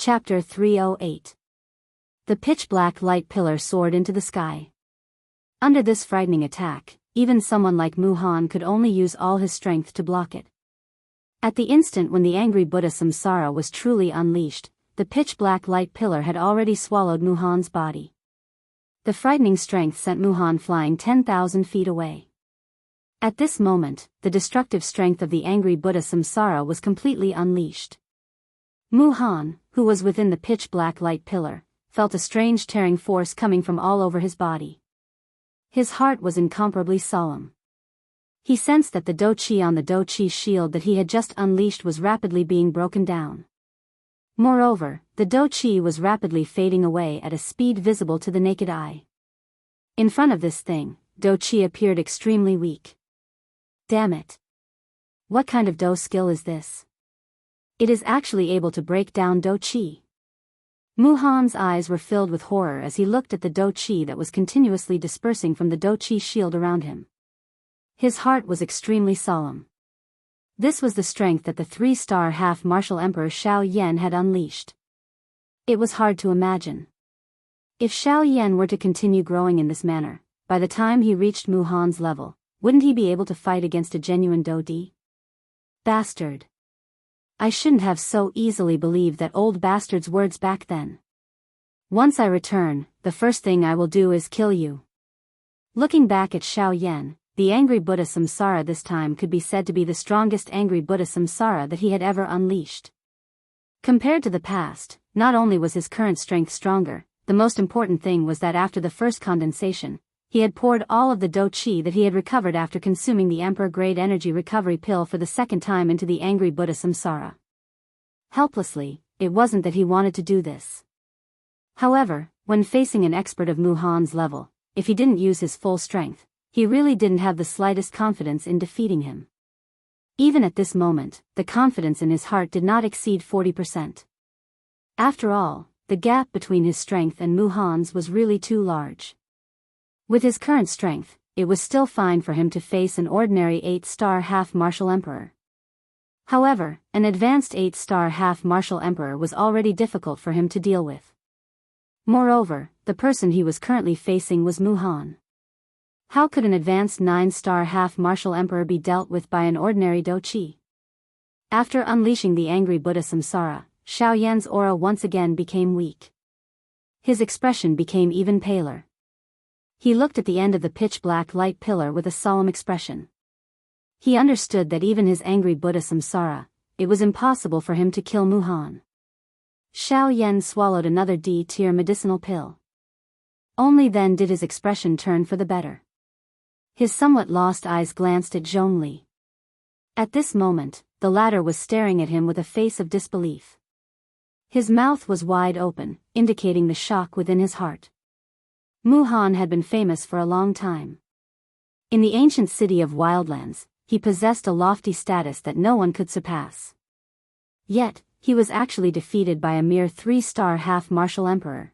Chapter 308. The pitch-black light pillar soared into the sky. Under this frightening attack, even someone like Muhan could only use all his strength to block it. At the instant when the angry Buddha Samsara was truly unleashed, the pitch-black light pillar had already swallowed Muhan's body. The frightening strength sent Muhan flying 10,000 feet away. At this moment, the destructive strength of the angry Buddha Samsara was completely unleashed. Muhan, who was within the pitch-black light pillar, felt a strange tearing force coming from all over his body. His heart was incomparably solemn. He sensed that the Do-Chi on the Do-Chi shield that he had just unleashed was rapidly being broken down. Moreover, the Do-Chi was rapidly fading away at a speed visible to the naked eye. In front of this thing, Do-Chi appeared extremely weak. Damn it! What kind of Do skill is this? It is actually able to break down Do-Chi. Muhan's eyes were filled with horror as he looked at the Do-Chi that was continuously dispersing from the Do-Chi shield around him. His heart was extremely solemn. This was the strength that the 3-star half-martial Emperor Xiao Yan had unleashed. It was hard to imagine. If Xiao Yan were to continue growing in this manner, by the time he reached Muhan's level, wouldn't he be able to fight against a genuine Do-Di? Bastard. I shouldn't have so easily believed that old bastard's words back then. Once I return, the first thing I will do is kill you. Looking back at Xiao Yan, the angry Buddha Samsara this time could be said to be the strongest angry Buddha Samsara that he had ever unleashed. Compared to the past, not only was his current strength stronger, the most important thing was that after the first condensation, he had poured all of the Do-Chi that he had recovered after consuming the Emperor-grade energy recovery pill for the second time into the angry Buddha Samsara. Helplessly, it wasn't that he wanted to do this. However, when facing an expert of Muhan's level, if he didn't use his full strength, he really didn't have the slightest confidence in defeating him. Even at this moment, the confidence in his heart did not exceed 40%. After all, the gap between his strength and Muhan's was really too large. With his current strength, it was still fine for him to face an ordinary 8-star half-martial emperor. However, an advanced 8-star half-martial emperor was already difficult for him to deal with. Moreover, the person he was currently facing was Muhan. How could an advanced 9-star half-martial emperor be dealt with by an ordinary Do-Chi? After unleashing the angry Buddha Samsara, Xiao Yan's aura once again became weak. His expression became even paler. He looked at the end of the pitch-black light pillar with a solemn expression. He understood that even his angry Buddha Samsara, it was impossible for him to kill Muhan. Xiao Yan swallowed another D-tier medicinal pill. Only then did his expression turn for the better. His somewhat lost eyes glanced at Zhongli. At this moment, the latter was staring at him with a face of disbelief. His mouth was wide open, indicating the shock within his heart. Muhan had been famous for a long time. In the ancient city of Wildlands, he possessed a lofty status that no one could surpass. Yet, he was actually defeated by a mere 3-star half-martial emperor.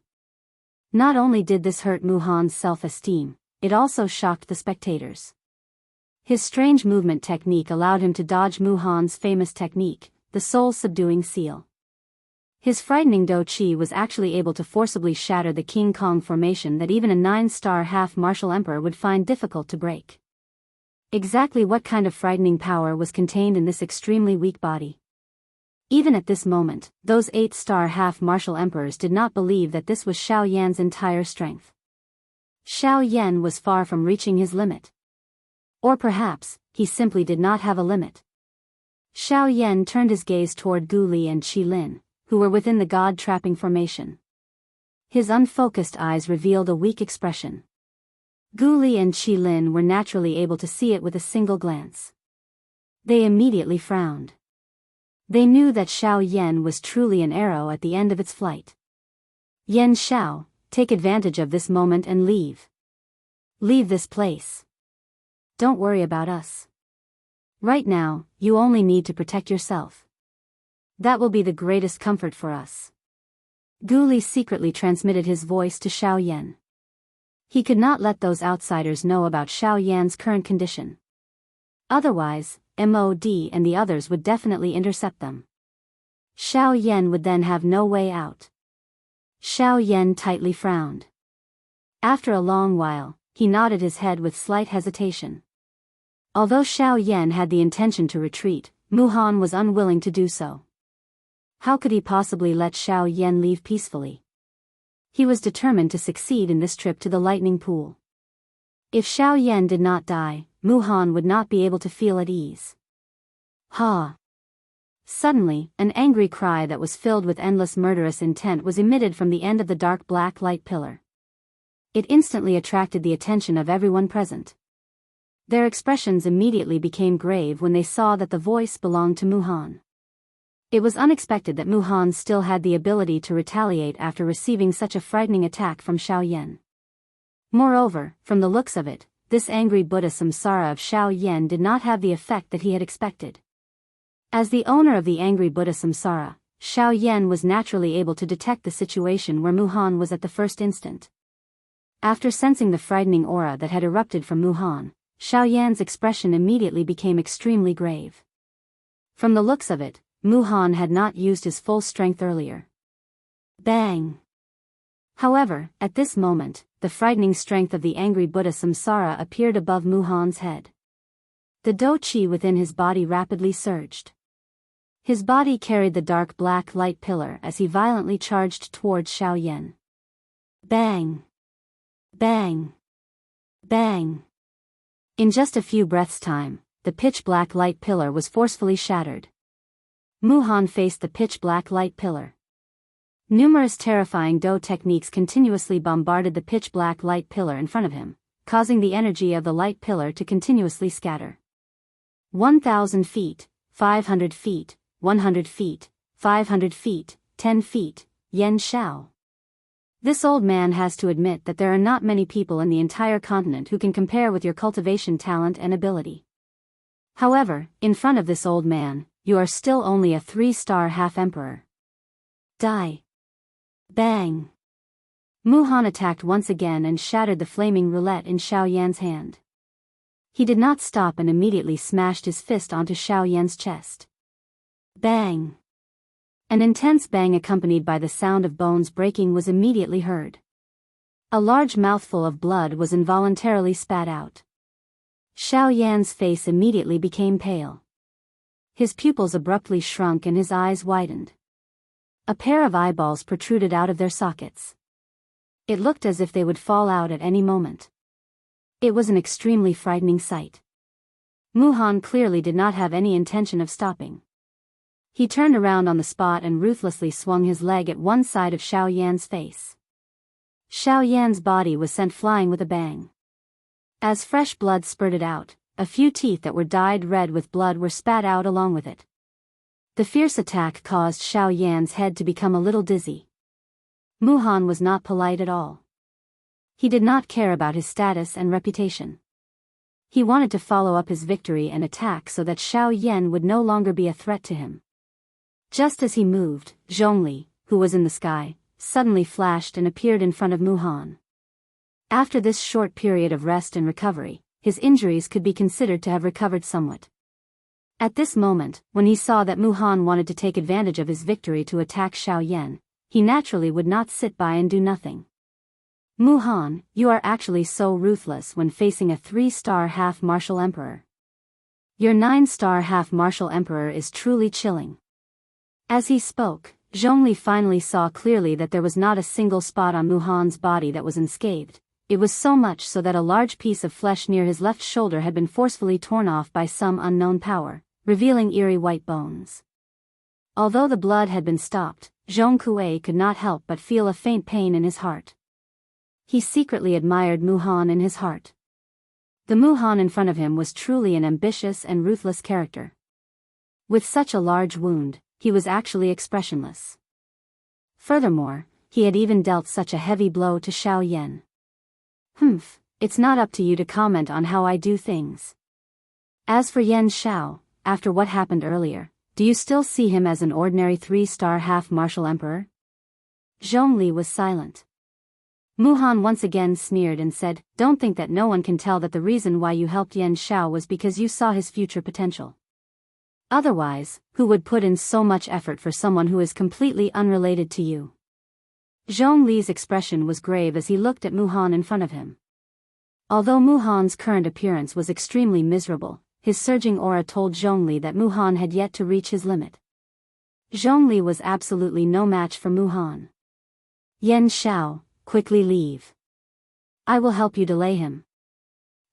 Not only did this hurt Muhan's self-esteem, it also shocked the spectators. His strange movement technique allowed him to dodge Muhan's famous technique, the soul-subduing seal. His frightening Do-Chi was actually able to forcibly shatter the King Kong formation that even a 9-star half-martial emperor would find difficult to break. Exactly what kind of frightening power was contained in this extremely weak body? Even at this moment, those 8-star half-martial emperors did not believe that this was Xiao Yan's entire strength. Xiao Yan was far from reaching his limit. Or perhaps, he simply did not have a limit. Xiao Yan turned his gaze toward Gu Li and Qi Lin, who were within the god-trapping formation. His unfocused eyes revealed a weak expression. Gu Li and Qi Lin were naturally able to see it with a single glance. They immediately frowned. They knew that Xiao Yan was truly an arrow at the end of its flight. Yan Xiao, take advantage of this moment and leave. Leave this place. Don't worry about us. Right now, you only need to protect yourself. That will be the greatest comfort for us. Gu Li secretly transmitted his voice to Xiao Yan. He could not let those outsiders know about Xiao Yan's current condition. Otherwise, MOD and the others would definitely intercept them. Xiao Yan would then have no way out. Xiao Yan tightly frowned. After a long while, he nodded his head with slight hesitation. Although Xiao Yan had the intention to retreat, Mu Han was unwilling to do so. How could he possibly let Xiao Yan leave peacefully? He was determined to succeed in this trip to the lightning pool. If Xiao Yan did not die, Mu Han would not be able to feel at ease. Ha! Suddenly, an angry cry that was filled with endless murderous intent was emitted from the end of the dark black light pillar. It instantly attracted the attention of everyone present. Their expressions immediately became grave when they saw that the voice belonged to Mu Han. It was unexpected that Mu Han still had the ability to retaliate after receiving such a frightening attack from Xiao Yan. Moreover, from the looks of it, this angry Buddha samsara of Xiao Yan did not have the effect that he had expected. As the owner of the angry Buddha samsara, Xiao Yan was naturally able to detect the situation where Mu Han was at the first instant. After sensing the frightening aura that had erupted from Mu Han, Xiao Yan's expression immediately became extremely grave. From the looks of it, Mu Han had not used his full strength earlier. Bang! However, at this moment, the frightening strength of the angry Buddha samsara appeared above Mu Han's head. The Do Chi within his body rapidly surged. His body carried the dark black light pillar as he violently charged towards Xiao Yan. Bang! Bang! Bang! In just a few breaths' time, the pitch-black light pillar was forcefully shattered. Mu Han faced the pitch-black light pillar. Numerous terrifying Do techniques continuously bombarded the pitch-black light pillar in front of him, causing the energy of the light pillar to continuously scatter. 1,000 feet, 500 feet, 100 feet, 500 feet, 10 feet, Yen Shao. This old man has to admit that there are not many people in the entire continent who can compare with your cultivation talent and ability. However, in front of this old man, you are still only a 3-star half-emperor. Die. Bang. Mu Han attacked once again and shattered the flaming roulette in Xiao Yan's hand. He did not stop and immediately smashed his fist onto Xiao Yan's chest. Bang. An intense bang accompanied by the sound of bones breaking was immediately heard. A large mouthful of blood was involuntarily spat out. Xiao Yan's face immediately became pale. His pupils abruptly shrunk and his eyes widened. A pair of eyeballs protruded out of their sockets. It looked as if they would fall out at any moment. It was an extremely frightening sight. Mu Han clearly did not have any intention of stopping. He turned around on the spot and ruthlessly swung his leg at one side of Xiao Yan's face. Xiao Yan's body was sent flying with a bang. As fresh blood spurted out, a few teeth that were dyed red with blood were spat out along with it. The fierce attack caused Xiao Yan's head to become a little dizzy. Mu Han was not polite at all. He did not care about his status and reputation. He wanted to follow up his victory and attack so that Xiao Yan would no longer be a threat to him. Just as he moved, Zhongli, who was in the sky, suddenly flashed and appeared in front of Mu Han. After this short period of rest and recovery, his injuries could be considered to have recovered somewhat. At this moment, when he saw that Mu Han wanted to take advantage of his victory to attack Xiao Yan, he naturally would not sit by and do nothing. Mu Han, you are actually so ruthless when facing a 3-star half-martial emperor. Your 9-star half-martial emperor is truly chilling. As he spoke, Zhongli finally saw clearly that there was not a single spot on Mu Han's body that was unscathed. It was so much so that a large piece of flesh near his left shoulder had been forcefully torn off by some unknown power, revealing eerie white bones. Although the blood had been stopped, Zhong Kuei could not help but feel a faint pain in his heart. He secretly admired Mu Han in his heart. The Mu Han in front of him was truly an ambitious and ruthless character. With such a large wound, he was actually expressionless. Furthermore, he had even dealt such a heavy blow to Xiao Yan. It's not up to you to comment on how I do things. As for Yen Shao, after what happened earlier, do you still see him as an ordinary 3-star half-martial emperor? Zhongli was silent. Mu Han once again sneered and said, "Don't think that no one can tell that the reason why you helped Yen Shao was because you saw his future potential. Otherwise, who would put in so much effort for someone who is completely unrelated to you? Zhongli's expression was grave as he looked at Muhan in front of him. Although Muhan's current appearance was extremely miserable, his surging aura told Zhongli that Muhan had yet to reach his limit. Zhongli was absolutely no match for Muhan. Yan Xiao, quickly leave. I will help you delay him.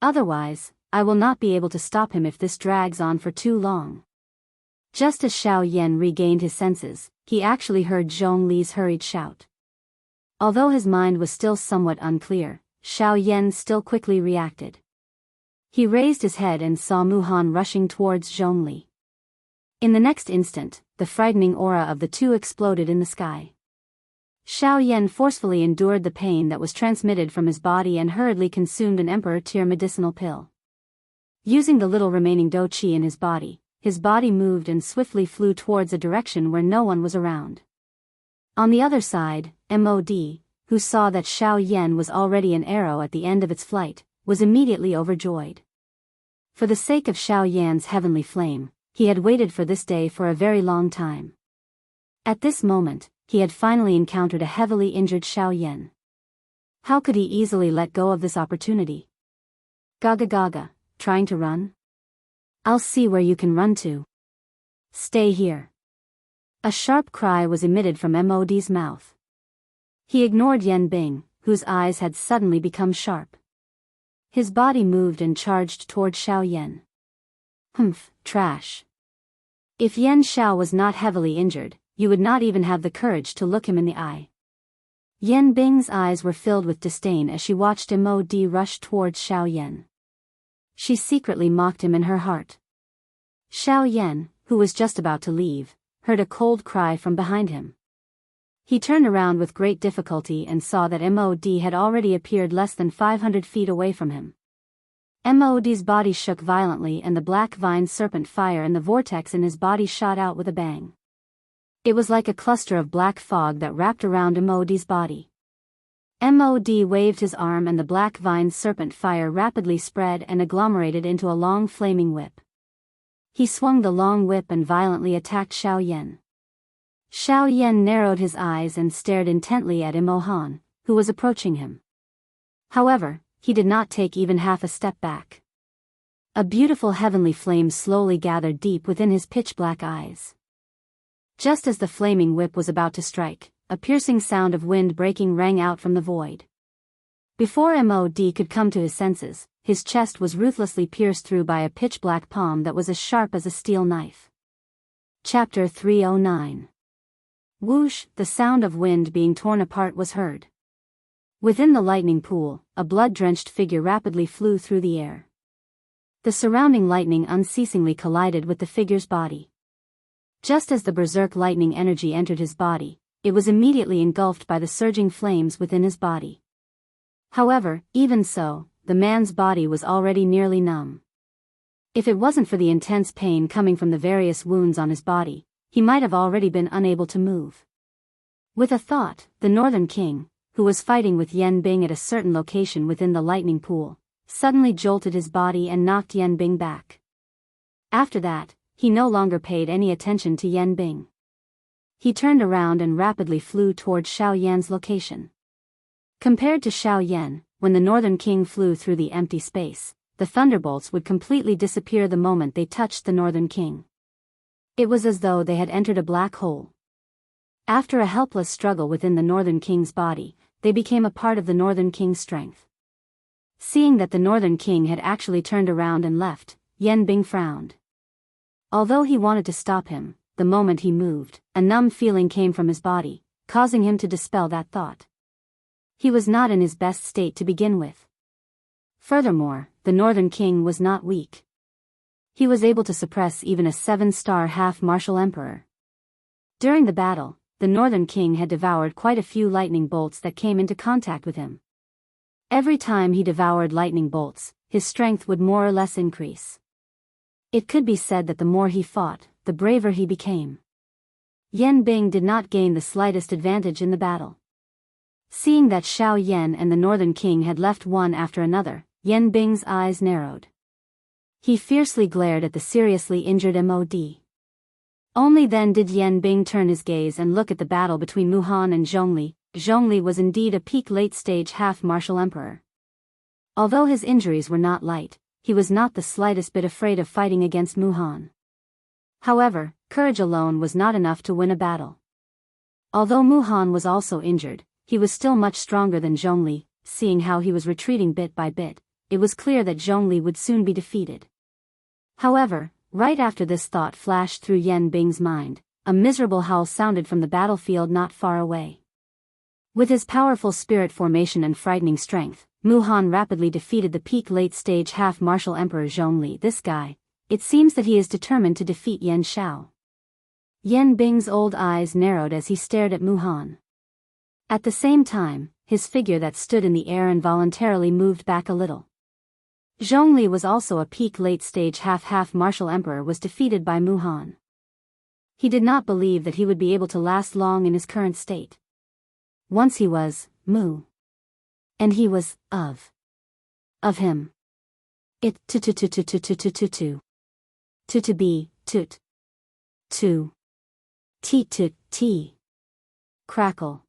Otherwise, I will not be able to stop him if this drags on for too long. Just as Xiao Yan regained his senses, he actually heard Zhongli's hurried shout. Although his mind was still somewhat unclear, Xiao Yan still quickly reacted. He raised his head and saw Muhan rushing towards Zhongli. In the next instant, the frightening aura of the two exploded in the sky. Xiao Yan forcefully endured the pain that was transmitted from his body and hurriedly consumed an emperor tier medicinal pill. Using the little remaining dou qi in his body moved and swiftly flew towards a direction where no one was around. On the other side, MOD, who saw that Xiao Yan was already an arrow at the end of its flight, was immediately overjoyed. For the sake of Xiao Yan's heavenly flame, he had waited for this day for a very long time. At this moment, he had finally encountered a heavily injured Xiao Yan. How could he easily let go of this opportunity? Gaga gaga, trying to run? I'll see where you can run to. Stay here. A sharp cry was emitted from MOD's mouth. He ignored Yan Bing, whose eyes had suddenly become sharp. His body moved and charged toward Xiao Yan. Humph, trash. If Yan Xiao was not heavily injured, you would not even have the courage to look him in the eye. Yan Bing's eyes were filled with disdain as she watched MOD rush towards Xiao Yan. She secretly mocked him in her heart. Xiao Yan, who was just about to leave, heard a cold cry from behind him. He turned around with great difficulty and saw that MOD had already appeared less than 500 feet away from him. MOD's body shook violently and the black vine serpent fire in the vortex in his body shot out with a bang. It was like a cluster of black fog that wrapped around MOD's body. MOD waved his arm and the black vine serpent fire rapidly spread and agglomerated into a long flaming whip. He swung the long whip and violently attacked Xiao Yan. Xiao Yan narrowed his eyes and stared intently at Imohan, who was approaching him. However, he did not take even half a step back. A beautiful heavenly flame slowly gathered deep within his pitch-black eyes. Just as the flaming whip was about to strike, a piercing sound of wind breaking rang out from the void. Before MOD could come to his senses, his chest was ruthlessly pierced through by a pitch-black palm that was as sharp as a steel knife. Chapter 309. Whoosh, the sound of wind being torn apart was heard. Within the lightning pool, a blood-drenched figure rapidly flew through the air. The surrounding lightning unceasingly collided with the figure's body. Just as the berserk lightning energy entered his body, it was immediately engulfed by the surging flames within his body. However, even so, the man's body was already nearly numb. If it wasn't for the intense pain coming from the various wounds on his body, he might have already been unable to move. With a thought, the Northern King, who was fighting with Yan Bing at a certain location within the lightning pool, suddenly jolted his body and knocked Yan Bing back. After that, he no longer paid any attention to Yan Bing. He turned around and rapidly flew toward Xiao Yan's location. Compared to Xiao Yan, when the Northern King flew through the empty space, the thunderbolts would completely disappear the moment they touched the Northern King. It was as though they had entered a black hole. After a helpless struggle within the Northern King's body, they became a part of the Northern King's strength. Seeing that the Northern King had actually turned around and left, Yan Bing frowned. Although he wanted to stop him, the moment he moved, a numb feeling came from his body, causing him to dispel that thought. He was not in his best state to begin with. Furthermore, the Northern King was not weak. He was able to suppress even a 7-star half-martial emperor. During the battle, the Northern King had devoured quite a few lightning bolts that came into contact with him. Every time he devoured lightning bolts, his strength would more or less increase. It could be said that the more he fought, the braver he became. Yan Bing did not gain the slightest advantage in the battle. Seeing that Xiao Yan and the Northern King had left one after another, Yan Bing's eyes narrowed. He fiercely glared at the seriously injured MOD. Only then did Yan Bing turn his gaze and look at the battle between Mu Han and Zhongli. Zhongli was indeed a peak late-stage half-martial emperor. Although his injuries were not light, he was not the slightest bit afraid of fighting against Mu Han. However, courage alone was not enough to win a battle. Although Mu Han was also injured, he was still much stronger than Zhongli. Seeing how he was retreating bit by bit, it was clear that Zhongli would soon be defeated. However, right after this thought flashed through Yan Bing's mind, a miserable howl sounded from the battlefield not far away. With his powerful spirit formation and frightening strength, Mu Han rapidly defeated the peak late-stage half-martial emperor Zhongli. This guy, it seems that he is determined to defeat Yan Shao. Yan Bing's old eyes narrowed as he stared at Mu Han. At the same time, his figure that stood in the air involuntarily moved back a little. Zhongli was also a peak late-stage half-martial emperor was defeated by Mu Han. He did not believe that he would be able to last long in his current state. Once he was, Mu. And he was, of him. It, to be, toot. T. Crackle.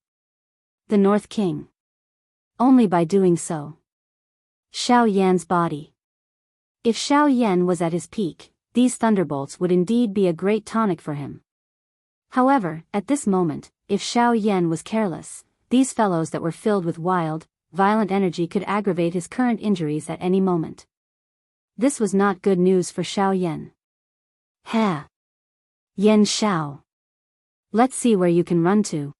The North King. Only by doing so. Xiao Yan's body. If Xiao Yan was at his peak, these thunderbolts would indeed be a great tonic for him. However, at this moment, if Xiao Yan was careless, these fellows that were filled with wild, violent energy could aggravate his current injuries at any moment. This was not good news for Xiao Yan. Ha! Yan Xiao. Let's see where you can run to.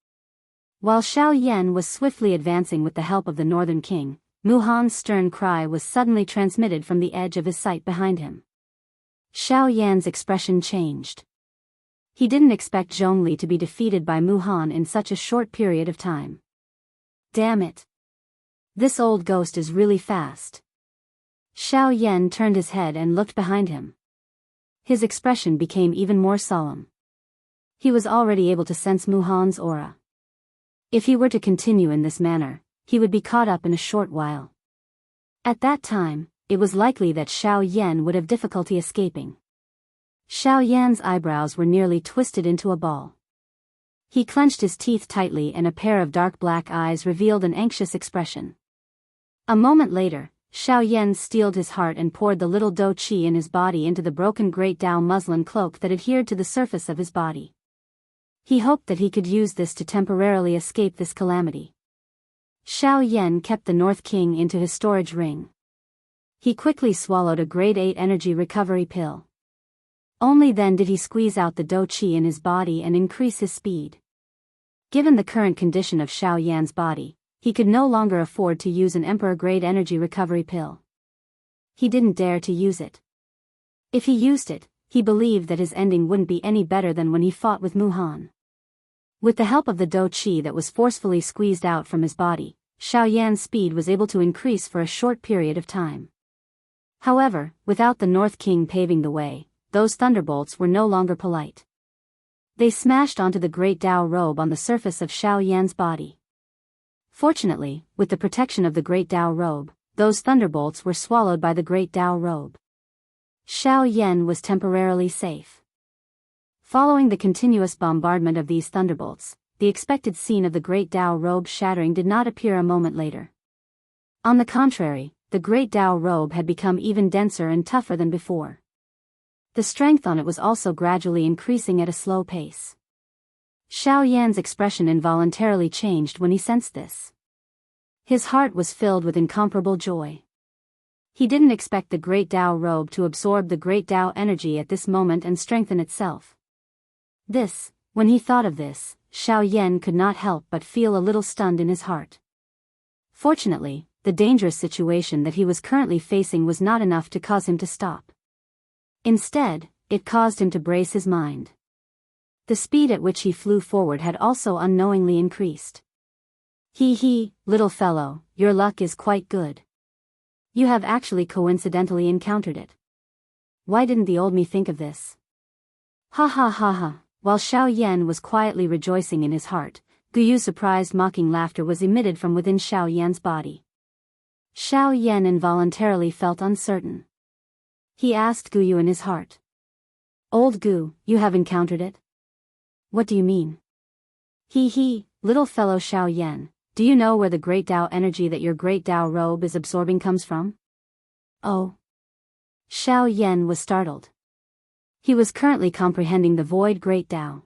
While Xiao Yan was swiftly advancing with the help of the Northern King, Mu Han's stern cry was suddenly transmitted from the edge of his sight behind him. Xiao Yan's expression changed. He didn't expect Zhongli to be defeated by Mu Han in such a short period of time. Damn it! This old ghost is really fast. Xiao Yan turned his head and looked behind him. His expression became even more solemn. He was already able to sense Mu Han's aura. If he were to continue in this manner, he would be caught up in a short while. At that time, it was likely that Xiao Yan would have difficulty escaping. Xiao Yan's eyebrows were nearly twisted into a ball. He clenched his teeth tightly and a pair of dark black eyes revealed an anxious expression. A moment later, Xiao Yan steeled his heart and poured the little dou qi in his body into the broken Great Dao muslin cloak that adhered to the surface of his body. He hoped that he could use this to temporarily escape this calamity. Xiao Yan kept the North King into his storage ring. He quickly swallowed a grade 8 energy recovery pill. Only then did he squeeze out the dou qi in his body and increase his speed. Given the current condition of Xiao Yan's body, he could no longer afford to use an Emperor-grade energy recovery pill. He didn't dare to use it. If he used it, he believed that his ending wouldn't be any better than when he fought with Mu Han. With the help of the dou qi that was forcefully squeezed out from his body, Xiao Yan's speed was able to increase for a short period of time. However, without the North King paving the way, those thunderbolts were no longer polite. They smashed onto the Great Dao robe on the surface of Xiao Yan's body. Fortunately, with the protection of the Great Dao robe, those thunderbolts were swallowed by the Great Dao robe. Xiao Yan was temporarily safe. Following the continuous bombardment of these thunderbolts, the expected scene of the Great Dao robe shattering did not appear a moment later. On the contrary, the Great Dao robe had become even denser and tougher than before. The strength on it was also gradually increasing at a slow pace. Xiao Yan's expression involuntarily changed when he sensed this. His heart was filled with incomparable joy. He didn't expect the Great Dao robe to absorb the Great Dao energy at this moment and strengthen itself. When he thought of this, Xiao Yan could not help but feel a little stunned in his heart. Fortunately, the dangerous situation that he was currently facing was not enough to cause him to stop. Instead, it caused him to brace his mind. The speed at which he flew forward had also unknowingly increased. Little fellow, your luck is quite good. You have actually coincidentally encountered it. Why didn't the old me think of this? Ha ha ha ha. While Xiao Yan was quietly rejoicing in his heart, Guyu's surprised mocking laughter was emitted from within Xiao Yan's body. Xiao Yan involuntarily felt uncertain. He asked Guyu in his heart. Old Gu, you have encountered it? What do you mean? He, little fellow Xiao Yan, do you know where the great Tao energy that your great Tao robe is absorbing comes from? Oh. Xiao Yan was startled. He was currently comprehending the void great Tao.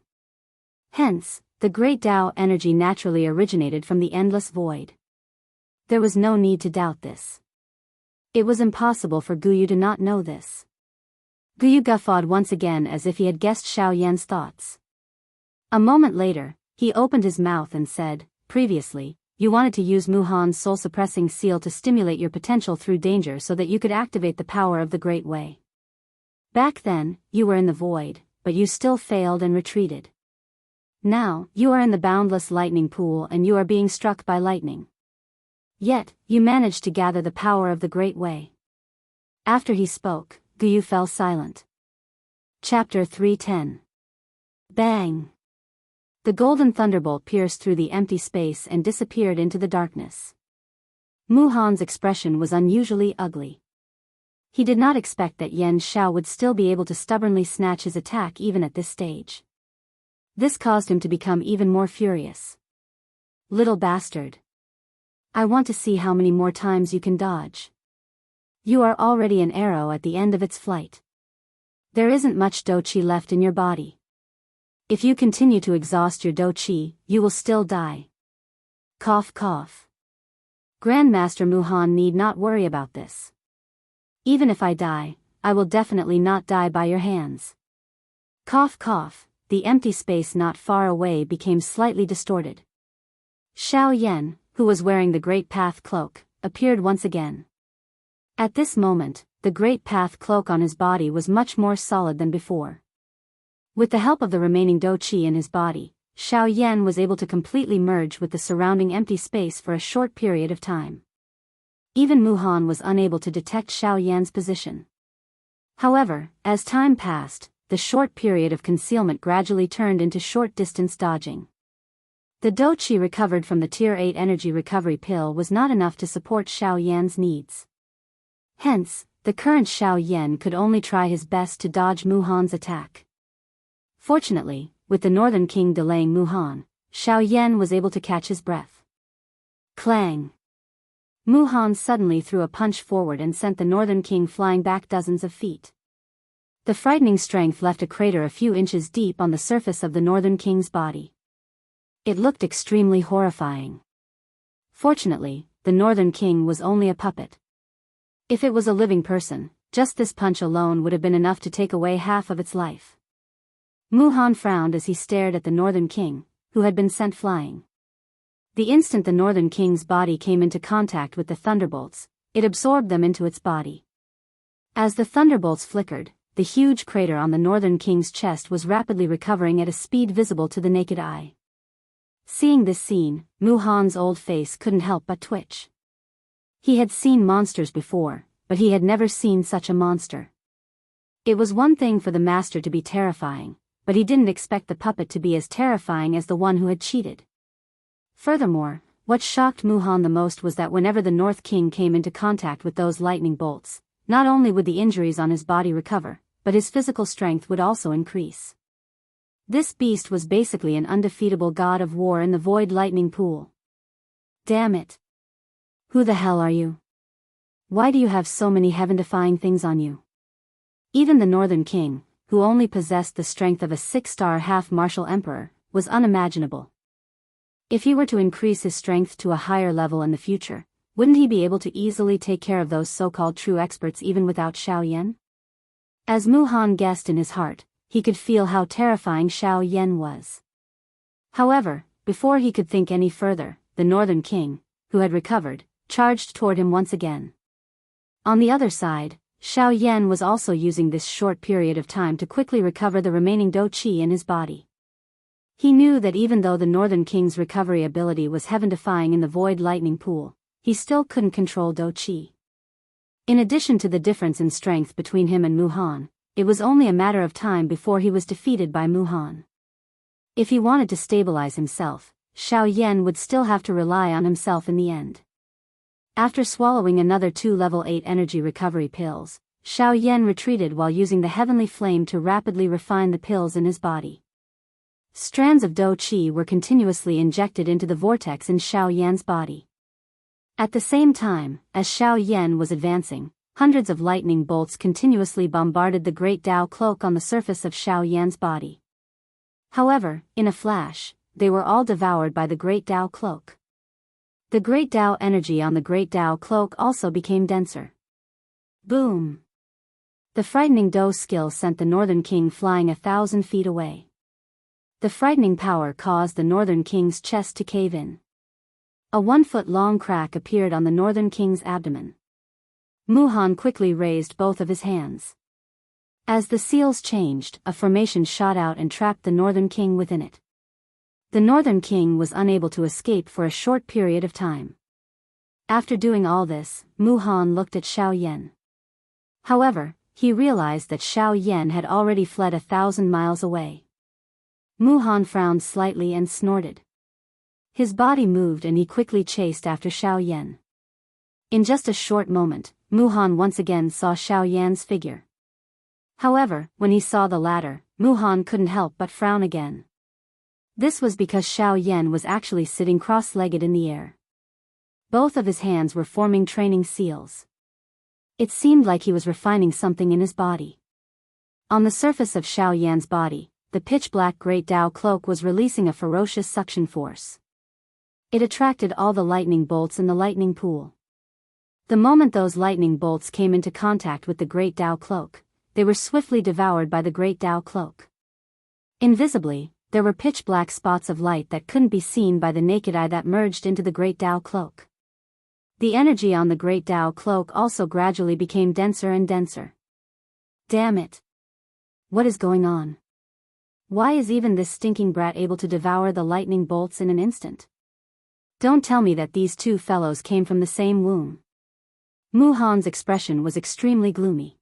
Hence, the great Tao energy naturally originated from the endless void. There was no need to doubt this. It was impossible for Guyu to not know this. Guyu guffawed once again as if he had guessed Xiao Yan's thoughts. A moment later, he opened his mouth and said, previously, you wanted to use Muhan's soul-suppressing seal to stimulate your potential through danger so that you could activate the power of the Great Way. Back then, you were in the void, but you still failed and retreated. Now, you are in the boundless lightning pool and you are being struck by lightning. Yet, you managed to gather the power of the Great Way. After he spoke, Guyu fell silent. Chapter 310. Bang! The golden thunderbolt pierced through the empty space and disappeared into the darkness. Muhan's expression was unusually ugly. He did not expect that Yan Xiao would still be able to stubbornly snatch his attack even at this stage. This caused him to become even more furious. Little bastard. I want to see how many more times you can dodge. You are already an arrow at the end of its flight. There isn't much Do Qi left in your body. If you continue to exhaust your Do Qi, you will still die. Cough cough. Grandmaster Muhan need not worry about this. Even if I die, I will definitely not die by your hands. Cough cough, the empty space not far away became slightly distorted. Xiao Yan, who was wearing the Great Path cloak, appeared once again. At this moment, the Great Path cloak on his body was much more solid than before. With the help of the remaining Do Qi in his body, Xiao Yan was able to completely merge with the surrounding empty space for a short period of time. Even Muhan was unable to detect Xiao Yan's position. However, as time passed, the short period of concealment gradually turned into short-distance dodging. The Do Qi recovered from the Tier 8 energy recovery pill was not enough to support Xiao Yan's needs. Hence, the current Xiao Yan could only try his best to dodge Muhan's attack. Fortunately, with the Northern King delaying Muhan, Xiao Yan was able to catch his breath. Clang! Muhan suddenly threw a punch forward and sent the Northern King flying back dozens of feet. The frightening strength left a crater a few inches deep on the surface of the Northern King's body. It looked extremely horrifying. Fortunately, the Northern King was only a puppet. If it was a living person, just this punch alone would have been enough to take away half of its life. Muhan frowned as he stared at the Northern King, who had been sent flying. The instant the Northern King's body came into contact with the thunderbolts, it absorbed them into its body. As the thunderbolts flickered, the huge crater on the Northern King's chest was rapidly recovering at a speed visible to the naked eye. Seeing this scene, Muhan's old face couldn't help but twitch. He had seen monsters before, but he had never seen such a monster. It was one thing for the master to be terrifying, but he didn't expect the puppet to be as terrifying as the one who had cheated. Furthermore, what shocked Muhan the most was that whenever the North King came into contact with those lightning bolts, not only would the injuries on his body recover, but his physical strength would also increase. This beast was basically an undefeatable god of war in the void lightning pool. Damn it! Who the hell are you? Why do you have so many heaven-defying things on you? Even the Northern King, who only possessed the strength of a 6-star half-martial emperor, was unimaginable. If he were to increase his strength to a higher level in the future, wouldn't he be able to easily take care of those so-called true experts even without Xiao Yan? As Muhan guessed in his heart, he could feel how terrifying Xiao Yan was. However, before he could think any further, the Northern King, who had recovered, charged toward him once again. On the other side, Xiao Yan was also using this short period of time to quickly recover the remaining Do Qi in his body. He knew that even though the Northern King's recovery ability was heaven-defying in the void lightning pool, he still couldn't control Do Qi. In addition to the difference in strength between him and Muhan, it was only a matter of time before he was defeated by Muhan. If he wanted to stabilize himself, Xiao Yan would still have to rely on himself in the end. After swallowing another 2 level 8 energy recovery pills, Xiao Yan retreated while using the heavenly flame to rapidly refine the pills in his body. Strands of dou qi were continuously injected into the vortex in Xiao Yan's body. At the same time, as Xiao Yan was advancing, hundreds of lightning bolts continuously bombarded the great Tao cloak on the surface of Xiao Yan's body. However, in a flash, they were all devoured by the great Tao cloak. The great Tao energy on the great Tao cloak also became denser. Boom! The frightening Dou skill sent the Northern King flying 1,000 feet away. The frightening power caused the Northern King's chest to cave in. A 1-foot-long crack appeared on the Northern King's abdomen. Muhan quickly raised both of his hands. As the seals changed, a formation shot out and trapped the Northern King within it. The Northern King was unable to escape for a short period of time. After doing all this, Muhan looked at Xiao Yan. However, he realized that Xiao Yan had already fled 1,000 miles away. Muhan frowned slightly and snorted. His body moved and he quickly chased after Xiao Yan. In just a short moment, Muhan once again saw Xiao Yan's figure. However, when he saw the latter, Muhan couldn't help but frown again. This was because Xiao Yan was actually sitting cross-legged in the air. Both of his hands were forming training seals. It seemed like he was refining something in his body. On the surface of Xiao Yan's body, the pitch-black Great Tao cloak was releasing a ferocious suction force. It attracted all the lightning bolts in the lightning pool. The moment those lightning bolts came into contact with the Great Tao cloak, they were swiftly devoured by the Great Tao cloak. Invisibly, there were pitch-black spots of light that couldn't be seen by the naked eye that merged into the Great Tao cloak. The energy on the Great Tao cloak also gradually became denser and denser. Damn it! What is going on? Why is even this stinking brat able to devour the lightning bolts in an instant? Don't tell me that these two fellows came from the same womb. Muhan's expression was extremely gloomy.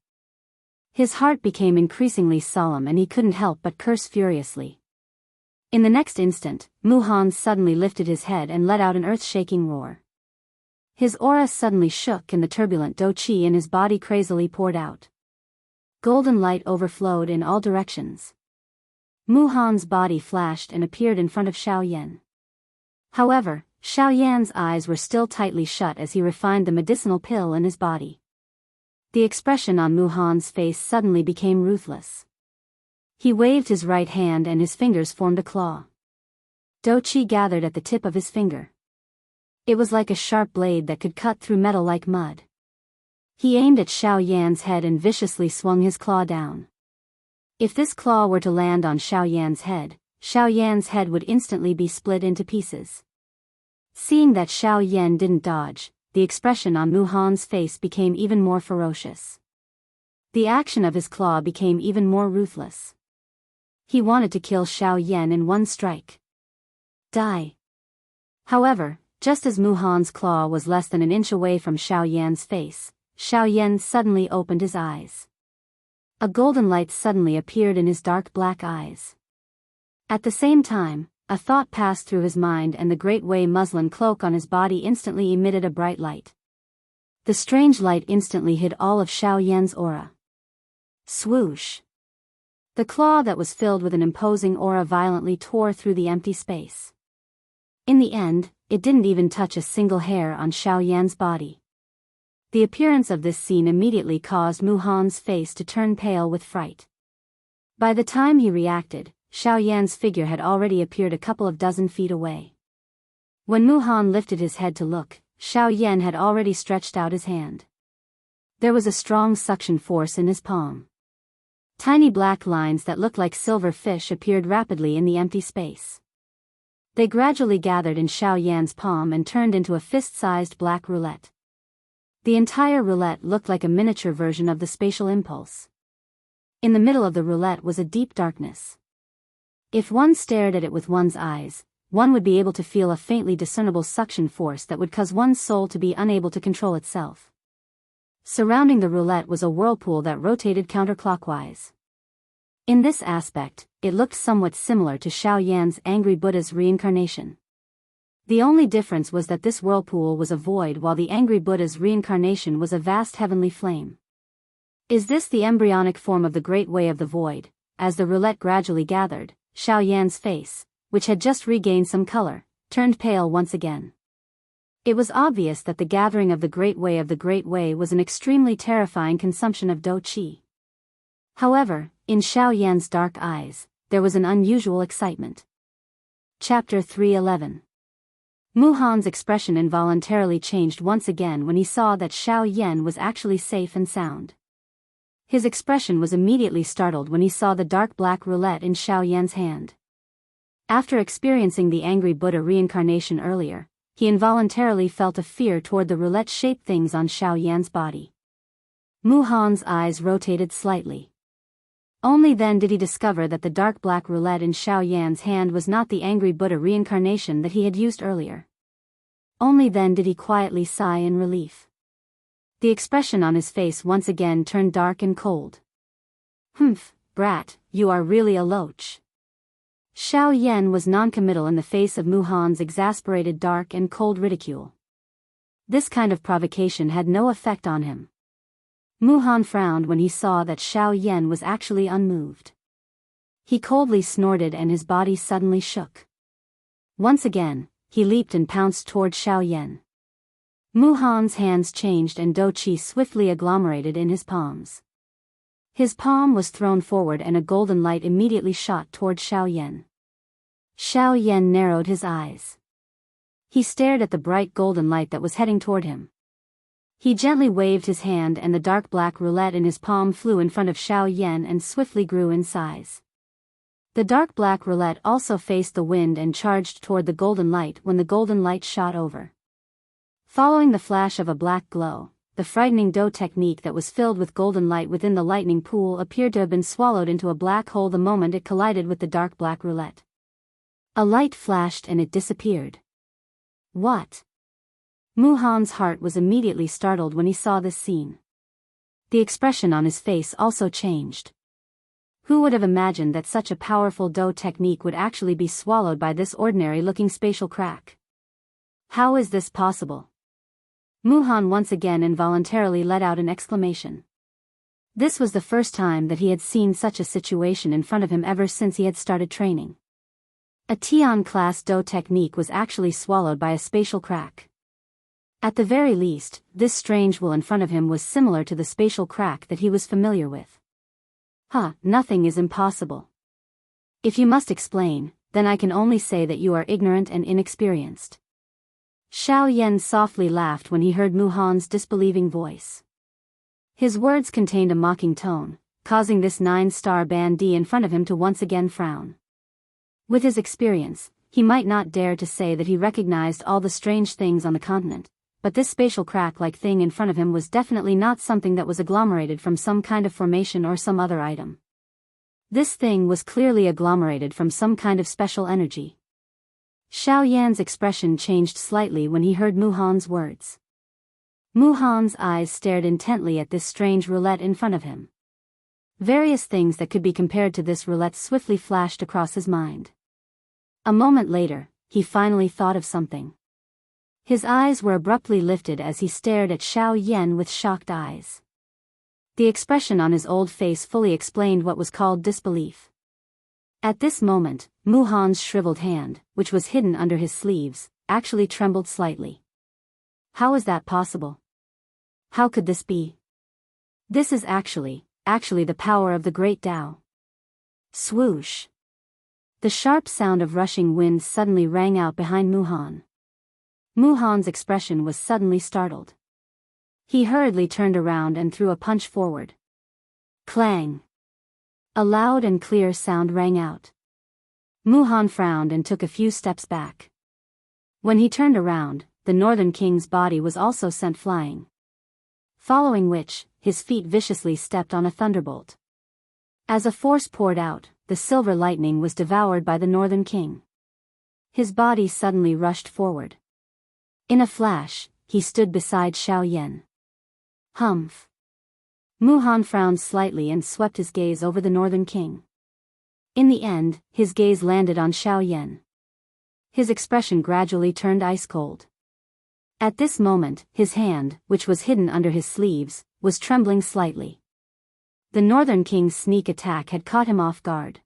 His heart became increasingly solemn and he couldn't help but curse furiously. In the next instant, Muhan suddenly lifted his head and let out an earth-shaking roar. His aura suddenly shook and the turbulent dou qi in his body crazily poured out. Golden light overflowed in all directions. Muhan's body flashed and appeared in front of Xiao Yan. However, Xiao Yan's eyes were still tightly shut as he refined the medicinal pill in his body. The expression on Muhan's face suddenly became ruthless. He waved his right hand and his fingers formed a claw. Dou qi gathered at the tip of his finger. It was like a sharp blade that could cut through metal like mud. He aimed at Xiao Yan's head and viciously swung his claw down. If this claw were to land on Xiao Yan's head would instantly be split into pieces. Seeing that Xiao Yan didn't dodge, the expression on Muhan's face became even more ferocious. The action of his claw became even more ruthless. He wanted to kill Xiao Yan in one strike. Die. However, just as Muhan's claw was less than an inch away from Xiao Yan's face, Xiao Yan suddenly opened his eyes. A golden light suddenly appeared in his dark black eyes. At the same time, a thought passed through his mind and the great Wei muslin cloak on his body instantly emitted a bright light. The strange light instantly hid all of Xiao Yan's aura. Swoosh! The claw that was filled with an imposing aura violently tore through the empty space. In the end, it didn't even touch a single hair on Xiao Yan's body. The appearance of this scene immediately caused Muhan's face to turn pale with fright. By the time he reacted, Xiao Yan's figure had already appeared a couple of dozen feet away. When Muhan lifted his head to look, Xiao Yan had already stretched out his hand. There was a strong suction force in his palm. Tiny black lines that looked like silver fish appeared rapidly in the empty space. They gradually gathered in Xiao Yan's palm and turned into a fist-sized black roulette. The entire roulette looked like a miniature version of the spatial impulse. In the middle of the roulette was a deep darkness. If one stared at it with one's eyes, one would be able to feel a faintly discernible suction force that would cause one's soul to be unable to control itself. Surrounding the roulette was a whirlpool that rotated counterclockwise. In this aspect, it looked somewhat similar to Xiao Yan's angry Buddha's reincarnation. The only difference was that this whirlpool was a void while the angry Buddha's reincarnation was a vast heavenly flame. Is this the embryonic form of the Great Way of the Void? As the roulette gradually gathered, Xiao Yan's face, which had just regained some color, turned pale once again. It was obvious that the gathering of the Great Way was an extremely terrifying consumption of dou qi. However, in Xiao Yan's dark eyes, there was an unusual excitement. Chapter 311. Muhan's expression involuntarily changed once again when he saw that Xiao Yan was actually safe and sound. His expression was immediately startled when he saw the dark black roulette in Xiao Yan's hand. After experiencing the angry Buddha reincarnation earlier, he involuntarily felt a fear toward the roulette-shaped things on Xiao Yan's body. Muhan's eyes rotated slightly. Only then did he discover that the dark black roulette in Xiao Yan's hand was not the angry Buddha reincarnation that he had used earlier. Only then did he quietly sigh in relief. The expression on his face once again turned dark and cold. "Humph, brat, you are really a loach." Xiao Yan was noncommittal in the face of Muhan's exasperated dark and cold ridicule. This kind of provocation had no effect on him. Muhan frowned when he saw that Xiao Yan was actually unmoved. He coldly snorted and his body suddenly shook. Once again, he leaped and pounced toward Xiao Yan. Muhan's hands changed and dou qi swiftly agglomerated in his palms. His palm was thrown forward and a golden light immediately shot toward Xiao Yan. Xiao Yan narrowed his eyes. He stared at the bright golden light that was heading toward him. He gently waved his hand and the dark black roulette in his palm flew in front of Xiao Yan and swiftly grew in size. The dark black roulette also faced the wind and charged toward the golden light when the golden light shot over. Following the flash of a black glow, the frightening dou technique that was filled with golden light within the lightning pool appeared to have been swallowed into a black hole the moment it collided with the dark black roulette. A light flashed and it disappeared. What? Muhan's heart was immediately startled when he saw this scene. The expression on his face also changed. Who would have imagined that such a powerful dou technique would actually be swallowed by this ordinary-looking spatial crack? How is this possible? Muhan once again involuntarily let out an exclamation. This was the first time that he had seen such a situation in front of him ever since he had started training. A Tian-class dou technique was actually swallowed by a spatial crack. At the very least, this strange will in front of him was similar to the spatial crack that he was familiar with. Nothing is impossible. If you must explain, then I can only say that you are ignorant and inexperienced. Xiao Yan softly laughed when he heard Muhan's disbelieving voice. His words contained a mocking tone, causing this 9-star bandit in front of him to once again frown. With his experience, he might not dare to say that he recognized all the strange things on the continent, but this spatial crack-like thing in front of him was definitely not something that was agglomerated from some kind of formation or some other item. This thing was clearly agglomerated from some kind of special energy. Xiao Yan's expression changed slightly when he heard Muhan's words. Muhan's eyes stared intently at this strange roulette in front of him. Various things that could be compared to this roulette swiftly flashed across his mind. A moment later, he finally thought of something. His eyes were abruptly lifted as he stared at Xiao Yan with shocked eyes. The expression on his old face fully explained what was called disbelief. At this moment, Muhan's shriveled hand, which was hidden under his sleeves, actually trembled slightly. How is that possible? How could this be? This is actually the power of the great Tao. Swoosh! The sharp sound of rushing wind suddenly rang out behind Muhan. Muhan's expression was suddenly startled. He hurriedly turned around and threw a punch forward. Clang! A loud and clear sound rang out. Muhan frowned and took a few steps back. When he turned around, the Northern King's body was also sent flying. Following which, his feet viciously stepped on a thunderbolt. As a force poured out, the silver lightning was devoured by the Northern King. His body suddenly rushed forward. In a flash, he stood beside Xiao Yan. Humph! Muhan frowned slightly and swept his gaze over the Northern King. In the end, his gaze landed on Xiao Yan. His expression gradually turned ice cold. At this moment, his hand, which was hidden under his sleeves, was trembling slightly. The Northern King's sneak attack had caught him off guard.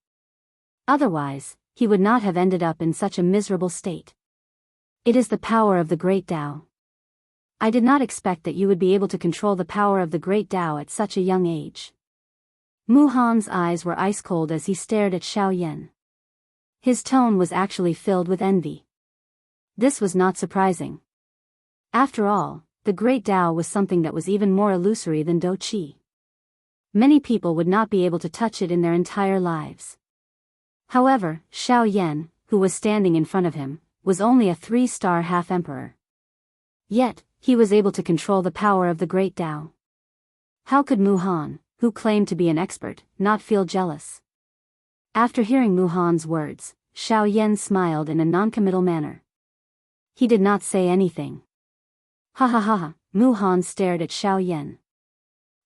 Otherwise, he would not have ended up in such a miserable state. It is the power of the Great Tao. I did not expect that you would be able to control the power of the Great Tao at such a young age. Mu Han's eyes were ice cold as he stared at Xiao Yan. His tone was actually filled with envy. This was not surprising. After all, the Great Tao was something that was even more illusory than Do Qi. Many people would not be able to touch it in their entire lives. However, Xiao Yan, who was standing in front of him, was only a 3-star half-emperor. Yet, he was able to control the power of the Great Tao. How could Mu Han, who claimed to be an expert, not feel jealous? After hearing Mu Han's words, Xiao Yan smiled in a noncommittal manner. He did not say anything. Ha ha ha ha, Mu Han stared at Xiao Yan.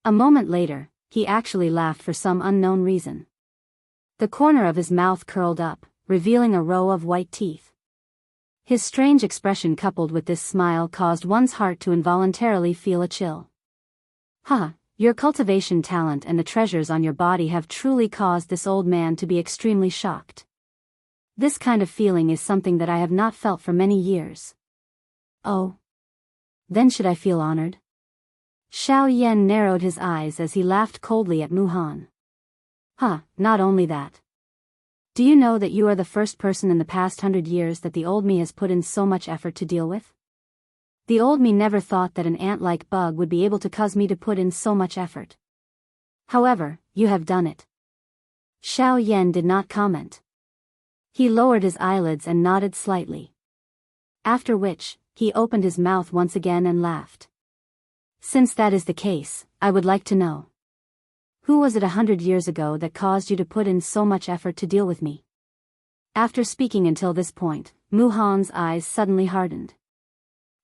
A moment later, he actually laughed for some unknown reason. The corner of his mouth curled up, revealing a row of white teeth. His strange expression coupled with this smile caused one's heart to involuntarily feel a chill. Ha, your cultivation talent and the treasures on your body have truly caused this old man to be extremely shocked. This kind of feeling is something that I have not felt for many years. Oh. Then should I feel honored? Xiao Yan narrowed his eyes as he laughed coldly at Mu Han. Not only that. Do you know that you are the first person in the past 100 years that the old me has put in so much effort to deal with? The old me never thought that an ant-like bug would be able to cause me to put in so much effort. However, you have done it. Xiao Yan did not comment. He lowered his eyelids and nodded slightly. After which, he opened his mouth once again and laughed. Since that is the case, I would like to know. Who was it 100 years ago that caused you to put in so much effort to deal with me? After speaking until this point, Mu Han's eyes suddenly hardened.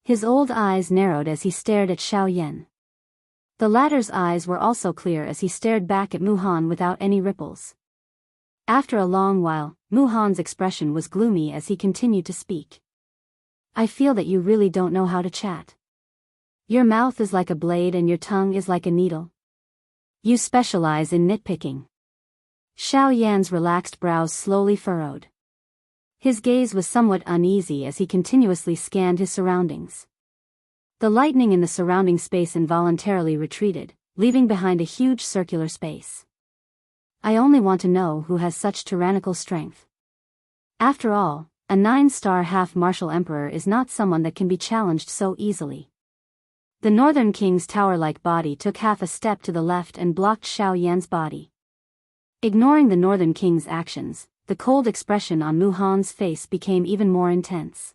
His old eyes narrowed as he stared at Xiao Yan. The latter's eyes were also clear as he stared back at Mu Han without any ripples. After a long while, Mu Han's expression was gloomy as he continued to speak. I feel that you really don't know how to chat. Your mouth is like a blade and your tongue is like a needle. You specialize in nitpicking. Xiao Yan's relaxed brows slowly furrowed. His gaze was somewhat uneasy as he continuously scanned his surroundings. The lightning in the surrounding space involuntarily retreated, leaving behind a huge circular space. I only want to know who has such tyrannical strength. After all, a 9-star half-martial emperor is not someone that can be challenged so easily. The Northern King's tower-like body took half a step to the left and blocked Xiao Yan's body. Ignoring the Northern King's actions, the cold expression on Mu Han's face became even more intense.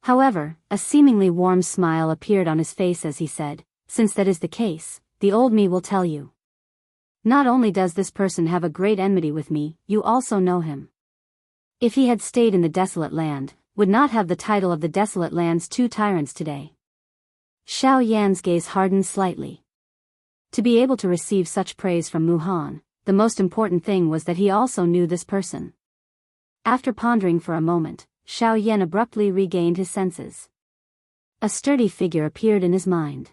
However, a seemingly warm smile appeared on his face as he said, since that is the case, the old me will tell you. Not only does this person have a great enmity with me, you also know him. If he had stayed in the desolate land, would not have the title of the desolate land's 2 tyrants today. Xiao Yan's gaze hardened slightly. To be able to receive such praise from Mu Han, the most important thing was that he also knew this person. After pondering for a moment, Xiao Yan abruptly regained his senses. A sturdy figure appeared in his mind.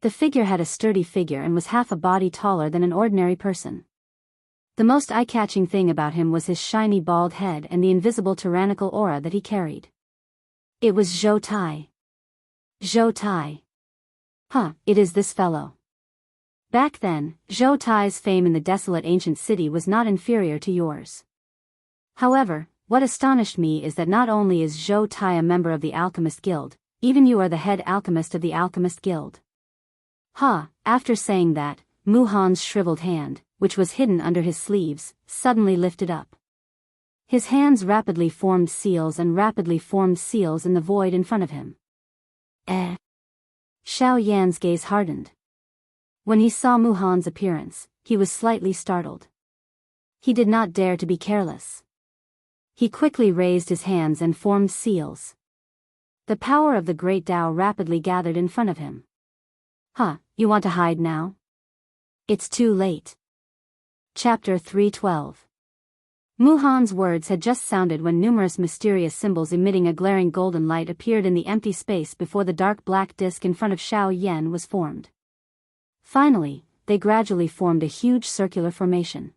The figure had a sturdy figure and was half a body taller than an ordinary person. The most eye-catching thing about him was his shiny bald head and the invisible tyrannical aura that he carried. It was Zhou Tai. Zhou Tai. It is this fellow. Back then, Zhou Tai's fame in the desolate ancient city was not inferior to yours. However, what astonished me is that not only is Zhou Tai a member of the Alchemist Guild, even you are the head alchemist of the Alchemist Guild. After saying that, Mu Han's shriveled hand, which was hidden under his sleeves, suddenly lifted up. His hands rapidly formed seals in the void in front of him. Xiao Yan's gaze hardened. When he saw Mu Han's appearance, he was slightly startled. He did not dare to be careless. He quickly raised his hands and formed seals. The power of the Great Tao rapidly gathered in front of him. You want to hide now? It's too late. Chapter 312. Mu Han's words had just sounded when numerous mysterious symbols emitting a glaring golden light appeared in the empty space before the dark black disk in front of Xiao Yan was formed. Finally, they gradually formed a huge circular formation.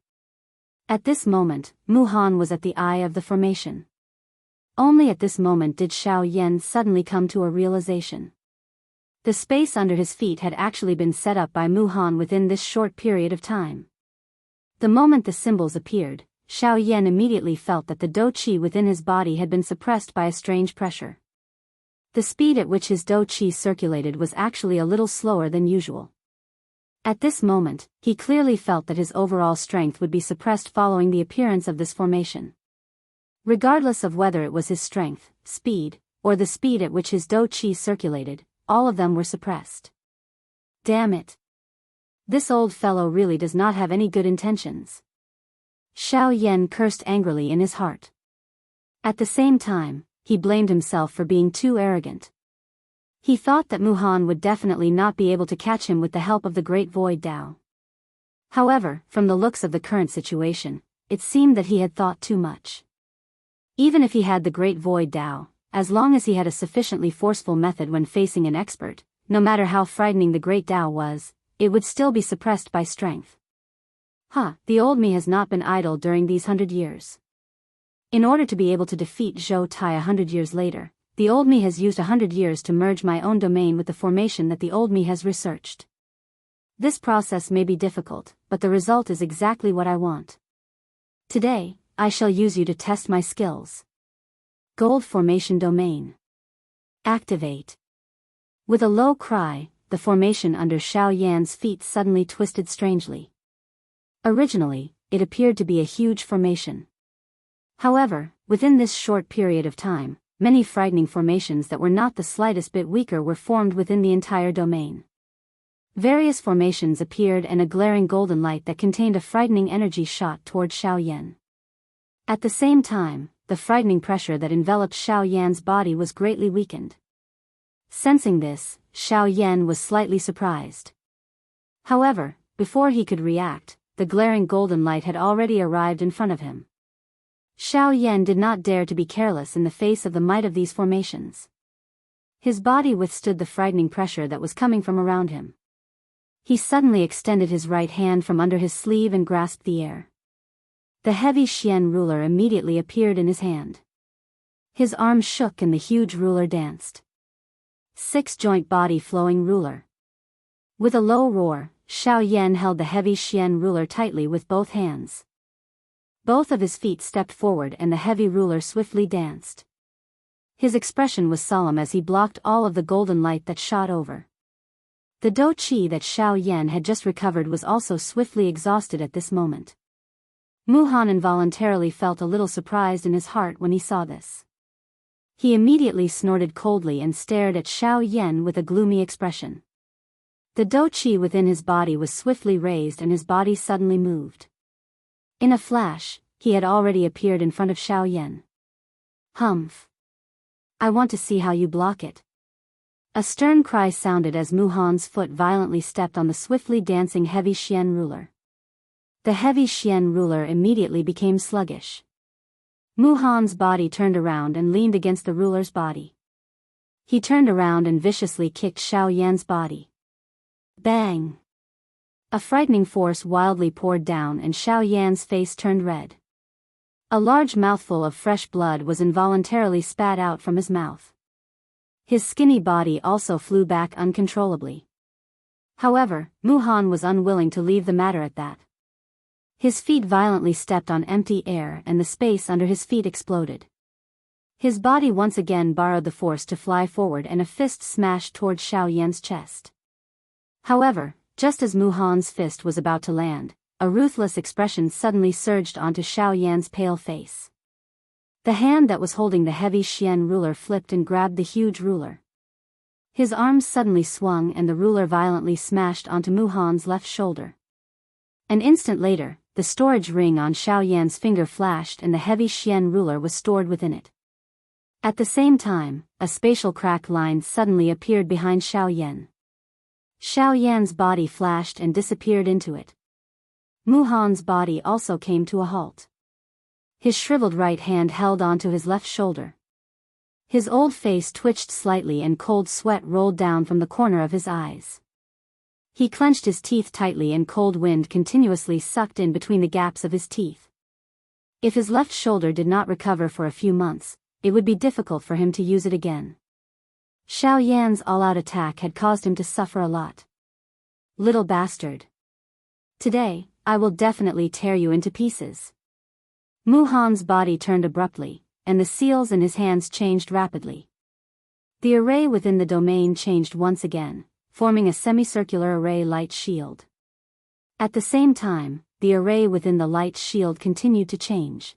At this moment, Muhan was at the eye of the formation. Only at this moment did Xiao Yan suddenly come to a realization. The space under his feet had actually been set up by Muhan within this short period of time. The moment the symbols appeared, Xiao Yan immediately felt that the dou qi within his body had been suppressed by a strange pressure. The speed at which his dou qi circulated was actually a little slower than usual. At this moment, he clearly felt that his overall strength would be suppressed following the appearance of this formation. Regardless of whether it was his strength, speed, or the speed at which his dou qi circulated, all of them were suppressed. Damn it! This old fellow really does not have any good intentions. Xiao Yan cursed angrily in his heart. At the same time, he blamed himself for being too arrogant. He thought that Muhan would definitely not be able to catch him with the help of the Great Void Tao. However, from the looks of the current situation, it seemed that he had thought too much. Even if he had the Great Void Tao, as long as he had a sufficiently forceful method when facing an expert, no matter how frightening the Great Tao was, it would still be suppressed by strength. The old me has not been idle during these 100 years. In order to be able to defeat Zhou Tai 100 years later, the old me has used 100 years to merge my own domain with the formation that the old me has researched. This process may be difficult, but the result is exactly what I want. Today, I shall use you to test my skills. Gold Formation Domain. Activate. With a low cry, the formation under Xiao Yan's feet suddenly twisted strangely. Originally, it appeared to be a huge formation. However, within this short period of time, many frightening formations that were not the slightest bit weaker were formed within the entire domain. Various formations appeared and a glaring golden light that contained a frightening energy shot toward Xiao Yan. At the same time, the frightening pressure that enveloped Xiao Yan's body was greatly weakened. Sensing this, Xiao Yan was slightly surprised. However, before he could react, the glaring golden light had already arrived in front of him. Xiao Yan did not dare to be careless in the face of the might of these formations. His body withstood the frightening pressure that was coming from around him. He suddenly extended his right hand from under his sleeve and grasped the air. The heavy Xian ruler immediately appeared in his hand. His arm shook and the huge ruler danced. 6-joint body flowing ruler. With a low roar, Xiao Yan held the heavy Xian ruler tightly with both hands. Both of his feet stepped forward and the heavy ruler swiftly danced. His expression was solemn as he blocked all of the golden light that shot over. The dou qi that Xiao Yan had just recovered was also swiftly exhausted at this moment. Muhan involuntarily felt a little surprised in his heart when he saw this. He immediately snorted coldly and stared at Xiao Yan with a gloomy expression. The dou qi within his body was swiftly raised and his body suddenly moved. In a flash, he had already appeared in front of Xiao Yan. Humph! I want to see how you block it. A stern cry sounded as Muhan's foot violently stepped on the swiftly dancing heavy Xian ruler. The heavy Xian ruler immediately became sluggish. Muhan's body turned around and leaned against the ruler's body. He turned around and viciously kicked Xiao Yan's body. Bang! A frightening force wildly poured down and Xiao Yan's face turned red. A large mouthful of fresh blood was involuntarily spat out from his mouth. His skinny body also flew back uncontrollably. However, Muhan was unwilling to leave the matter at that. His feet violently stepped on empty air and the space under his feet exploded. His body once again borrowed the force to fly forward and a fist smashed toward Xiao Yan's chest. However, just as Muhan's fist was about to land, a ruthless expression suddenly surged onto Xiao Yan's pale face. The hand that was holding the heavy Xian ruler flipped and grabbed the huge ruler. His arms suddenly swung and the ruler violently smashed onto Muhan's left shoulder. An instant later, the storage ring on Xiao Yan's finger flashed and the heavy Xian ruler was stored within it. At the same time, a spatial crack line suddenly appeared behind Xiao Yan. Xiao Yan's body flashed and disappeared into it. Muhan's body also came to a halt. His shriveled right hand held onto his left shoulder. His old face twitched slightly and cold sweat rolled down from the corner of his eyes. He clenched his teeth tightly and cold wind continuously sucked in between the gaps of his teeth. If his left shoulder did not recover for a few months, it would be difficult for him to use it again. Xiao Yan's all-out attack had caused him to suffer a lot. Little bastard. Today, I will definitely tear you into pieces. Mu Han's body turned abruptly, and the seals in his hands changed rapidly. The array within the domain changed once again, forming a semicircular array light shield. At the same time, the array within the light shield continued to change.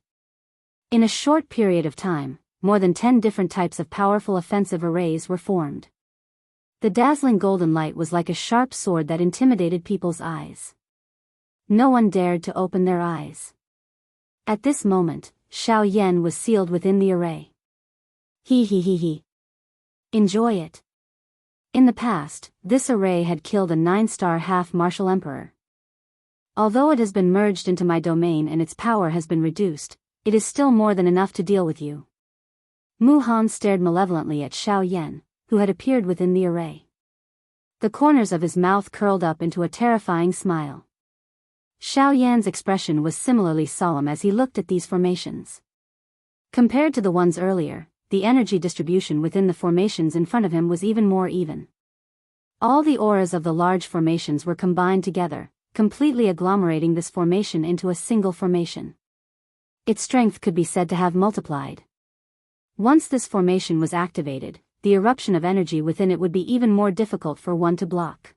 In a short period of time, more than 10 different types of powerful offensive arrays were formed. The dazzling golden light was like a sharp sword that intimidated people's eyes. No one dared to open their eyes. At this moment, Xiao Yan was sealed within the array. He. Enjoy it. In the past, this array had killed a 9-star half-martial emperor. Although it has been merged into my domain and its power has been reduced, it is still more than enough to deal with you. Mu Han stared malevolently at Xiao Yan, who had appeared within the array. The corners of his mouth curled up into a terrifying smile. Xiao Yan's expression was similarly solemn as he looked at these formations. Compared to the ones earlier, the energy distribution within the formations in front of him was even more even. All the auras of the large formations were combined together, completely agglomerating this formation into a single formation. Its strength could be said to have multiplied. Once this formation was activated, the eruption of energy within it would be even more difficult for one to block.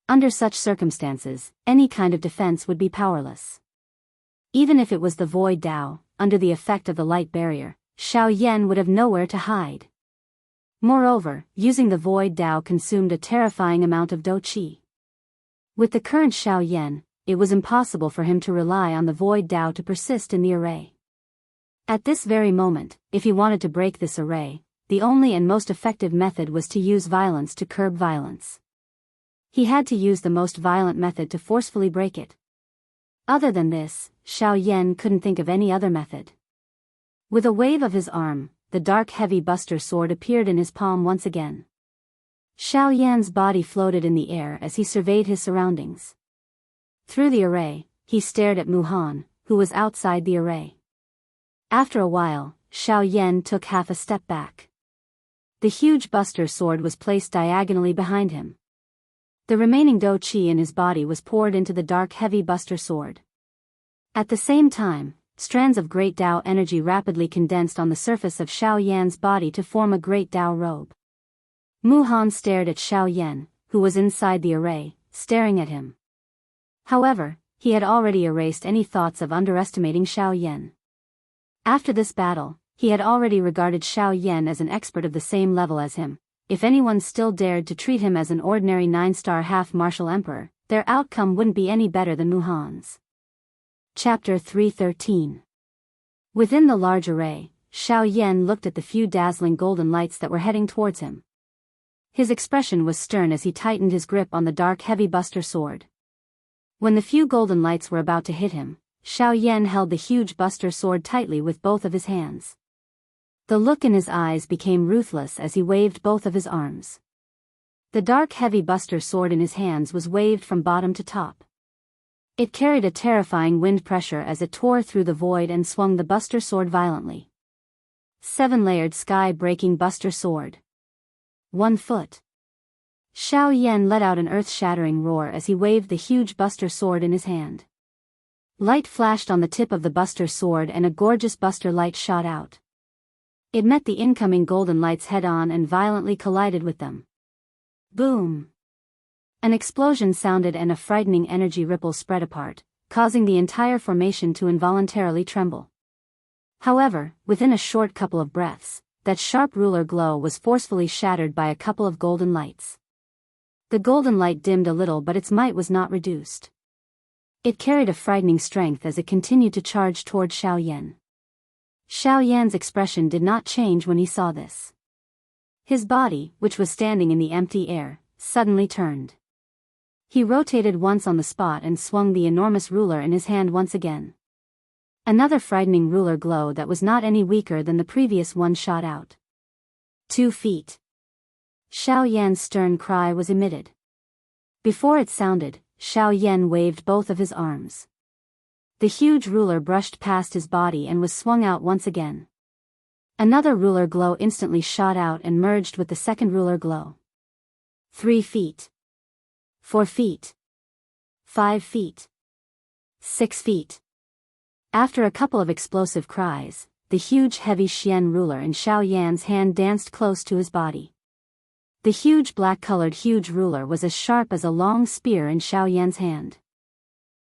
Under such circumstances, any kind of defense would be powerless. Even if it was the Void Tao, under the effect of the light barrier, Xiao Yan would have nowhere to hide. Moreover, using the Void Tao consumed a terrifying amount of Do Qi. With the current Xiao Yan, it was impossible for him to rely on the Void Tao to persist in the array. At this very moment, if he wanted to break this array, the only and most effective method was to use violence to curb violence. He had to use the most violent method to forcefully break it. Other than this, Xiao Yan couldn't think of any other method. With a wave of his arm, the dark heavy buster sword appeared in his palm once again. Xiao Yan's body floated in the air as he surveyed his surroundings. Through the array, he stared at Mu Han, who was outside the array. After a while, Xiao Yan took half a step back. The huge buster sword was placed diagonally behind him. The remaining Do Qi in his body was poured into the dark heavy buster sword. At the same time, strands of great Tao energy rapidly condensed on the surface of Xiao Yan's body to form a great Tao robe. Mu Han stared at Xiao Yan, who was inside the array, staring at him. However, he had already erased any thoughts of underestimating Xiao Yan. After this battle, he had already regarded Xiao Yan as an expert of the same level as him. If anyone still dared to treat him as an ordinary 9-star half-martial emperor, their outcome wouldn't be any better than Mu Han's. Chapter 313. Within the large array, Xiao Yan looked at the few dazzling golden lights that were heading towards him. His expression was stern as he tightened his grip on the dark heavy buster sword. When the few golden lights were about to hit him, Xiao Yan held the huge buster sword tightly with both of his hands. The look in his eyes became ruthless as he waved both of his arms. The dark heavy buster sword in his hands was waved from bottom to top. It carried a terrifying wind pressure as it tore through the void and swung the buster sword violently. 7-layered sky-breaking buster sword. 1 foot. Xiao Yan let out an earth-shattering roar as he waved the huge buster sword in his hand. Light flashed on the tip of the buster sword and a gorgeous buster light shot out. It met the incoming golden lights head-on and violently collided with them. Boom! An explosion sounded and a frightening energy ripple spread apart, causing the entire formation to involuntarily tremble. However, within a short couple of breaths, that sharp ruler glow was forcefully shattered by a couple of golden lights. The golden light dimmed a little, but its might was not reduced. It carried a frightening strength as it continued to charge toward Xiao Yan. Xiao Yan's expression did not change when he saw this. His body, which was standing in the empty air, suddenly turned. He rotated once on the spot and swung the enormous ruler in his hand once again. Another frightening ruler glow that was not any weaker than the previous one shot out. 2 feet. Xiao Yan's stern cry was emitted. Before it sounded, Xiao Yan waved both of his arms. The huge ruler brushed past his body and was swung out once again. Another ruler glow instantly shot out and merged with the second ruler glow. 3 feet. 4 feet. 5 feet. 6 feet. After a couple of explosive cries, the huge heavy Xian ruler in Xiao Yan's hand danced close to his body. The huge black-colored huge ruler was as sharp as a long spear in Xiao Yan's hand.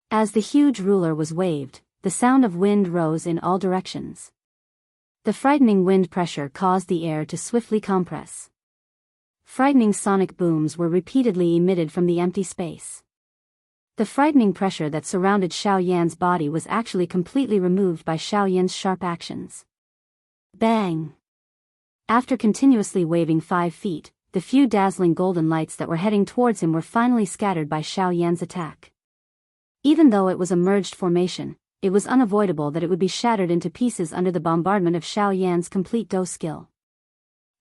As the huge ruler was waved, the sound of wind rose in all directions. The frightening wind pressure caused the air to swiftly compress. Frightening sonic booms were repeatedly emitted from the empty space. The frightening pressure that surrounded Xiao Yan's body was actually completely removed by Xiao Yan's sharp actions. Bang! After continuously waving 5 feet, the few dazzling golden lights that were heading towards him were finally scattered by Xiao Yan's attack. Even though it was a merged formation, it was unavoidable that it would be shattered into pieces under the bombardment of Xiao Yan's complete Do skill.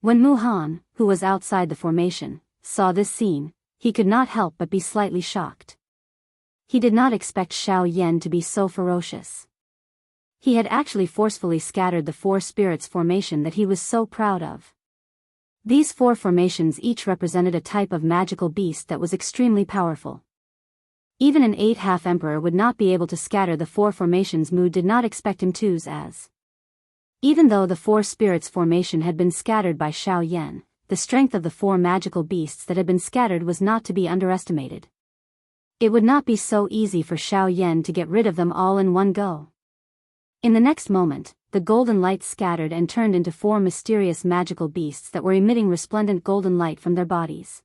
When Mu Han, who was outside the formation, saw this scene, he could not help but be slightly shocked. He did not expect Xiao Yan to be so ferocious. He had actually forcefully scattered the 4 spirits formation that he was so proud of. These 4 formations each represented a type of magical beast that was extremely powerful. Even an 8 half-emperor would not be able to scatter the 4 formations Mu did not expect him to's as. Even though the 4 spirits formation had been scattered by Xiao Yan, the strength of the 4 magical beasts that had been scattered was not to be underestimated. It would not be so easy for Xiao Yan to get rid of them all in one go. In the next moment, the golden light scattered and turned into 4 mysterious magical beasts that were emitting resplendent golden light from their bodies.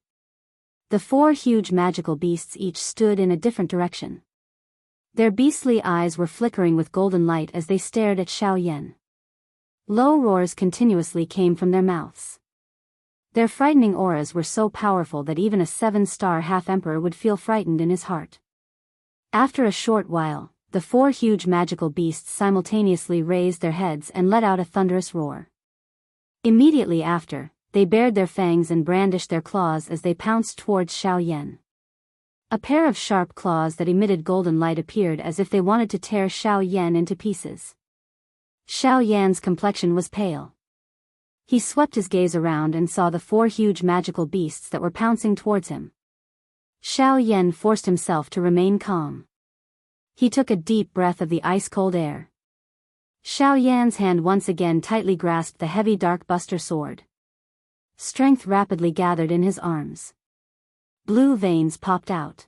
The 4 huge magical beasts each stood in a different direction. Their beastly eyes were flickering with golden light as they stared at Xiao Yan. Low roars continuously came from their mouths. Their frightening auras were so powerful that even a 7-star half-emperor would feel frightened in his heart. After a short while, the 4 huge magical beasts simultaneously raised their heads and let out a thunderous roar. Immediately after, they bared their fangs and brandished their claws as they pounced towards Xiao Yan. A pair of sharp claws that emitted golden light appeared as if they wanted to tear Xiao Yan into pieces. Xiao Yan's complexion was pale. He swept his gaze around and saw the 4 huge magical beasts that were pouncing towards him. Xiao Yan forced himself to remain calm. He took a deep breath of the ice-cold air. Xiao Yan's hand once again tightly grasped the heavy dark buster sword. Strength rapidly gathered in his arms. Blue veins popped out.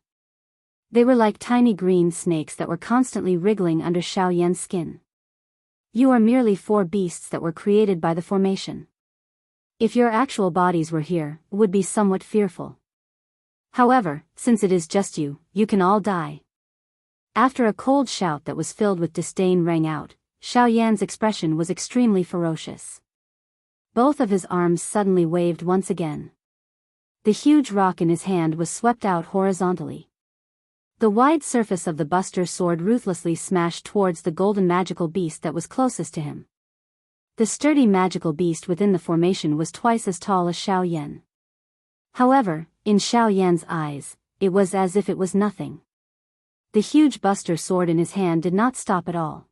They were like tiny green snakes that were constantly wriggling under Xiao Yan's skin. You are merely 4 beasts that were created by the formation. If your actual bodies were here, it would be somewhat fearful. However, since it is just you, you can all die. After a cold shout that was filled with disdain rang out, Xiao Yan's expression was extremely ferocious. Both of his arms suddenly waved once again. The huge rock in his hand was swept out horizontally. The wide surface of the buster sword ruthlessly smashed towards the golden magical beast that was closest to him. The sturdy magical beast within the formation was twice as tall as Xiao Yan. However, in Xiao Yan's eyes, it was as if it was nothing. The huge buster sword in his hand did not stop at all.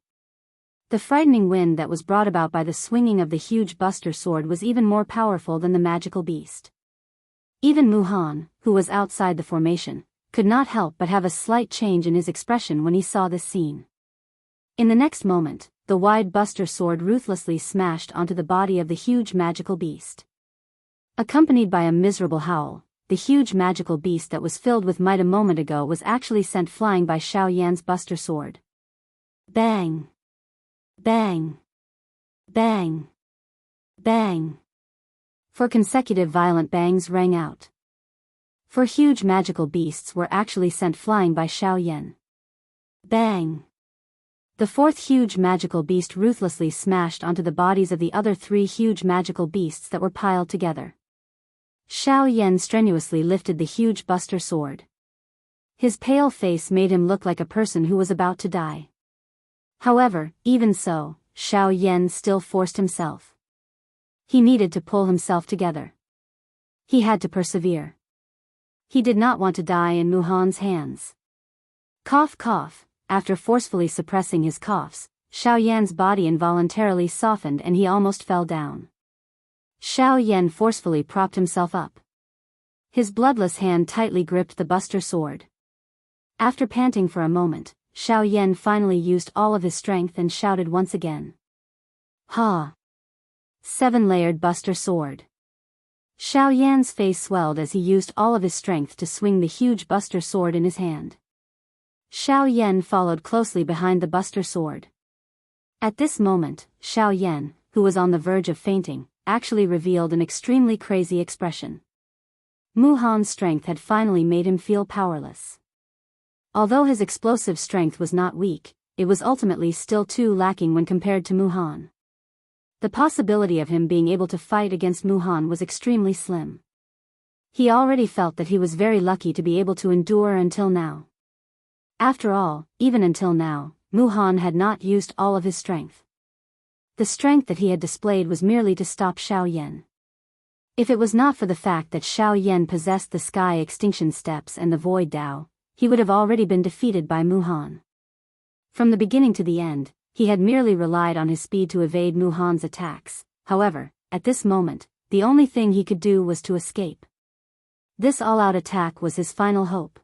The frightening wind that was brought about by the swinging of the huge buster sword was even more powerful than the magical beast. Even Mu Han, who was outside the formation, could not help but have a slight change in his expression when he saw this scene. In the next moment, the wide buster sword ruthlessly smashed onto the body of the huge magical beast. Accompanied by a miserable howl, the huge magical beast that was filled with might a moment ago was actually sent flying by Xiao Yan's buster sword. Bang! Bang! Bang! Bang! 4 consecutive violent bangs rang out. 4 huge magical beasts were actually sent flying by Xiao Yan. Bang! The 4th huge magical beast ruthlessly smashed onto the bodies of the other 3 huge magical beasts that were piled together. Xiao Yan strenuously lifted the huge buster sword. His pale face made him look like a person who was about to die. However, even so, Xiao Yan still forced himself. He needed to pull himself together. He had to persevere. He did not want to die in Muhan's hands. Cough cough. After forcefully suppressing his coughs, Xiao Yan's body involuntarily softened and he almost fell down. Xiao Yan forcefully propped himself up. His bloodless hand tightly gripped the buster sword. After panting for a moment, Xiao Yan finally used all of his strength and shouted once again. Ha! 7-layered buster sword. Xiao Yan's face swelled as he used all of his strength to swing the huge buster sword in his hand. Xiao Yan followed closely behind the buster sword. At this moment, Xiao Yan, who was on the verge of fainting, actually revealed an extremely crazy expression. Muhan's strength had finally made him feel powerless. Although his explosive strength was not weak, it was ultimately still too lacking when compared to Muhan. The possibility of him being able to fight against Muhan was extremely slim. He already felt that he was very lucky to be able to endure until now. After all, even until now, Muhan had not used all of his strength. The strength that he had displayed was merely to stop Xiao Yan. If it was not for the fact that Xiao Yan possessed the Sky Extinction Steps and the Void Dao, he would have already been defeated by Muhan. From the beginning to the end, he had merely relied on his speed to evade Muhan's attacks. However, at this moment, the only thing he could do was to escape. This all-out attack was his final hope.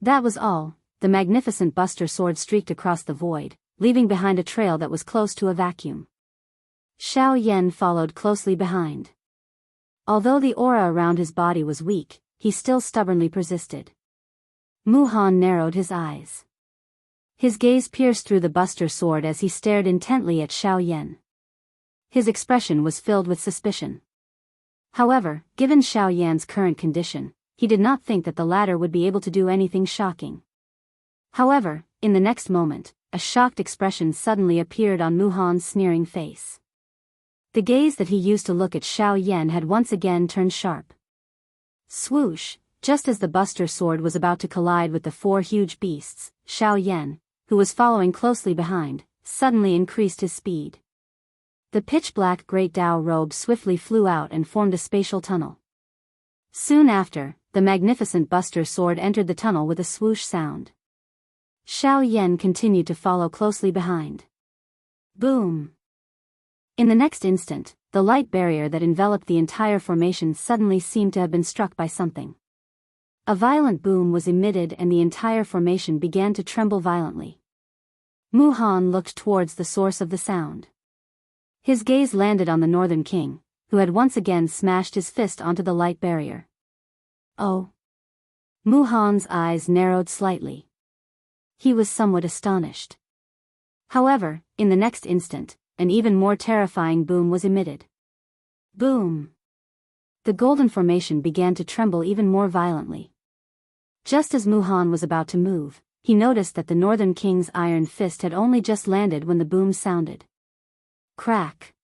That was all. The magnificent buster sword streaked across the void, leaving behind a trail that was close to a vacuum. Xiao Yan followed closely behind. Although the aura around his body was weak, he still stubbornly persisted. Muhan narrowed his eyes. His gaze pierced through the buster sword as he stared intently at Xiao Yan. His expression was filled with suspicion. However, given Xiao Yan's current condition, he did not think that the latter would be able to do anything shocking. However, in the next moment, a shocked expression suddenly appeared on Muhan's sneering face. The gaze that he used to look at Xiao Yan had once again turned sharp. Swoosh! Just as the buster sword was about to collide with the 4 huge beasts, Xiao Yan, who was following closely behind, suddenly increased his speed. The pitch-black Great Dao robe swiftly flew out and formed a spatial tunnel. Soon after, the magnificent buster sword entered the tunnel with a swoosh sound. Xiao Yan continued to follow closely behind. Boom! In the next instant, the light barrier that enveloped the entire formation suddenly seemed to have been struck by something. A violent boom was emitted and the entire formation began to tremble violently. Muhan looked towards the source of the sound. His gaze landed on the Northern King, who had once again smashed his fist onto the light barrier. Oh! Muhan's eyes narrowed slightly. He was somewhat astonished. However, in the next instant, an even more terrifying boom was emitted. Boom! The golden formation began to tremble even more violently. Just as Muhan was about to move, he noticed that the Northern King's iron fist had only just landed when the boom sounded. Crack!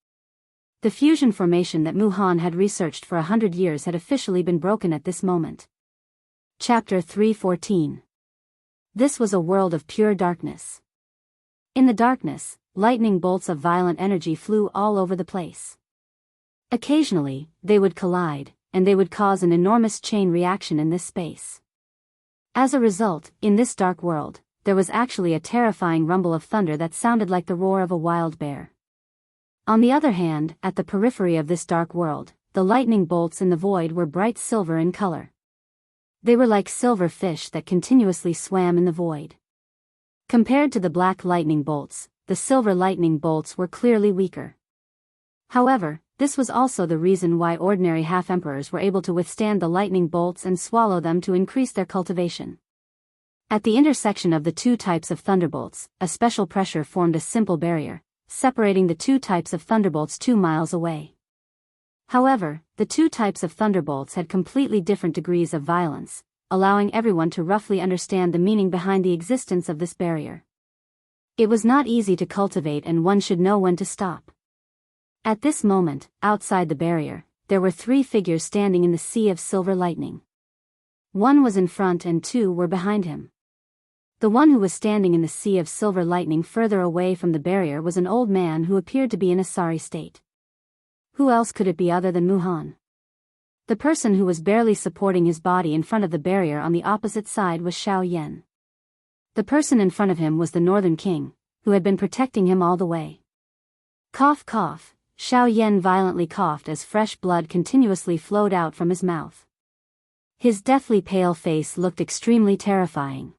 The fusion formation that Muhan had researched for 100 years had officially been broken at this moment. Chapter 314. This was a world of pure darkness. In the darkness, lightning bolts of violent energy flew all over the place. Occasionally, they would collide, and they would cause an enormous chain reaction in this space. As a result, in this dark world, there was actually a terrifying rumble of thunder that sounded like the roar of a wild bear. On the other hand, at the periphery of this dark world, the lightning bolts in the void were bright silver in color. They were like silver fish that continuously swam in the void. Compared to the black lightning bolts, the silver lightning bolts were clearly weaker. However, this was also the reason why ordinary half-emperors were able to withstand the lightning bolts and swallow them to increase their cultivation. At the intersection of the 2 types of thunderbolts, a special pressure formed a simple barrier, separating the 2 types of thunderbolts 2 miles away. However, the 2 types of thunderbolts had completely different degrees of violence, allowing everyone to roughly understand the meaning behind the existence of this barrier. It was not easy to cultivate and one should know when to stop. At this moment, outside the barrier, there were 3 figures standing in the sea of silver lightning. 1 was in front and 2 were behind him. The one who was standing in the sea of silver lightning further away from the barrier was an old man who appeared to be in a sorry state. Who else could it be other than Muhan? The person who was barely supporting his body in front of the barrier on the opposite side was Xiao Yan. The person in front of him was the Northern King, who had been protecting him all the way. Cough cough, Xiao Yan violently coughed as fresh blood continuously flowed out from his mouth. His deathly pale face looked extremely terrifying.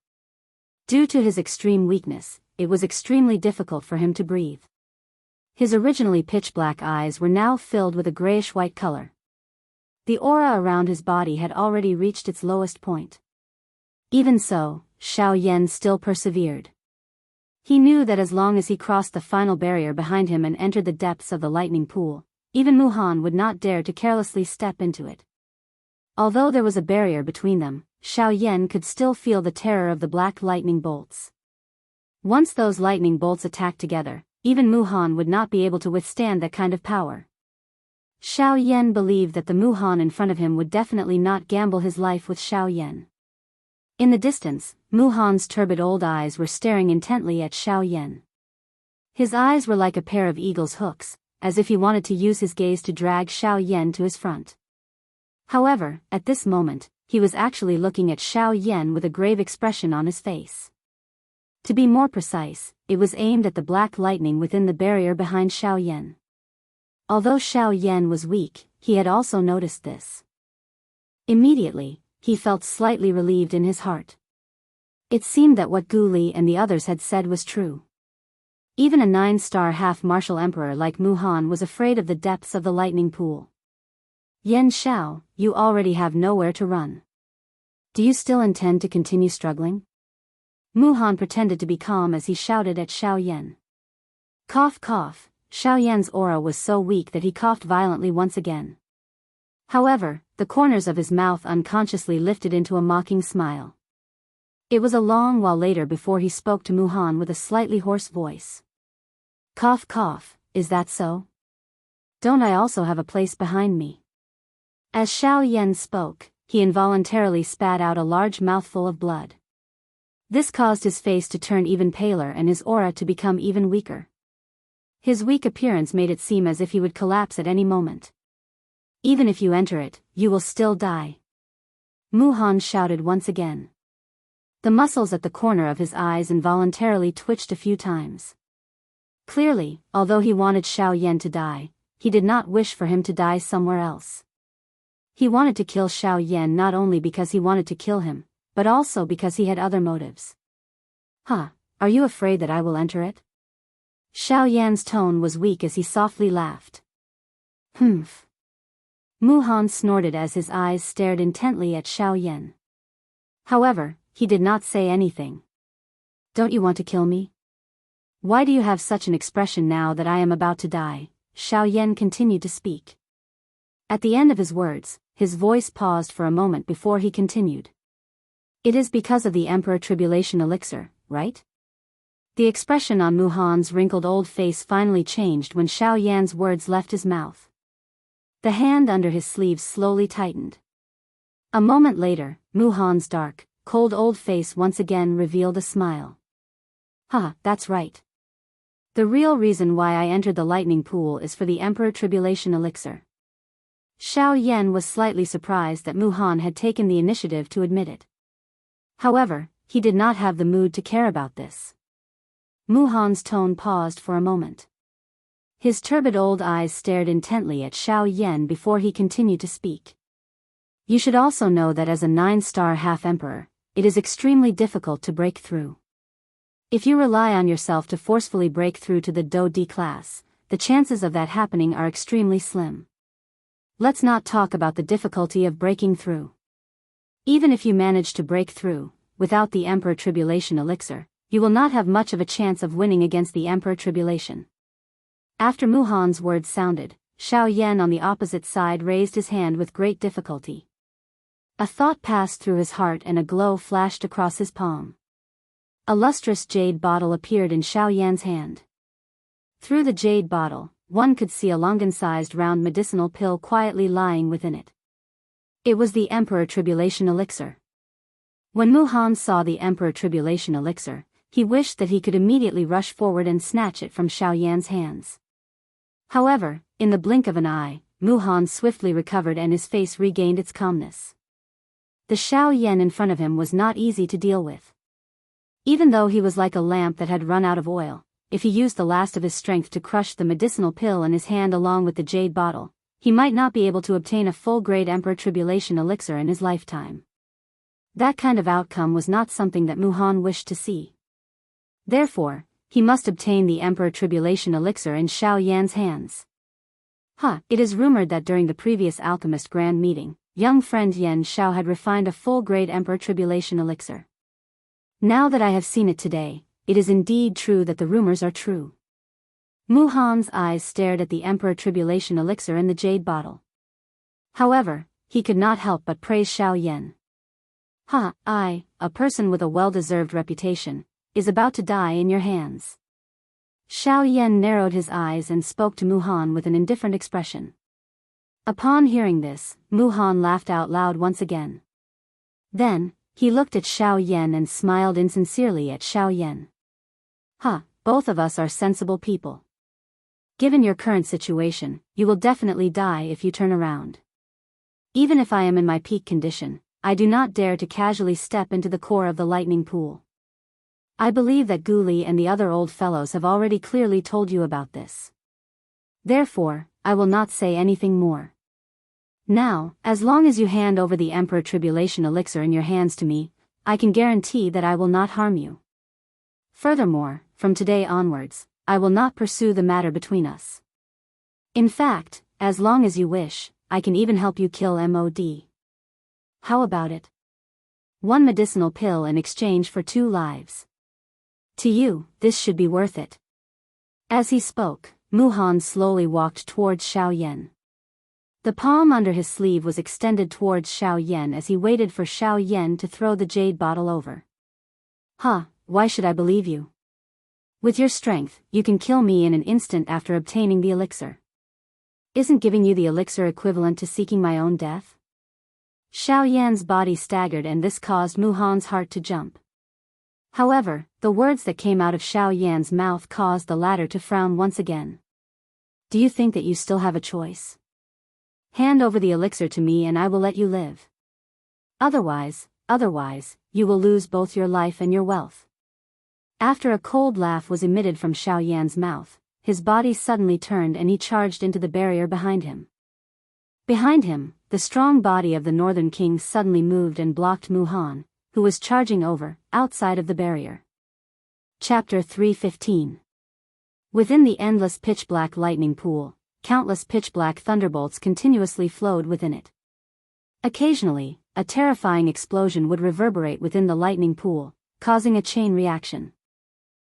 Due to his extreme weakness, it was extremely difficult for him to breathe. His originally pitch-black eyes were now filled with a grayish-white color. The aura around his body had already reached its lowest point. Even so, Xiao Yan still persevered. He knew that as long as he crossed the final barrier behind him and entered the depths of the lightning pool, even Muhan would not dare to carelessly step into it. Although there was a barrier between them, Xiao Yan could still feel the terror of the black lightning bolts. Once those lightning bolts attacked together, even Muhan would not be able to withstand that kind of power. Xiao Yan believed that the Muhan in front of him would definitely not gamble his life with Xiao Yan. In the distance, Muhan's turbid old eyes were staring intently at Xiao Yan. His eyes were like a pair of eagle's hooks, as if he wanted to use his gaze to drag Xiao Yan to his front. However, at this moment, he was actually looking at Xiao Yan with a grave expression on his face. To be more precise, it was aimed at the black lightning within the barrier behind Xiao Yan. Although Xiao Yan was weak, he had also noticed this. Immediately, he felt slightly relieved in his heart. It seemed that what Gu Li and the others had said was true. Even a 9-star half-martial emperor like Muhan was afraid of the depths of the lightning pool. Yan Xiao, you already have nowhere to run. Do you still intend to continue struggling? Muhan pretended to be calm as he shouted at Xiao Yan. Cough cough, Xiao Yan's aura was so weak that he coughed violently once again. However, the corners of his mouth unconsciously lifted into a mocking smile. It was a long while later before he spoke to Muhan with a slightly hoarse voice. Cough cough, is that so? Don't I also have a place behind me? As Xiao Yan spoke, he involuntarily spat out a large mouthful of blood. This caused his face to turn even paler and his aura to become even weaker. His weak appearance made it seem as if he would collapse at any moment. Even if you enter it, you will still die. Muhan shouted once again. The muscles at the corner of his eyes involuntarily twitched a few times. Clearly, although he wanted Xiao Yan to die, he did not wish for him to die somewhere else. He wanted to kill Xiao Yan not only because he wanted to kill him, but also because he had other motives. Huh, are you afraid that I will enter it? Xiao Yan's tone was weak as he softly laughed. Humph. Muhan snorted as his eyes stared intently at Xiao Yan. However, he did not say anything. Don't you want to kill me? Why do you have such an expression now that I am about to die? Xiao Yan continued to speak. At the end of his words, his voice paused for a moment before he continued. It is because of the Emperor Tribulation Elixir, right? The expression on Muhan's wrinkled old face finally changed when Xiao Yan's words left his mouth. The hand under his sleeve slowly tightened. A moment later, Muhan's dark, cold old face once again revealed a smile. That's right. The real reason why I entered the lightning pool is for the Emperor Tribulation Elixir. Xiao Yan was slightly surprised that Muhan had taken the initiative to admit it. However, he did not have the mood to care about this. Muhan's tone paused for a moment. His turbid old eyes stared intently at Xiao Yan before he continued to speak. You should also know that as a 9-star half-emperor, it is extremely difficult to break through. If you rely on yourself to forcefully break through to the Do D class, the chances of that happening are extremely slim. Let's not talk about the difficulty of breaking through. Even if you manage to break through, without the Emperor Tribulation Elixir, you will not have much of a chance of winning against the Emperor Tribulation. After Muhan's words sounded, Xiao Yan on the opposite side raised his hand with great difficulty. A thought passed through his heart and a glow flashed across his palm. A lustrous jade bottle appeared in Xiao Yan's hand. Through the jade bottle, one could see a longan-sized round medicinal pill quietly lying within it. It was the Emperor Tribulation Elixir. When Muhan saw the Emperor Tribulation Elixir, he wished that he could immediately rush forward and snatch it from Xiao Yan's hands. However, in the blink of an eye, Muhan swiftly recovered and his face regained its calmness. The Xiao Yan in front of him was not easy to deal with. Even though he was like a lamp that had run out of oil, if he used the last of his strength to crush the medicinal pill in his hand along with the jade bottle, he might not be able to obtain a full-grade Emperor Tribulation elixir in his lifetime. That kind of outcome was not something that Muhan wished to see. Therefore, he must obtain the Emperor Tribulation elixir in Xiao Yan's hands. It is rumored that during the previous alchemist grand meeting, young friend Yen Xiao had refined a full-grade Emperor Tribulation elixir. Now that I have seen it today, it is indeed true that the rumors are true. Muhan's eyes stared at the Emperor Tribulation elixir in the jade bottle. However, he could not help but praise Xiao Yan. I, a person with a well-deserved reputation, is about to die in your hands. Xiao Yan narrowed his eyes and spoke to Muhan with an indifferent expression. Upon hearing this, Muhan laughed out loud once again. Then, he looked at Xiao Yan and smiled insincerely at Xiao Yan. Both of us are sensible people. Given your current situation, you will definitely die if you turn around. Even if I am in my peak condition, I do not dare to casually step into the core of the lightning pool. I believe that Guli and the other old fellows have already clearly told you about this. Therefore, I will not say anything more. Now, as long as you hand over the Emperor Tribulation elixir in your hands to me, I can guarantee that I will not harm you. Furthermore, from today onwards, I will not pursue the matter between us. In fact, as long as you wish, I can even help you kill MOD. How about it? 1 medicinal pill in exchange for 2 lives. To you, this should be worth it. As he spoke, Muhan slowly walked towards Xiao Yan. The palm under his sleeve was extended towards Xiao Yan as he waited for Xiao Yan to throw the jade bottle over. Why should I believe you? With your strength, you can kill me in an instant after obtaining the elixir. Isn't giving you the elixir equivalent to seeking my own death? Xiao Yan's body staggered and this caused Muhan's heart to jump. However, the words that came out of Xiao Yan's mouth caused the latter to frown once again. Do you think that you still have a choice? Hand over the elixir to me and I will let you live. Otherwise, you will lose both your life and your wealth. After a cold laugh was emitted from Xiao Yan's mouth, his body suddenly turned and he charged into the barrier behind him. Behind him, the strong body of the Northern King suddenly moved and blocked Muhan, who was charging over, outside of the barrier. Chapter 315. Within the endless pitch-black lightning pool, countless pitch-black thunderbolts continuously flowed within it. Occasionally, a terrifying explosion would reverberate within the lightning pool, causing a chain reaction.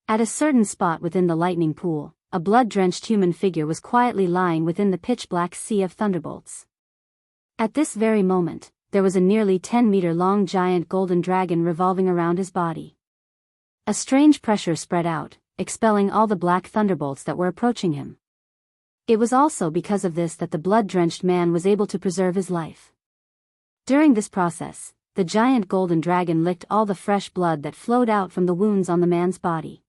At a certain spot within the lightning pool, a blood-drenched human figure was quietly lying within the pitch-black sea of thunderbolts. At this very moment, there was a nearly 10-meter-long giant golden dragon revolving around his body. A strange pressure spread out, expelling all the black thunderbolts that were approaching him. It was also because of this that the blood-drenched man was able to preserve his life. During this process, the giant golden dragon licked all the fresh blood that flowed out from the wounds on the man's body.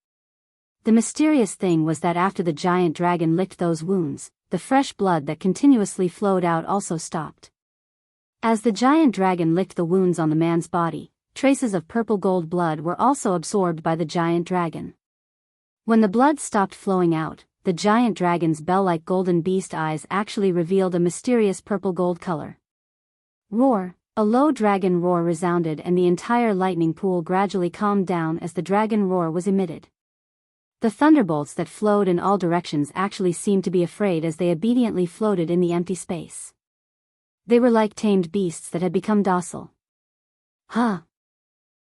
The mysterious thing was that after the giant dragon licked those wounds, the fresh blood that continuously flowed out also stopped. As the giant dragon licked the wounds on the man's body, traces of purple gold blood were also absorbed by the giant dragon. When the blood stopped flowing out, the giant dragon's bell-like golden beast eyes actually revealed a mysterious purple gold color. Roar! A low dragon roar resounded and the entire lightning pool gradually calmed down as the dragon roar was emitted. The thunderbolts that flowed in all directions actually seemed to be afraid as they obediently floated in the empty space. They were like tamed beasts that had become docile.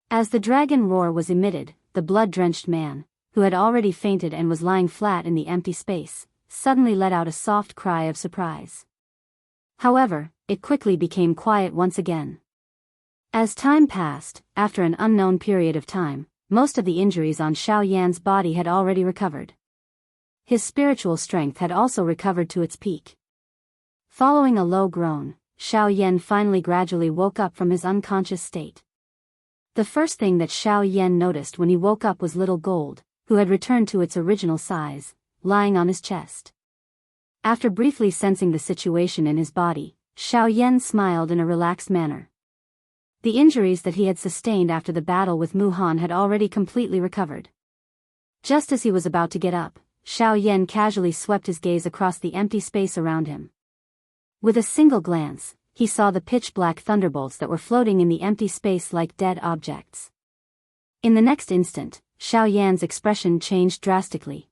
As the dragon roar was emitted, the blood-drenched man, who had already fainted and was lying flat in the empty space, suddenly let out a soft cry of surprise. However, it quickly became quiet once again. As time passed, after an unknown period of time, most of the injuries on Xiao Yan's body had already recovered. His spiritual strength had also recovered to its peak. Following a low groan, Xiao Yan finally gradually woke up from his unconscious state. The first thing that Xiao Yan noticed when he woke up was Little Gold, who had returned to its original size, lying on his chest. After briefly sensing the situation in his body, Xiao Yan smiled in a relaxed manner. The injuries that he had sustained after the battle with Mu Han had already completely recovered. Just as he was about to get up, Xiao Yan casually swept his gaze across the empty space around him. With a single glance, he saw the pitch-black thunderbolts that were floating in the empty space like dead objects. In the next instant, Xiao Yan's expression changed drastically.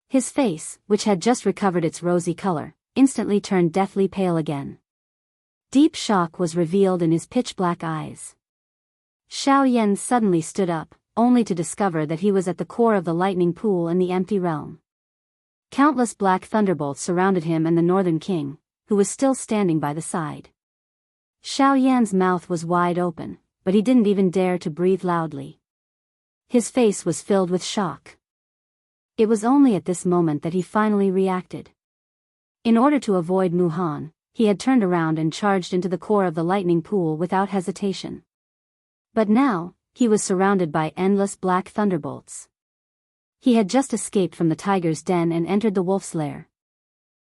His face, which had just recovered its rosy color, instantly turned deathly pale again. Deep shock was revealed in his pitch-black eyes. Xiao Yan suddenly stood up, only to discover that he was at the core of the lightning pool in the empty realm. Countless black thunderbolts surrounded him and the Northern King, who was still standing by the side. Xiao Yan's mouth was wide open, but he didn't even dare to breathe loudly. His face was filled with shock. It was only at this moment that he finally reacted. In order to avoid Mu Han, he had turned around and charged into the core of the lightning pool without hesitation. But now, he was surrounded by endless black thunderbolts. He had just escaped from the tiger's den and entered the wolf's lair.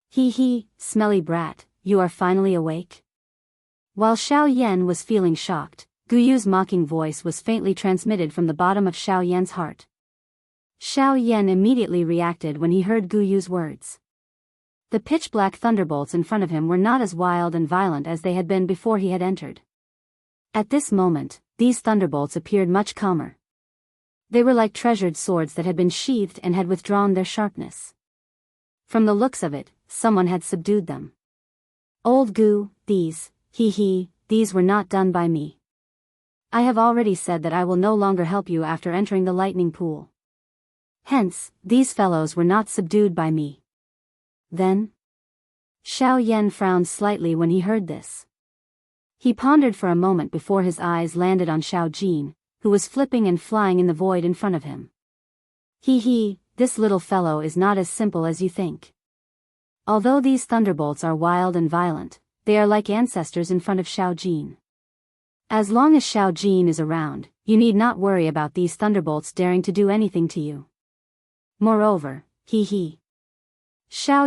He, smelly brat, you are finally awake? While Xiao Yan was feeling shocked, Gu Yu's mocking voice was faintly transmitted from the bottom of Xiao Yan's heart. Xiao Yan immediately reacted when he heard Gu Yu's words. The pitch-black thunderbolts in front of him were not as wild and violent as they had been before he had entered. At this moment, these thunderbolts appeared much calmer. They were like treasured swords that had been sheathed and had withdrawn their sharpness. From the looks of it, someone had subdued them. Old Gu, these were not done by me. I have already said that I will no longer help you after entering the lightning pool. Hence, these fellows were not subdued by me. Then? Xiao Yan frowned slightly when he heard this. He pondered for a moment before his eyes landed on Xiao Jin, who was flipping and flying in the void in front of him. This little fellow is not as simple as you think. Although these thunderbolts are wild and violent, they are like ancestors in front of Xiao Jin. As long as Xiao Jin is around, you need not worry about these thunderbolts daring to do anything to you. Moreover, Xiao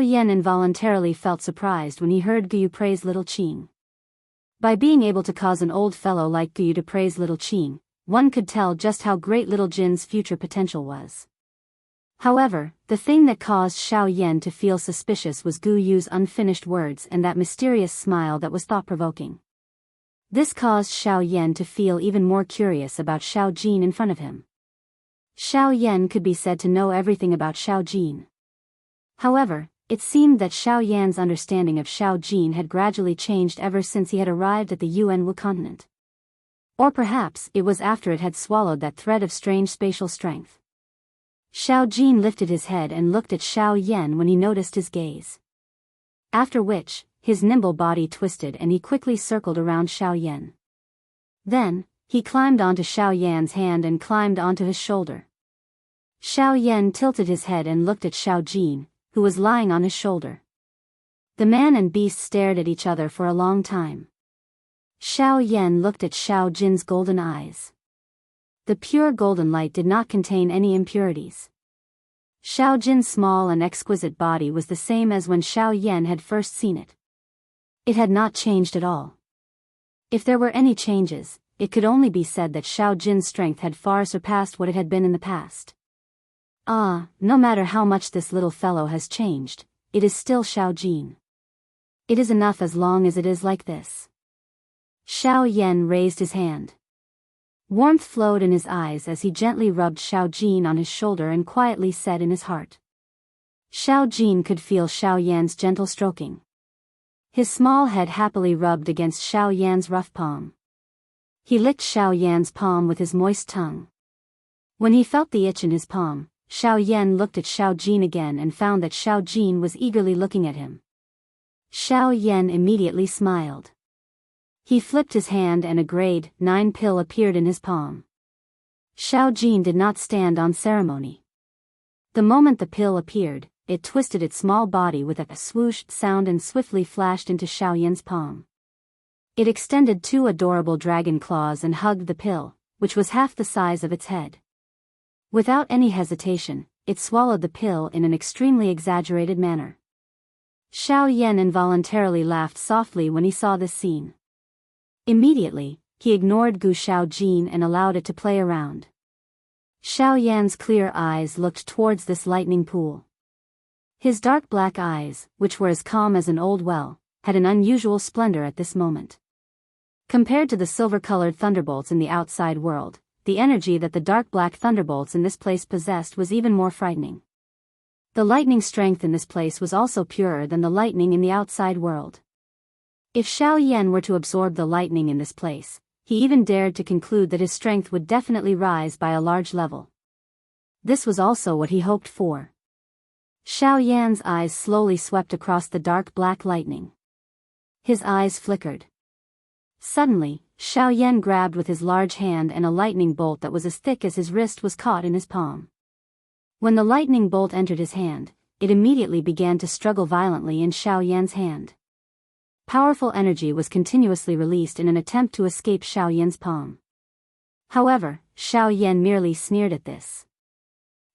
Yan involuntarily felt surprised when he heard Gu Yu praise little Qing. By being able to cause an old fellow like Gu Yu to praise little Qing, one could tell just how great little Jin's future potential was. However, the thing that caused Xiao Yan to feel suspicious was Gu Yu's unfinished words and that mysterious smile that was thought-provoking. This caused Xiao Yan to feel even more curious about Xiao Jin in front of him. Xiao Yan could be said to know everything about Xiao Jin. However, it seemed that Xiao Yan's understanding of Xiao Jin had gradually changed ever since he had arrived at the Yuan Wu continent. Or perhaps it was after it had swallowed that thread of strange spatial strength. Xiao Jin lifted his head and looked at Xiao Yan when he noticed his gaze. After which, his nimble body twisted and he quickly circled around Xiao Yan. Then, he climbed onto Xiao Yan's hand and climbed onto his shoulder. Xiao Yan tilted his head and looked at Xiao Jin, who was lying on his shoulder. The man and beast stared at each other for a long time. Xiao Yan looked at Xiao Jin's golden eyes. The pure golden light did not contain any impurities. Xiao Jin's small and exquisite body was the same as when Xiao Yan had first seen it. It had not changed at all. If there were any changes, it could only be said that Xiao Jin's strength had far surpassed what it had been in the past. No matter how much this little fellow has changed, it is still Xiao Jin. It is enough as long as it is like this. Xiao Yan raised his hand. Warmth flowed in his eyes as he gently rubbed Xiao Jin on his shoulder and quietly said in his heart. Xiao Jin could feel Xiao Yan's gentle stroking. His small head happily rubbed against Xiao Yan's rough palm. He licked Xiao Yan's palm with his moist tongue. When he felt the itch in his palm, Xiao Yan looked at Xiao Jin again and found that Xiao Jin was eagerly looking at him. Xiao Yan immediately smiled. He flipped his hand and a grade 9 pill appeared in his palm. Xiao Jin did not stand on ceremony. The moment the pill appeared, it twisted its small body with a swoosh sound and swiftly flashed into Xiao Yan's palm. It extended 2 adorable dragon claws and hugged the pill, which was half the size of its head. Without any hesitation, it swallowed the pill in an extremely exaggerated manner. Xiao Yan involuntarily laughed softly when he saw this scene. Immediately, he ignored Gu Xiaojin and allowed it to play around. Xiao Yan's clear eyes looked towards this lightning pool. His dark black eyes, which were as calm as an old well, had an unusual splendor at this moment. Compared to the silver-colored thunderbolts in the outside world, the energy that the dark black thunderbolts in this place possessed was even more frightening. The lightning strength in this place was also purer than the lightning in the outside world. If Xiao Yan were to absorb the lightning in this place, he even dared to conclude that his strength would definitely rise by a large level. This was also what he hoped for. Xiao Yan's eyes slowly swept across the dark black lightning. His eyes flickered. Suddenly, Xiao Yan grabbed with his large hand and a lightning bolt that was as thick as his wrist was caught in his palm. When the lightning bolt entered his hand, it immediately began to struggle violently in Xiao Yan's hand. Powerful energy was continuously released in an attempt to escape Xiao Yan's palm. However, Xiao Yan merely sneered at this.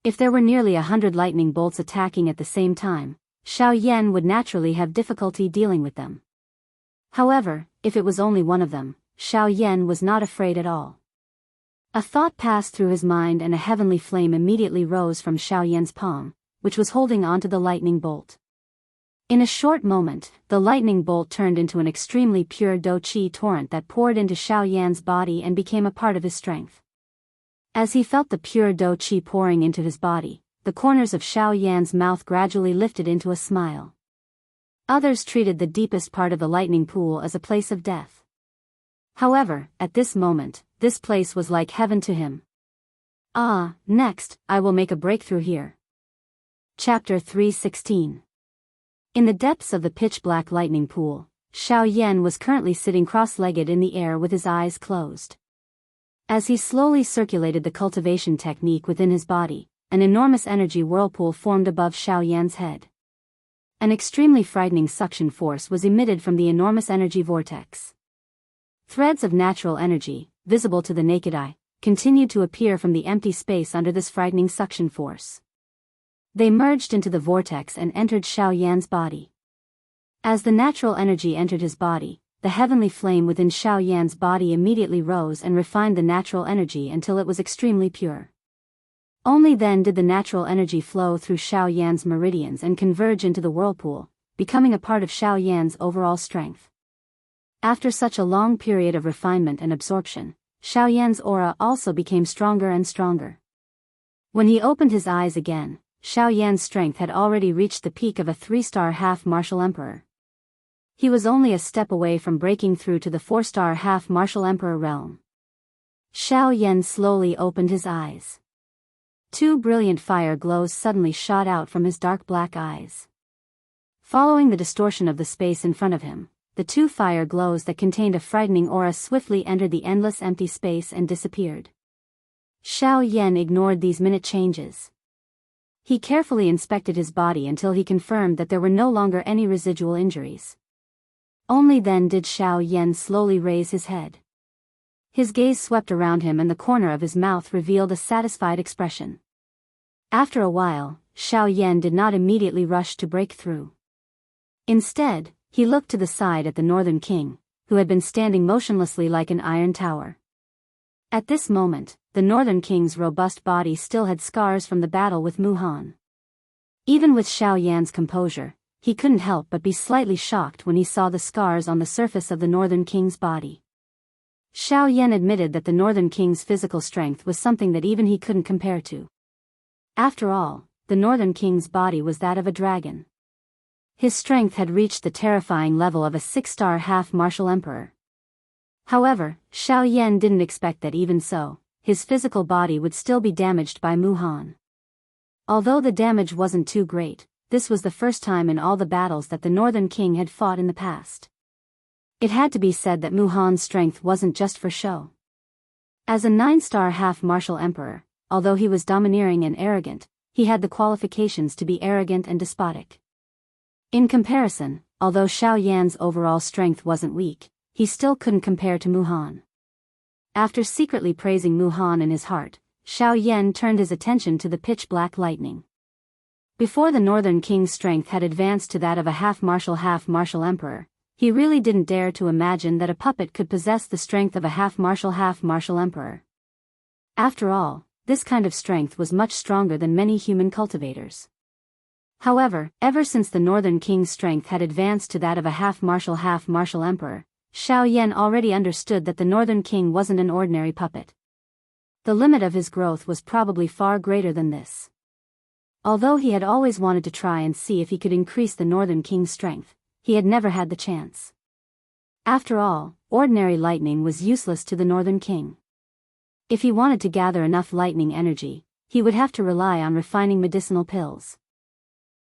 If there were nearly 100 lightning bolts attacking at the same time, Xiao Yan would naturally have difficulty dealing with them. However, if it was only one of them, Xiao Yan was not afraid at all. A thought passed through his mind and a heavenly flame immediately rose from Xiao Yan's palm, which was holding onto the lightning bolt. In a short moment, the lightning bolt turned into an extremely pure Do-Chi torrent that poured into Xiao Yan's body and became a part of his strength. As he felt the pure Do-Chi pouring into his body, the corners of Xiao Yan's mouth gradually lifted into a smile. Others treated the deepest part of the lightning pool as a place of death. However, at this moment, this place was like heaven to him. Next, I will make a breakthrough here. Chapter 3:16. In the depths of the pitch-black lightning pool, Xiao Yan was currently sitting cross-legged in the air with his eyes closed. As he slowly circulated the cultivation technique within his body, an enormous energy whirlpool formed above Xiao Yan's head. An extremely frightening suction force was emitted from the enormous energy vortex. Threads of natural energy, visible to the naked eye, continued to appear from the empty space under this frightening suction force. They merged into the vortex and entered Xiao Yan's body. As the natural energy entered his body, the heavenly flame within Xiao Yan's body immediately rose and refined the natural energy until it was extremely pure. Only then did the natural energy flow through Xiao Yan's meridians and converge into the whirlpool, becoming a part of Xiao Yan's overall strength. After such a long period of refinement and absorption, Xiao Yan's aura also became stronger and stronger. When he opened his eyes again, Xiao Yan's strength had already reached the peak of a 3-star half-martial emperor. He was only a step away from breaking through to the 4-star half-martial emperor realm. Xiao Yan slowly opened his eyes. 2 brilliant fire glows suddenly shot out from his dark black eyes. Following the distortion of the space in front of him, the 2 fire glows that contained a frightening aura swiftly entered the endless empty space and disappeared. Xiao Yan ignored these minute changes. He carefully inspected his body until he confirmed that there were no longer any residual injuries. Only then did Xiao Yan slowly raise his head. His gaze swept around him and the corner of his mouth revealed a satisfied expression. After a while, Xiao Yan did not immediately rush to break through. Instead, he looked to the side at the Northern King, who had been standing motionlessly like an iron tower. At this moment, the Northern King's robust body still had scars from the battle with Mu Han. Even with Xiao Yan's composure, he couldn't help but be slightly shocked when he saw the scars on the surface of the Northern King's body. Xiao Yan admitted that the Northern King's physical strength was something that even he couldn't compare to. After all, the Northern King's body was that of a dragon. His strength had reached the terrifying level of a 6-star half-martial emperor. However, Xiao Yan didn't expect that even so, his physical body would still be damaged by Mu Han. Although the damage wasn't too great, this was the first time in all the battles that the Northern King had fought in the past. It had to be said that Mu Han's strength wasn't just for show. As a 9-star half-martial emperor, although he was domineering and arrogant, he had the qualifications to be arrogant and despotic. In comparison, although Xiao Yan's overall strength wasn't weak, he still couldn't compare to Mu Han. After secretly praising Mu Han in his heart, Xiao Yan turned his attention to the pitch-black lightning. Before the Northern King's strength had advanced to that of a half-martial emperor, he really didn't dare to imagine that a puppet could possess the strength of a half-martial emperor. After all, this kind of strength was much stronger than many human cultivators. However, ever since the Northern King's strength had advanced to that of a half-martial emperor, Xiao Yan already understood that the Northern King wasn't an ordinary puppet. The limit of his growth was probably far greater than this. Although he had always wanted to try and see if he could increase the Northern King's strength, he had never had the chance. After all, ordinary lightning was useless to the Northern King. If he wanted to gather enough lightning energy, he would have to rely on refining medicinal pills.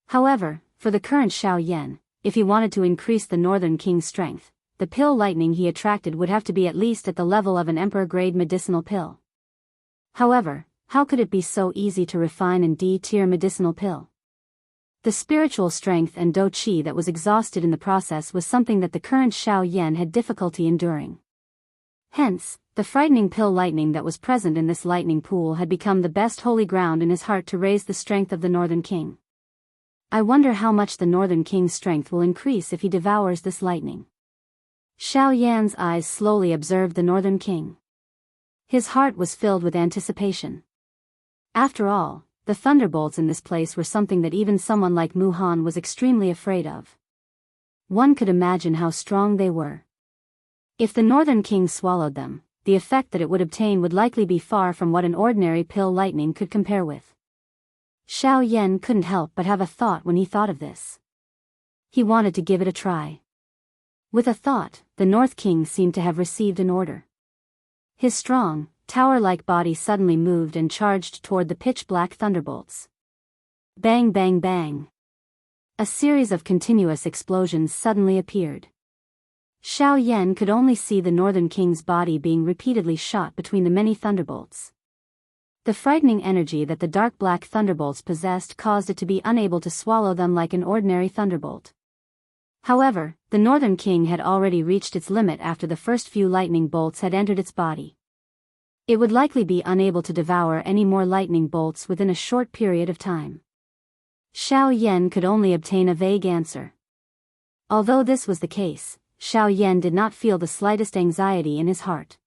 However, for the current Xiao Yan, if he wanted to increase the Northern King's strength, the pill lightning he attracted would have to be at least at the level of an emperor-grade medicinal pill. However, how could it be so easy to refine an D-tier medicinal pill? The spiritual strength and dou qi that was exhausted in the process was something that the current Xiao Yan had difficulty enduring. Hence, the frightening pill lightning that was present in this lightning pool had become the best holy ground in his heart to raise the strength of the Northern King. I wonder how much the Northern King's strength will increase if he devours this lightning. Xiao Yan's eyes slowly observed the Northern King. His heart was filled with anticipation. After all, the thunderbolts in this place were something that even someone like Mu Han was extremely afraid of. One could imagine how strong they were. If the Northern King swallowed them, the effect that it would obtain would likely be far from what an ordinary pill lightning could compare with. Xiao Yan couldn't help but have a thought when he thought of this. He wanted to give it a try. With a thought, the North King seemed to have received an order. His strong, tower-like body suddenly moved and charged toward the pitch-black thunderbolts. Bang bang bang. A series of continuous explosions suddenly appeared. Xiao Yan could only see the Northern King's body being repeatedly shot between the many thunderbolts. The frightening energy that the dark black thunderbolts possessed caused it to be unable to swallow them like an ordinary thunderbolt. However, the Northern King had already reached its limit after the first few lightning bolts had entered its body. It would likely be unable to devour any more lightning bolts within a short period of time. Xiao Yan could only obtain a vague answer. Although this was the case, Xiao Yan did not feel the slightest anxiety in his heart.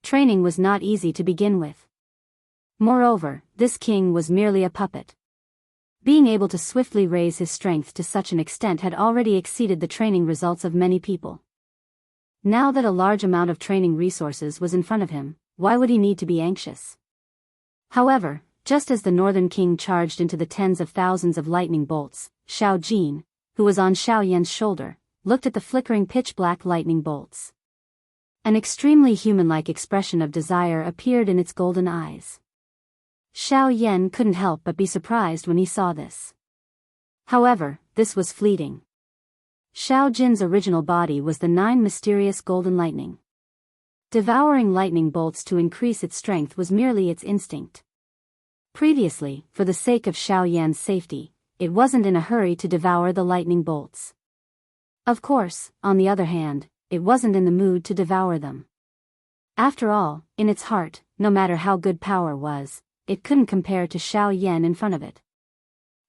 Training was not easy to begin with. Moreover, this king was merely a puppet. Being able to swiftly raise his strength to such an extent had already exceeded the training results of many people. Now that a large amount of training resources was in front of him, why would he need to be anxious? However, just as the Northern King charged into the tens of thousands of lightning bolts, Xiao Jin, who was on Xiao Yan's shoulder, looked at the flickering pitch-black lightning bolts. An extremely human-like expression of desire appeared in its golden eyes. Xiao Yan couldn't help but be surprised when he saw this. However, this was fleeting. Xiao Jin's original body was the 9 mysterious golden lightning. Devouring lightning bolts to increase its strength was merely its instinct. Previously, for the sake of Xiao Yan's safety, it wasn't in a hurry to devour the lightning bolts. Of course, on the other hand, it wasn't in the mood to devour them. After all, in its heart, no matter how good power was, it couldn't compare to Xiao Yan in front of it.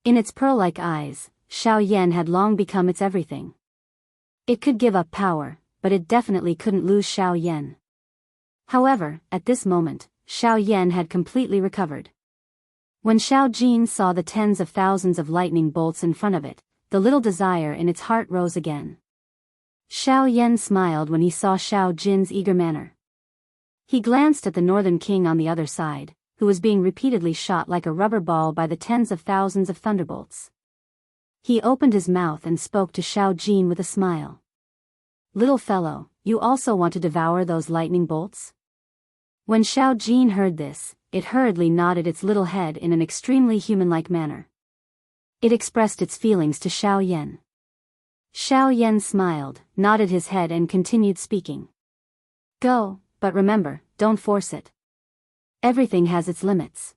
In its pearl-like eyes, Xiao Yan had long become its everything. It could give up power, but it definitely couldn't lose Xiao Yan. However, at this moment, Xiao Yan had completely recovered. When Xiao Jin saw the tens of thousands of lightning bolts in front of it, the little desire in its heart rose again. Xiao Yan smiled when he saw Xiao Jin's eager manner. He glanced at the Northern King on the other side, who was being repeatedly shot like a rubber ball by the tens of thousands of thunderbolts. He opened his mouth and spoke to Xiao Jin with a smile. "Little fellow, you also want to devour those lightning bolts?" When Xiao Jin heard this, it hurriedly nodded its little head in an extremely human-like manner. It expressed its feelings to Xiao Yan. Xiao Yan smiled, nodded his head and continued speaking. "Go, but remember, don't force it. Everything has its limits."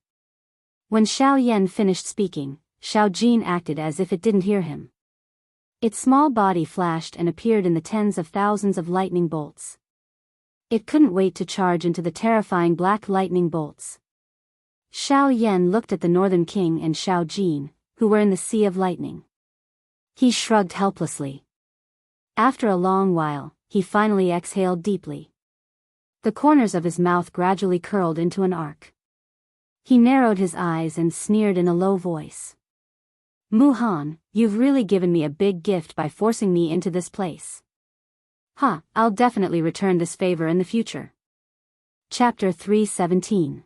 When Xiao Yan finished speaking, Xiao Jin acted as if it didn't hear him. Its small body flashed and appeared in the tens of thousands of lightning bolts. It couldn't wait to charge into the terrifying black lightning bolts. Xiao Yan looked at the Northern King and Xiao Jin, who were in the sea of lightning. He shrugged helplessly. After a long while, he finally exhaled deeply. The corners of his mouth gradually curled into an arc. He narrowed his eyes and sneered in a low voice. "Mu-Han, you've really given me a big gift by forcing me into this place. I'll definitely return this favor in the future." Chapter 317.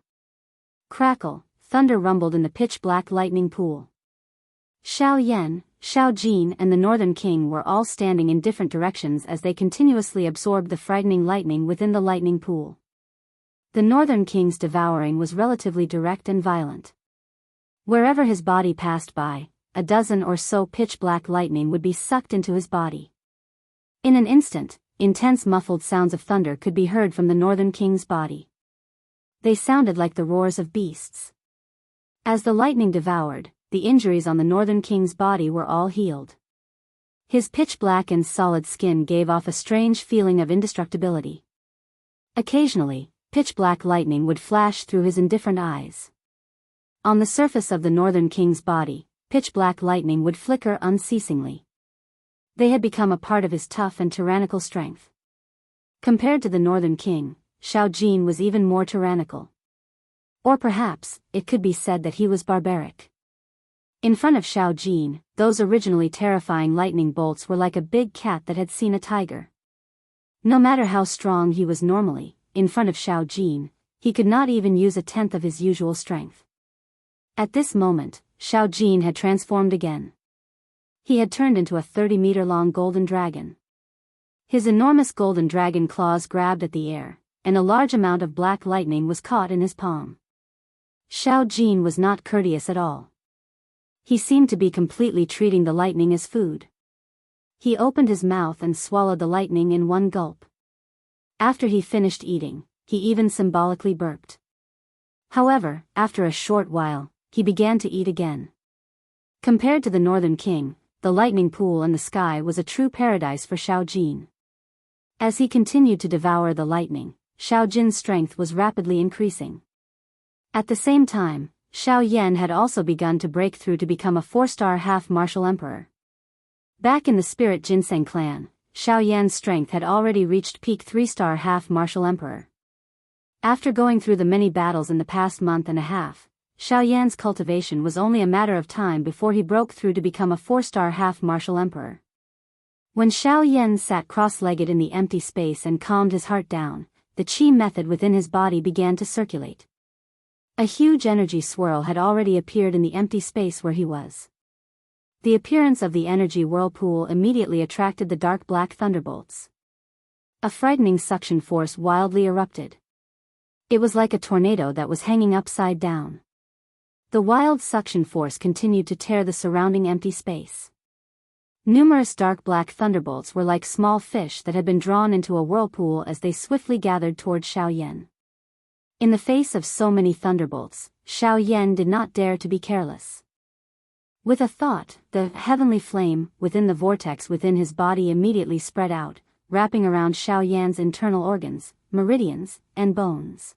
Crackle, thunder rumbled in the pitch-black lightning pool. Xiao Yan, Xiao Jin and the Northern King were all standing in different directions as they continuously absorbed the frightening lightning within the lightning pool. The Northern King's devouring was relatively direct and violent. Wherever his body passed by, a dozen or so pitch-black lightning would be sucked into his body. In an instant, intense muffled sounds of thunder could be heard from the Northern King's body. They sounded like the roars of beasts. As the lightning devoured, the injuries on the Northern King's body were all healed. His pitch-black and solid skin gave off a strange feeling of indestructibility. Occasionally, pitch-black lightning would flash through his indifferent eyes. On the surface of the Northern King's body, pitch-black lightning would flicker unceasingly. They had become a part of his tough and tyrannical strength. Compared to the Northern King, Xiao Jin was even more tyrannical. Or perhaps, it could be said that he was barbaric. In front of Xiao Jin, those originally terrifying lightning bolts were like a big cat that had seen a tiger. No matter how strong he was normally, in front of Xiao Jin, he could not even use a tenth of his usual strength. At this moment, Xiao Jin had transformed again. He had turned into a 30-meter-long golden dragon. His enormous golden dragon claws grabbed at the air, and a large amount of black lightning was caught in his palm. Xiao Jin was not courteous at all. He seemed to be completely treating the lightning as food. He opened his mouth and swallowed the lightning in one gulp. After he finished eating, he even symbolically burped. However, after a short while, he began to eat again. Compared to the Northern King, the lightning pool and the sky was a true paradise for Xiao Jin. As he continued to devour the lightning, Xiao Jin's strength was rapidly increasing. At the same time, Xiao Yan had also begun to break through to become a 4-star half-martial emperor. Back in the Spirit Ginseng clan, Xiao Yan's strength had already reached peak 3-star half-martial emperor. After going through the many battles in the past month and a half, Xiao Yan's cultivation was only a matter of time before he broke through to become a 4-star half-martial emperor. When Xiao Yan sat cross-legged in the empty space and calmed his heart down, the qi method within his body began to circulate. A huge energy swirl had already appeared in the empty space where he was. The appearance of the energy whirlpool immediately attracted the dark black thunderbolts. A frightening suction force wildly erupted. It was like a tornado that was hanging upside down. The wild suction force continued to tear the surrounding empty space. Numerous dark black thunderbolts were like small fish that had been drawn into a whirlpool as they swiftly gathered toward Xiao Yan. In the face of so many thunderbolts, Xiao Yan did not dare to be careless. With a thought, the heavenly flame within the vortex within his body immediately spread out, wrapping around Xiao Yan's internal organs, meridians, and bones.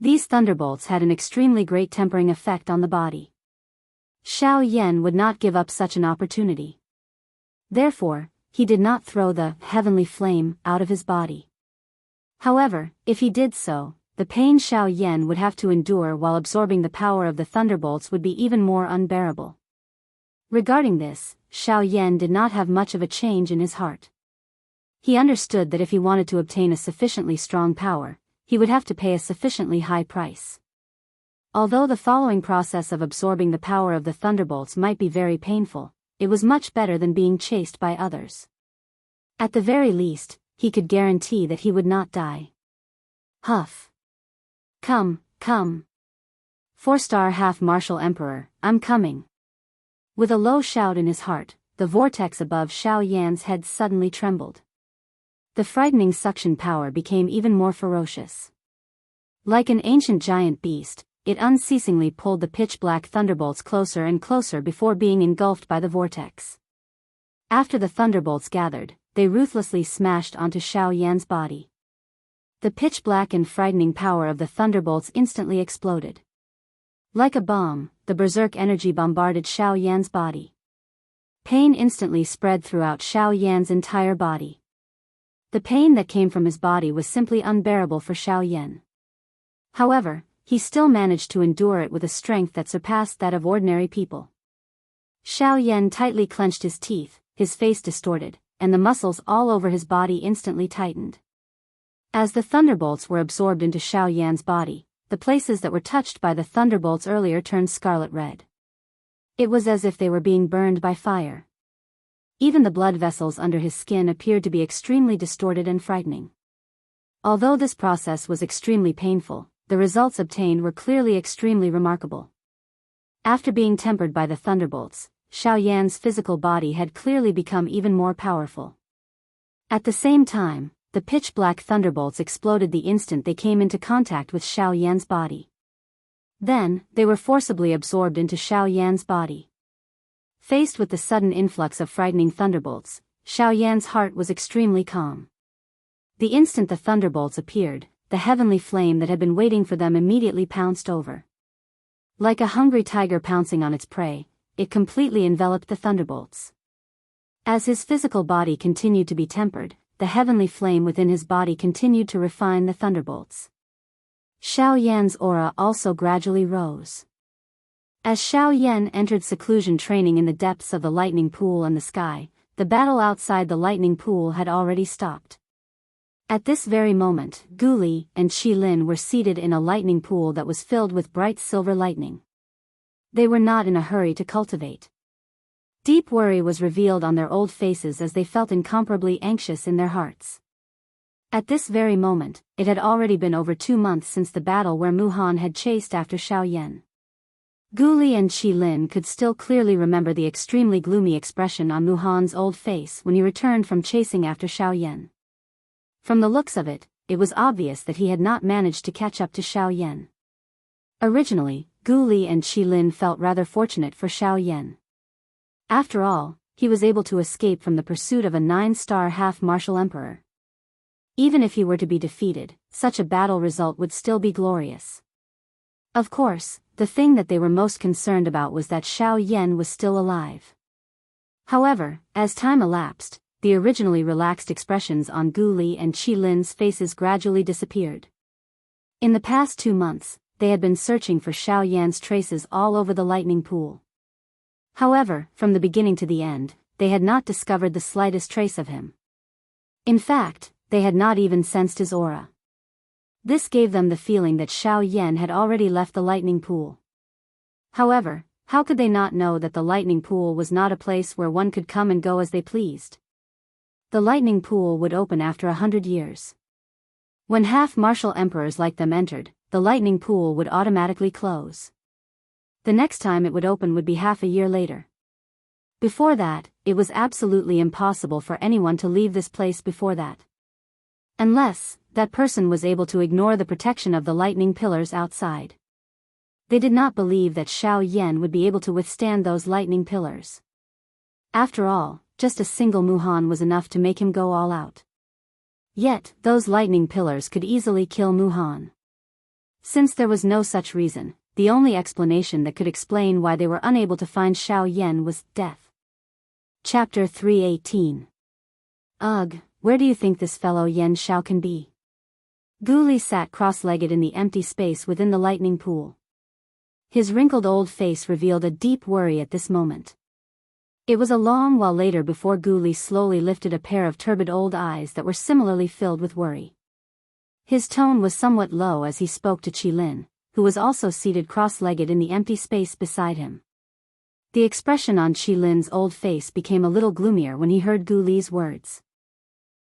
These thunderbolts had an extremely great tempering effect on the body. Xiao Yan would not give up such an opportunity. Therefore, he did not throw the heavenly flame out of his body. However, if he did so, the pain Xiao Yan would have to endure while absorbing the power of the thunderbolts would be even more unbearable. Regarding this, Xiao Yan did not have much of a change in his heart. He understood that if he wanted to obtain a sufficiently strong power, he would have to pay a sufficiently high price. Although the following process of absorbing the power of the thunderbolts might be very painful, it was much better than being chased by others. At the very least, he could guarantee that he would not die. Huff. Come, come. 4-star half-martial emperor, I'm coming. With a low shout in his heart, the vortex above Xiao Yan's head suddenly trembled. The frightening suction power became even more ferocious. Like an ancient giant beast, it unceasingly pulled the pitch-black thunderbolts closer and closer before being engulfed by the vortex. After the thunderbolts gathered, they ruthlessly smashed onto Xiao Yan's body. The pitch-black and frightening power of the thunderbolts instantly exploded. Like a bomb, the berserk energy bombarded Xiao Yan's body. Pain instantly spread throughout Xiao Yan's entire body. The pain that came from his body was simply unbearable for Xiao Yan. However, he still managed to endure it with a strength that surpassed that of ordinary people. Xiao Yan tightly clenched his teeth, his face distorted, and the muscles all over his body instantly tightened. As the thunderbolts were absorbed into Xiao Yan's body, the places that were touched by the thunderbolts earlier turned scarlet red. It was as if they were being burned by fire. Even the blood vessels under his skin appeared to be extremely distorted and frightening. Although this process was extremely painful, the results obtained were clearly extremely remarkable. After being tempered by the thunderbolts, Xiao Yan's physical body had clearly become even more powerful. At the same time, the pitch-black thunderbolts exploded the instant they came into contact with Xiao Yan's body. Then, they were forcibly absorbed into Xiao Yan's body. Faced with the sudden influx of frightening thunderbolts, Xiao Yan's heart was extremely calm. The instant the thunderbolts appeared, the heavenly flame that had been waiting for them immediately pounced over. Like a hungry tiger pouncing on its prey, it completely enveloped the thunderbolts. As his physical body continued to be tempered, the heavenly flame within his body continued to refine the thunderbolts. Xiao Yan's aura also gradually rose. As Xiao Yan entered seclusion training in the depths of the lightning pool and the sky, the battle outside the lightning pool had already stopped. At this very moment, Gu Li and Qi Lin were seated in a lightning pool that was filled with bright silver lightning. They were not in a hurry to cultivate. Deep worry was revealed on their old faces as they felt incomparably anxious in their hearts. At this very moment, it had already been over 2 months since the battle where Mu Han had chased after Xiao Yan. Gu Li and Qi Lin could still clearly remember the extremely gloomy expression on Mu Han's old face when he returned from chasing after Xiao Yan. From the looks of it, it was obvious that he had not managed to catch up to Xiao Yan. Originally, Gu Li and Qi Lin felt rather fortunate for Xiao Yan. After all, he was able to escape from the pursuit of a 9-star half-martial emperor. Even if he were to be defeated, such a battle result would still be glorious. Of course, the thing that they were most concerned about was that Xiao Yan was still alive. However, as time elapsed, the originally relaxed expressions on Gu Li and Qi Lin's faces gradually disappeared. In the past 2 months, they had been searching for Xiao Yan's traces all over the lightning pool. However, from the beginning to the end, they had not discovered the slightest trace of him. In fact, they had not even sensed his aura. This gave them the feeling that Xiao Yan had already left the lightning pool. However, how could they not know that the lightning pool was not a place where one could come and go as they pleased? The lightning pool would open after 100 years. When half-martial emperors like them entered, the lightning pool would automatically close. The next time it would open would be half a year later. Before that, it was absolutely impossible for anyone to leave this place before that. Unless, that person was able to ignore the protection of the lightning pillars outside. They did not believe that Xiao Yan would be able to withstand those lightning pillars. After all, just a single Mu Han was enough to make him go all out. Yet, those lightning pillars could easily kill Mu Han. Since there was no such reason, the only explanation that could explain why they were unable to find Xiao Yan was death. Chapter 318. Ugh, where do you think this fellow Yan Xiao can be? Gu Li sat cross-legged in the empty space within the lightning pool. His wrinkled old face revealed a deep worry at this moment. It was a long while later before Gu Li slowly lifted a pair of turbid old eyes that were similarly filled with worry. His tone was somewhat low as he spoke to Qi Lin, who was also seated cross-legged in the empty space beside him. The expression on Qi Lin's old face became a little gloomier when he heard Gu Li's words.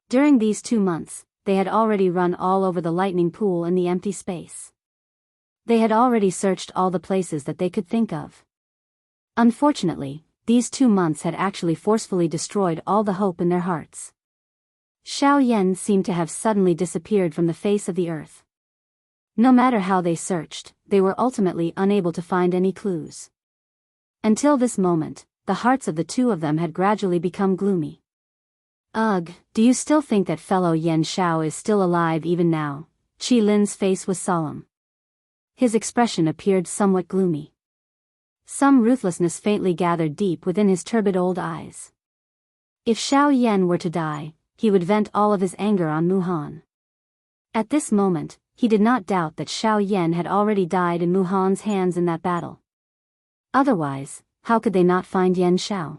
During these 2 months, they had already run all over the lightning pool and the empty space. They had already searched all the places that they could think of. Unfortunately, these 2 months had actually forcefully destroyed all the hope in their hearts. Xiao Yan seemed to have suddenly disappeared from the face of the earth. No matter how they searched, they were ultimately unable to find any clues. Until this moment, the hearts of the two of them had gradually become gloomy. Ugh, do you still think that fellow Yan Xiao is still alive even now? Qi Lin's face was solemn. his expression appeared somewhat gloomy. Some ruthlessness faintly gathered deep within his turbid old eyes. If Xiao Yan were to die, he would vent all of his anger on Mu Han. At this moment, he did not doubt that Xiao Yan had already died in Mu Han's hands in that battle. Otherwise, how could they not find Yan Xiao?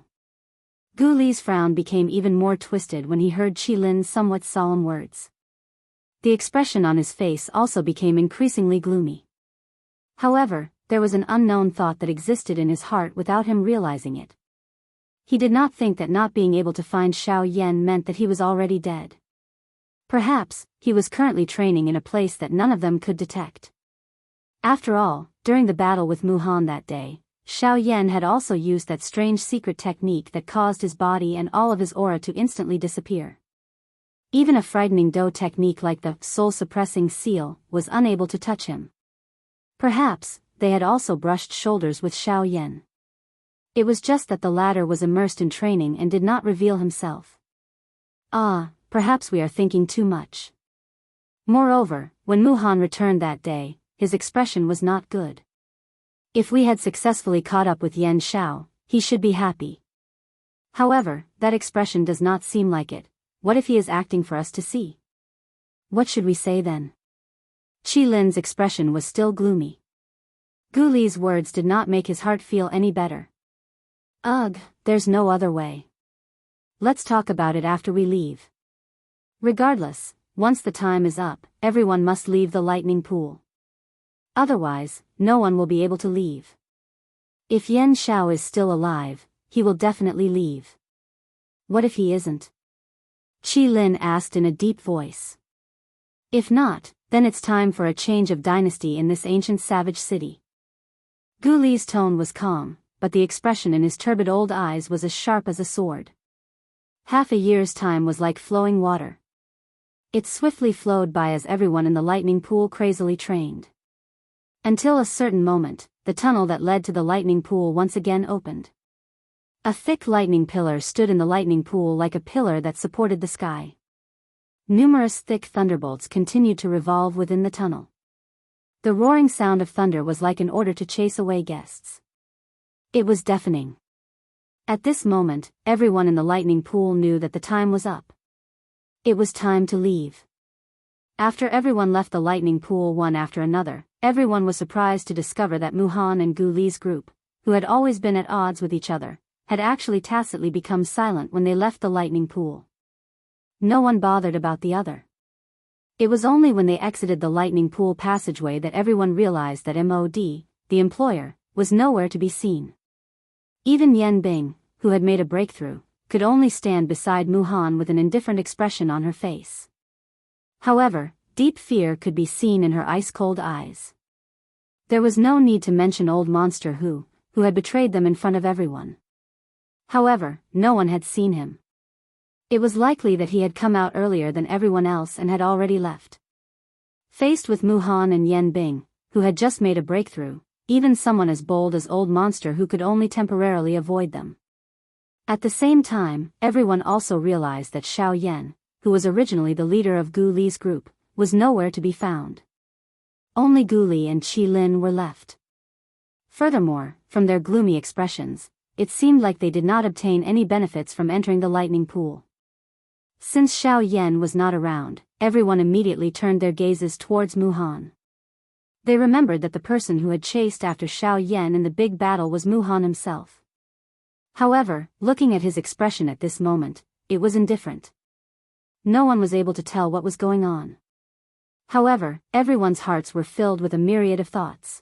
Gu Li's frown became even more twisted when he heard Qi Lin's somewhat solemn words. The expression on his face also became increasingly gloomy. However, there was an unknown thought that existed in his heart without him realizing it. He did not think that not being able to find Xiao Yan meant that he was already dead. Perhaps, he was currently training in a place that none of them could detect. After all, during the battle with Mu Han that day, Xiao Yan had also used that strange secret technique that caused his body and all of his aura to instantly disappear. Even a frightening Do technique like the soul-suppressing seal was unable to touch him. Perhaps, they had also brushed shoulders with Xiao Yan. It was just that the latter was immersed in training and did not reveal himself. Perhaps we are thinking too much. Moreover, when Mu Han returned that day, his expression was not good. If we had successfully caught up with Yan Xiao, he should be happy. However, that expression does not seem like it. What if he is acting for us to see? What should we say then? Qi Lin's expression was still gloomy. Gu Li's words did not make his heart feel any better. Ugh, there's no other way. Let's talk about it after we leave. Regardless, once the time is up, everyone must leave the lightning pool. Otherwise, no one will be able to leave. If Yan Xiao is still alive, he will definitely leave. What if he isn't? Qi Lin asked in a deep voice. If not, then it's time for a change of dynasty in this ancient savage city. Gu Li's tone was calm, but the expression in his turbid old eyes was as sharp as a sword. Half a year's time was like flowing water. It swiftly flowed by as everyone in the lightning pool crazily trained. Until a certain moment, the tunnel that led to the lightning pool once again opened. A thick lightning pillar stood in the lightning pool like a pillar that supported the sky. Numerous thick thunderbolts continued to revolve within the tunnel. The roaring sound of thunder was like an order to chase away guests. It was deafening. At this moment, everyone in the lightning pool knew that the time was up. It was time to leave. After everyone left the lightning pool one after another, everyone was surprised to discover that Mu Han and Gu Li's group, who had always been at odds with each other, had actually tacitly become silent when they left the lightning pool. No one bothered about the other. It was only when they exited the lightning pool passageway that everyone realized that MOD, the employer, was nowhere to be seen. Even Yan Bing, who had made a breakthrough, could only stand beside Mu Han with an indifferent expression on her face. However, deep fear could be seen in her ice-cold eyes. There was no need to mention old monster who had betrayed them in front of everyone. However, no one had seen him. It was likely that he had come out earlier than everyone else and had already left. Faced with Mu Han and Yan Bing, who had just made a breakthrough, even someone as bold as old monster who could only temporarily avoid them. At the same time, everyone also realized that Xiao Yan, who was originally the leader of Gu Li's group, was nowhere to be found. Only Gu Li and Qi Lin were left. Furthermore, from their gloomy expressions, it seemed like they did not obtain any benefits from entering the lightning pool. Since Xiao Yan was not around, everyone immediately turned their gazes towards Mu Han. They remembered that the person who had chased after Xiao Yan in the big battle was Mu Han himself. However, looking at his expression at this moment, it was indifferent. No one was able to tell what was going on. However, everyone's hearts were filled with a myriad of thoughts.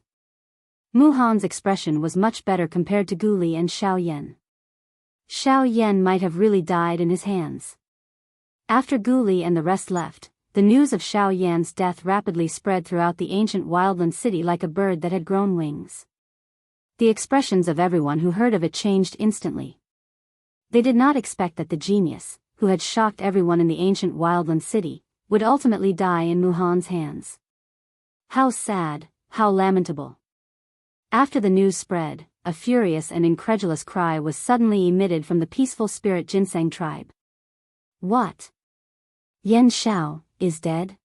Mu Han's expression was much better compared to Gu Li and Xiao Yan. Xiao Yan might have really died in his hands. After Gu Li and the rest left, the news of Xiao Yan's death rapidly spread throughout the ancient wildland city like a bird that had grown wings. The expressions of everyone who heard of it changed instantly. They did not expect that the genius, who had shocked everyone in the ancient wildland city, would ultimately die in Mu Han's hands. How sad, how lamentable. After the news spread, a furious and incredulous cry was suddenly emitted from the peaceful spirit ginseng tribe. What? Yan Xiao is dead?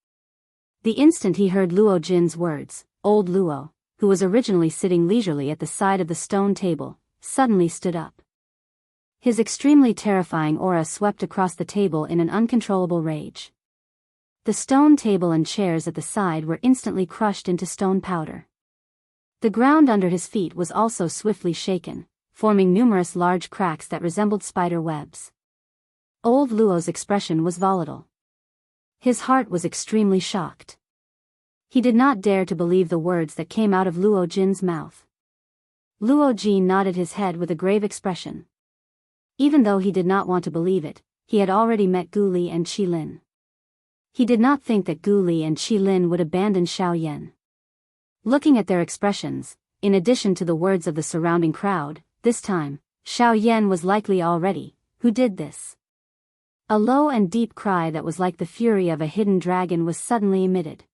The instant he heard Luo Jin's words, old Luo, who was originally sitting leisurely at the side of the stone table, suddenly stood up. His extremely terrifying aura swept across the table in an uncontrollable rage. The stone table and chairs at the side were instantly crushed into stone powder. The ground under his feet was also swiftly shaken, forming numerous large cracks that resembled spider webs. Old Luo's expression was volatile. His heart was extremely shocked. He did not dare to believe the words that came out of Luo Jin's mouth. Luo Jin nodded his head with a grave expression. Even though he did not want to believe it, he had already met Gu Li and Qi Lin. He did not think that Gu Li and Qi Lin would abandon Xiao Yan. Looking at their expressions, in addition to the words of the surrounding crowd, this time, Xiao Yan was likely already, who did this? A low and deep cry that was like the fury of a hidden dragon was suddenly emitted.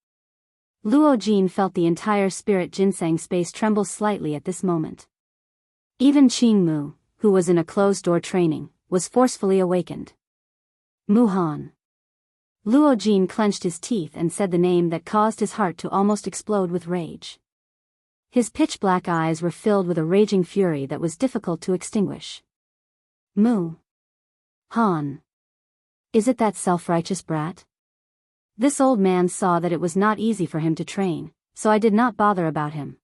Luo Jin felt the entire spirit ginseng space tremble slightly at this moment. Even Qing Mu, who was in a closed-door training, was forcefully awakened. Mu Han. Luo Jin clenched his teeth and said the name that caused his heart to almost explode with rage. His pitch-black eyes were filled with a raging fury that was difficult to extinguish. Mu Han. Is it that self-righteous brat? This old man saw that it was not easy for him to train, so I did not bother about him.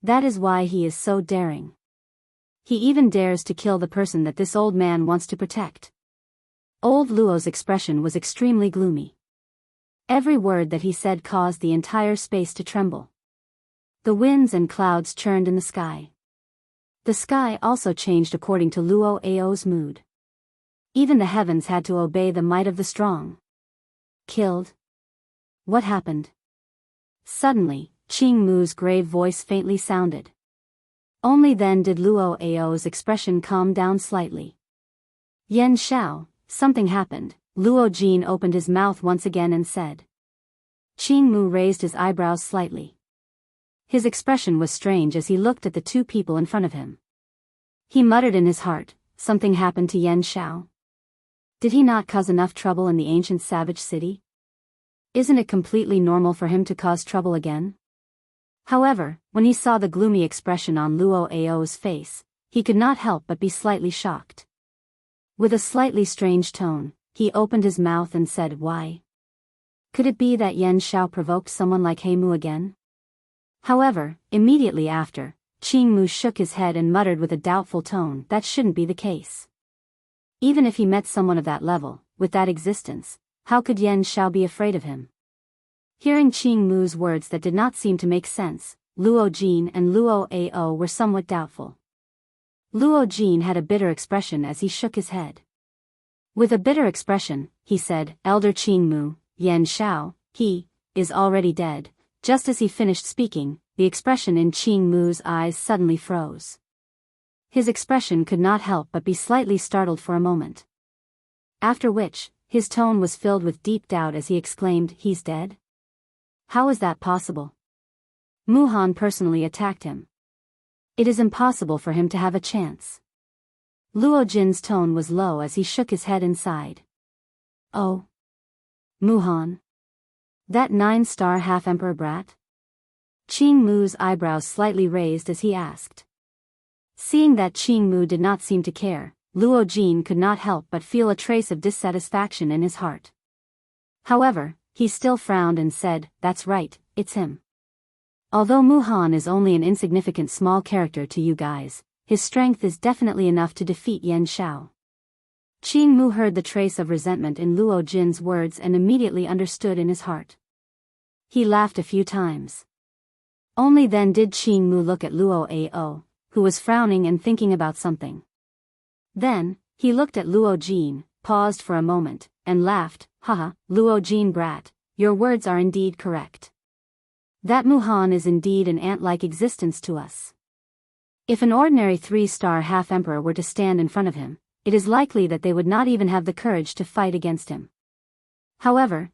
That is why he is so daring. He even dares to kill the person that this old man wants to protect. Old Luo's expression was extremely gloomy. Every word that he said caused the entire space to tremble. The winds and clouds churned in the sky. The sky also changed according to Luo Ao's mood. Even the heavens had to obey the might of the strong. Killed? What happened? Suddenly, Qing Mu's grave voice faintly sounded. Only then did Luo Ao's expression calm down slightly. Yan Xiao, something happened. Luo Jin opened his mouth once again and said. Qing Mu raised his eyebrows slightly. His expression was strange as he looked at the two people in front of him. He muttered in his heart, something happened to Yan Xiao. Did he not cause enough trouble in the ancient savage city? Isn't it completely normal for him to cause trouble again? However, when he saw the gloomy expression on Luo Ao's face, he could not help but be slightly shocked. With a slightly strange tone, he opened his mouth and said, "Why? Could it be that Yan Xiao provoked someone like He Mu again?" However, immediately after, Qing Mu shook his head and muttered with a doubtful tone, "That shouldn't be the case. Even if he met someone of that level, with that existence, how could Yan Xiao be afraid of him?" Hearing Qing Mu's words that did not seem to make sense, Luo Jin and Luo Ao were somewhat doubtful. Luo Jin had a bitter expression as he shook his head. With a bitter expression, he said, "Elder Qing Mu, Yan Xiao, he is already dead." Just as he finished speaking, the expression in Qing Mu's eyes suddenly froze. His expression could not help but be slightly startled for a moment. After which, his tone was filled with deep doubt as he exclaimed, "He's dead? How is that possible? Mu Han personally attacked him. It is impossible for him to have a chance." Luo Jin's tone was low as he shook his head and sighed. "Oh. Mu Han? That 9-star half-emperor brat?" Qing Mu's eyebrows slightly raised as he asked. Seeing that Qing Mu did not seem to care, Luo Jin could not help but feel a trace of dissatisfaction in his heart. However, he still frowned and said, "That's right, it's him. Although Mu Han is only an insignificant small character to you guys, his strength is definitely enough to defeat Yan Xiao." Qing Mu heard the trace of resentment in Luo Jin's words and immediately understood in his heart. He laughed a few times. Only then did Qing Mu look at Luo Ao, who was frowning and thinking about something. Then, he looked at Luo Jin, paused for a moment, and laughed, "Haha, Luo Jin brat, your words are indeed correct. That Mu Han is indeed an ant-like existence to us. If an ordinary 3-star half-emperor were to stand in front of him, it is likely that they would not even have the courage to fight against him. However,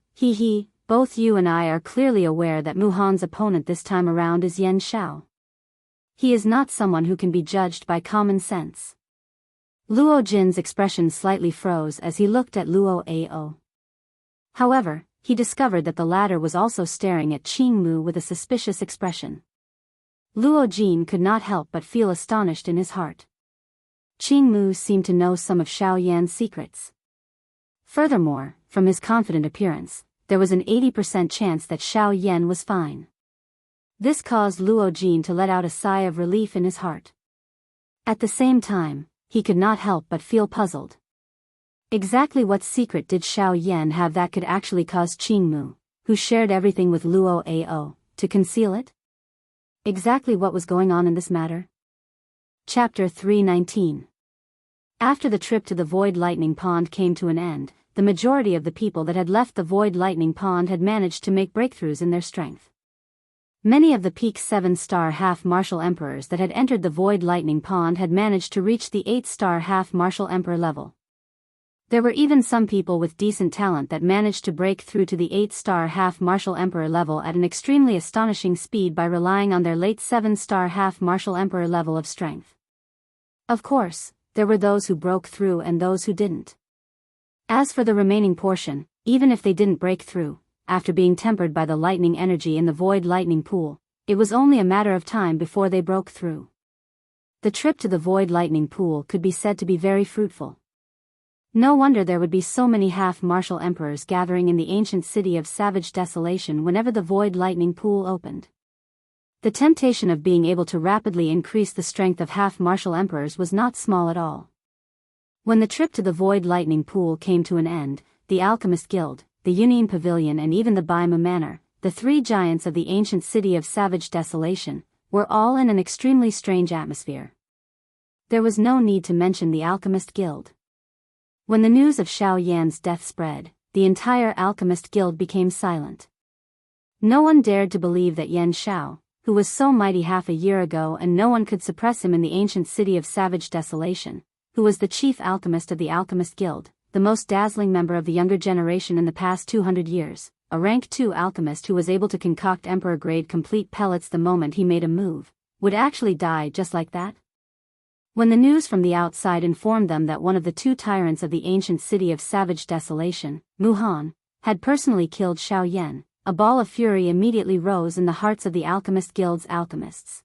both you and I are clearly aware that Mu Han's opponent this time around is Yan Xiao. He is not someone who can be judged by common sense." Luo Jin's expression slightly froze as he looked at Luo Ao. However, he discovered that the latter was also staring at Qing Mu with a suspicious expression. Luo Jin could not help but feel astonished in his heart. Qing Mu seemed to know some of Xiao Yan's secrets. Furthermore, from his confident appearance, there was an 80% chance that Xiao Yan was fine. This caused Luo Jin to let out a sigh of relief in his heart. At the same time, he could not help but feel puzzled. Exactly what secret did Xiao Yan have that could actually cause Qing Mu, who shared everything with Luo Ao, to conceal it? Exactly what was going on in this matter? Chapter 319. After the trip to the Void Lightning Pond came to an end, the majority of the people that had left the Void Lightning Pond had managed to make breakthroughs in their strength. Many of the peak 7-star half-martial emperors that had entered the Void Lightning Pond had managed to reach the 8-star half-martial emperor level. There were even some people with decent talent that managed to break through to the 8-star half-martial emperor level at an extremely astonishing speed by relying on their late 7-star half-martial emperor level of strength. Of course, there were those who broke through and those who didn't. As for the remaining portion, even if they didn't break through, after being tempered by the lightning energy in the Void Lightning Pool, it was only a matter of time before they broke through. The trip to the Void Lightning Pool could be said to be very fruitful. No wonder there would be so many half-martial emperors gathering in the ancient city of Savage Desolation whenever the Void Lightning Pool opened. The temptation of being able to rapidly increase the strength of half-martial emperors was not small at all. When the trip to the Void Lightning Pool came to an end, the Alchemist Guild, the Union Pavilion and even the Baimu Manor, the three giants of the ancient city of Savage Desolation, were all in an extremely strange atmosphere. There was no need to mention the Alchemist Guild. When the news of Xiao Yan's death spread, the entire Alchemist Guild became silent. No one dared to believe that Yan Xiao, who was so mighty half a year ago and no one could suppress him in the ancient city of Savage Desolation, who was the chief alchemist of the Alchemist Guild, the most dazzling member of the younger generation in the past 200 years, a rank 2 alchemist who was able to concoct emperor-grade complete pellets the moment he made a move, would actually die just like that? When the news from the outside informed them that one of the two tyrants of the ancient city of Savage Desolation, Mu Han, had personally killed Xiao Yan, a ball of fury immediately rose in the hearts of the Alchemist Guild's alchemists.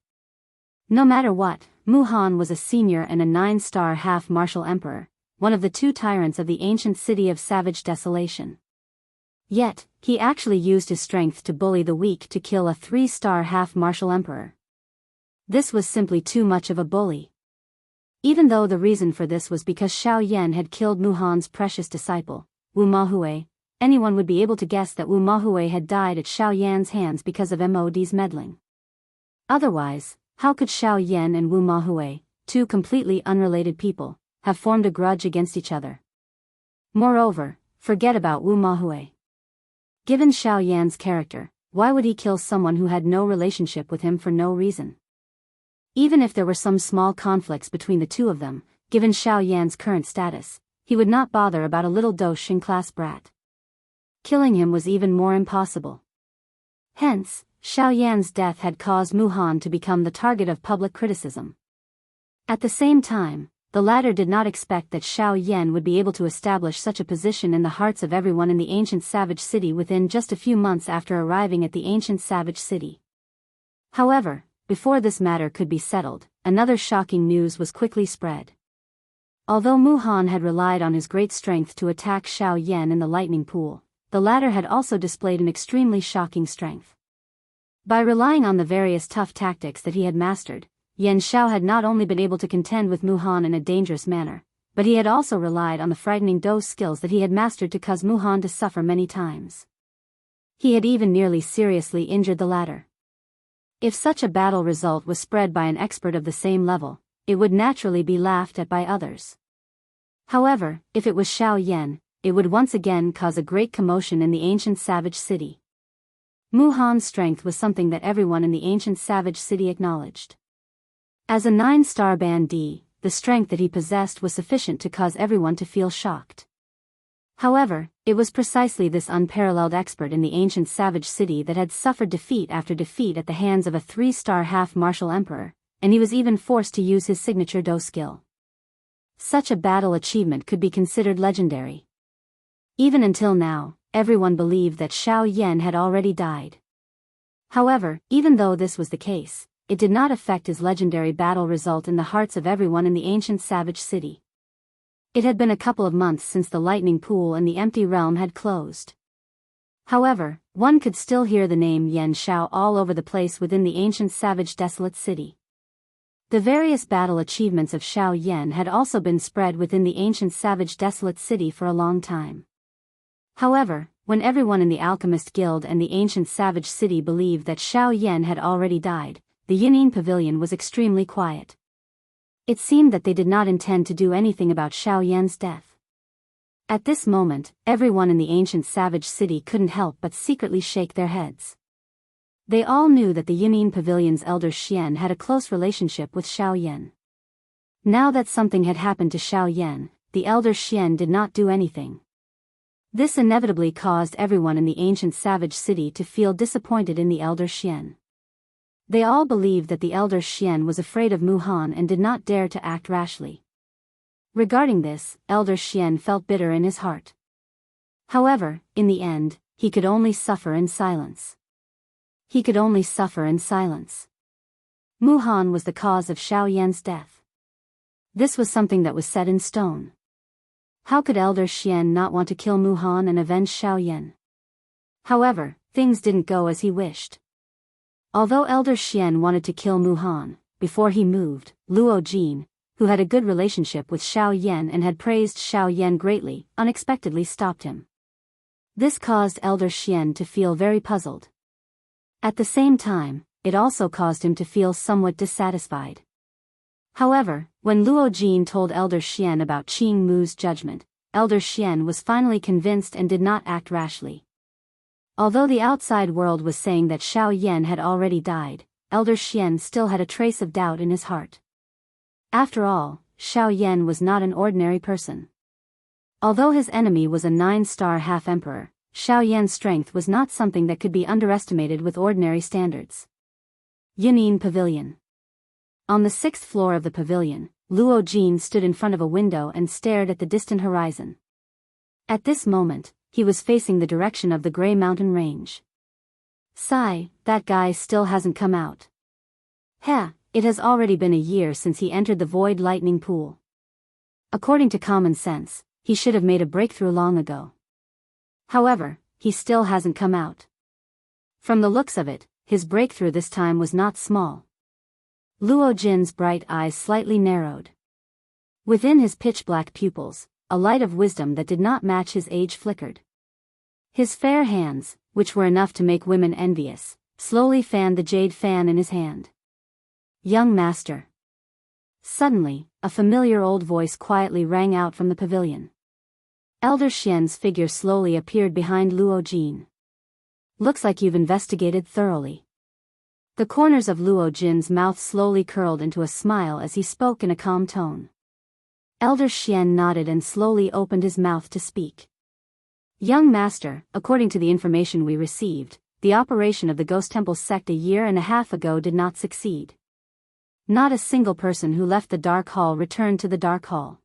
No matter what, Mu Han was a senior and a 9-star half-martial emperor, one of the two tyrants of the ancient city of Savage Desolation. Yet, he actually used his strength to bully the weak to kill a 3-star half-martial emperor. This was simply too much of a bully. Even though the reason for this was because Xiao Yan had killed Mu Han's precious disciple, Wu Mahui, anyone would be able to guess that Wu Mahui had died at Xiao Yan's hands because of Mod's meddling. Otherwise, how could Xiao Yan and Wu Mahui, two completely unrelated people, have formed a grudge against each other? Moreover, forget about Wu Mahui. Given Xiao Yan's character, why would he kill someone who had no relationship with him for no reason? Even if there were some small conflicts between the two of them, given Xiao Yan's current status, he would not bother about a little Doshin class brat. Killing him was even more impossible. Hence, Xiao Yan's death had caused Mu Han to become the target of public criticism. At the same time, the latter did not expect that Xiao Yan would be able to establish such a position in the hearts of everyone in the ancient Savage City within just a few months after arriving at the ancient Savage City. However, before this matter could be settled, another shocking news was quickly spread. Although Mu Han had relied on his great strength to attack Xiao Yan in the lightning pool, the latter had also displayed an extremely shocking strength. By relying on the various tough tactics that he had mastered, Yan Xiao had not only been able to contend with Mu Han in a dangerous manner, but he had also relied on the frightening dose skills that he had mastered to cause Mu Han to suffer many times. He had even nearly seriously injured the latter. If such a battle result was spread by an expert of the same level, it would naturally be laughed at by others. However, if it was Xiao Yan, it would once again cause a great commotion in the ancient Savage City. Mu Han's strength was something that everyone in the ancient Savage City acknowledged. As a 9-star bandit, the strength that he possessed was sufficient to cause everyone to feel shocked. However, it was precisely this unparalleled expert in the ancient Savage City that had suffered defeat after defeat at the hands of a 3-star half-martial emperor, and he was even forced to use his signature Do skill. Such a battle achievement could be considered legendary. Even until now, everyone believed that Xiao Yan had already died. However, even though this was the case, it did not affect his legendary battle result in the hearts of everyone in the ancient savage city. It had been a couple of months since the lightning pool and the empty realm had closed. However, one could still hear the name Yan Xiao all over the place within the ancient savage desolate city. The various battle achievements of Xiao Yan had also been spread within the ancient savage desolate city for a long time. However, when everyone in the Alchemist Guild and the ancient savage city believed that Xiao Yan had already died, the Yan'an Pavilion was extremely quiet. It seemed that they did not intend to do anything about Xiao Yan's death. At this moment, everyone in the ancient savage city couldn't help but secretly shake their heads. They all knew that the Yan'an Pavilion's elder Xian had a close relationship with Xiao Yan. Now that something had happened to Xiao Yan, the elder Xian did not do anything. This inevitably caused everyone in the ancient savage city to feel disappointed in the elder Xian. They all believed that the elder Xian was afraid of Mu Han and did not dare to act rashly. Regarding this, elder Xian felt bitter in his heart. However, in the end, he could only suffer in silence. He could only suffer in silence. Mu Han was the cause of Xiao Yan's death. This was something that was set in stone. How could elder Xian not want to kill Mu Han and avenge Xiao Yan? However, things didn't go as he wished. Although elder Xian wanted to kill Mu Han, before he moved, Luo Jin, who had a good relationship with Xiao Yan and had praised Xiao Yan greatly, unexpectedly stopped him. This caused elder Xian to feel very puzzled. At the same time, it also caused him to feel somewhat dissatisfied. However, when Luo Jin told elder Xian about Qing Mu's judgment, elder Xian was finally convinced and did not act rashly. Although the outside world was saying that Xiao Yan had already died, elder Xian still had a trace of doubt in his heart. After all, Xiao Yan was not an ordinary person. Although his enemy was a 9-star half-emperor, Xiao Yan's strength was not something that could be underestimated with ordinary standards. Yan'an Pavilion. On the 6th floor of the pavilion, Luo Jin stood in front of a window and stared at the distant horizon. At this moment, he was facing the direction of the Grey Mountain Range. Sigh, that guy still hasn't come out. Heh, it has already been a year since he entered the Void Lightning Pool. According to common sense, he should have made a breakthrough long ago. However, he still hasn't come out. From the looks of it, his breakthrough this time was not small. Luo Jin's bright eyes slightly narrowed. Within his pitch-black pupils, a light of wisdom that did not match his age flickered. His fair hands, which were enough to make women envious, slowly fanned the jade fan in his hand. Young master. Suddenly, a familiar old voice quietly rang out from the pavilion. Elder Xian's figure slowly appeared behind Luo Jin. Looks like you've investigated thoroughly. The corners of Luo Jin's mouth slowly curled into a smile as he spoke in a calm tone. Elder Xian nodded and slowly opened his mouth to speak. Young master, according to the information we received, the operation of the Ghost Temple sect a year and a half ago did not succeed. Not a single person who left the Dark Hall returned to the Dark Hall.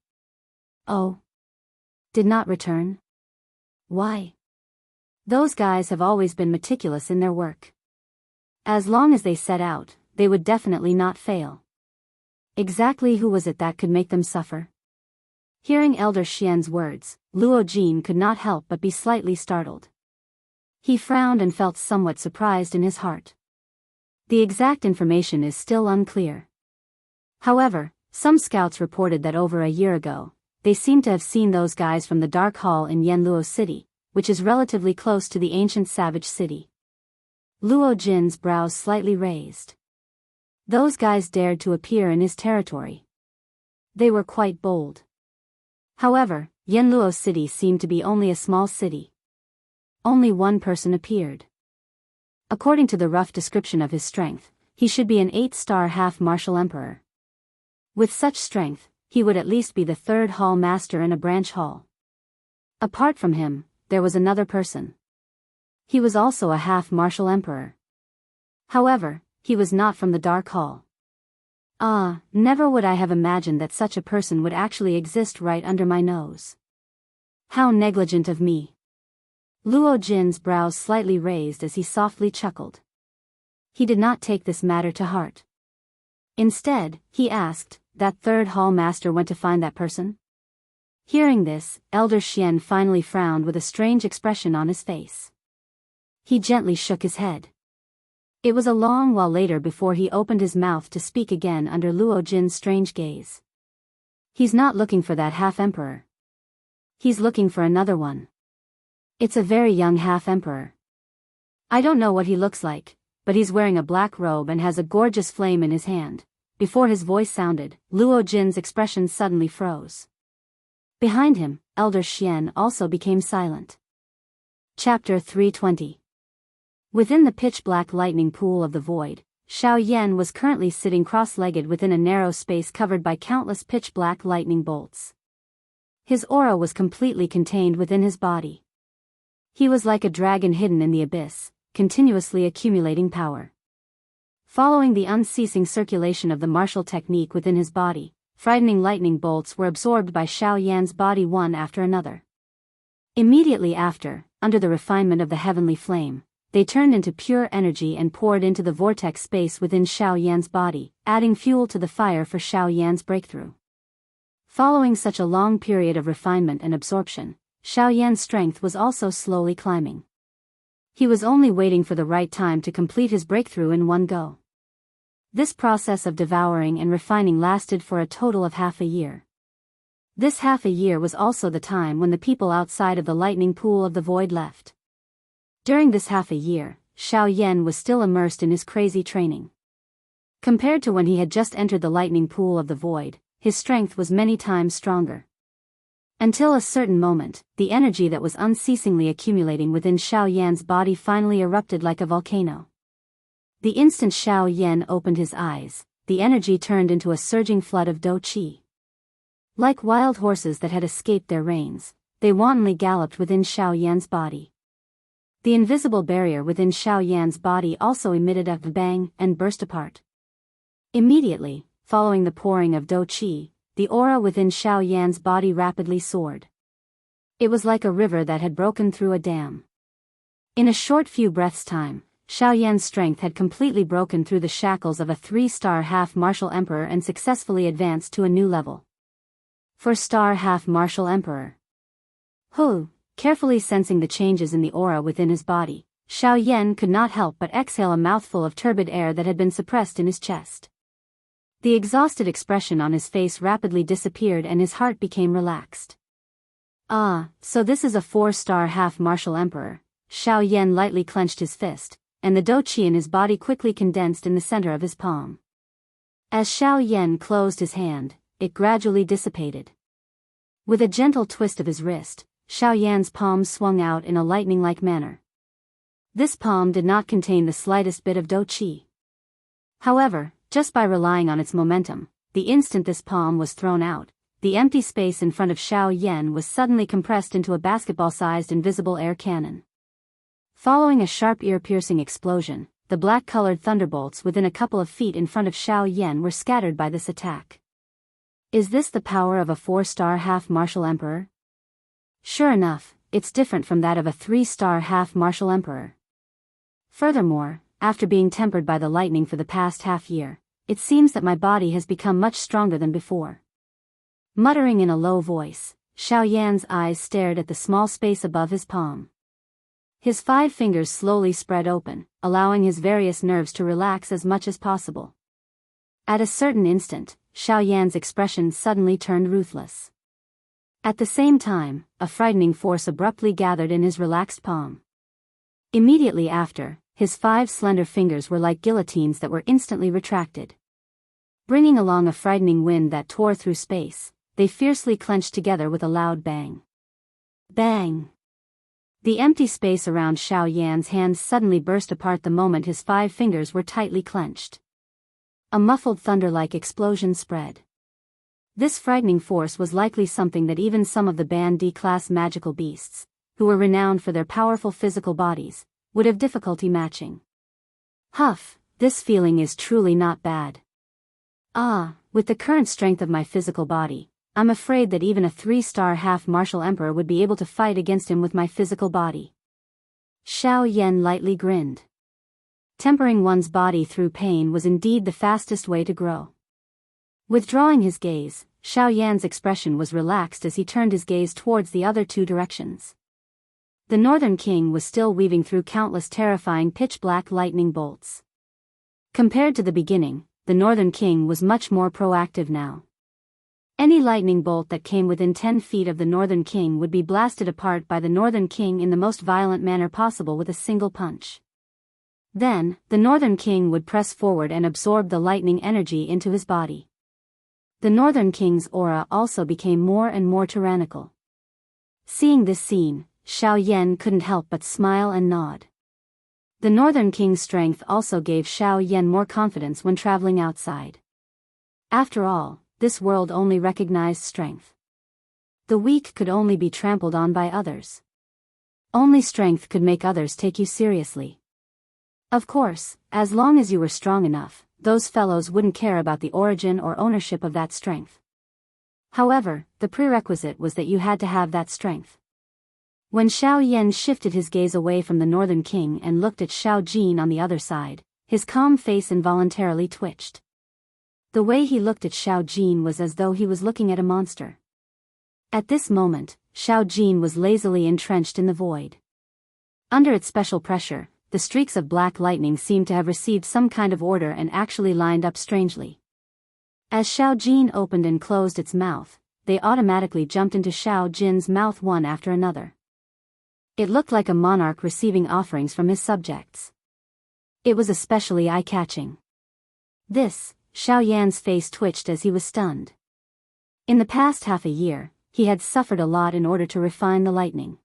Oh. Did not return? Why? Those guys have always been meticulous in their work. As long as they set out, they would definitely not fail. Exactly who was it that could make them suffer? Hearing Elder Xian's words, Luo Jin could not help but be slightly startled. He frowned and felt somewhat surprised in his heart. The exact information is still unclear. However, some scouts reported that over a year ago, they seemed to have seen those guys from the Dark Hall in Yanluo City, which is relatively close to the ancient savage city. Luo Jin's brows slightly raised. Those guys dared to appear in his territory. They were quite bold. However, Yanluo City seemed to be only a small city. Only one person appeared. According to the rough description of his strength, he should be an 8-star half-martial emperor. With such strength, he would at least be the 3rd hall master in a branch hall. Apart from him, there was another person. He was also a half-martial emperor. However, he was not from the Dark Hall. Ah, never would I have imagined that such a person would actually exist right under my nose. How negligent of me. Luo Jin's brows slightly raised as he softly chuckled. He did not take this matter to heart. Instead, he asked, "That third hall master went to find that person?" Hearing this, Elder Xian finally frowned with a strange expression on his face. He gently shook his head. It was a long while later before he opened his mouth to speak again under Luo Jin's strange gaze. "He's not looking for that half-emperor. He's looking for another one. It's a very young half-emperor. I don't know what he looks like, but he's wearing a black robe and has a gorgeous flame in his hand." Before his voice sounded, Luo Jin's expression suddenly froze. Behind him, Elder Xian also became silent. Chapter 320. Within the pitch-black lightning pool of the void, Xiao Yan was currently sitting cross-legged within a narrow space covered by countless pitch-black lightning bolts. His aura was completely contained within his body. He was like a dragon hidden in the abyss, continuously accumulating power. Following the unceasing circulation of the martial technique within his body, frightening lightning bolts were absorbed by Xiao Yan's body one after another. Immediately after, under the refinement of the heavenly flame, they turned into pure energy and poured into the vortex space within Xiao Yan's body, adding fuel to the fire for Xiao Yan's breakthrough. Following such a long period of refinement and absorption, Xiao Yan's strength was also slowly climbing. He was only waiting for the right time to complete his breakthrough in one go. This process of devouring and refining lasted for a total of half a year. This half a year was also the time when the people outside of the lightning pool of the void left. During this half a year, Xiao Yan was still immersed in his crazy training. Compared to when he had just entered the lightning pool of the void, his strength was many times stronger. Until a certain moment, the energy that was unceasingly accumulating within Xiao Yan's body finally erupted like a volcano. The instant Xiao Yan opened his eyes, the energy turned into a surging flood of dou qi. Like wild horses that had escaped their reins, they wantonly galloped within Xiao Yan's body. The invisible barrier within Xiao Yan's body also emitted a bang and burst apart. Immediately, following the pouring of dou qi, the aura within Xiao Yan's body rapidly soared. It was like a river that had broken through a dam. In a short few breaths' time, Xiao Yan's strength had completely broken through the shackles of a 3-star half-martial emperor and successfully advanced to a new level. 4-star half-martial emperor. Carefully sensing the changes in the aura within his body, Xiao Yan could not help but exhale a mouthful of turbid air that had been suppressed in his chest. The exhausted expression on his face rapidly disappeared and his heart became relaxed. "Ah, so this is a 4-star half-martial emperor." Xiao Yan lightly clenched his fist, and the dou qi in his body quickly condensed in the center of his palm. As Xiao Yan closed his hand, it gradually dissipated. With a gentle twist of his wrist, Xiao Yan's palm swung out in a lightning-like manner. This palm did not contain the slightest bit of dou qi. However, just by relying on its momentum, the instant this palm was thrown out, the empty space in front of Xiao Yan was suddenly compressed into a basketball-sized invisible air cannon. Following a sharp ear-piercing explosion, the black-colored thunderbolts within a couple of feet in front of Xiao Yan were scattered by this attack. Is this the power of a 4-star half-martial emperor? Sure enough, it's different from that of a 3-star half-martial emperor. Furthermore, after being tempered by the lightning for the past half-year, it seems that my body has become much stronger than before. Muttering in a low voice, Xiao Yan's eyes stared at the small space above his palm. His 5 fingers slowly spread open, allowing his various nerves to relax as much as possible. At a certain instant, Xiao Yan's expression suddenly turned ruthless. At the same time, a frightening force abruptly gathered in his relaxed palm. Immediately after, his 5 slender fingers were like guillotines that were instantly retracted. Bringing along a frightening wind that tore through space, they fiercely clenched together with a loud bang. Bang! The empty space around Xiao Yan's hands suddenly burst apart the moment his 5 fingers were tightly clenched. A muffled thunder-like explosion spread. This frightening force was likely something that even some of the Band D-class magical beasts, who were renowned for their powerful physical bodies, would have difficulty matching. Huff, this feeling is truly not bad. With the current strength of my physical body, I'm afraid that even a 3-star half-martial emperor would be able to fight against him with my physical body. Xiao Yan lightly grinned. Tempering one's body through pain was indeed the fastest way to grow. Withdrawing his gaze, Xiao Yan's expression was relaxed as he turned his gaze towards the other two directions. The Northern King was still weaving through countless terrifying pitch-black lightning bolts. Compared to the beginning, the Northern King was much more proactive now. Any lightning bolt that came within 10 feet of the Northern King would be blasted apart by the Northern King in the most violent manner possible with a single punch. Then, the Northern King would press forward and absorb the lightning energy into his body. The Northern King's aura also became more and more tyrannical. Seeing this scene, Xiao Yan couldn't help but smile and nod. The Northern King's strength also gave Xiao Yan more confidence when traveling outside. After all, this world only recognized strength. The weak could only be trampled on by others. Only strength could make others take you seriously. Of course, as long as you were strong enough, those fellows wouldn't care about the origin or ownership of that strength. However, the prerequisite was that you had to have that strength. When Xiao Yan shifted his gaze away from the Northern King and looked at Xiao Jin on the other side, his calm face involuntarily twitched. The way he looked at Xiao Jin was as though he was looking at a monster. At this moment, Xiao Jin was lazily entrenched in the void. Under its special pressure, the streaks of black lightning seemed to have received some kind of order and actually lined up strangely. As Xiao Jin opened and closed its mouth, they automatically jumped into Xiao Jin's mouth one after another. It looked like a monarch receiving offerings from his subjects. It was especially eye-catching. Xiao Yan's face twitched as he was stunned. In the past half a year, he had suffered a lot in order to refine the lightning.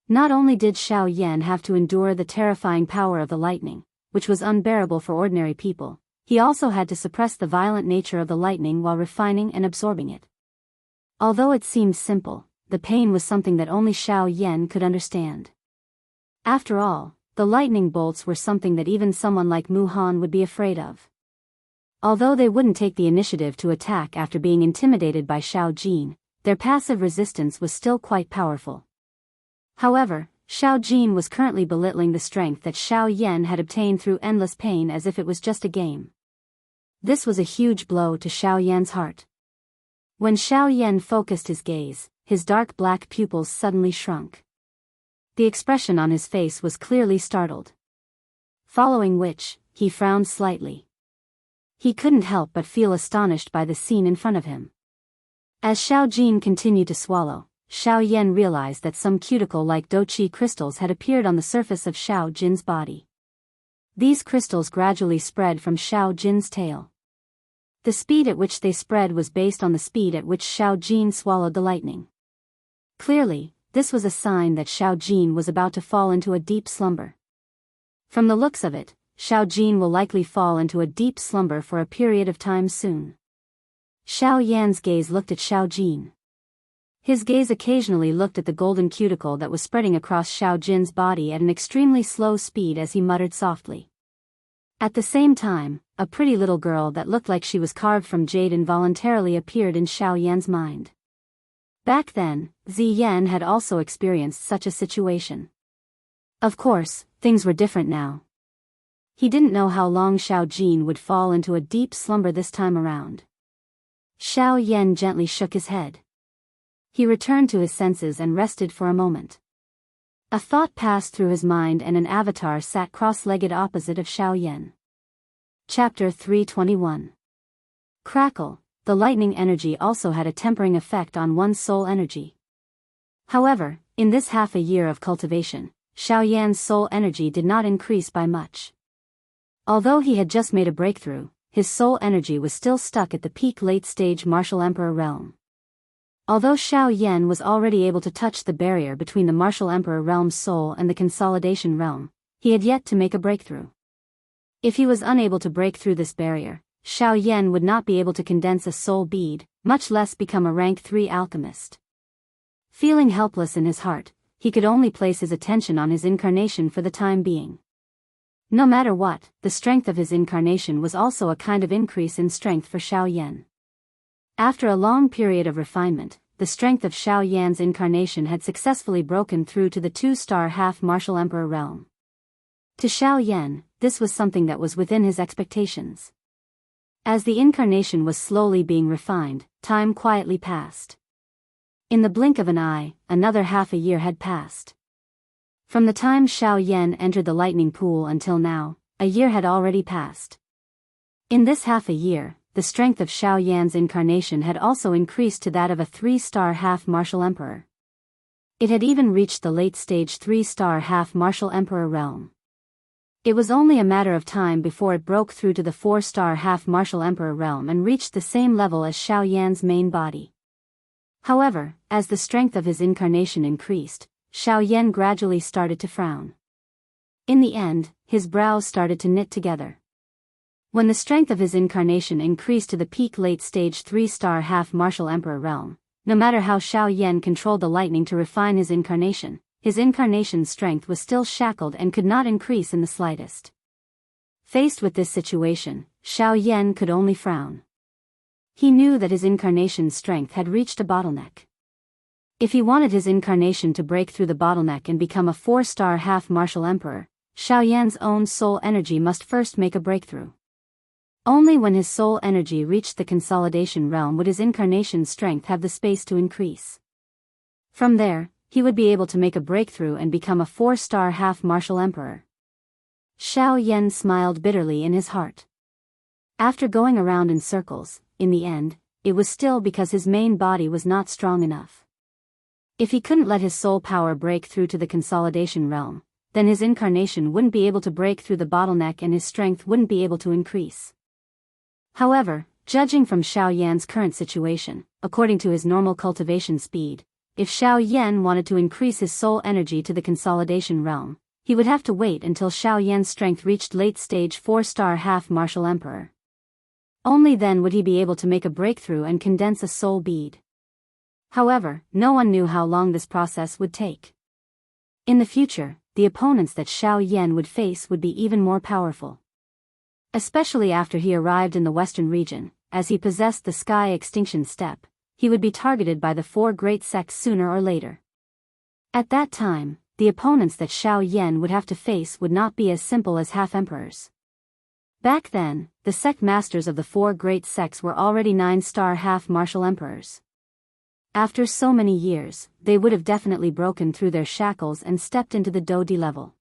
Not only did Xiao Yan have to endure the terrifying power of the lightning, which was unbearable for ordinary people, he also had to suppress the violent nature of the lightning while refining and absorbing it. Although it seemed simple, the pain was something that only Xiao Yan could understand. After all, the lightning bolts were something that even someone like Mu Han would be afraid of. Although they wouldn't take the initiative to attack after being intimidated by Xiao Jin, their passive resistance was still quite powerful. However, Xiao Jin was currently belittling the strength that Xiao Yan had obtained through endless pain as if it was just a game. This was a huge blow to Xiao Yan's heart. When Xiao Yan focused his gaze, his dark black pupils suddenly shrunk. The expression on his face was clearly startled. Following which, he frowned slightly. He couldn't help but feel astonished by the scene in front of him. As Xiao Jin continued to swallow, Xiao Yan realized that some cuticle-like doqi crystals had appeared on the surface of Xiao Jin's body. These crystals gradually spread from Xiao Jin's tail. The speed at which they spread was based on the speed at which Xiao Jin swallowed the lightning. Clearly, this was a sign that Xiao Jin was about to fall into a deep slumber. From the looks of it, Xiao Jin will likely fall into a deep slumber for a period of time soon. Xiao Yan's gaze looked at Xiao Jin. His gaze occasionally looked at the golden cuticle that was spreading across Xiao Jin's body at an extremely slow speed as he muttered softly. At the same time, a pretty little girl that looked like she was carved from jade involuntarily appeared in Xiao Yan's mind. Back then, Ziyan had also experienced such a situation. Of course, things were different now. He didn't know how long Xiao Jin would fall into a deep slumber this time around. Xiao Yan gently shook his head. He returned to his senses and rested for a moment. A thought passed through his mind and an avatar sat cross-legged opposite of Xiao Yan. Chapter 321. Crackle. The lightning energy also had a tempering effect on one's soul energy. However, in this half a year of cultivation, Xiao Yan's soul energy did not increase by much. Although he had just made a breakthrough, his soul energy was still stuck at the peak late-stage martial emperor realm. Although Xiao Yan was already able to touch the barrier between the martial emperor realm's soul and the consolidation realm, he had yet to make a breakthrough. If he was unable to break through this barrier, Xiao Yan would not be able to condense a soul bead, much less become a rank 3 alchemist. Feeling helpless in his heart, he could only place his attention on his incarnation for the time being. No matter what, the strength of his incarnation was also a kind of increase in strength for Xiao Yan. After a long period of refinement, the strength of Xiao Yan's incarnation had successfully broken through to the 2-star half-martial emperor realm. To Xiao Yan, this was something that was within his expectations. As the incarnation was slowly being refined, time quietly passed. In the blink of an eye, another half a year had passed. From the time Xiao Yan entered the lightning pool until now, a year had already passed. In this half a year, the strength of Xiao Yan's incarnation had also increased to that of a 3-star half-martial emperor. It had even reached the late-stage 3-star half-martial emperor realm. It was only a matter of time before it broke through to the 4-star half-martial emperor realm and reached the same level as Xiao Yan's main body. However, as the strength of his incarnation increased, Xiao Yan gradually started to frown. In the end, his brows started to knit together. When the strength of his incarnation increased to the peak late-stage 3-star half-martial emperor realm, no matter how Xiao Yan controlled the lightning to refine his incarnation's strength was still shackled and could not increase in the slightest. Faced with this situation, Xiao Yan could only frown. He knew that his incarnation's strength had reached a bottleneck. If he wanted his incarnation to break through the bottleneck and become a 4-star half-martial emperor, Xiao Yan's own soul energy must first make a breakthrough. Only when his soul energy reached the consolidation realm would his incarnation's strength have the space to increase. From there, he would be able to make a breakthrough and become a 4-star half-martial emperor. Xiao Yan smiled bitterly in his heart. After going around in circles, in the end, it was still because his main body was not strong enough. If he couldn't let his soul power break through to the consolidation realm, then his incarnation wouldn't be able to break through the bottleneck and his strength wouldn't be able to increase. However, judging from Xiao Yan's current situation, according to his normal cultivation speed, if Xiao Yan wanted to increase his soul energy to the consolidation realm, he would have to wait until Xiao Yan's strength reached late-stage 4-star half-martial emperor. Only then would he be able to make a breakthrough and condense a soul bead. However, no one knew how long this process would take. In the future, the opponents that Xiao Yan would face would be even more powerful. Especially after he arrived in the western region, as he possessed the sky extinction step, he would be targeted by the 4 great sects sooner or later. At that time, the opponents that Xiao Yan would have to face would not be as simple as half-emperors. Back then, the sect masters of the 4 great sects were already 9-star half-martial emperors. After so many years, they would have definitely broken through their shackles and stepped into the Do Di level.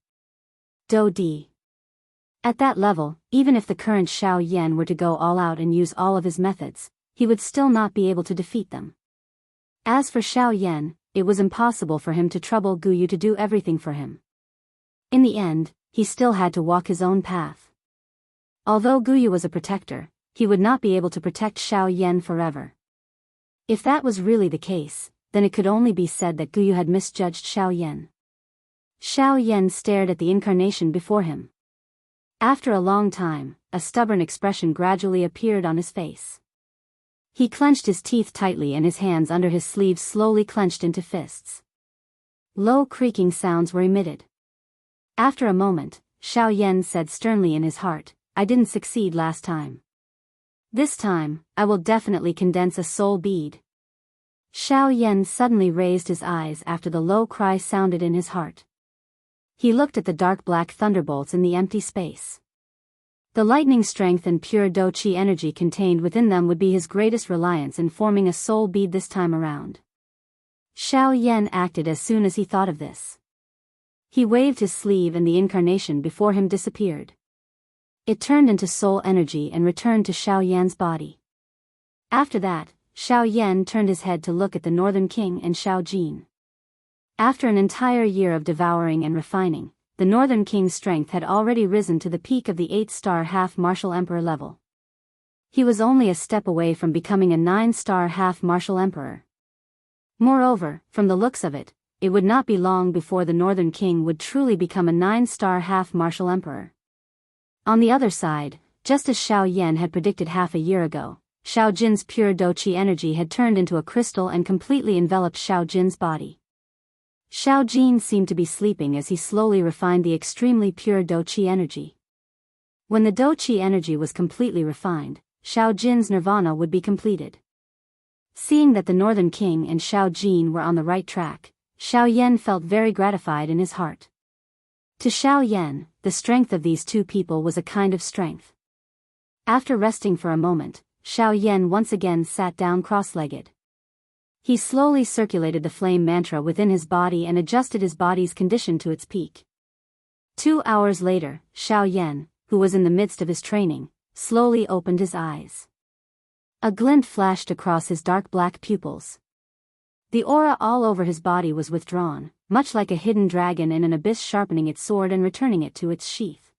Do Di. At that level, even if the current Xiao Yan were to go all out and use all of his methods, he would still not be able to defeat them. As for Xiao Yan, it was impossible for him to trouble Guyu to do everything for him. In the end, he still had to walk his own path. Although Guyu was a protector, he would not be able to protect Xiao Yan forever. If that was really the case, then it could only be said that Guyu had misjudged Xiao Yan. Xiao Yan stared at the incarnation before him. After a long time, a stubborn expression gradually appeared on his face. He clenched his teeth tightly and his hands under his sleeves slowly clenched into fists. Low creaking sounds were emitted. After a moment, Xiao Yan said sternly in his heart, "I didn't succeed last time. This time, I will definitely condense a soul bead." Xiao Yan suddenly raised his eyes after the low cry sounded in his heart. He looked at the dark black thunderbolts in the empty space. The lightning strength and pure Do Qi energy contained within them would be his greatest reliance in forming a soul bead this time around. Xiao Yan acted as soon as he thought of this. He waved his sleeve and the incarnation before him disappeared. It turned into soul energy and returned to Xiao Yan's body. After that, Xiao Yan turned his head to look at the Northern King and Xiao Jin. After an entire year of devouring and refining, the Northern King's strength had already risen to the peak of the 8-star half-martial emperor level. He was only a step away from becoming a 9-star half-martial emperor. Moreover, from the looks of it, it would not be long before the Northern King would truly become a 9-star half-martial emperor. On the other side, just as Xiao Yan had predicted half a year ago, Xiao Jin's pure Do Qi energy had turned into a crystal and completely enveloped Xiao Jin's body. Xiao Jin seemed to be sleeping as he slowly refined the extremely pure Do Qi energy. When the Do Qi energy was completely refined, Xiao Jin's nirvana would be completed. Seeing that the Northern King and Xiao Jin were on the right track, Xiao Yan felt very gratified in his heart. To Xiao Yan, the strength of these two people was a kind of strength. After resting for a moment, Xiao Yan once again sat down cross-legged. He slowly circulated the flame mantra within his body and adjusted his body's condition to its peak. 2 hours later, Xiao Yan, who was in the midst of his training, slowly opened his eyes. A glint flashed across his dark black pupils. The aura all over his body was withdrawn, much like a hidden dragon in an abyss sharpening its sword and returning it to its sheath.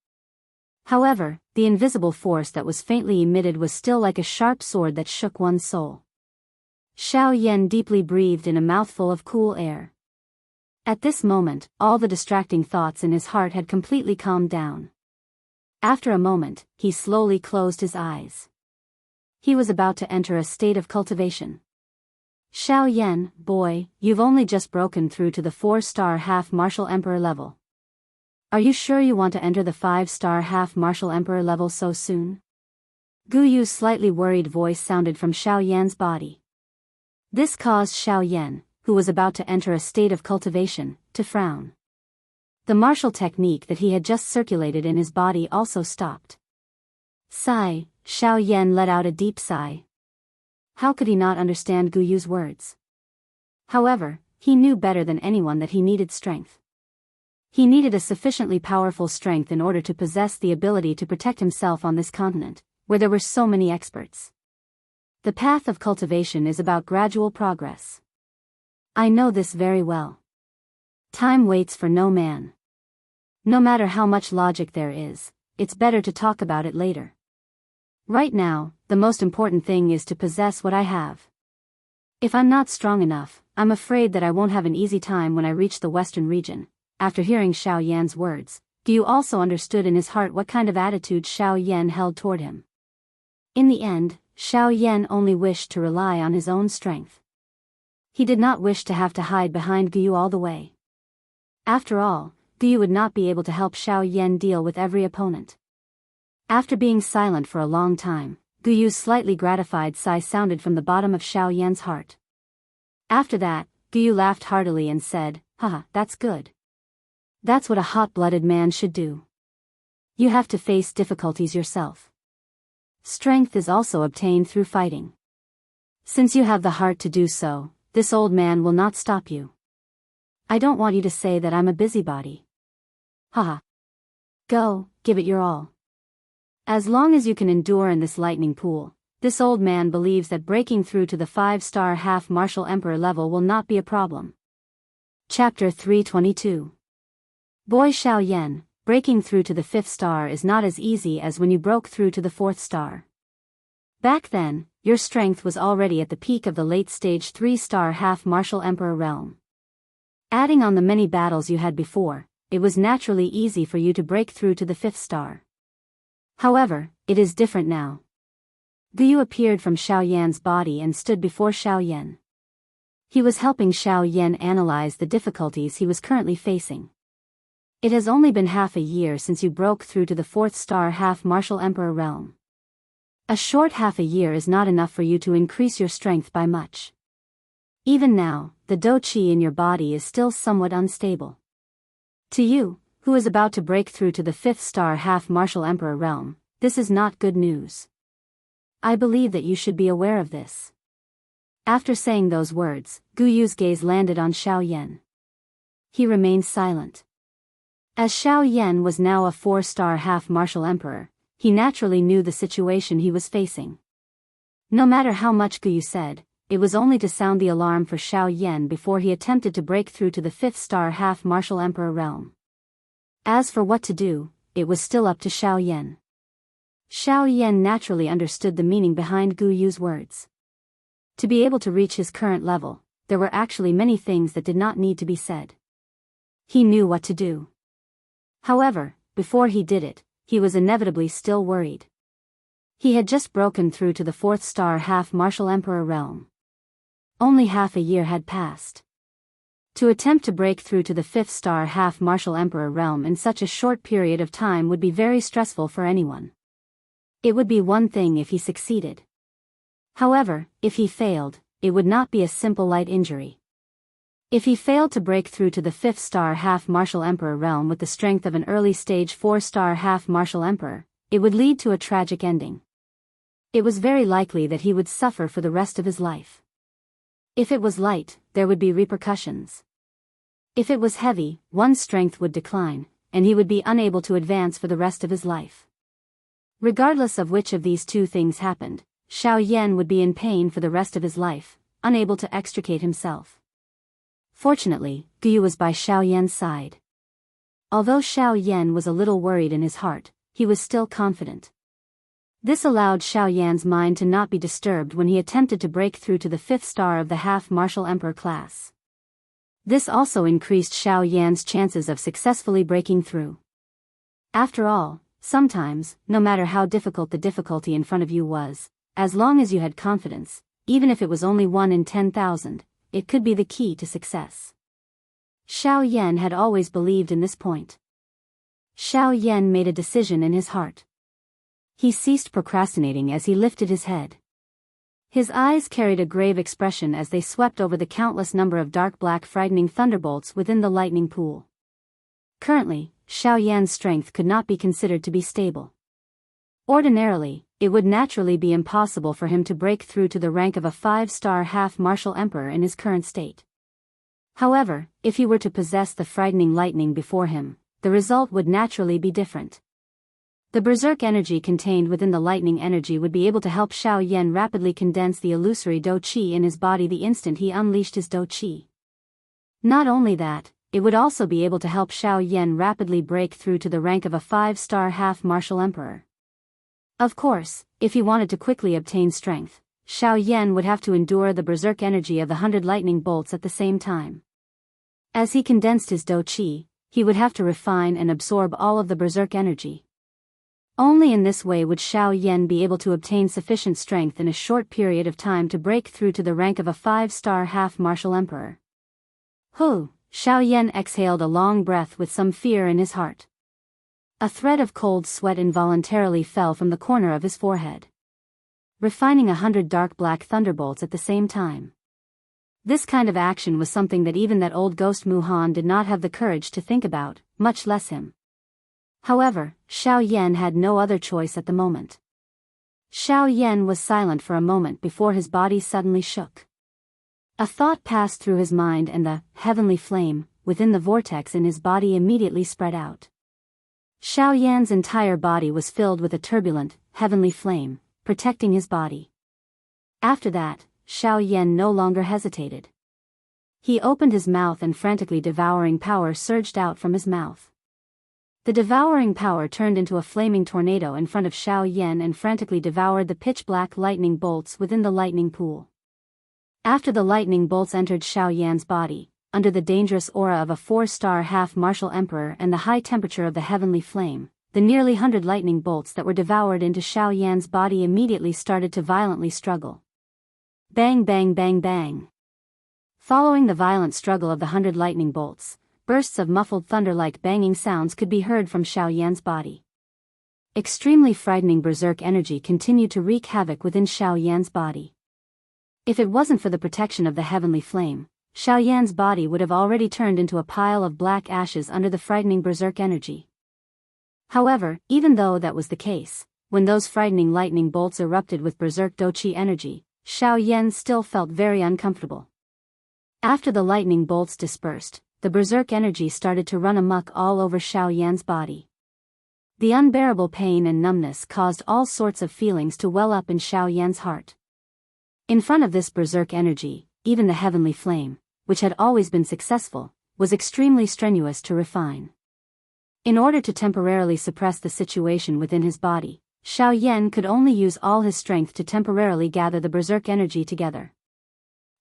However, the invisible force that was faintly emitted was still like a sharp sword that shook one's soul. Xiao Yan deeply breathed in a mouthful of cool air. At this moment, all the distracting thoughts in his heart had completely calmed down. After a moment, he slowly closed his eyes. He was about to enter a state of cultivation. Xiao Yan, boy, you've only just broken through to the 4-star half-martial emperor level. Are you sure you want to enter the 5-star half-martial emperor level so soon? Gu Yu's slightly worried voice sounded from Xiao Yan's body. This caused Xiao Yan, who was about to enter a state of cultivation, to frown. The martial technique that he had just circulated in his body also stopped. Sigh, Xiao Yan let out a deep sigh. How could he not understand Gu Yu's words? However, he knew better than anyone that he needed strength. He needed a sufficiently powerful strength in order to possess the ability to protect himself on this continent, where there were so many experts. The path of cultivation is about gradual progress. I know this very well. Time waits for no man. No matter how much logic there is, it's better to talk about it later. Right now, the most important thing is to possess what I have. If I'm not strong enough, I'm afraid that I won't have an easy time when I reach the western region. After hearing Xiao Yan's words, Gu also understood in his heart what kind of attitude Xiao Yan held toward him. In the end, Xiao Yan only wished to rely on his own strength. He did not wish to have to hide behind Gu all the way. After all, Gu would not be able to help Xiao Yan deal with every opponent. After being silent for a long time, Gu Yu's slightly gratified sigh sounded from the bottom of Xiao Yan's heart. After that, Gu Yu laughed heartily and said, "Haha, that's good. That's what a hot-blooded man should do. You have to face difficulties yourself. Strength is also obtained through fighting. Since you have the heart to do so, this old man will not stop you. I don't want you to say that I'm a busybody. Haha. Go, give it your all. As long as you can endure in this lightning pool, this old man believes that breaking through to the 5-star half-martial emperor level will not be a problem." Chapter 322. Boy Xiao Yan, breaking through to the 5th star is not as easy as when you broke through to the 4th star. Back then, your strength was already at the peak of the late-stage 3-star half-martial emperor realm. Adding on the many battles you had before, it was naturally easy for you to break through to the 5th star. However, it is different now. Gu Yu appeared from Xiao Yan's body and stood before Xiao Yan. He was helping Xiao Yan analyze the difficulties he was currently facing. It has only been half a year since you broke through to the 4th star half-martial emperor realm. A short half a year is not enough for you to increase your strength by much. Even now, the dou qi in your body is still somewhat unstable. To you, who is about to break through to the 5th star half-martial emperor realm, this is not good news. I believe that you should be aware of this. After saying those words, Gu Yu's gaze landed on Xiao Yan. He remained silent. As Xiao Yan was now a 4-star half-martial emperor, he naturally knew the situation he was facing. No matter how much Gu Yu said, it was only to sound the alarm for Xiao Yan before he attempted to break through to the 5th star half-martial emperor realm. As for what to do, it was still up to Xiao Yan. Xiao Yan naturally understood the meaning behind Gu Yu's words. To be able to reach his current level, there were actually many things that did not need to be said. He knew what to do. However, before he did it, he was inevitably still worried. He had just broken through to the 4th star half-martial emperor realm. Only half a year had passed. To attempt to break through to the 5th star half-martial emperor realm in such a short period of time would be very stressful for anyone. It would be one thing if he succeeded. However, if he failed, it would not be a simple light injury. If he failed to break through to the 5th-star half-martial emperor realm with the strength of an early-stage 4-star half-martial emperor, it would lead to a tragic ending. It was very likely that he would suffer for the rest of his life. If it was light, there would be repercussions. If it was heavy, one's strength would decline, and he would be unable to advance for the rest of his life. Regardless of which of these two things happened, Xiao Yan would be in pain for the rest of his life, unable to extricate himself. Fortunately, Guyu was by Xiao Yan's side. Although Xiao Yan was a little worried in his heart, he was still confident. This allowed Xiao Yan's mind to not be disturbed when he attempted to break through to the 5th star of the half-martial emperor class. This also increased Xiao Yan's chances of successfully breaking through. After all, sometimes, no matter how difficult the difficulty in front of you was, as long as you had confidence, even if it was only 1 in 10,000, it could be the key to success. Xiao Yan had always believed in this point. Xiao Yan made a decision in his heart. He ceased procrastinating as he lifted his head. His eyes carried a grave expression as they swept over the countless number of dark black frightening thunderbolts within the lightning pool. Currently, Xiao Yan's strength could not be considered to be stable. Ordinarily, it would naturally be impossible for him to break through to the rank of a 5-star half-martial emperor in his current state. However, if he were to possess the frightening lightning before him, the result would naturally be different. The berserk energy contained within the lightning energy would be able to help Xiao Yan rapidly condense the illusory Do Qi in his body the instant he unleashed his Do Qi. Not only that, it would also be able to help Xiao Yan rapidly break through to the rank of a 5-star half-martial emperor. Of course, if he wanted to quickly obtain strength, Xiao Yan would have to endure the berserk energy of the 100 lightning bolts at the same time. As he condensed his Do Qi, he would have to refine and absorb all of the berserk energy. Only in this way would Xiao Yan be able to obtain sufficient strength in a short period of time to break through to the rank of a 5-star half-martial emperor. Xiao Yan exhaled a long breath with some fear in his heart. A thread of cold sweat involuntarily fell from the corner of his forehead. Refining 100 dark black thunderbolts at the same time. This kind of action was something that even that old ghost Mu Han did not have the courage to think about, much less him. However, Xiao Yan had no other choice at the moment. Xiao Yan was silent for a moment before his body suddenly shook. A thought passed through his mind and the heavenly flame within the vortex in his body immediately spread out. Xiao Yan's entire body was filled with a turbulent, heavenly flame, protecting his body. After that, Xiao Yan no longer hesitated. He opened his mouth and frantically devouring power surged out from his mouth. The devouring power turned into a flaming tornado in front of Xiao Yan and frantically devoured the pitch-black lightning bolts within the lightning pool. After the lightning bolts entered Xiao Yan's body, under the dangerous aura of a 4-star half-martial emperor and the high temperature of the heavenly flame, the nearly 100 lightning bolts that were devoured into Xiao Yan's body immediately started to violently struggle. Bang bang bang bang. Following the violent struggle of the 100 lightning bolts, bursts of muffled thunder-like banging sounds could be heard from Xiao Yan's body. Extremely frightening berserk energy continued to wreak havoc within Xiao Yan's body. If it wasn't for the protection of the heavenly flame, Xiao Yan's body would have already turned into a pile of black ashes under the frightening berserk energy. However, even though that was the case, when those frightening lightning bolts erupted with berserk Do Qi energy, Xiao Yan still felt very uncomfortable. After the lightning bolts dispersed, the berserk energy started to run amok all over Xiao Yan's body. The unbearable pain and numbness caused all sorts of feelings to well up in Xiao Yan's heart. In front of this berserk energy, even the heavenly flame, which had always been successful, was extremely strenuous to refine. In order to temporarily suppress the situation within his body, Xiao Yan could only use all his strength to temporarily gather the berserk energy together.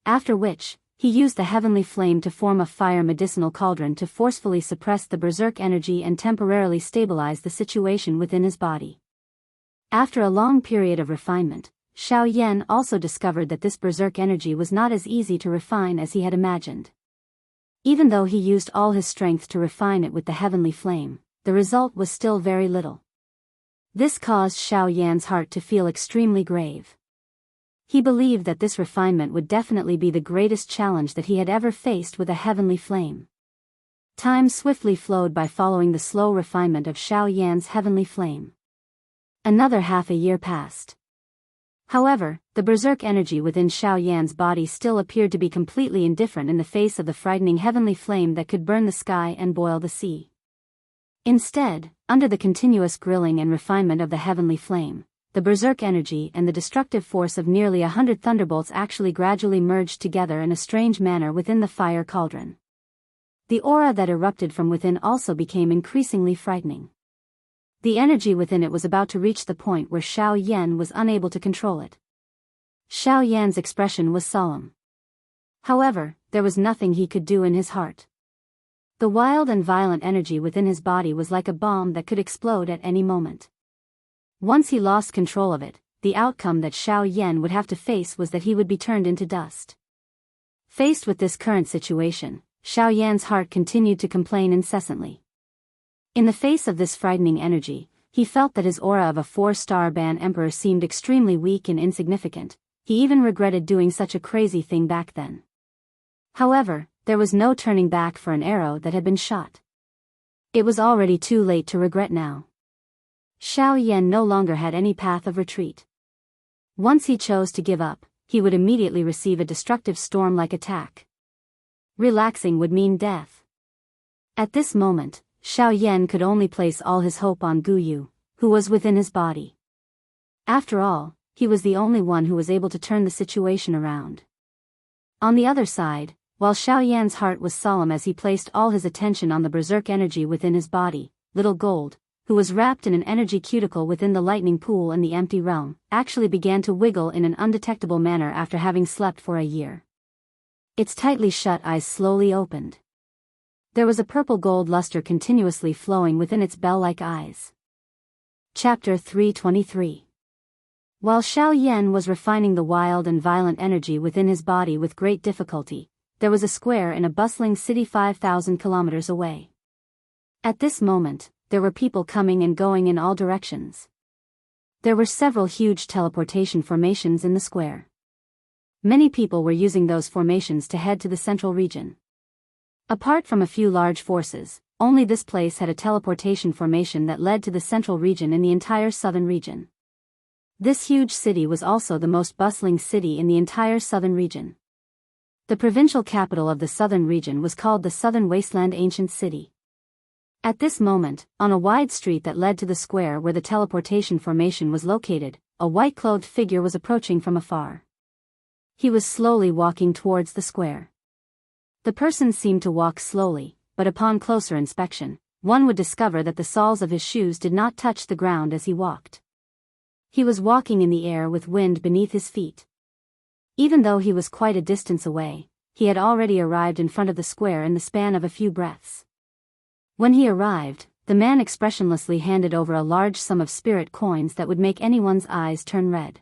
After which, he used the heavenly flame to form a fire medicinal cauldron to forcefully suppress the berserk energy and temporarily stabilize the situation within his body. After a long period of refinement, Xiao Yan also discovered that this berserk energy was not as easy to refine as he had imagined. Even though he used all his strength to refine it with the heavenly flame, the result was still very little. This caused Xiao Yan's heart to feel extremely grave. He believed that this refinement would definitely be the greatest challenge that he had ever faced with a heavenly flame. Time swiftly flowed by following the slow refinement of Xiao Yan's heavenly flame. Another half a year passed. However, the berserk energy within Xiao Yan's body still appeared to be completely indifferent in the face of the frightening heavenly flame that could burn the sky and boil the sea. Instead, under the continuous grilling and refinement of the heavenly flame, the berserk energy and the destructive force of nearly 100 thunderbolts actually gradually merged together in a strange manner within the fire cauldron. The aura that erupted from within also became increasingly frightening. The energy within it was about to reach the point where Xiao Yan was unable to control it. Xiao Yan's expression was solemn. However, there was nothing he could do in his heart. The wild and violent energy within his body was like a bomb that could explode at any moment. Once he lost control of it, the outcome that Xiao Yan would have to face was that he would be turned into dust. Faced with this current situation, Xiao Yan's heart continued to complain incessantly. In the face of this frightening energy, he felt that his aura of a 4-star ban emperor seemed extremely weak and insignificant. He even regretted doing such a crazy thing back then. However, there was no turning back for an arrow that had been shot. It was already too late to regret now. Xiao Yan no longer had any path of retreat. Once he chose to give up, he would immediately receive a destructive storm-like attack. Relaxing would mean death. At this moment, Xiao Yan could only place all his hope on Gu Yu, who was within his body. After all, he was the only one who was able to turn the situation around. On the other side, while Xiao Yan's heart was solemn as he placed all his attention on the berserk energy within his body, Little Gold, who was wrapped in an energy cuticle within the lightning pool in the empty realm, actually began to wiggle in an undetectable manner after having slept for a year. Its tightly shut eyes slowly opened. There was a purple gold luster continuously flowing within its bell-like eyes. Chapter 323. While Xiao Yan was refining the wild and violent energy within his body with great difficulty, there was a square in a bustling city 5,000 kilometers away. At this moment, there were people coming and going in all directions. There were several huge teleportation formations in the square. Many people were using those formations to head to the central region. Apart from a few large forces, only this place had a teleportation formation that led to the central region in the entire southern region. This huge city was also the most bustling city in the entire southern region. The provincial capital of the southern region was called the Southern Wasteland Ancient City. At this moment, on a wide street that led to the square where the teleportation formation was located, a white-clothed figure was approaching from afar. He was slowly walking towards the square. The person seemed to walk slowly, but upon closer inspection, one would discover that the soles of his shoes did not touch the ground as he walked. He was walking in the air with wind beneath his feet. Even though he was quite a distance away, he had already arrived in front of the square in the span of a few breaths. When he arrived, the man expressionlessly handed over a large sum of spirit coins that would make anyone's eyes turn red.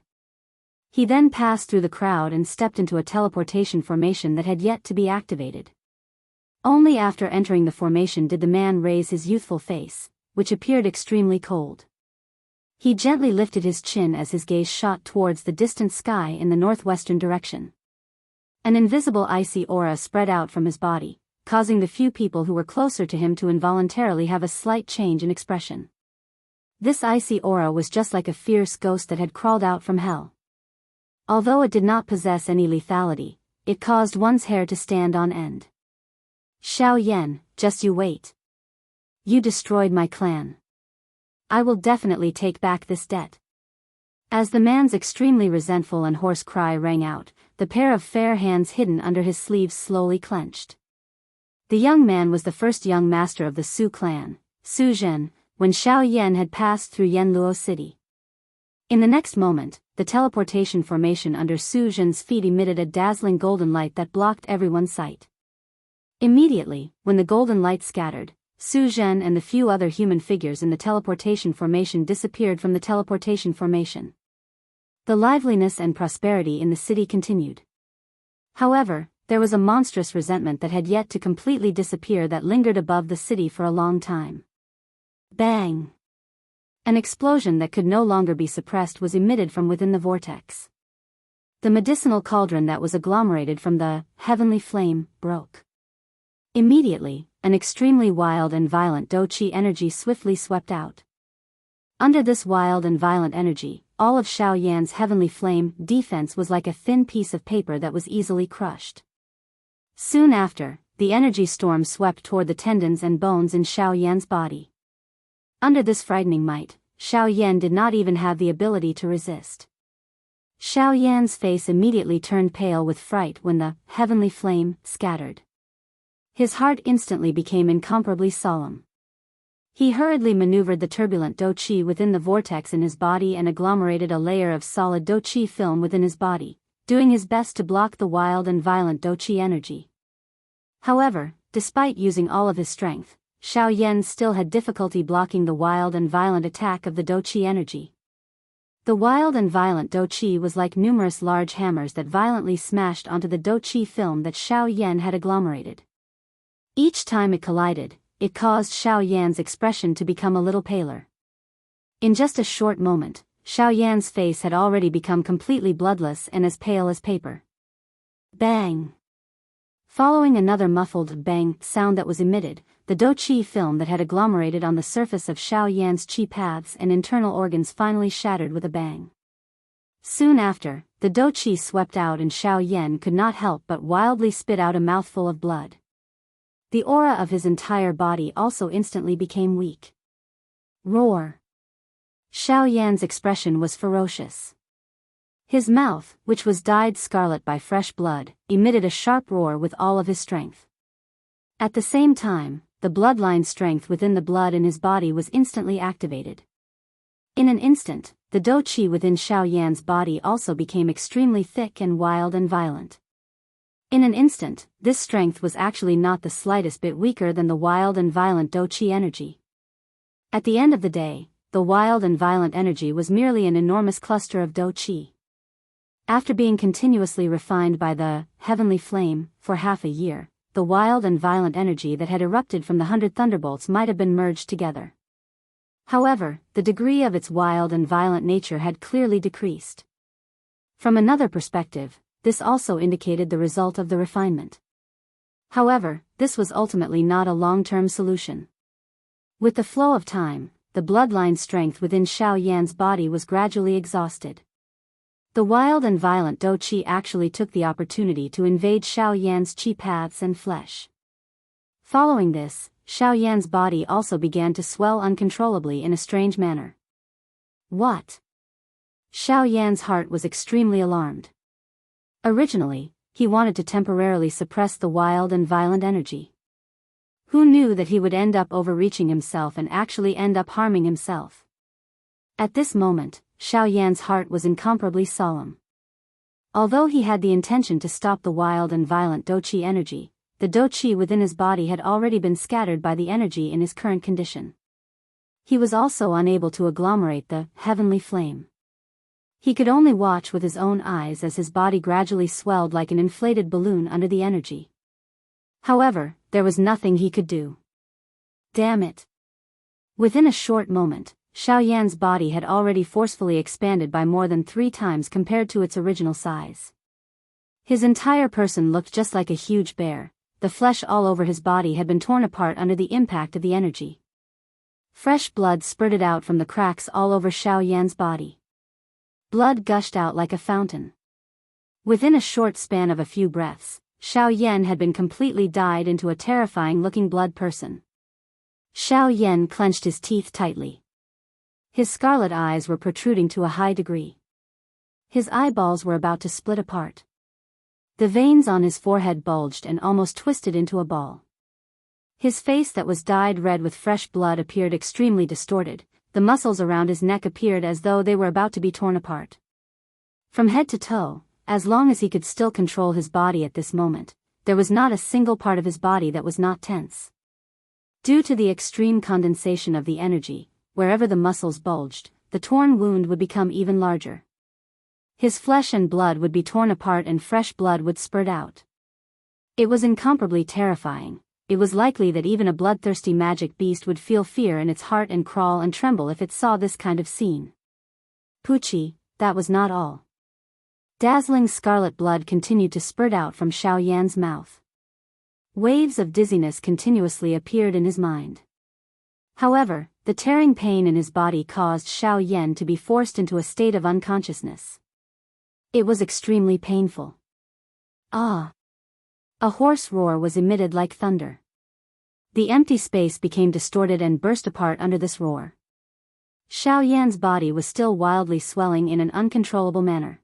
He then passed through the crowd and stepped into a teleportation formation that had yet to be activated. Only after entering the formation did the man raise his youthful face, which appeared extremely cold. He gently lifted his chin as his gaze shot towards the distant sky in the northwestern direction. An invisible icy aura spread out from his body, causing the few people who were closer to him to involuntarily have a slight change in expression. This icy aura was just like a fierce ghost that had crawled out from hell. Although it did not possess any lethality, it caused one's hair to stand on end. Xiao Yan, just you wait. You destroyed my clan. I will definitely take back this debt. As the man's extremely resentful and hoarse cry rang out, the pair of fair hands hidden under his sleeves slowly clenched. The young man was the first young master of the Su clan, Su Zhen, when Xiao Yan had passed through Yanluo City. In the next moment, the teleportation formation under Su Zhen's feet emitted a dazzling golden light that blocked everyone's sight. Immediately, when the golden light scattered, Su Zhen and the few other human figures in the teleportation formation disappeared from the teleportation formation. The liveliness and prosperity in the city continued. However, there was a monstrous resentment that had yet to completely disappear that lingered above the city for a long time. Bang! An explosion that could no longer be suppressed was emitted from within the vortex. The medicinal cauldron that was agglomerated from the heavenly flame broke. Immediately, an extremely wild and violent Do-Chi energy swiftly swept out. Under this wild and violent energy, all of Xiao Yan's heavenly flame defense was like a thin piece of paper that was easily crushed. Soon after, the energy storm swept toward the tendons and bones in Xiao Yan's body. Under this frightening might, Xiao Yan did not even have the ability to resist. Xiao Yan's face immediately turned pale with fright when the heavenly flame scattered. His heart instantly became incomparably solemn. He hurriedly maneuvered the turbulent Do-Chi within the vortex in his body and agglomerated a layer of solid Do-Chi film within his body, doing his best to block the wild and violent Do-Chi energy. However, despite using all of his strength, Xiao Yan still had difficulty blocking the wild and violent attack of the Do-Chi energy. The wild and violent Do-Chi was like numerous large hammers that violently smashed onto the Do-Chi film that Xiao Yan had agglomerated. Each time it collided, it caused Xiao Yan's expression to become a little paler. In just a short moment, Xiao Yan's face had already become completely bloodless and as pale as paper. Bang! Following another muffled bang sound that was emitted, the Do-Chi film that had agglomerated on the surface of Xiao Yan's chi paths and internal organs finally shattered with a bang. Soon after, the Do-Chi swept out and Xiao Yan could not help but wildly spit out a mouthful of blood. The aura of his entire body also instantly became weak. Roar! Xiao Yan's expression was ferocious. His mouth, which was dyed scarlet by fresh blood, emitted a sharp roar with all of his strength. At the same time, the bloodline strength within the blood in his body was instantly activated. In an instant, the Do-Chi within Xiao Yan's body also became extremely thick and wild and violent. In an instant, this strength was actually not the slightest bit weaker than the wild and violent Do-Chi energy. At the end of the day, the wild and violent energy was merely an enormous cluster of Do-Chi. After being continuously refined by the heavenly flame for half a year, the wild and violent energy that had erupted from the 100 thunderbolts might have been merged together. However, the degree of its wild and violent nature had clearly decreased. From another perspective, this also indicated the result of the refinement. However, this was ultimately not a long-term solution. With the flow of time, the bloodline strength within Xiao Yan's body was gradually exhausted. The wild and violent Do-Chi actually took the opportunity to invade Xiao Yan's chi paths and flesh. Following this, Xiao Yan's body also began to swell uncontrollably in a strange manner. What? Xiao Yan's heart was extremely alarmed. Originally, he wanted to temporarily suppress the wild and violent energy. Who knew that he would end up overreaching himself and actually end up harming himself? At this moment, Xiao Yan's heart was incomparably solemn. Although he had the intention to stop the wild and violent Do-Chi energy, the Do-Chi within his body had already been scattered by the energy in his current condition. He was also unable to agglomerate the heavenly flame. He could only watch with his own eyes as his body gradually swelled like an inflated balloon under the energy. However, there was nothing he could do. Damn it! Within a short moment, Xiao Yan's body had already forcefully expanded by more than 3 times compared to its original size. His entire person looked just like a huge bear. The flesh all over his body had been torn apart under the impact of the energy. Fresh blood spurted out from the cracks all over Xiao Yan's body. Blood gushed out like a fountain. Within a short span of a few breaths, Xiao Yan had been completely dyed into a terrifying-looking blood person. Xiao Yan clenched his teeth tightly. His scarlet eyes were protruding to a high degree. His eyeballs were about to split apart. The veins on his forehead bulged and almost twisted into a ball. His face that was dyed red with fresh blood appeared extremely distorted. The muscles around his neck appeared as though they were about to be torn apart. From head to toe, as long as he could still control his body at this moment, there was not a single part of his body that was not tense. Due to the extreme condensation of the energy, wherever the muscles bulged, the torn wound would become even larger. His flesh and blood would be torn apart and fresh blood would spurt out. It was incomparably terrifying. It was likely that even a bloodthirsty magic beast would feel fear in its heart and crawl and tremble if it saw this kind of scene. Pucci, that was not all. Dazzling scarlet blood continued to spurt out from Xiao Yan's mouth. Waves of dizziness continuously appeared in his mind. However, the tearing pain in his body caused Xiao Yan to be forced into a state of unconsciousness. It was extremely painful. Ah! A hoarse roar was emitted like thunder. The empty space became distorted and burst apart under this roar. Xiao Yan's body was still wildly swelling in an uncontrollable manner.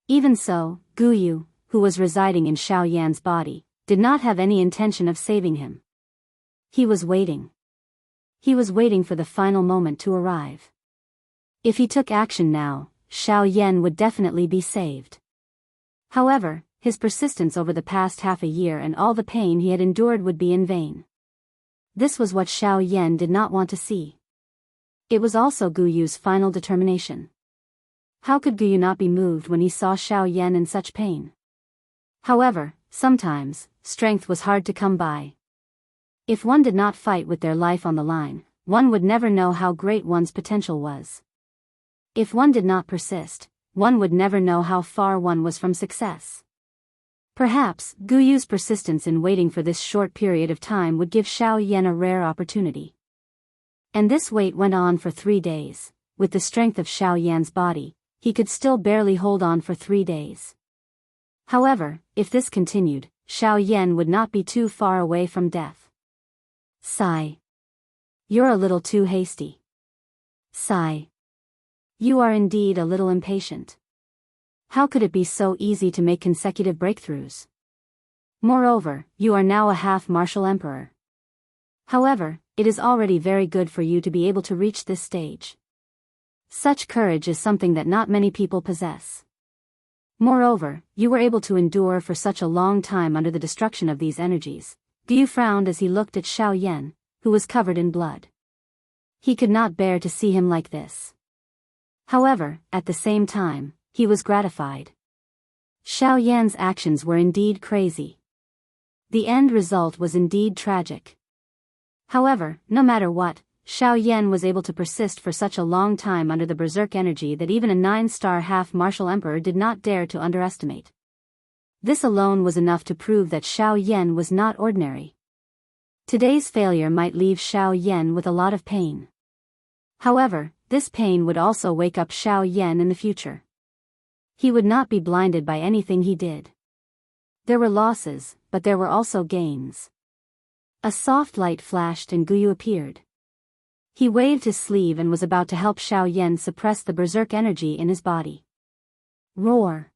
Even so, Gu Yu, who was residing in Xiao Yan's body, did not have any intention of saving him. He was waiting. He was waiting for the final moment to arrive. If he took action now, Xiao Yan would definitely be saved. However, his persistence over the past half a year and all the pain he had endured would be in vain. This was what Xiao Yan did not want to see. It was also Gu Yu's final determination. How could Gu Yu not be moved when he saw Xiao Yan in such pain? However, sometimes, strength was hard to come by. If one did not fight with their life on the line, one would never know how great one's potential was. If one did not persist, one would never know how far one was from success. Perhaps, Gu Yu's persistence in waiting for this short period of time would give Xiao Yan a rare opportunity. And this wait went on for 3 days. With the strength of Xiao Yan's body, he could still barely hold on for 3 days. However, if this continued, Xiao Yan would not be too far away from death. Sigh. You're a little too hasty. Sigh. You are indeed a little impatient. How could it be so easy to make consecutive breakthroughs? Moreover, you are now a half-martial emperor. However, it is already very good for you to be able to reach this stage. Such courage is something that not many people possess. Moreover, you were able to endure for such a long time under the destruction of these energies. Gu Yu frowned as he looked at Xiao Yan, who was covered in blood. He could not bear to see him like this. However, at the same time, he was gratified. Xiao Yan's actions were indeed crazy. The end result was indeed tragic. However, no matter what, Xiao Yan was able to persist for such a long time under the berserk energy that even a 9-star half-martial emperor did not dare to underestimate. This alone was enough to prove that Xiao Yan was not ordinary. Today's failure might leave Xiao Yan with a lot of pain. However, this pain would also wake up Xiao Yan in the future. He would not be blinded by anything he did. There were losses, but there were also gains. A soft light flashed and Gu Yu appeared. He waved his sleeve and was about to help Xiao Yan suppress the berserk energy in his body. Roar!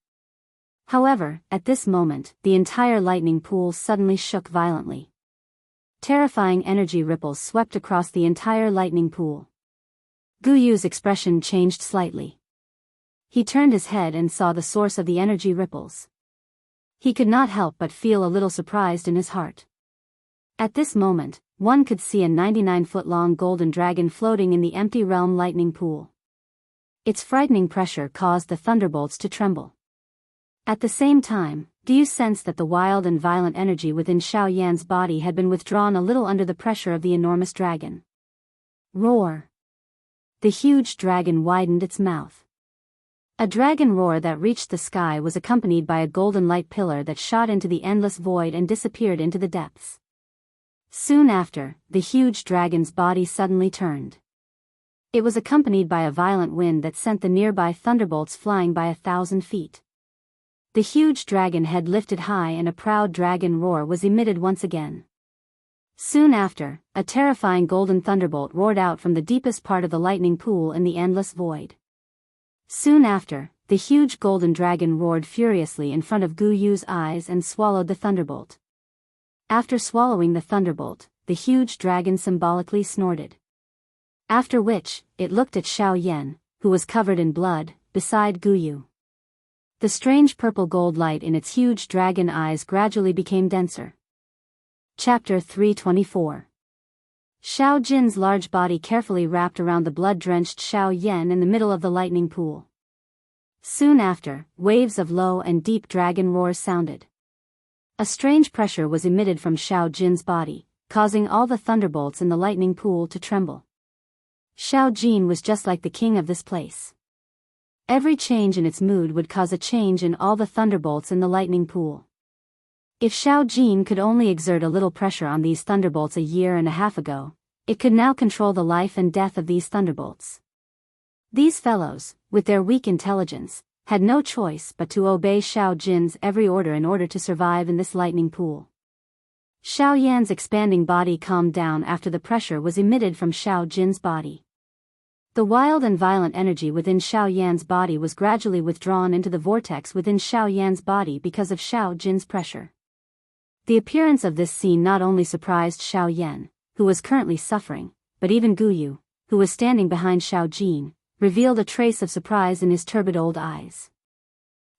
However, at this moment, the entire lightning pool suddenly shook violently. Terrifying energy ripples swept across the entire lightning pool. Gu Yu's expression changed slightly. He turned his head and saw the source of the energy ripples. He could not help but feel a little surprised in his heart. At this moment, one could see a 99-foot-long golden dragon floating in the empty realm lightning pool. Its frightening pressure caused the thunderbolts to tremble. At the same time, Gu Yu sensed that the wild and violent energy within Xiao Yan's body had been withdrawn a little under the pressure of the enormous dragon. Roar! The huge dragon widened its mouth. A dragon roar that reached the sky was accompanied by a golden light pillar that shot into the endless void and disappeared into the depths. Soon after, the huge dragon's body suddenly turned. It was accompanied by a violent wind that sent the nearby thunderbolts flying by 1,000 feet. The huge dragon head lifted high and a proud dragon roar was emitted once again. Soon after, a terrifying golden thunderbolt roared out from the deepest part of the lightning pool in the endless void. Soon after, the huge golden dragon roared furiously in front of Gu Yu's eyes and swallowed the thunderbolt. After swallowing the thunderbolt, the huge dragon symbolically snorted. After which, it looked at Xiao Yan, who was covered in blood, beside Gu Yu. The strange purple gold light in its huge dragon eyes gradually became denser. Chapter 324. Xiao Jin's large body carefully wrapped around the blood-drenched Xiao Yan in the middle of the lightning pool. Soon after, waves of low and deep dragon roars sounded. A strange pressure was emitted from Xiao Jin's body, causing all the thunderbolts in the lightning pool to tremble. Xiao Jin was just like the king of this place. Every change in its mood would cause a change in all the thunderbolts in the lightning pool. If Xiao Jin could only exert a little pressure on these thunderbolts a year and a half ago, it could now control the life and death of these thunderbolts. These fellows, with their weak intelligence, had no choice but to obey Xiao Jin's every order in order to survive in this lightning pool. Xiao Yan's expanding body calmed down after the pressure was emitted from Xiao Jin's body. The wild and violent energy within Xiao Yan's body was gradually withdrawn into the vortex within Xiao Yan's body because of Xiao Jin's pressure. The appearance of this scene not only surprised Xiao Yan, who was currently suffering, but even Gu Yu, who was standing behind Xiao Jin, revealed a trace of surprise in his turbid old eyes.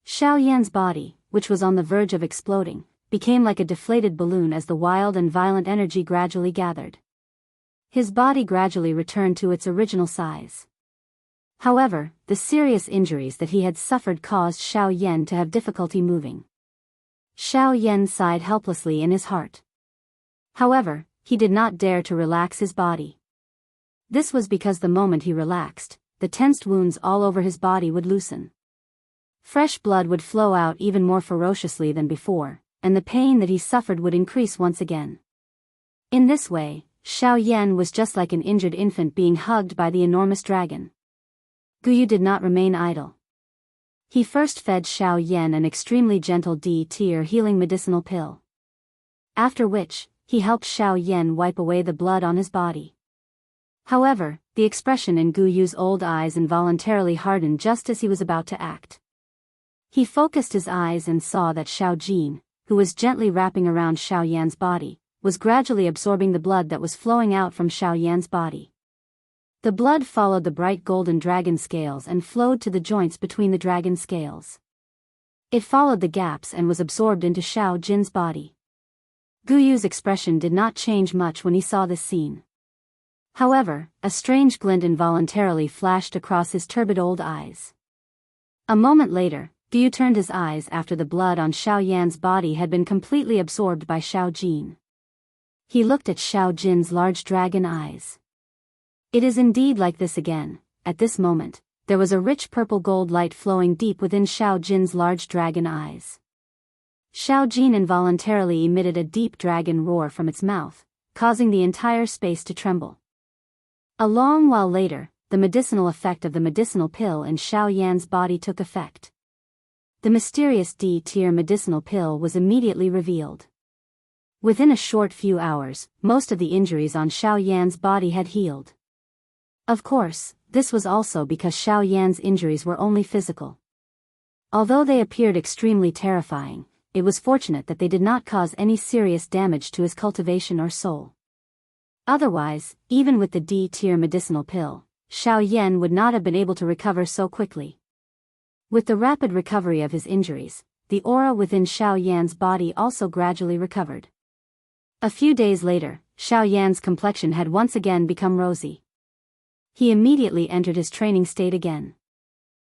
Xiao Yan's body, which was on the verge of exploding, became like a deflated balloon as the wild and violent energy gradually gathered. His body gradually returned to its original size. However, the serious injuries that he had suffered caused Xiao Yan to have difficulty moving. Xiao Yan sighed helplessly in his heart. However, he did not dare to relax his body. This was because the moment he relaxed, the tensed wounds all over his body would loosen. Fresh blood would flow out even more ferociously than before, and the pain that he suffered would increase once again. In this way, Xiao Yan was just like an injured infant being hugged by the enormous dragon. Gu Yu did not remain idle. He first fed Xiao Yan an extremely gentle D-tier healing medicinal pill. After which, he helped Xiao Yan wipe away the blood on his body. However, the expression in Gu Yu's old eyes involuntarily hardened just as he was about to act. He focused his eyes and saw that Xiao Jin, who was gently wrapping around Xiao Yan's body, was gradually absorbing the blood that was flowing out from Xiao Yan's body. The blood followed the bright golden dragon scales and flowed to the joints between the dragon scales. It followed the gaps and was absorbed into Xiao Jin's body. Gu Yu's expression did not change much when he saw this scene. However, a strange glint involuntarily flashed across his turbid old eyes. A moment later, Gu Yu turned his eyes after the blood on Xiao Yan's body had been completely absorbed by Xiao Jin. He looked at Xiao Jin's large dragon eyes. It is indeed like this again. At this moment, there was a rich purple gold light flowing deep within Xiao Jin's large dragon eyes. Xiao Jin involuntarily emitted a deep dragon roar from its mouth, causing the entire space to tremble. A long while later, the medicinal effect of the medicinal pill in Xiao Yan's body took effect. The mysterious D-tier medicinal pill was immediately revealed. Within a short few hours, most of the injuries on Xiao Yan's body had healed. Of course, this was also because Xiao Yan's injuries were only physical. Although they appeared extremely terrifying, it was fortunate that they did not cause any serious damage to his cultivation or soul. Otherwise, even with the D-tier medicinal pill, Xiao Yan would not have been able to recover so quickly. With the rapid recovery of his injuries, the aura within Xiao Yan's body also gradually recovered. A few days later, Xiao Yan's complexion had once again become rosy. He immediately entered his training state again.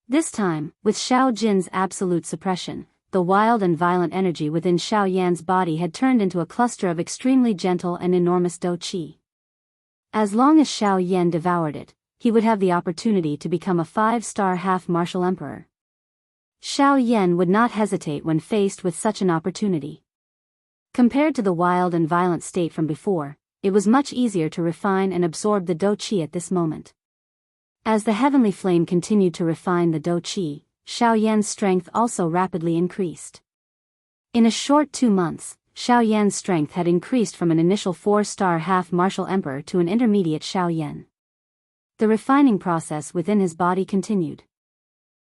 This time, with Xiao Jin's absolute suppression, the wild and violent energy within Xiao Yan's body had turned into a cluster of extremely gentle and enormous dou qi. As long as Xiao Yan devoured it, he would have the opportunity to become a 5-star half-martial emperor. Xiao Yan would not hesitate when faced with such an opportunity. Compared to the wild and violent state from before, it was much easier to refine and absorb the dou qi at this moment. As the heavenly flame continued to refine the dou qi, Xiao Yan's strength also rapidly increased. In a short 2 months, Xiao Yan's strength had increased from an initial 4-star half-martial emperor to an intermediate Xiao Yan. The refining process within his body continued.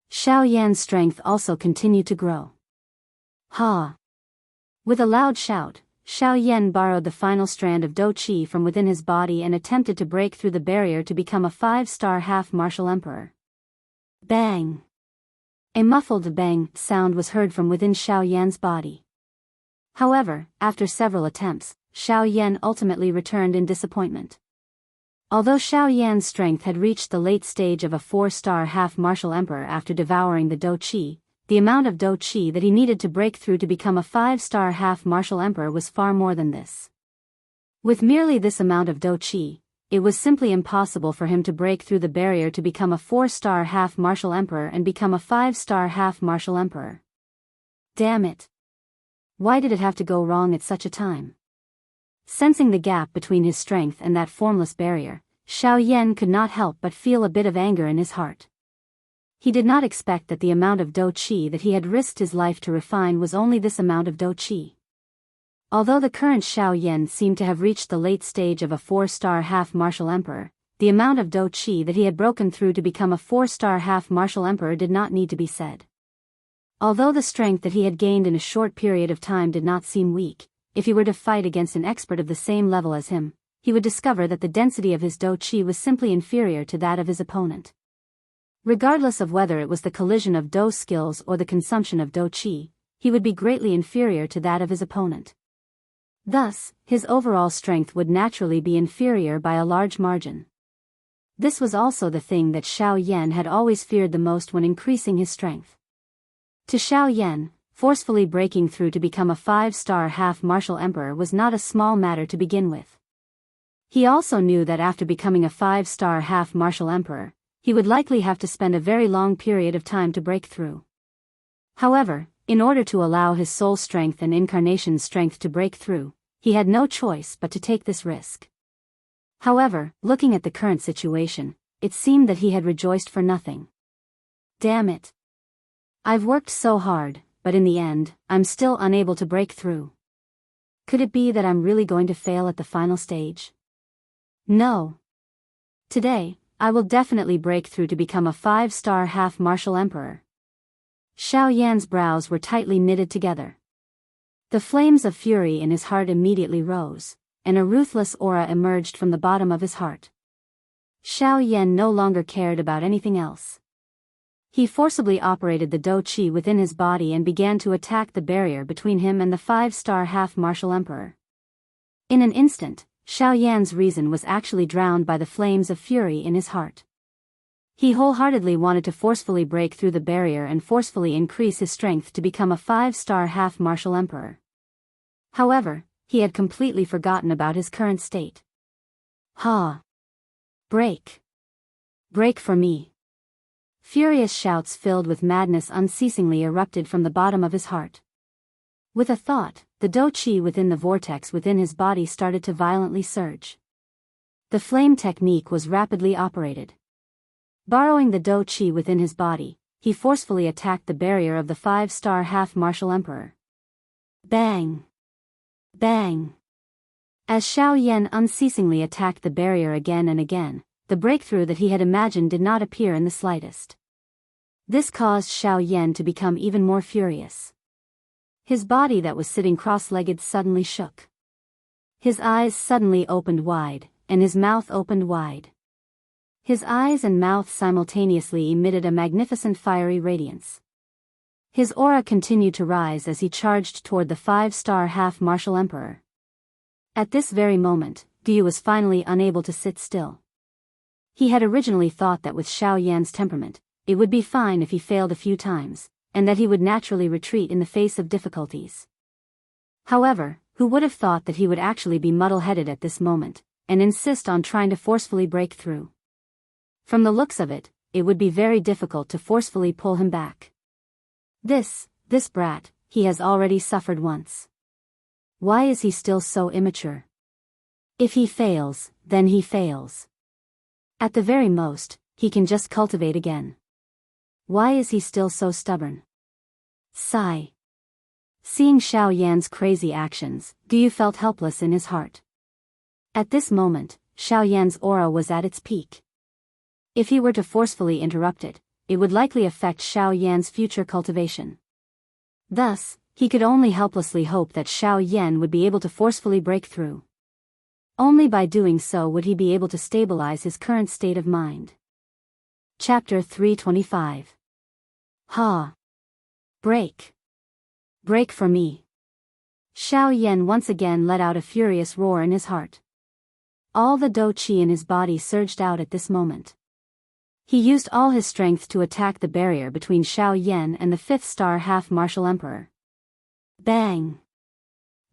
Xiao Yan's strength also continued to grow. Ha! With a loud shout, Xiao Yan borrowed the final strand of dou qi from within his body and attempted to break through the barrier to become a 5-star half-martial emperor. Bang! A muffled bang sound was heard from within Xiao Yan's body. However, after several attempts, Xiao Yan ultimately returned in disappointment. Although Xiao Yan's strength had reached the late stage of a 4-star half-martial emperor after devouring the dou qi, the amount of dou qi that he needed to break through to become a 5-star half-martial emperor was far more than this. With merely this amount of dou qi, it was simply impossible for him to break through the barrier to become a 4-star half-martial emperor and become a 5-star half-martial emperor. Damn it. Why did it have to go wrong at such a time? Sensing the gap between his strength and that formless barrier, Xiao Yan could not help but feel a bit of anger in his heart. He did not expect that the amount of dou qi that he had risked his life to refine was only this amount of dou qi. Although the current Xiao Yan seemed to have reached the late stage of a 4-star half-martial emperor, the amount of dou qi that he had broken through to become a 4-star half-martial emperor did not need to be said. Although the strength that he had gained in a short period of time did not seem weak, if he were to fight against an expert of the same level as him, he would discover that the density of his dou qi was simply inferior to that of his opponent. Regardless of whether it was the collision of dou skills or the consumption of dou qi, he would be greatly inferior to that of his opponent. Thus, his overall strength would naturally be inferior by a large margin. This was also the thing that Xiao Yan had always feared the most when increasing his strength. To Xiao Yan, forcefully breaking through to become a 5-star half-martial emperor was not a small matter to begin with. He also knew that after becoming a 5-star half-martial emperor, he would likely have to spend a very long period of time to break through. However, in order to allow his soul strength and incarnation strength to break through, he had no choice but to take this risk. However, looking at the current situation, it seemed that he had rejoiced for nothing. Damn it. I've worked so hard, but in the end, I'm still unable to break through. Could it be that I'm really going to fail at the final stage? No. Today, I will definitely break through to become a 5-star half-martial emperor. Xiao Yan's brows were tightly knitted together. The flames of fury in his heart immediately rose, and a ruthless aura emerged from the bottom of his heart. Xiao Yan no longer cared about anything else. He forcibly operated the dou qi within his body and began to attack the barrier between him and the 5-star half-martial emperor. In an instant, Xiao Yan's reason was actually drowned by the flames of fury in his heart. He wholeheartedly wanted to forcefully break through the barrier and forcefully increase his strength to become a 5-star half-martial emperor. However, he had completely forgotten about his current state. Ha! Break! Break for me! Furious shouts filled with madness unceasingly erupted from the bottom of his heart. With a thought, the dou qi within the vortex within his body started to violently surge. The flame technique was rapidly operated. Borrowing the dou qi within his body, he forcefully attacked the barrier of the 5-star half-martial emperor. Bang! Bang! As Xiao Yan unceasingly attacked the barrier again and again, the breakthrough that he had imagined did not appear in the slightest. This caused Xiao Yan to become even more furious. His body that was sitting cross-legged suddenly shook. His eyes suddenly opened wide, and his mouth opened wide. His eyes and mouth simultaneously emitted a magnificent fiery radiance. His aura continued to rise as he charged toward the 5-star half-martial emperor. At this very moment, Gu was finally unable to sit still. He had originally thought that with Xiao Yan's temperament, it would be fine if he failed a few times, and that he would naturally retreat in the face of difficulties. However, who would have thought that he would actually be muddle-headed at this moment, and insist on trying to forcefully break through? From the looks of it, it would be very difficult to forcefully pull him back. This brat, he has already suffered once. Why is he still so immature? If he fails, then he fails. At the very most, he can just cultivate again. Why is he still so stubborn? Sigh. Seeing Xiao Yan's crazy actions, Gu felt helpless in his heart. At this moment, Xiao Yan's aura was at its peak. If he were to forcefully interrupt it, it would likely affect Xiao Yan's future cultivation. Thus, he could only helplessly hope that Xiao Yan would be able to forcefully break through. Only by doing so would he be able to stabilize his current state of mind. Chapter 325. Ha! Break! Break for me! Xiao Yan once again let out a furious roar in his heart. All the dou qi in his body surged out at this moment. He used all his strength to attack the barrier between Xiao Yan and the 5th-star half-martial emperor. Bang!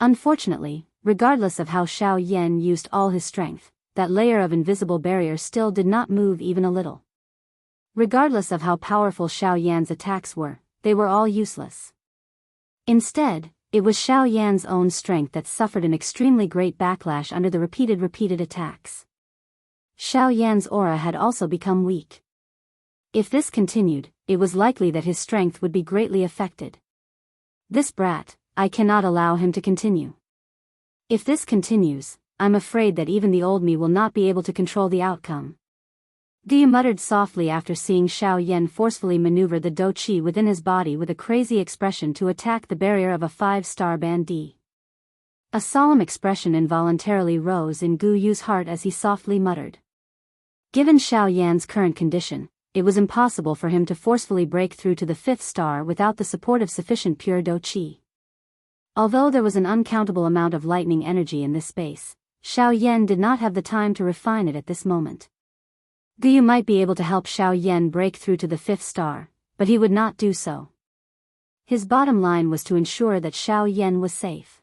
Unfortunately, regardless of how Xiao Yan used all his strength, that layer of invisible barrier still did not move even a little. Regardless of how powerful Xiao Yan's attacks were, they were all useless. Instead, it was Xiao Yan's own strength that suffered an extremely great backlash under the repeated attacks. Xiao Yan's aura had also become weak. If this continued, it was likely that his strength would be greatly affected. This brat, I cannot allow him to continue. If this continues, I'm afraid that even the old me will not be able to control the outcome. Guyu muttered softly after seeing Xiao Yan forcefully maneuver the dou qi within his body with a crazy expression to attack the barrier of a 5-star band D. A solemn expression involuntarily rose in Guyu's heart as he softly muttered. Given Xiao Yan's current condition, it was impossible for him to forcefully break through to the 5th star without the support of sufficient pure dou qi. Although there was an uncountable amount of lightning energy in this space, Xiao Yan did not have the time to refine it at this moment. Guyu might be able to help Xiao Yan break through to the 5th star, but he would not do so. His bottom line was to ensure that Xiao Yan was safe.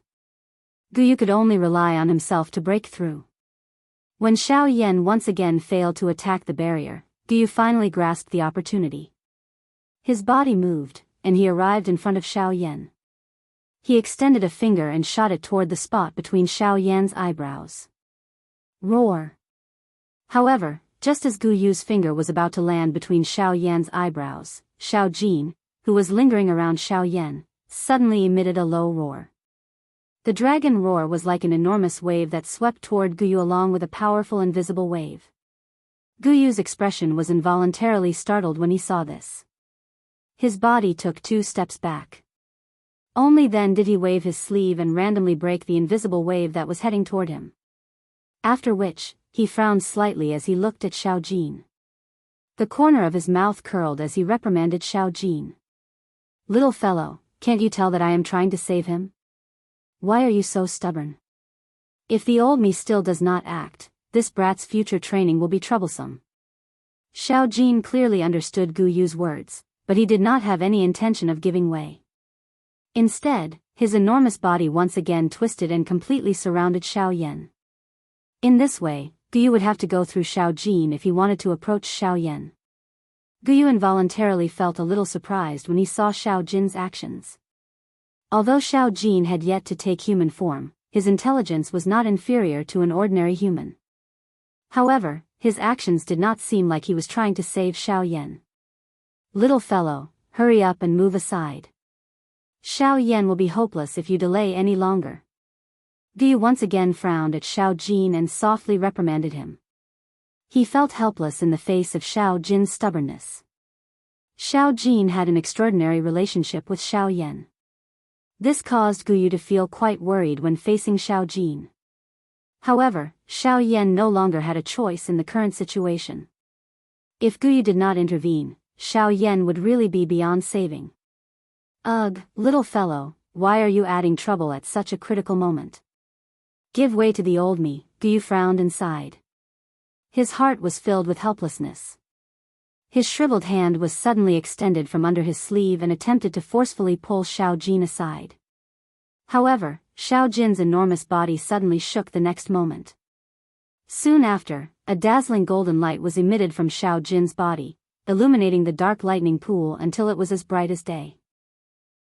Guyu could only rely on himself to break through. When Xiao Yan once again failed to attack the barrier, Guyu finally grasped the opportunity. His body moved, and he arrived in front of Xiao Yan. He extended a finger and shot it toward the spot between Xiao Yan's eyebrows. Roar! However, just as Guyu's finger was about to land between Xiao Yan's eyebrows, Xiao Jin, who was lingering around Xiao Yan, suddenly emitted a low roar. The dragon roar was like an enormous wave that swept toward Guyu along with a powerful invisible wave. Guyu's expression was involuntarily startled when he saw this. His body took 2 steps back. Only then did he wave his sleeve and randomly break the invisible wave that was heading toward him. After which, he frowned slightly as he looked at Xiao Jin. The corner of his mouth curled as he reprimanded Xiao Jin. Little fellow, can't you tell that I am trying to save him? Why are you so stubborn? If the old me still does not act, this brat's future training will be troublesome. Xiao Jin clearly understood Guyu's words, but he did not have any intention of giving way. Instead, his enormous body once again twisted and completely surrounded Xiao Yan. In this way, Guyu would have to go through Xiao Jin if he wanted to approach Xiao Yan. Guyu involuntarily felt a little surprised when he saw Xiao Jin's actions. Although Xiao Jin had yet to take human form, his intelligence was not inferior to an ordinary human. However, his actions did not seem like he was trying to save Xiao Yan. Little fellow, hurry up and move aside. Xiao Yan will be hopeless if you delay any longer. Guyu once again frowned at Xiao Jin and softly reprimanded him. He felt helpless in the face of Xiao Jin's stubbornness. Xiao Jin had an extraordinary relationship with Xiao Yan. This caused Guyu to feel quite worried when facing Xiao Jin. However, Xiao Yan no longer had a choice in the current situation. If Guyu did not intervene, Xiao Yan would really be beyond saving. Ugh, little fellow, why are you adding trouble at such a critical moment? Give way to the old me, Guyu frowned and sighed. His heart was filled with helplessness. His shriveled hand was suddenly extended from under his sleeve and attempted to forcefully pull Xiao Jin aside. However, Xiao Jin's enormous body suddenly shook the next moment. Soon after, a dazzling golden light was emitted from Xiao Jin's body, illuminating the dark lightning pool until it was as bright as day.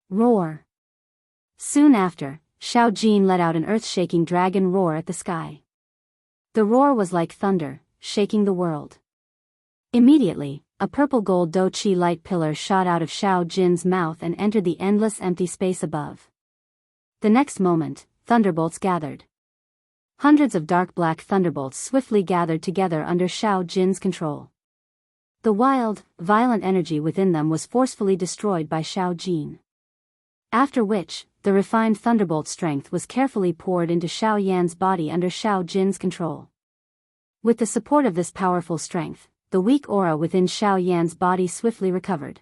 Roar! Soon after, Xiao Jin let out an earth-shaking dragon roar at the sky. The roar was like thunder, shaking the world. Immediately, a purple gold dou qi light pillar shot out of Xiao Jin's mouth and entered the endless empty space above. The next moment, thunderbolts gathered. Hundreds of dark black thunderbolts swiftly gathered together under Xiao Jin's control. The wild, violent energy within them was forcefully destroyed by Xiao Jin. After which, the refined thunderbolt strength was carefully poured into Xiao Yan's body under Xiao Jin's control. With the support of this powerful strength, the weak aura within Xiao Yan's body swiftly recovered.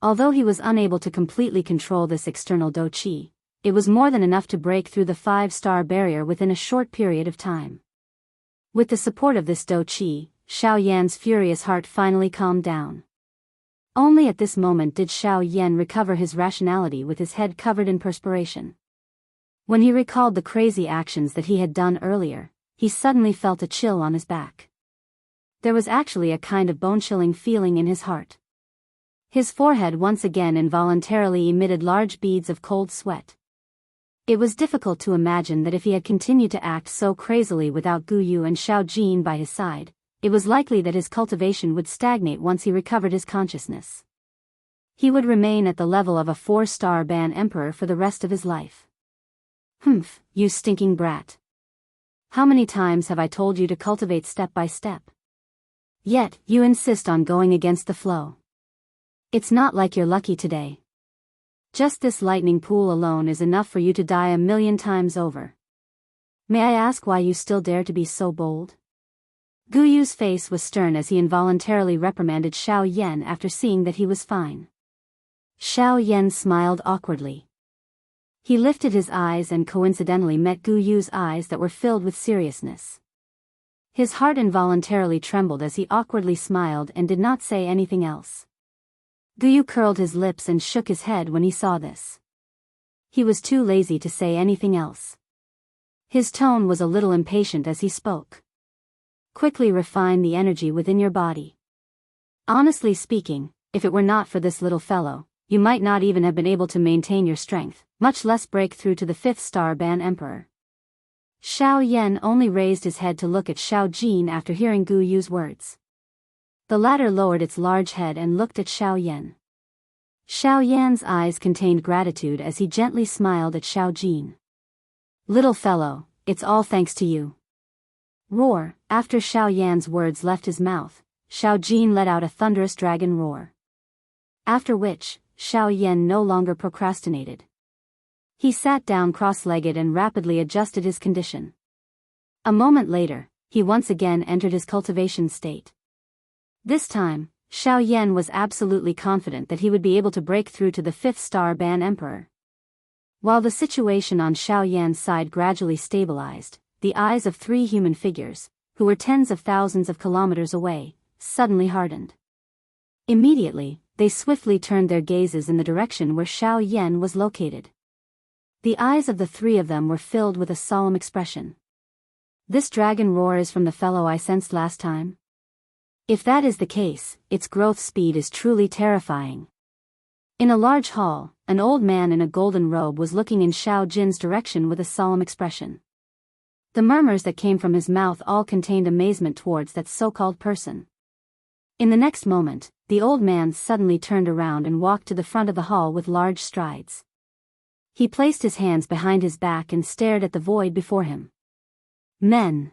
Although he was unable to completely control this external dou qi, it was more than enough to break through the 5-star barrier within a short period of time. With the support of this dou qi, Xiao Yan's furious heart finally calmed down. Only at this moment did Xiao Yan recover his rationality with his head covered in perspiration. When he recalled the crazy actions that he had done earlier, he suddenly felt a chill on his back. There was actually a kind of bone-chilling feeling in his heart. His forehead once again involuntarily emitted large beads of cold sweat. It was difficult to imagine that if he had continued to act so crazily without Gu Yu and Xiao Jin by his side, it was likely that his cultivation would stagnate once he recovered his consciousness. He would remain at the level of a 4-star ban emperor for the rest of his life. Humph, you stinking brat. How many times have I told you to cultivate step by step? Yet, you insist on going against the flow. It's not like you're lucky today. Just this lightning pool alone is enough for you to die 1,000,000 times over. May I ask why you still dare to be so bold? Gu Yu's face was stern as he involuntarily reprimanded Xiao Yan after seeing that he was fine. Xiao Yan smiled awkwardly. He lifted his eyes and coincidentally met Gu Yu's eyes that were filled with seriousness. His heart involuntarily trembled as he awkwardly smiled and did not say anything else. Gu Yu curled his lips and shook his head when he saw this. He was too lazy to say anything else. His tone was a little impatient as he spoke. Quickly refine the energy within your body. Honestly speaking, if it were not for this little fellow, you might not even have been able to maintain your strength, much less break through to the 5th-star ban emperor. Xiao Yan only raised his head to look at Xiao Jin after hearing Gu Yu's words. The latter lowered its large head and looked at Xiao Yan. Xiao Yan's eyes contained gratitude as he gently smiled at Xiao Jin. Little fellow, it's all thanks to you. Roar. After Xiao Yan's words left his mouth, Xiao Jin let out a thunderous dragon roar. After which, Xiao Yan no longer procrastinated. He sat down cross-legged and rapidly adjusted his condition. A moment later, he once again entered his cultivation state. This time, Xiao Yan was absolutely confident that he would be able to break through to the 5th-star ban emperor. While the situation on Xiao Yan's side gradually stabilized, the eyes of 3 human figures, who were tens of thousands of kilometers away, suddenly hardened. Immediately, they swiftly turned their gazes in the direction where Xiao Yan was located. The eyes of the 3 of them were filled with a solemn expression. This dragon roar is from the fellow I sensed last time? If that is the case, its growth speed is truly terrifying. In a large hall, an old man in a golden robe was looking in Xiao Jin's direction with a solemn expression. The murmurs that came from his mouth all contained amazement towards that so-called person. In the next moment, the old man suddenly turned around and walked to the front of the hall with large strides. He placed his hands behind his back and stared at the void before him. Men.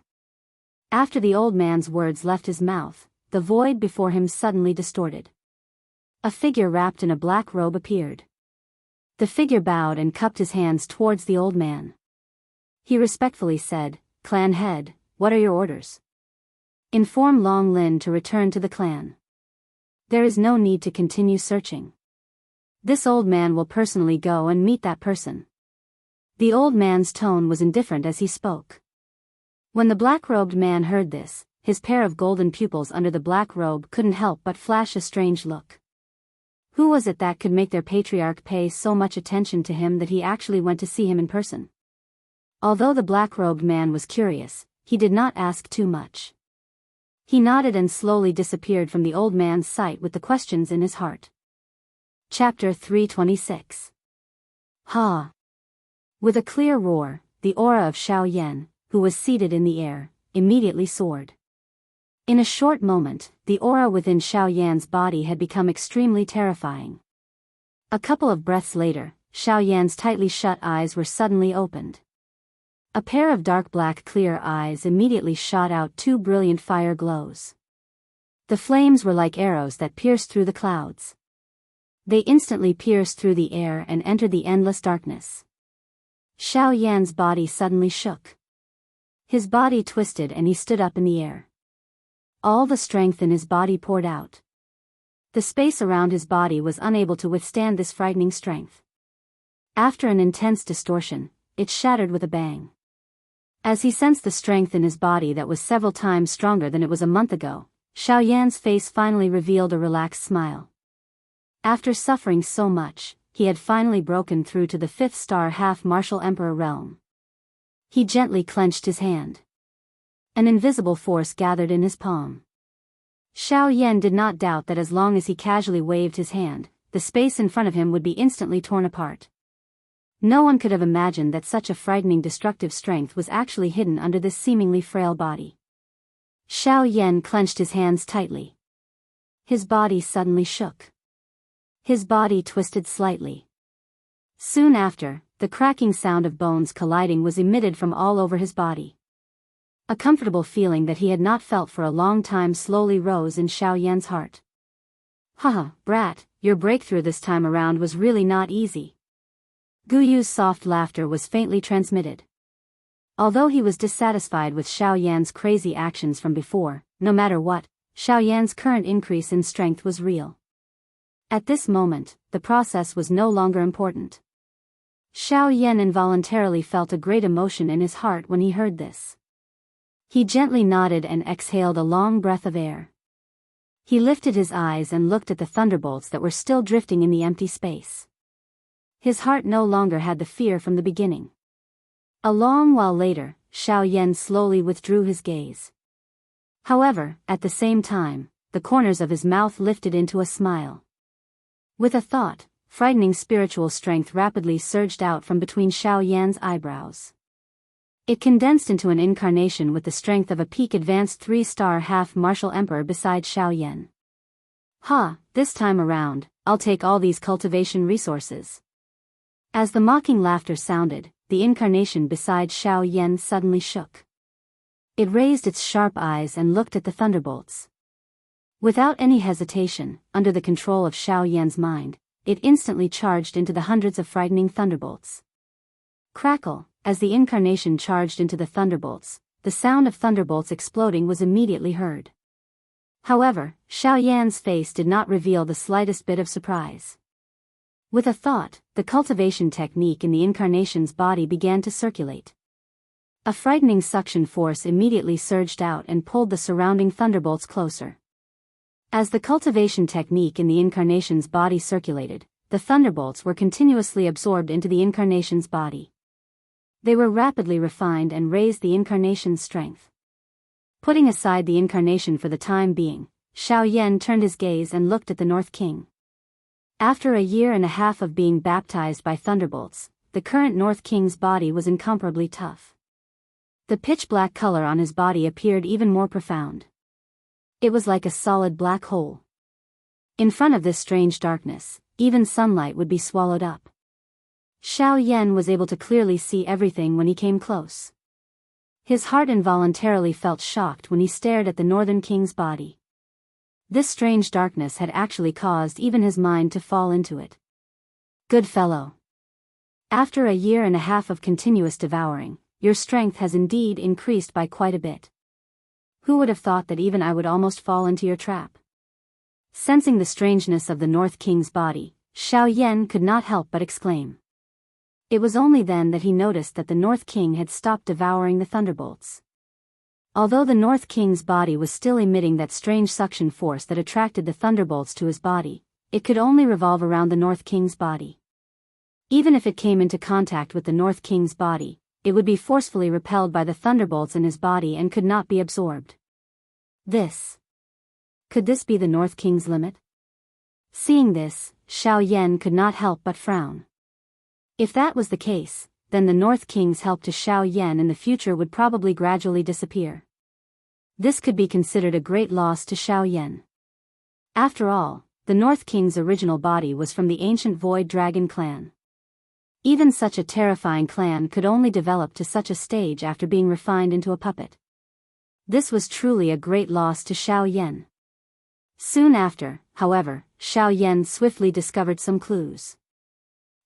After the old man's words left his mouth, the void before him suddenly distorted. A figure wrapped in a black robe appeared. The figure bowed and cupped his hands towards the old man. He respectfully said, "Clan head, what are your orders?" "Inform Long Lin to return to the clan. There is no need to continue searching. This old man will personally go and meet that person." The old man's tone was indifferent as he spoke. When the black-robed man heard this, his pair of golden pupils under the black robe couldn't help but flash a strange look. Who was it that could make their patriarch pay so much attention to him that he actually went to see him in person? Although the black-robed man was curious, he did not ask too much. He nodded and slowly disappeared from the old man's sight with the questions in his heart. Chapter 326. Ha! With a clear roar, the aura of Xiao Yan, who was seated in the air, immediately soared. In a short moment, the aura within Xiao Yan's body had become extremely terrifying. A couple of breaths later, Xiao Yan's tightly shut eyes were suddenly opened. A pair of dark black clear eyes immediately shot out 2 brilliant fire glows. The flames were like arrows that pierced through the clouds. They instantly pierced through the air and entered the endless darkness. Xiao Yan's body suddenly shook. His body twisted and he stood up in the air. All the strength in his body poured out. The space around his body was unable to withstand this frightening strength. After an intense distortion, it shattered with a bang. As he sensed the strength in his body that was several times stronger than it was a month ago, Xiao Yan's face finally revealed a relaxed smile. After suffering so much, he had finally broken through to the 5th-star half-martial emperor realm. He gently clenched his hand. An invisible force gathered in his palm. Xiao Yan did not doubt that as long as he casually waved his hand, the space in front of him would be instantly torn apart. No one could have imagined that such a frightening destructive strength was actually hidden under this seemingly frail body. Xiao Yan clenched his hands tightly. His body suddenly shook. His body twisted slightly. Soon after, the cracking sound of bones colliding was emitted from all over his body. A comfortable feeling that he had not felt for a long time slowly rose in Xiao Yan's heart. Haha, brat, your breakthrough this time around was really not easy. Gu Yu's soft laughter was faintly transmitted. Although he was dissatisfied with Xiao Yan's crazy actions from before, no matter what, Xiao Yan's current increase in strength was real. At this moment, the process was no longer important. Xiao Yan involuntarily felt a great emotion in his heart when he heard this. He gently nodded and exhaled a long breath of air. He lifted his eyes and looked at the thunderbolts that were still drifting in the empty space. His heart no longer had the fear from the beginning. A long while later, Xiao Yan slowly withdrew his gaze. However, at the same time, the corners of his mouth lifted into a smile. With a thought, frightening spiritual strength rapidly surged out from between Xiao Yan's eyebrows. It condensed into an incarnation with the strength of a peak advanced 3-star half-martial emperor beside Xiao Yan. Ha, this time around, I'll take all these cultivation resources. As the mocking laughter sounded, the incarnation beside Xiao Yan suddenly shook. It raised its sharp eyes and looked at the thunderbolts. Without any hesitation, under the control of Xiao Yan's mind, it instantly charged into the hundreds of frightening thunderbolts. Crackle, as the incarnation charged into the thunderbolts, the sound of thunderbolts exploding was immediately heard. However, Xiao Yan's face did not reveal the slightest bit of surprise. With a thought, the cultivation technique in the incarnation's body began to circulate. A frightening suction force immediately surged out and pulled the surrounding thunderbolts closer. As the cultivation technique in the incarnation's body circulated, the thunderbolts were continuously absorbed into the incarnation's body. They were rapidly refined and raised the incarnation's strength. Putting aside the incarnation for the time being, Xiao Yan turned his gaze and looked at the North King. After a year and a half of being baptized by thunderbolts, the current North King's body was incomparably tough. The pitch-black color on his body appeared even more profound. It was like a solid black hole. In front of this strange darkness, even sunlight would be swallowed up. Xiao Yan was able to clearly see everything when he came close. His heart involuntarily felt shocked when he stared at the Northern King's body. This strange darkness had actually caused even his mind to fall into it. Good fellow. After a year and a half of continuous devouring, your strength has indeed increased by quite a bit. Who would have thought that even I would almost fall into your trap? Sensing the strangeness of the North King's body, Xiao Yan could not help but exclaim. It was only then that he noticed that the North King had stopped devouring the thunderbolts. Although the North King's body was still emitting that strange suction force that attracted the thunderbolts to his body, it could only revolve around the North King's body. Even if it came into contact with the North King's body, it would be forcefully repelled by the thunderbolts in his body and could not be absorbed. Could this be the North King's limit? Seeing this, Xiao Yan could not help but frown. If that was the case, then the North King's help to Xiao Yan in the future would probably gradually disappear. This could be considered a great loss to Xiao Yan. After all, the North King's original body was from the ancient Void Dragon clan. Even such a terrifying clan could only develop to such a stage after being refined into a puppet. This was truly a great loss to Xiao Yan. Soon after, however, Xiao Yan swiftly discovered some clues.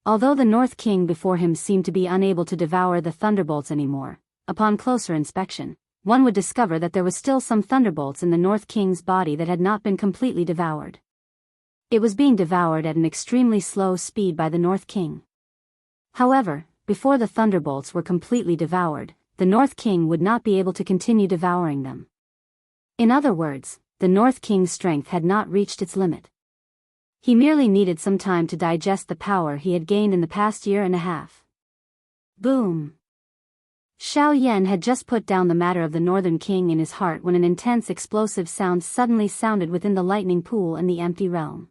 Although the North King before him seemed to be unable to devour the thunderbolts anymore, upon closer inspection, one would discover that there was still some thunderbolts in the North King's body that had not been completely devoured. It was being devoured at an extremely slow speed by the North King. However, before the thunderbolts were completely devoured, the North King would not be able to continue devouring them. In other words, the North King's strength had not reached its limit. He merely needed some time to digest the power he had gained in the past year and a half. Boom! Xiao Yan had just put down the matter of the Northern King in his heart when an intense explosive sound suddenly sounded within the lightning pool in the empty realm.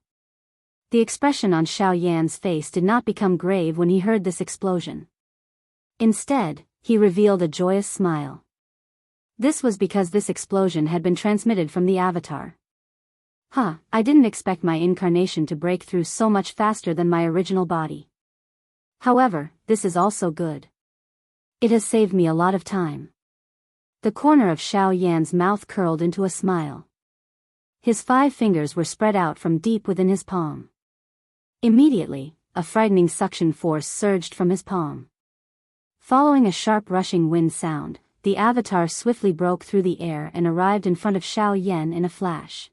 The expression on Xiao Yan's face did not become grave when he heard this explosion. Instead, he revealed a joyous smile. This was because this explosion had been transmitted from the avatar. I didn't expect my incarnation to break through so much faster than my original body. However, this is also good. It has saved me a lot of time. The corner of Xiao Yan's mouth curled into a smile. His 5 fingers were spread out from deep within his palm. Immediately, a frightening suction force surged from his palm. Following a sharp rushing wind sound, the avatar swiftly broke through the air and arrived in front of Xiao Yan in a flash.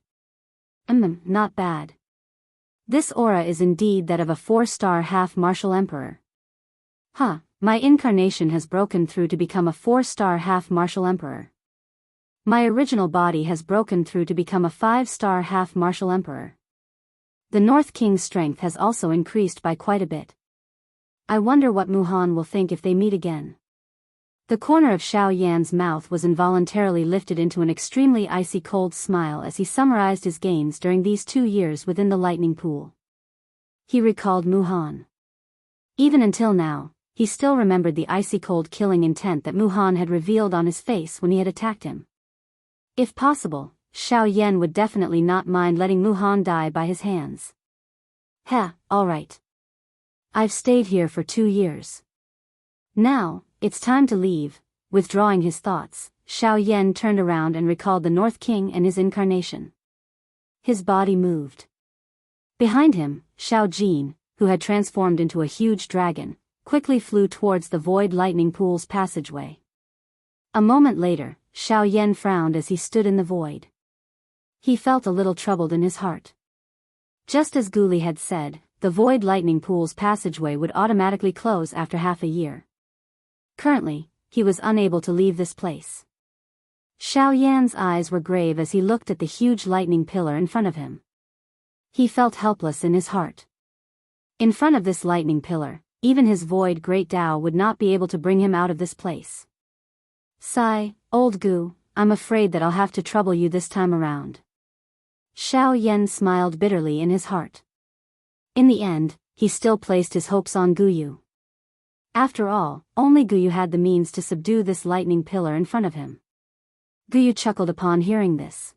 Not bad. This aura is indeed that of a 4-star half-martial emperor. My incarnation has broken through to become a 4-star half-martial emperor. My original body has broken through to become a 5-star half-martial emperor. The North King's strength has also increased by quite a bit. I wonder what Muhan will think if they meet again. The corner of Xiao Yan's mouth was involuntarily lifted into an extremely icy cold smile as he summarized his gains during these 2 years within the lightning pool. He recalled Muhan. Even until now, he still remembered the icy cold killing intent that Muhan had revealed on his face when he had attacked him. If possible, Xiao Yan would definitely not mind letting Muhan die by his hands. Alright. I've stayed here for 2 years. Now, it's time to leave. Withdrawing his thoughts, Xiao Yan turned around and recalled the North King and his incarnation. His body moved. Behind him, Xiao Jin, who had transformed into a huge dragon, quickly flew towards the void lightning pool's passageway. A moment later, Xiao Yan frowned as he stood in the void. He felt a little troubled in his heart. Just as Guli had said, the void lightning pool's passageway would automatically close after half a year. Currently, he was unable to leave this place. Xiao Yan's eyes were grave as he looked at the huge lightning pillar in front of him. He felt helpless in his heart. In front of this lightning pillar, even his void great Tao would not be able to bring him out of this place. Sigh, old Gu, I'm afraid that I'll have to trouble you this time around. Xiao Yan smiled bitterly in his heart. In the end, he still placed his hopes on Guyu. After all, only Guyu had the means to subdue this lightning pillar in front of him. Guyu chuckled upon hearing this.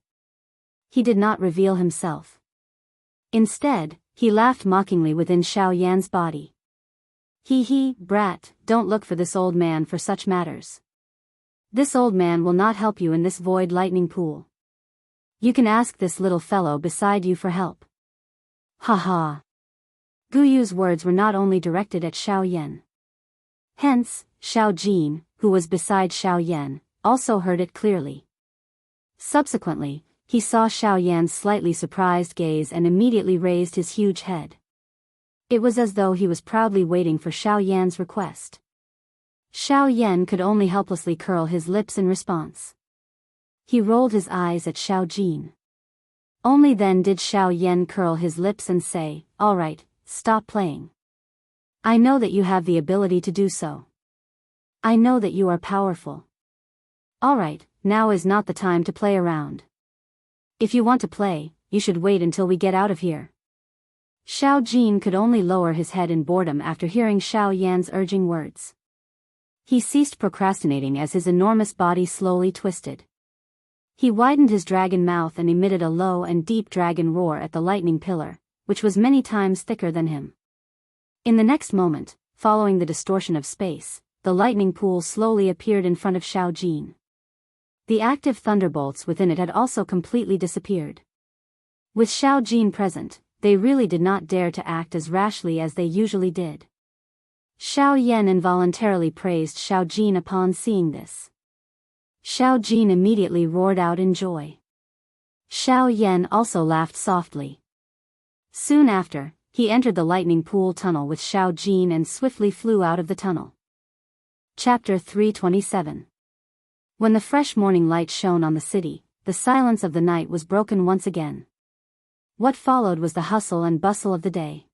He did not reveal himself. Instead, he laughed mockingly within Xiao Yan's body. Brat, don't look for this old man for such matters. This old man will not help you in this void lightning pool. You can ask this little fellow beside you for help. Guyu's words were not only directed at Xiao Yan. Hence, Xiao Jin, who was beside Xiao Yan, also heard it clearly. Subsequently, he saw Xiao Yan's slightly surprised gaze and immediately raised his huge head. It was as though he was proudly waiting for Xiao Yan's request. Xiao Yan could only helplessly curl his lips in response. He rolled his eyes at Xiao Jin. Only then did Xiao Yan curl his lips and say, "Alright, stop playing. I know that you have the ability to do so. I know that you are powerful. Alright, now is not the time to play around. If you want to play, you should wait until we get out of here." Xiao Jin could only lower his head in boredom after hearing Xiao Yan's urging words. He ceased procrastinating as his enormous body slowly twisted. He widened his dragon mouth and emitted a low and deep dragon roar at the lightning pillar, which was many times thicker than him. In the next moment, following the distortion of space, the lightning pool slowly appeared in front of Xiao Jin. The active thunderbolts within it had also completely disappeared. With Xiao Jin present, they really did not dare to act as rashly as they usually did. Xiao Yan involuntarily praised Xiao Jin upon seeing this. Xiao Jin immediately roared out in joy. Xiao Yan also laughed softly. Soon after, he entered the lightning pool tunnel with Xiao Jin and swiftly flew out of the tunnel. Chapter 327. When the fresh morning light shone on the city, the silence of the night was broken once again. What followed was the hustle and bustle of the day.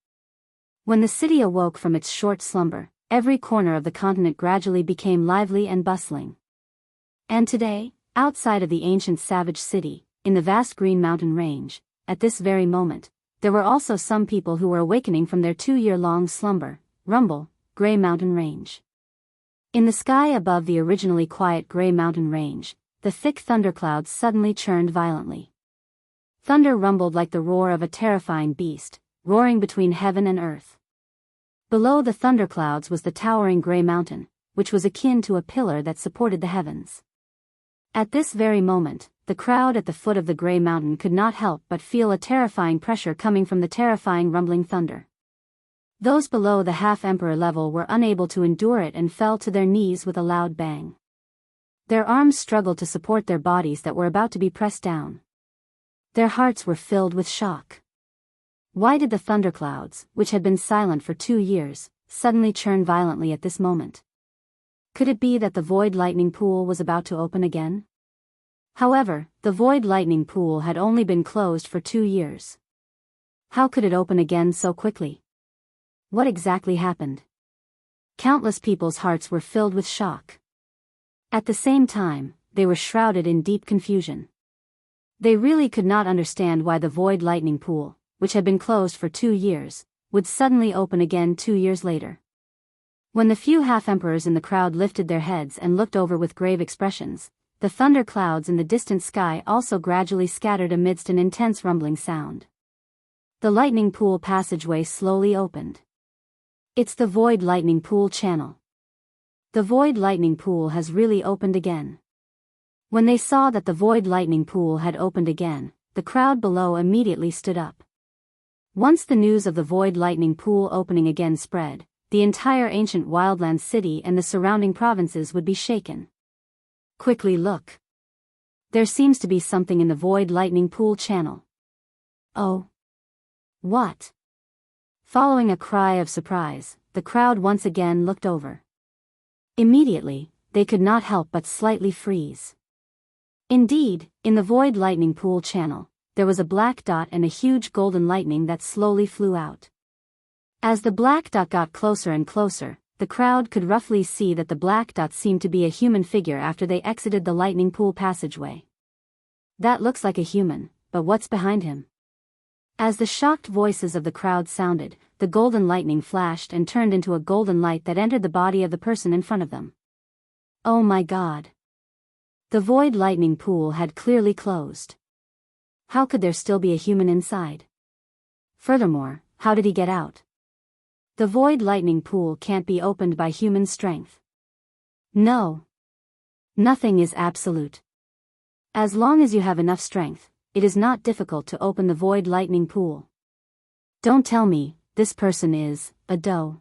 When the city awoke from its short slumber, Every corner of the continent gradually became lively and bustling. And today, outside of the ancient savage city, in the vast Green Mountain Range, at this very moment, there were also some people who were awakening from their 2-year-long slumber. Rumble, Grey Mountain Range. In the sky above the originally quiet Grey Mountain Range, the thick thunderclouds suddenly churned violently. Thunder rumbled like the roar of a terrifying beast, roaring between heaven and earth. Below the thunderclouds was the towering Grey Mountain, which was akin to a pillar that supported the heavens. At this very moment, the crowd at the foot of the Grey Mountain could not help but feel a terrifying pressure coming from the terrifying rumbling thunder. Those below the half-emperor level were unable to endure it and fell to their knees with a loud bang. Their arms struggled to support their bodies that were about to be pressed down. Their hearts were filled with shock. Why did the thunderclouds, which had been silent for 2 years, suddenly churn violently at this moment? Could it be that the void lightning pool was about to open again? However, the void lightning pool had only been closed for 2 years. How could it open again so quickly? What exactly happened? Countless people's hearts were filled with shock. At the same time, they were shrouded in deep confusion. They really could not understand why the void lightning pool, which had been closed for 2 years, would suddenly open again 2 years later. When the few half-emperors in the crowd lifted their heads and looked over with grave expressions, the thunder clouds in the distant sky also gradually scattered amidst an intense rumbling sound. The lightning pool passageway slowly opened. It's the void lightning pool channel. The void lightning pool has really opened again. When they saw that the void lightning pool had opened again, the crowd below immediately stood up. Once the news of the void lightning pool opening again spread, the entire ancient wildland city and the surrounding provinces would be shaken. Quickly look. There seems to be something in the void lightning pool channel. Oh. What? Following a cry of surprise, the crowd once again looked over. Immediately, they could not help but slightly freeze. Indeed, in the void lightning pool channel, there was a black dot and a huge golden lightning that slowly flew out. As the black dot got closer and closer, the crowd could roughly see that the black dot seemed to be a human figure after they exited the lightning pool passageway. That looks like a human, but what's behind him? As the shocked voices of the crowd sounded, the golden lightning flashed and turned into a golden light that entered the body of the person in front of them. Oh my God! The void lightning pool had clearly closed. How could there still be a human inside? Furthermore, how did he get out? The void lightning pool can't be opened by human strength. No. Nothing is absolute. As long as you have enough strength, it is not difficult to open the void lightning pool. Don't tell me, this person is a doe.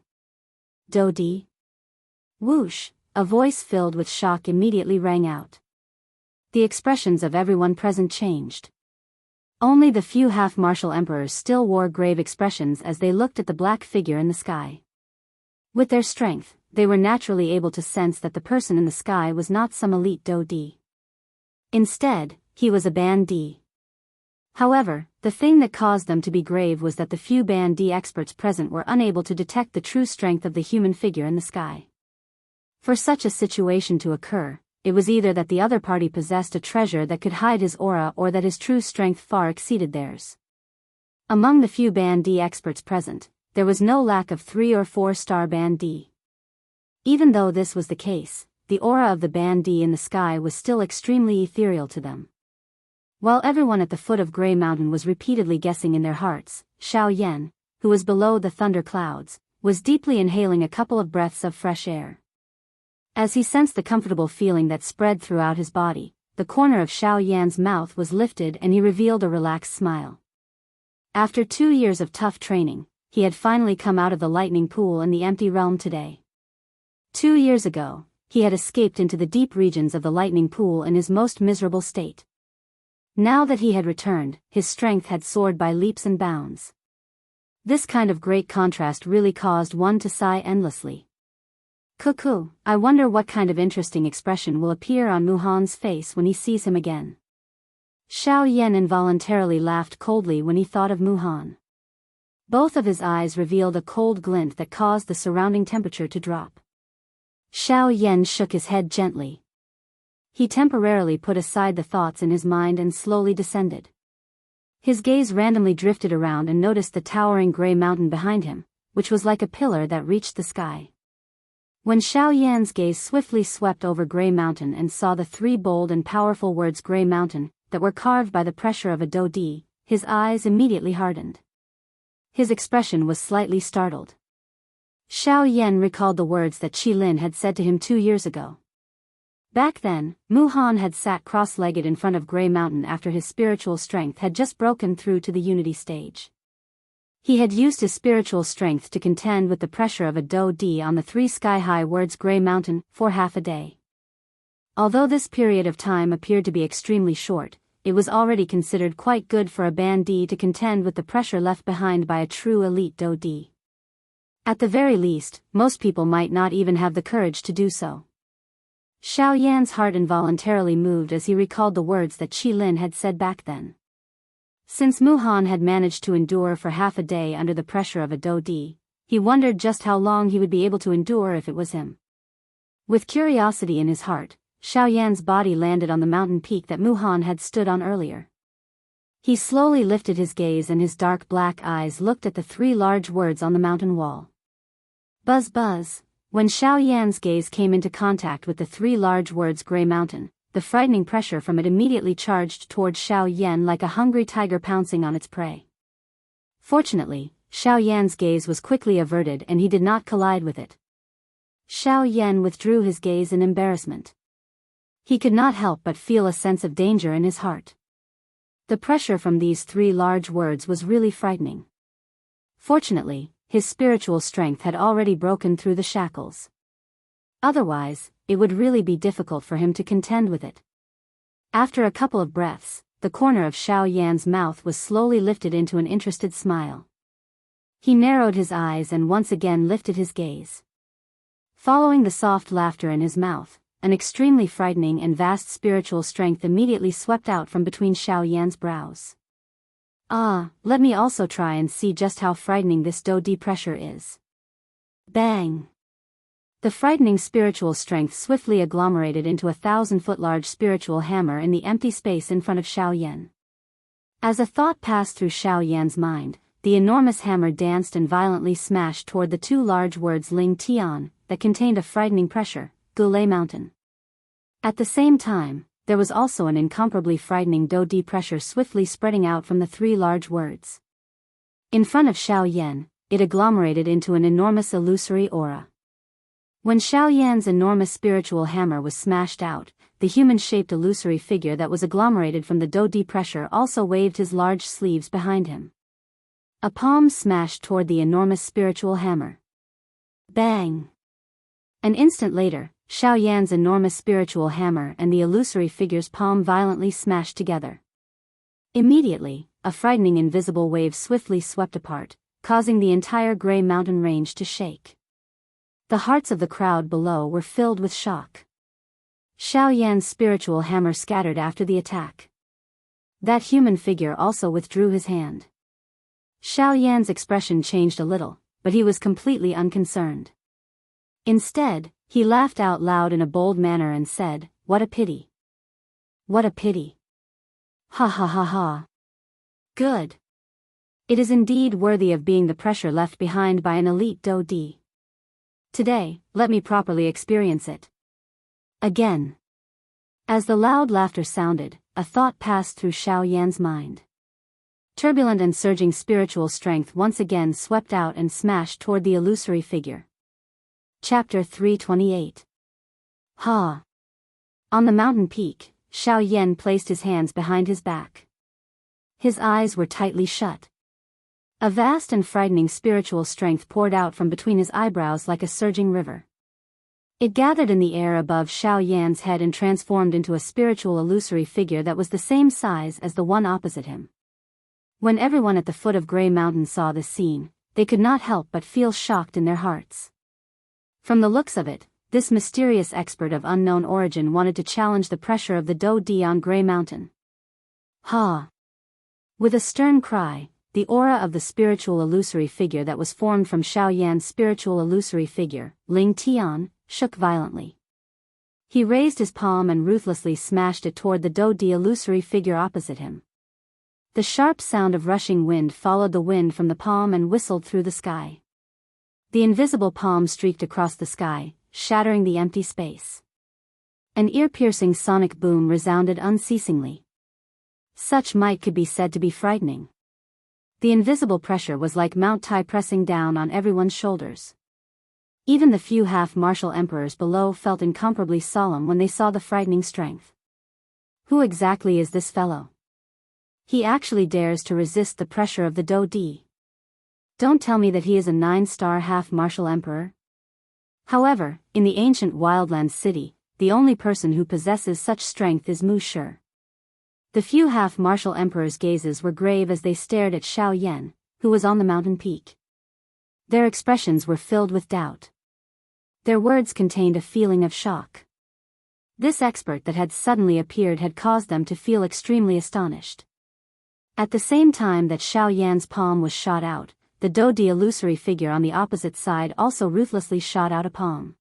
Doe-D? Whoosh, a voice filled with shock immediately rang out. The expressions of everyone present changed. Only the few half-martial emperors still wore grave expressions as they looked at the black figure in the sky. With their strength, they were naturally able to sense that the person in the sky was not some elite Doe-D. Instead, he was a Band D. However, the thing that caused them to be grave was that the few Band D experts present were unable to detect the true strength of the human figure in the sky. For such a situation to occur, it was either that the other party possessed a treasure that could hide his aura or that his true strength far exceeded theirs. Among the few Band D experts present, there was no lack of 3 or 4-star Band D. Even though this was the case, the aura of the Band D in the sky was still extremely ethereal to them. While everyone at the foot of Grey Mountain was repeatedly guessing in their hearts, Xiao Yan, who was below the thunder clouds, was deeply inhaling a couple of breaths of fresh air. As he sensed the comfortable feeling that spread throughout his body, the corner of Xiao Yan's mouth was lifted and he revealed a relaxed smile. After 2 years of tough training, he had finally come out of the lightning pool in the empty realm today. 2 years ago, he had escaped into the deep regions of the lightning pool in his most miserable state. Now that he had returned, his strength had soared by leaps and bounds. This kind of great contrast really caused one to sigh endlessly. Cuckoo, I wonder what kind of interesting expression will appear on Muhan's face when he sees him again. Xiao Yan involuntarily laughed coldly when he thought of Muhan. Both of his eyes revealed a cold glint that caused the surrounding temperature to drop. Xiao Yan shook his head gently. He temporarily put aside the thoughts in his mind and slowly descended. His gaze randomly drifted around and noticed the towering gray mountain behind him, which was like a pillar that reached the sky. When Xiao Yan's gaze swiftly swept over Gray Mountain and saw the three bold and powerful words Gray Mountain, that were carved by the pressure of a dodi, his eyes immediately hardened. His expression was slightly startled. Xiao Yan recalled the words that Qi Lin had said to him 2 years ago. Back then, Mu Han had sat cross-legged in front of Gray Mountain after his spiritual strength had just broken through to the unity stage. He had used his spiritual strength to contend with the pressure of a Do-Di on the three sky-high words Gray Mountain for half a day. Although this period of time appeared to be extremely short, it was already considered quite good for a Ban-Di to contend with the pressure left behind by a true elite Do-Di. At the very least, most people might not even have the courage to do so. Xiao Yan's heart involuntarily moved as he recalled the words that Qi Lin had said back then. Since Mu Han had managed to endure for half a day under the pressure of a Do-Di, he wondered just how long he would be able to endure if it was him. With curiosity in his heart, Xiao Yan's body landed on the mountain peak that Mu Han had stood on earlier. He slowly lifted his gaze and his dark black eyes looked at the three large words on the mountain wall. Buzz buzz. When Xiao Yan's gaze came into contact with the three large words Gray Mountain, the frightening pressure from it immediately charged towards Xiao Yan like a hungry tiger pouncing on its prey. Fortunately, Xiao Yan's gaze was quickly averted and he did not collide with it. Xiao Yan withdrew his gaze in embarrassment. He could not help but feel a sense of danger in his heart. The pressure from these three large words was really frightening. Fortunately, his spiritual strength had already broken through the shackles. Otherwise, it would really be difficult for him to contend with it. After a couple of breaths, the corner of Xiao Yan's mouth was slowly lifted into an interested smile. He narrowed his eyes and once again lifted his gaze. Following the soft laughter in his mouth, an extremely frightening and vast spiritual strength immediately swept out from between Xiao Yan's brows. Ah, let me also try and see just how frightening this Do-Di pressure is. Bang! The frightening spiritual strength swiftly agglomerated into a 1,000-foot-large spiritual hammer in the empty space in front of Xiao Yan. As a thought passed through Xiao Yan's mind, the enormous hammer danced and violently smashed toward the two large words Ling Tian, that contained a frightening pressure, Gulay Mountain. At the same time, there was also an incomparably frightening Do-Di pressure swiftly spreading out from the three large words. In front of Xiao Yan, it agglomerated into an enormous illusory aura. When Xiao Yan's enormous spiritual hammer was smashed out, the human-shaped illusory figure that was agglomerated from the Do-Di pressure also waved his large sleeves behind him. A palm smashed toward the enormous spiritual hammer. Bang! An instant later, Xiao Yan's enormous spiritual hammer and the illusory figure's palm violently smashed together. Immediately, a frightening invisible wave swiftly swept apart, causing the entire Gray Mountain range to shake. The hearts of the crowd below were filled with shock. Xiao Yan's spiritual hammer scattered after the attack. That human figure also withdrew his hand. Xiao Yan's expression changed a little, but he was completely unconcerned. Instead, he laughed out loud in a bold manner and said, "What a pity. What a pity. Ha ha ha ha. Good. It is indeed worthy of being the pressure left behind by an elite Do-Di. Today, let me properly experience it." Again. As the loud laughter sounded, a thought passed through Xiao Yan's mind. Turbulent and surging spiritual strength once again swept out and smashed toward the illusory figure. Chapter 328. Ha! On the mountain peak, Xiao Yan placed his hands behind his back. His eyes were tightly shut. A vast and frightening spiritual strength poured out from between his eyebrows like a surging river. It gathered in the air above Xiao Yan's head and transformed into a spiritual illusory figure that was the same size as the one opposite him. When everyone at the foot of Gray Mountain saw this scene, they could not help but feel shocked in their hearts. From the looks of it, this mysterious expert of unknown origin wanted to challenge the pressure of the Do-Di on Gray Mountain. Ha! With a stern cry, the aura of the spiritual illusory figure that was formed from Xiao Yan's spiritual illusory figure, Ling Tian, shook violently. He raised his palm and ruthlessly smashed it toward the Do-Di illusory figure opposite him. The sharp sound of rushing wind followed the wind from the palm and whistled through the sky. The invisible palm streaked across the sky, shattering the empty space. An ear-piercing sonic boom resounded unceasingly. Such might could be said to be frightening. The invisible pressure was like Mount Tai pressing down on everyone's shoulders. Even the few half-martial emperors below felt incomparably solemn when they saw the frightening strength. Who exactly is this fellow? He actually dares to resist the pressure of the Do-Di. Don't tell me that he is a 9-star half-martial emperor. However, in the ancient wildland city, the only person who possesses such strength is Mu Shi. The few half-martial emperors' gazes were grave as they stared at Xiao Yan, who was on the mountain peak. Their expressions were filled with doubt. Their words contained a feeling of shock. This expert that had suddenly appeared had caused them to feel extremely astonished. At the same time that Xiao Yan's palm was shot out, the Do-Di illusory figure on the opposite side also ruthlessly shot out a palm.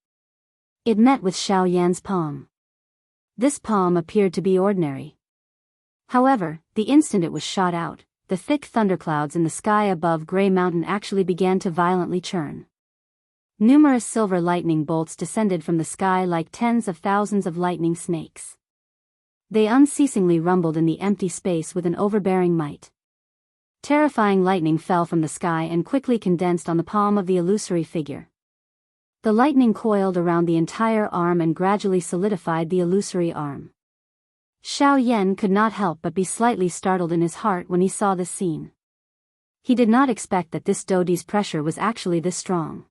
It met with Xiao Yan's palm. This palm appeared to be ordinary. However, the instant it was shot out, the thick thunderclouds in the sky above Grey Mountain actually began to violently churn. Numerous silver lightning bolts descended from the sky like tens of thousands of lightning snakes. They unceasingly rumbled in the empty space with an overbearing might. Terrifying lightning fell from the sky and quickly condensed on the palm of the illusory figure. The lightning coiled around the entire arm and gradually solidified the illusory arm. Xiao Yan could not help but be slightly startled in his heart when he saw this scene. He did not expect that this Do-Di's pressure was actually this strong.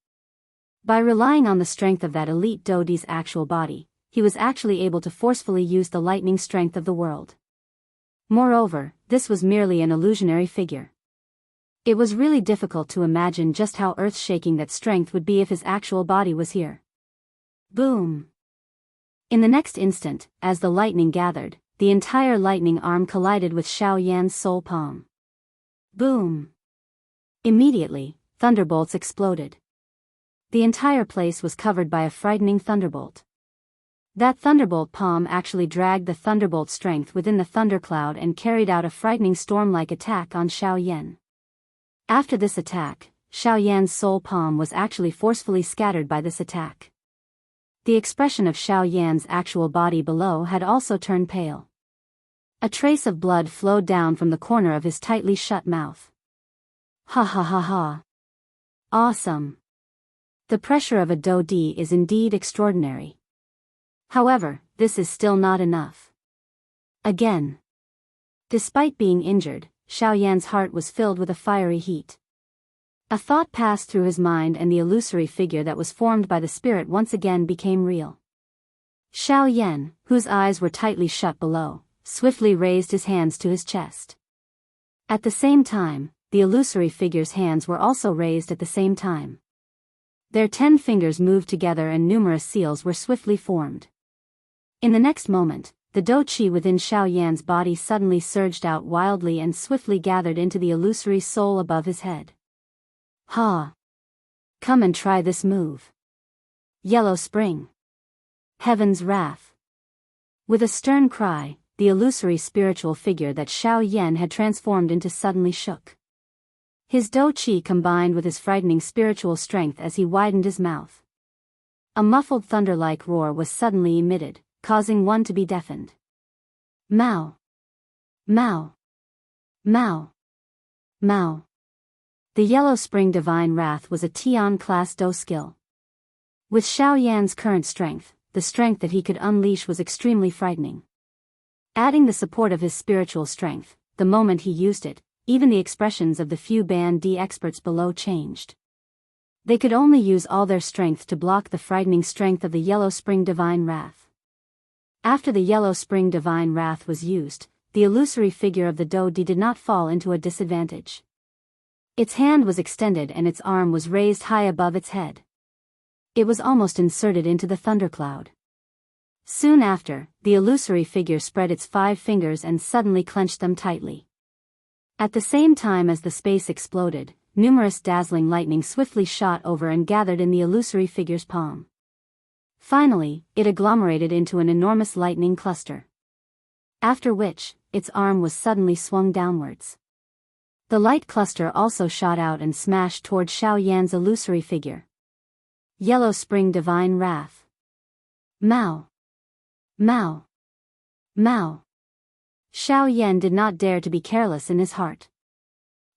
By relying on the strength of that elite Do-Di's actual body, he was actually able to forcefully use the lightning strength of the world. Moreover, this was merely an illusionary figure. It was really difficult to imagine just how earth-shaking that strength would be if his actual body was here. Boom! In the next instant, as the lightning gathered, the entire lightning arm collided with Xiao Yan's soul palm. Boom! Immediately, thunderbolts exploded. The entire place was covered by a frightening thunderbolt. That thunderbolt palm actually dragged the thunderbolt strength within the thundercloud and carried out a frightening storm-like attack on Xiao Yan. After this attack, Xiao Yan's soul palm was actually forcefully scattered by this attack. The expression of Xiao Yan's actual body below had also turned pale. A trace of blood flowed down from the corner of his tightly shut mouth. Ha ha ha ha. Awesome. The pressure of a Do-Di is indeed extraordinary. However, this is still not enough. Again. Despite being injured, Xiao Yan's heart was filled with a fiery heat. A thought passed through his mind and the illusory figure that was formed by the spirit once again became real. Xiao Yan, whose eyes were tightly shut below, swiftly raised his hands to his chest. At the same time, the illusory figure's hands were also raised at the same time. Their 10 fingers moved together and numerous seals were swiftly formed. In the next moment, the Do-Chi within Xiao Yan's body suddenly surged out wildly and swiftly gathered into the illusory soul above his head. Ha! Come and try this move. Yellow Spring. Heaven's Wrath. With a stern cry, the illusory spiritual figure that Xiao Yan had transformed into suddenly shook. His Do-Chi combined with his frightening spiritual strength as he widened his mouth. A muffled thunder-like roar was suddenly emitted, causing one to be deafened. Mao! Mao! Mao! Mao! The Yellow Spring Divine Wrath was a Tian-class Do skill. With Xiao Yan's current strength, the strength that he could unleash was extremely frightening. Adding the support of his spiritual strength, the moment he used it, even the expressions of the few Band D experts below changed. They could only use all their strength to block the frightening strength of the Yellow Spring Divine Wrath. After the Yellow Spring Divine Wrath was used, the illusory figure of the Do-Di did not fall into a disadvantage. Its hand was extended and its arm was raised high above its head. It was almost inserted into the thundercloud. Soon after, the illusory figure spread its 5 fingers and suddenly clenched them tightly. At the same time as the space exploded, numerous dazzling lightning swiftly shot over and gathered in the illusory figure's palm. Finally, it agglomerated into an enormous lightning cluster. After which, its arm was suddenly swung downwards. The light cluster also shot out and smashed toward Xiao Yan's illusory figure. Yellow Spring Divine Wrath. Mao. Mao. Mao. Xiao Yan did not dare to be careless in his heart.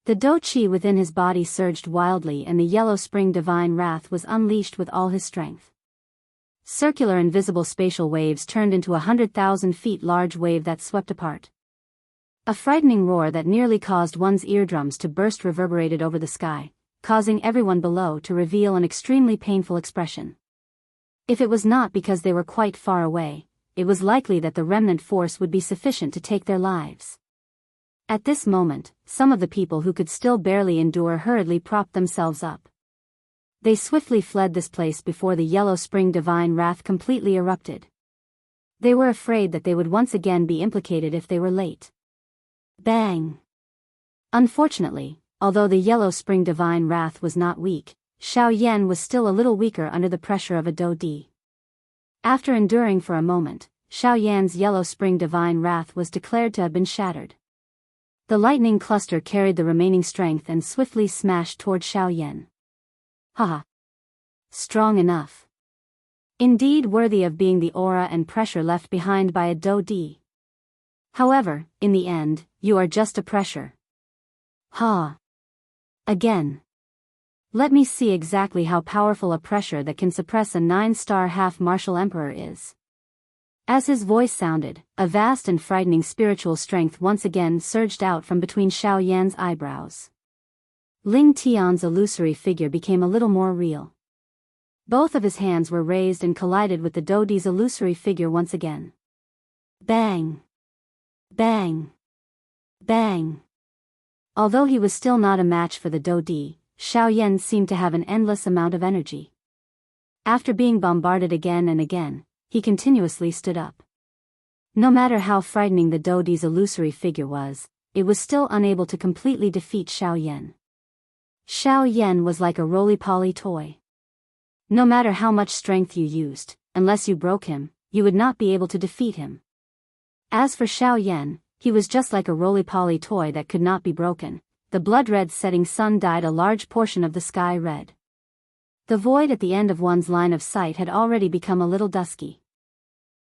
The Do Qi within his body surged wildly and the Yellow Spring Divine Wrath was unleashed with all his strength. Circular invisible spatial waves turned into 100,000 feet large wave that swept apart. A frightening roar that nearly caused one's eardrums to burst reverberated over the sky, causing everyone below to reveal an extremely painful expression. If it was not because they were quite far away, it was likely that the remnant force would be sufficient to take their lives. At this moment, some of the people who could still barely endure hurriedly propped themselves up. They swiftly fled this place before the Yellow Spring Divine Wrath completely erupted. They were afraid that they would once again be implicated if they were late. Bang! Unfortunately, although the Yellow Spring Divine Wrath was not weak, Xiao Yan was still a little weaker under the pressure of a Do Di. After enduring for a moment, Xiao Yan's Yellow Spring Divine Wrath was declared to have been shattered. The lightning cluster carried the remaining strength and swiftly smashed toward Xiao Yan. Haha! Strong enough. Indeed worthy of being the aura and pressure left behind by a Do Di. However, in the end, you are just a pressure. Ha! Again. Let me see exactly how powerful a pressure that can suppress a 9-star half-martial emperor is. As his voice sounded, a vast and frightening spiritual strength once again surged out from between Xiao Yan's eyebrows. Ling Tian's illusory figure became a little more real. Both of his hands were raised and collided with the Do Di's illusory figure once again. Bang! Bang! Bang! Although he was still not a match for the Do Di, Xiao Yan seemed to have an endless amount of energy. After being bombarded again and again, he continuously stood up. No matter how frightening the Do Di's illusory figure was, it was still unable to completely defeat Xiao Yan. Xiao Yan was like a roly-poly toy. No matter how much strength you used, unless you broke him, you would not be able to defeat him. As for Xiao Yan, he was just like a roly-poly toy that could not be broken. The blood-red setting sun dyed a large portion of the sky red. The void at the end of one's line of sight had already become a little dusky.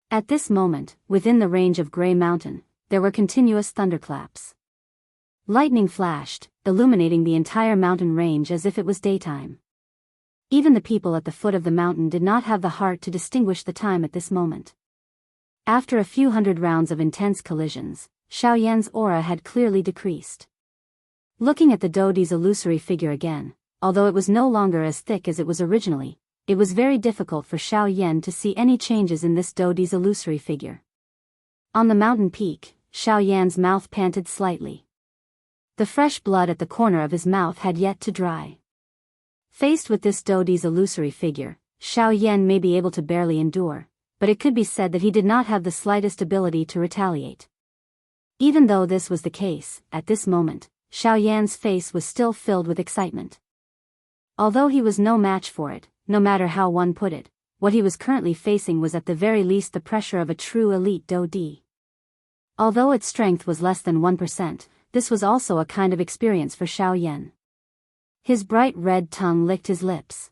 At this moment, within the range of Grey Mountain, there were continuous thunderclaps. Lightning flashed, illuminating the entire mountain range as if it was daytime. Even the people at the foot of the mountain did not have the heart to distinguish the time at this moment. After a few hundred rounds of intense collisions, Xiao Yan's aura had clearly decreased. Looking at the Do Di's illusory figure again, although it was no longer as thick as it was originally, it was very difficult for Xiao Yan to see any changes in this Do Di's illusory figure. On the mountain peak, Xiao Yan's mouth panted slightly. The fresh blood at the corner of his mouth had yet to dry. Faced with this Do Di's illusory figure, Xiao Yan may be able to barely endure, but it could be said that he did not have the slightest ability to retaliate. Even though this was the case, at this moment, Xiao Yan's face was still filled with excitement. Although he was no match for it, no matter how one put it, what he was currently facing was at the very least the pressure of a true elite Do Di. Although its strength was less than 1%, this was also a kind of experience for Xiao Yan. His bright red tongue licked his lips.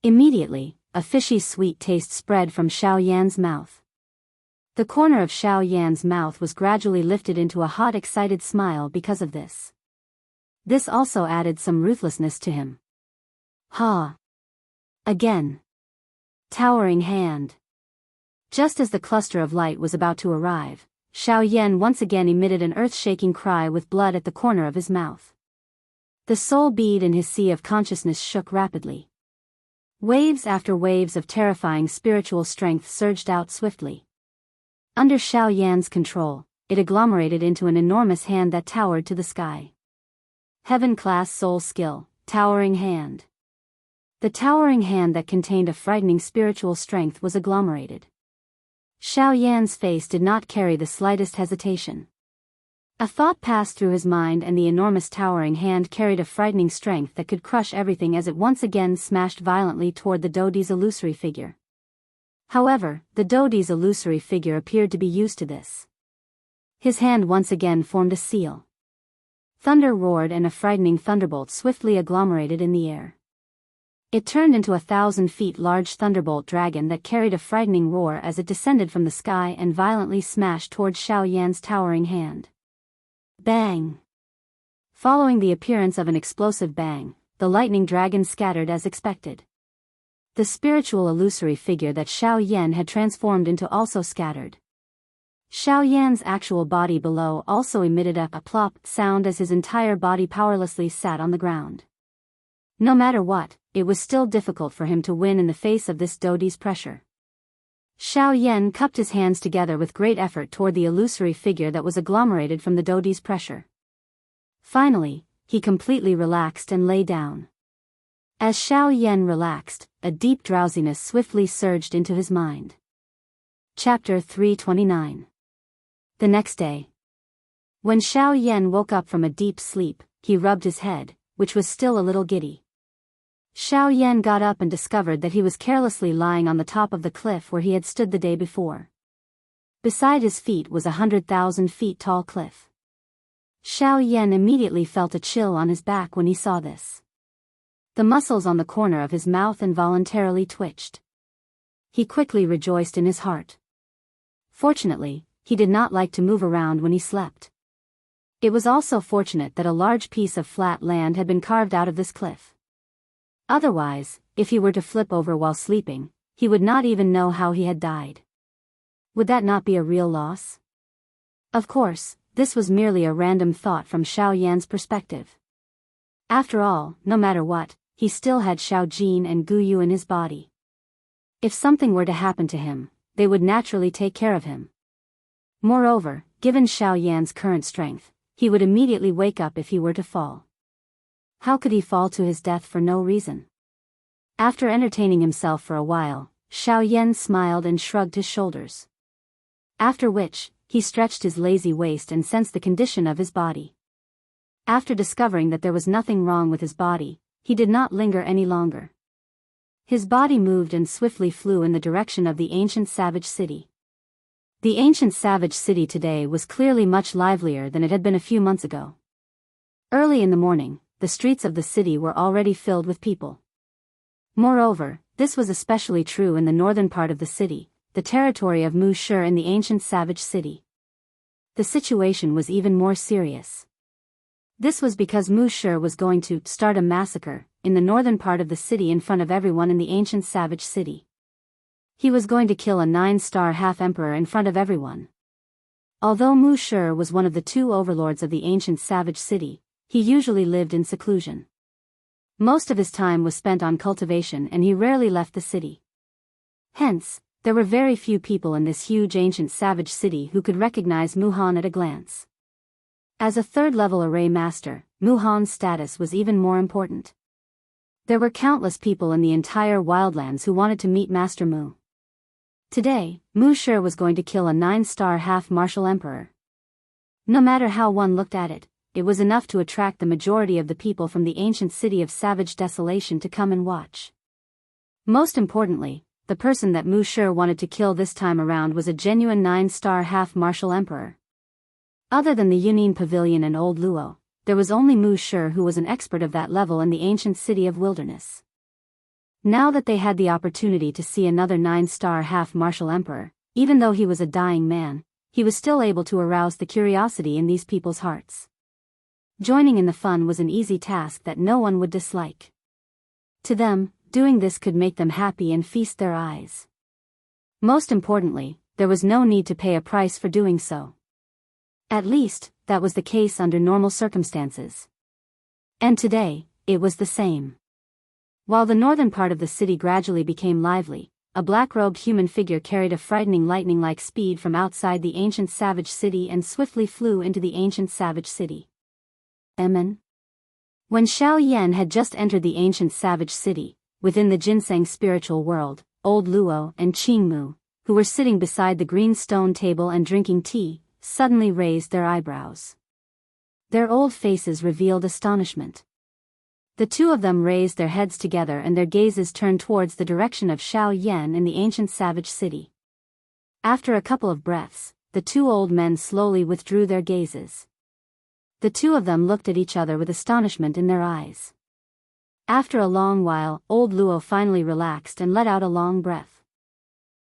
Immediately, a fishy sweet taste spread from Xiao Yan's mouth. The corner of Xiao Yan's mouth was gradually lifted into a hot excited smile because of this. This also added some ruthlessness to him. Ha! Again. Towering hand. Just as the cluster of light was about to arrive, Xiao Yan once again emitted an earth-shaking cry with blood at the corner of his mouth. The soul bead in his sea of consciousness shook rapidly. Waves after waves of terrifying spiritual strength surged out swiftly. Under Xiao Yan's control, it agglomerated into an enormous hand that towered to the sky. Heaven-class soul skill, towering hand. The towering hand that contained a frightening spiritual strength was agglomerated. Xiao Yan's face did not carry the slightest hesitation. A thought passed through his mind, and the enormous towering hand carried a frightening strength that could crush everything as it once again smashed violently toward the Dodi's illusory figure. However, the Dodi's illusory figure appeared to be used to this. His hand once again formed a seal. Thunder roared and a frightening thunderbolt swiftly agglomerated in the air. It turned into a 1,000 feet large thunderbolt dragon that carried a frightening roar as it descended from the sky and violently smashed towards Xiao Yan's towering hand. Bang! Following the appearance of an explosive bang, the lightning dragon scattered as expected. The spiritual illusory figure that Xiao Yan had transformed into also scattered. Xiao Yan's actual body below also emitted a plop sound as his entire body powerlessly sat on the ground. No matter what, it was still difficult for him to win in the face of this Dodi's pressure. Xiao Yan cupped his hands together with great effort toward the illusory figure that was agglomerated from the Dodi's pressure. Finally, he completely relaxed and lay down. As Xiao Yan relaxed, a deep drowsiness swiftly surged into his mind. Chapter 329. The next day. When Xiao Yan woke up from a deep sleep, he rubbed his head, which was still a little giddy. Xiao Yan got up and discovered that he was carelessly lying on the top of the cliff where he had stood the day before. Beside his feet was 100,000 feet tall cliff. Xiao Yan immediately felt a chill on his back when he saw this. The muscles on the corner of his mouth involuntarily twitched. He quickly rejoiced in his heart. Fortunately, he did not like to move around when he slept. It was also fortunate that a large piece of flat land had been carved out of this cliff. Otherwise, if he were to flip over while sleeping, he would not even know how he had died. Would that not be a real loss? Of course, this was merely a random thought from Xiao Yan's perspective. After all, no matter what, he still had Xiao Jin and Gu Yu in his body. If something were to happen to him, they would naturally take care of him. Moreover, given Xiao Yan's current strength, he would immediately wake up if he were to fall. How could he fall to his death for no reason? After entertaining himself for a while, Xiao Yan smiled and shrugged his shoulders. After which, he stretched his lazy waist and sensed the condition of his body. After discovering that there was nothing wrong with his body, he did not linger any longer. His body moved and swiftly flew in the direction of the ancient savage city. The ancient savage city today was clearly much livelier than it had been a few months ago. Early in the morning, the streets of the city were already filled with people. Moreover, this was especially true in the northern part of the city, the territory of Mu Shi in the ancient savage city. The situation was even more serious. This was because Mu Shi was going to start a massacre in the northern part of the city in front of everyone in the ancient savage city. He was going to kill a 9-star half-emperor in front of everyone. Although Mu Shi was one of the 2 overlords of the ancient savage city, he usually lived in seclusion. Most of his time was spent on cultivation and he rarely left the city. Hence, there were very few people in this huge ancient savage city who could recognize Mu Han at a glance. As a 3rd-level array master, Mu Han's status was even more important. There were countless people in the entire wildlands who wanted to meet Master Mu. Today, Mu Shi was going to kill a 9-star half-martial emperor. No matter how one looked at it, it was enough to attract the majority of the people from the ancient city of savage desolation to come and watch. Most importantly, the person that Mu Shi wanted to kill this time around was a genuine 9-star half-martial emperor. Other than the Yunin Pavilion and Old Luo, there was only Mu Shi who was an expert of that level in the ancient city of wilderness. Now that they had the opportunity to see another 9-star half-martial emperor, even though he was a dying man, he was still able to arouse the curiosity in these people's hearts. Joining in the fun was an easy task that no one would dislike. To them, doing this could make them happy and feast their eyes. Most importantly, there was no need to pay a price for doing so. At least, that was the case under normal circumstances. And today, it was the same. While the northern part of the city gradually became lively, a black-robed human figure carried a frightening lightning-like speed from outside the ancient savage city and swiftly flew into the ancient savage city. When Xiao Yan had just entered the ancient savage city, within the ginseng spiritual world, Old Luo and Qingmu, who were sitting beside the green stone table and drinking tea, suddenly raised their eyebrows. Their old faces revealed astonishment. The two of them raised their heads together and their gazes turned towards the direction of Xiao Yan in the ancient savage city. After a couple of breaths, the two old men slowly withdrew their gazes. The two of them looked at each other with astonishment in their eyes. After a long while, old Luo finally relaxed and let out a long breath.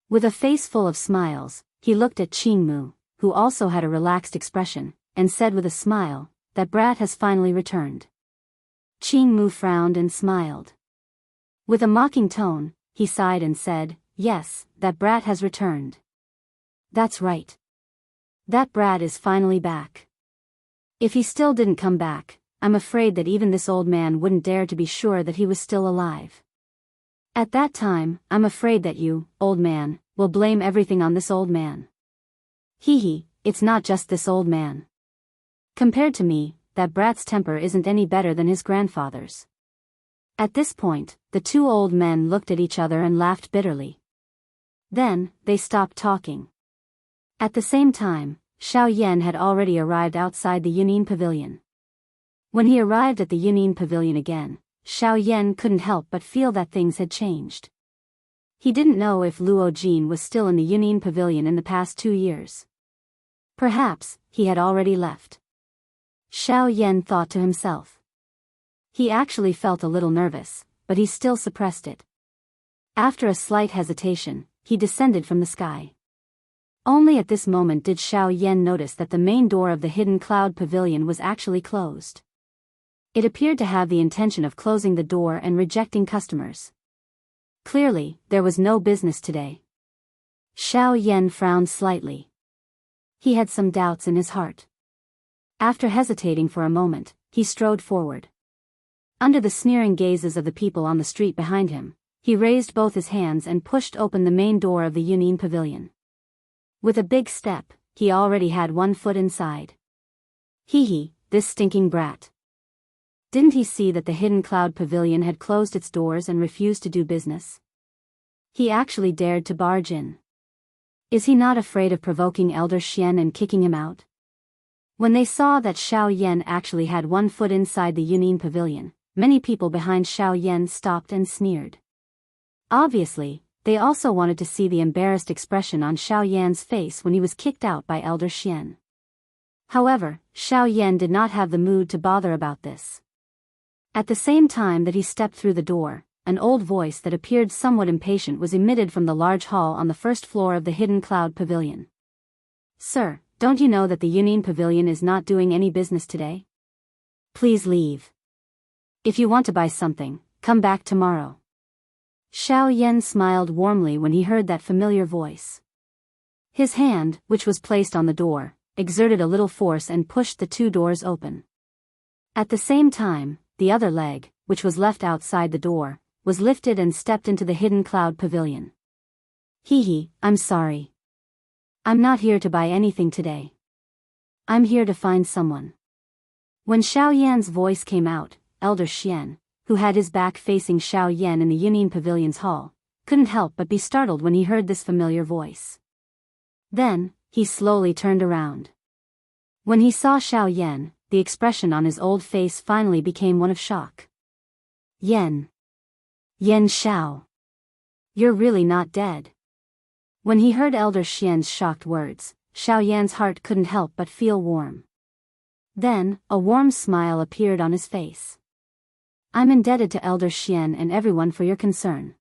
With a face full of smiles, he looked at Qingmu, who also had a relaxed expression, and said with a smile, "That brat has finally returned." Qingmu frowned and smiled. With a mocking tone, he sighed and said, "Yes, that brat has returned. That's right. That brat is finally back. If he still didn't come back, I'm afraid that even this old man wouldn't dare to be sure that he was still alive. At that time, I'm afraid that you, old man, will blame everything on this old man. Hee, it's not just this old man. Compared to me, that brat's temper isn't any better than his grandfather's." At this point, the two old men looked at each other and laughed bitterly. Then, they stopped talking. At the same time, Xiao Yan had already arrived outside the Yunin Pavilion. When he arrived at the Yunin Pavilion again, Xiao Yan couldn't help but feel that things had changed. He didn't know if Luo Jin was still in the Yunin Pavilion in the past 2 years. Perhaps, he had already left. Xiao Yan thought to himself. He actually felt a little nervous, but he still suppressed it. After a slight hesitation, he descended from the sky. Only at this moment did Xiao Yan notice that the main door of the hidden cloud pavilion was actually closed. It appeared to have the intention of closing the door and rejecting customers. Clearly, there was no business today. Xiao Yan frowned slightly. He had some doubts in his heart. After hesitating for a moment, he strode forward. Under the sneering gazes of the people on the street behind him, he raised both his hands and pushed open the main door of the Yunin Pavilion. With a big step, he already had 1 foot inside. Hee, this stinking brat. Didn't he see that the hidden cloud pavilion had closed its doors and refused to do business? He actually dared to barge in. Is he not afraid of provoking Elder Xian and kicking him out? When they saw that Xiao Yan actually had 1 foot inside the Yunin Pavilion, many people behind Xiao Yan stopped and sneered. Obviously, they also wanted to see the embarrassed expression on Xiao Yan's face when he was kicked out by Elder Xian. However, Xiao Yan did not have the mood to bother about this. At the same time that he stepped through the door, an old voice that appeared somewhat impatient was emitted from the large hall on the first floor of the hidden cloud pavilion. "Sir, don't you know that the Yunin Pavilion is not doing any business today? Please leave. If you want to buy something, come back tomorrow." Xiao Yan smiled warmly when he heard that familiar voice. His hand, which was placed on the door, exerted a little force and pushed the 2 doors open. At the same time, the other leg, which was left outside the door, was lifted and stepped into the hidden cloud pavilion. "Hee, I'm sorry. I'm not here to buy anything today. I'm here to find someone." When Xiao Yan's voice came out, Elder Xian, who had his back facing Xiao Yan in the Yunin Pavilion's hall, couldn't help but be startled when he heard this familiar voice. Then, he slowly turned around. When he saw Xiao Yan, the expression on his old face finally became one of shock. Yan Xiao. You're really not dead." When he heard Elder Xian's shocked words, Xiao Yan's heart couldn't help but feel warm. Then, a warm smile appeared on his face. "I'm indebted to Elder Xian and everyone for your concern.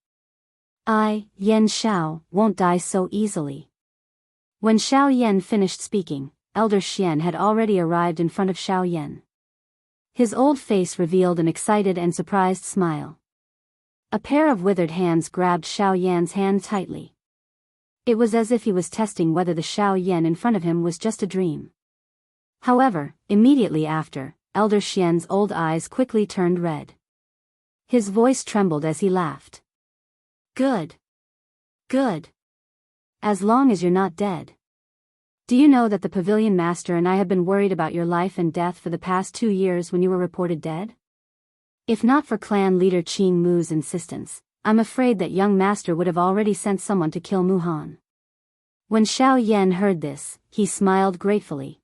Yan Xiao, won't die so easily." When Xiao Yan finished speaking, Elder Xian had already arrived in front of Xiao Yan. His old face revealed an excited and surprised smile. A pair of withered hands grabbed Xiao Yan's hand tightly. It was as if he was testing whether the Xiao Yan in front of him was just a dream. However, immediately after, Elder Xian's old eyes quickly turned red. His voice trembled as he laughed. Good. As long as you're not dead. Do you know that the pavilion master and I have been worried about your life and death for the past 2 years when you were reported dead? If not for clan leader Qing Mu's insistence, I'm afraid that young master would have already sent someone to kill Mu Han. When Xiao Yan heard this, he smiled gratefully.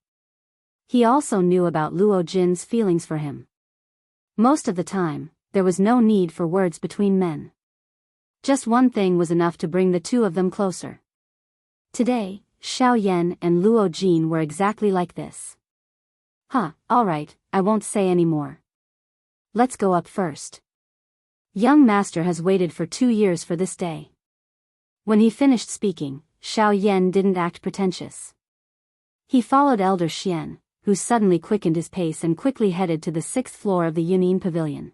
He also knew about Luo Jin's feelings for him. Most of the time, there was no need for words between men. Just one thing was enough to bring the two of them closer. Today, Xiao Yan and Luo Jin were exactly like this. Alright, I won't say any more. Let's go up first. Young master has waited for 2 years for this day. When he finished speaking, Xiao Yan didn't act pretentious. He followed Elder Xian, who suddenly quickened his pace and quickly headed to the 6th floor of the Yunin Pavilion.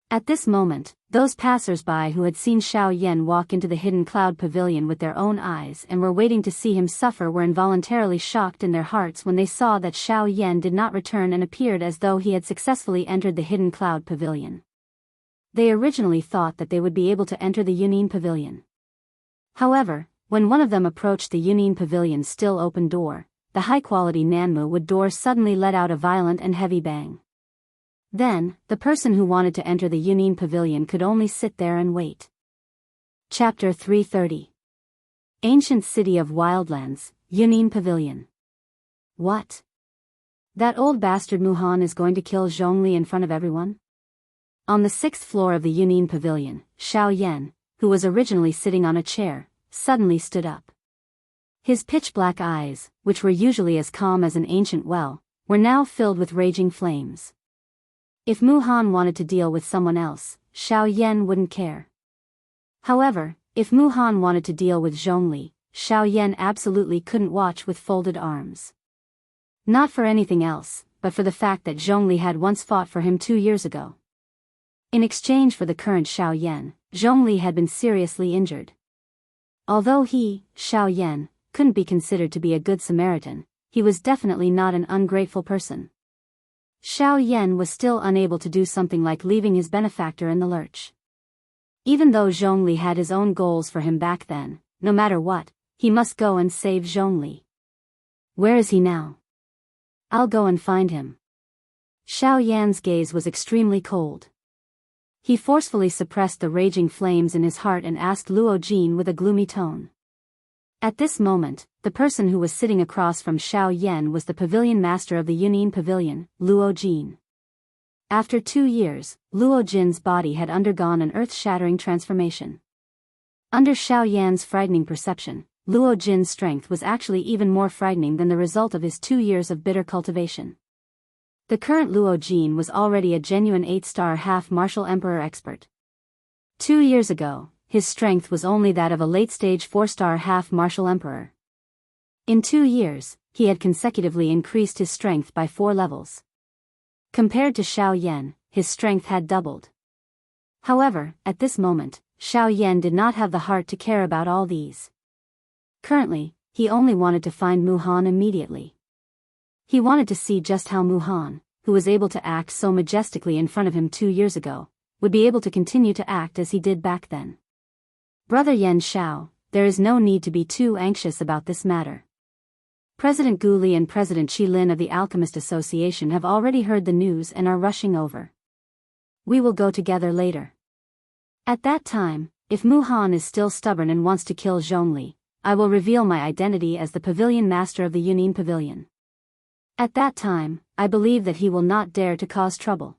At this moment, those passers-by who had seen Xiao Yan walk into the Hidden Cloud Pavilion with their own eyes and were waiting to see him suffer were involuntarily shocked in their hearts when they saw that Xiao Yan did not return and appeared as though he had successfully entered the Hidden Cloud Pavilion. They originally thought that they would be able to enter the Yunin Pavilion. However, when one of them approached the Yunin Pavilion's still open door, the high-quality Nanmu wood door suddenly let out a violent and heavy bang. Then, the person who wanted to enter the Yunin Pavilion could only sit there and wait. Chapter 330. Ancient City of Wildlands, Yunin Pavilion. What? That old bastard Muhan is going to kill Zhongli in front of everyone? On the 6th floor of the Yunin Pavilion, Xiao Yan, who was originally sitting on a chair, suddenly stood up. His pitch-black eyes, which were usually as calm as an ancient well, were now filled with raging flames. If Muhan wanted to deal with someone else, Xiao Yan wouldn't care. However, if Muhan wanted to deal with Zhongli, Xiao Yan absolutely couldn't watch with folded arms. Not for anything else, but for the fact that Zhongli had once fought for him 2 years ago. In exchange for the current Xiao Yan, Zhongli had been seriously injured. Although he, Xiao Yan, couldn't be considered to be a good Samaritan, he was definitely not an ungrateful person. Xiao Yan was still unable to do something like leaving his benefactor in the lurch. Even though Zhongli had his own goals for him back then, no matter what, he must go and save Zhongli. Where is he now? I'll go and find him. Xiao Yan's gaze was extremely cold. He forcefully suppressed the raging flames in his heart and asked Luo Jin with a gloomy tone. At this moment, the person who was sitting across from Xiao Yan was the pavilion master of the Yunin Pavilion, Luo Jin. After 2 years, Luo Jin's body had undergone an earth-shattering transformation. Under Xiao Yan's frightening perception, Luo Jin's strength was actually even more frightening than the result of his 2 years of bitter cultivation. The current Luo Jin was already a genuine 8-star half-martial emperor expert. 2 years ago, his strength was only that of a late-stage 4-star half-martial emperor. In 2 years, he had consecutively increased his strength by 4 levels. Compared to Xiao Yan, his strength had doubled. However, at this moment, Xiao Yan did not have the heart to care about all these. Currently, he only wanted to find Muhan immediately. He wanted to see just how Muhan, who was able to act so majestically in front of him 2 years ago, would be able to continue to act as he did back then. Brother Yan Xiao, there is no need to be too anxious about this matter. President Gu Li and President Qi Lin of the Alchemist Association have already heard the news and are rushing over. We will go together later. At that time, if Muhan is still stubborn and wants to kill Zhongli, I will reveal my identity as the pavilion master of the Yunin Pavilion. At that time, I believe that he will not dare to cause trouble.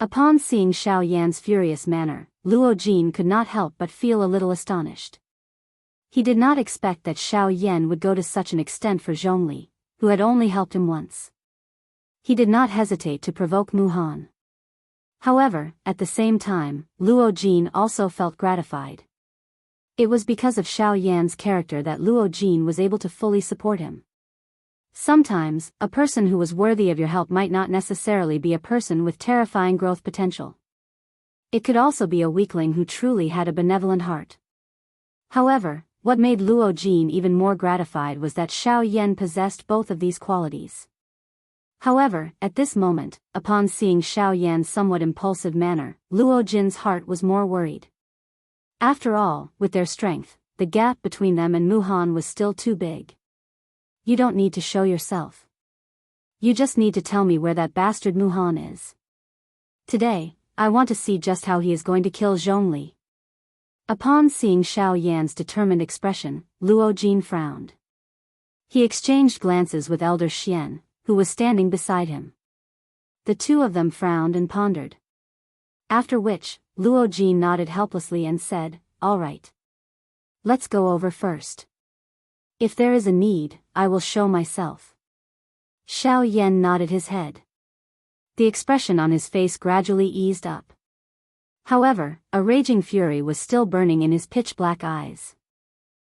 Upon seeing Xiao Yan's furious manner, Luo Jin could not help but feel a little astonished. He did not expect that Xiao Yan would go to such an extent for Zhongli, who had only helped him once. He did not hesitate to provoke Muhan. However, at the same time, Luo Jin also felt gratified. It was because of Xiao Yan's character that Luo Jin was able to fully support him. Sometimes, a person who was worthy of your help might not necessarily be a person with terrifying growth potential. It could also be a weakling who truly had a benevolent heart. However, what made Luo Jin even more gratified was that Xiao Yan possessed both of these qualities. However, at this moment, upon seeing Xiao Yan's somewhat impulsive manner, Luo Jin's heart was more worried. After all, with their strength, the gap between them and Muhan was still too big. You don't need to show yourself. You just need to tell me where that bastard Muhan is. Today, I want to see just how he is going to kill Zhongli. Upon seeing Xiao Yan's determined expression, Luo Jin frowned. He exchanged glances with Elder Xian, who was standing beside him. The two of them frowned and pondered. After which, Luo Jin nodded helplessly and said, "All right. Let's go over first. If there is a need, I will show myself." Xiao Yan nodded his head. The expression on his face gradually eased up. However, a raging fury was still burning in his pitch-black eyes.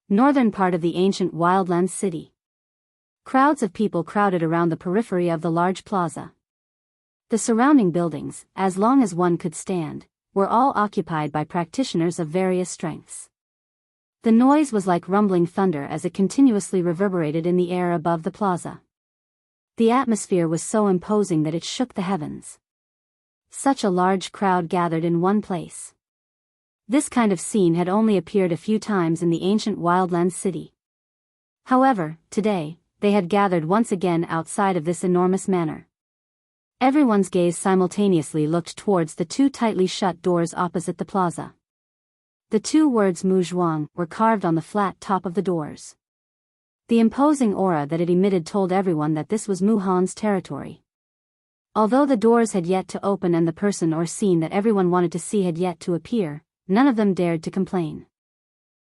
Northern part of the ancient wildlands city. Crowds of people crowded around the periphery of the large plaza. The surrounding buildings, as long as one could stand, were all occupied by practitioners of various strengths. The noise was like rumbling thunder as it continuously reverberated in the air above the plaza. The atmosphere was so imposing that it shook the heavens. Such a large crowd gathered in one place. This kind of scene had only appeared a few times in the ancient wildlands city. However, today, they had gathered once again outside of this enormous manor. Everyone's gaze simultaneously looked towards the two tightly shut doors opposite the plaza. The two words Mu Zhuang were carved on the flat top of the doors. The imposing aura that it emitted told everyone that this was Mu Han's territory. Although the doors had yet to open and the person or scene that everyone wanted to see had yet to appear, none of them dared to complain.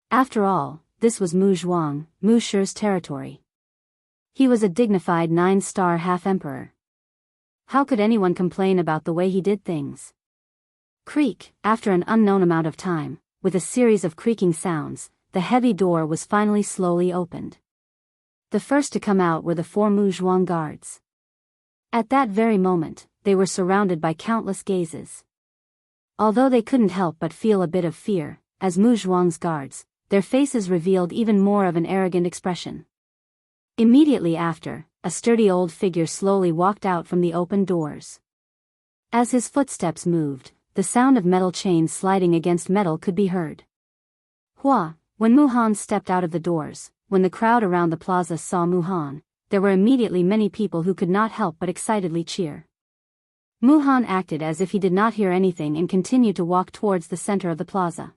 After all, this was Mu Zhuang, Mu Shi's territory. He was a dignified 9-star half-emperor. How could anyone complain about the way he did things? Creak, after an unknown amount of time, with a series of creaking sounds, the heavy door was finally slowly opened. The first to come out were the 4 Mu Zhuang guards. At that very moment, they were surrounded by countless gazes. Although they couldn't help but feel a bit of fear, as Mu Zhuang's guards, their faces revealed even more of an arrogant expression. Immediately after, a sturdy old figure slowly walked out from the open doors. As his footsteps moved, the sound of metal chains sliding against metal could be heard. Hua, when Mu Han stepped out of the doors, when the crowd around the plaza saw Mu Han, there were immediately many people who could not help but excitedly cheer. Mu Han acted as if he did not hear anything and continued to walk towards the center of the plaza.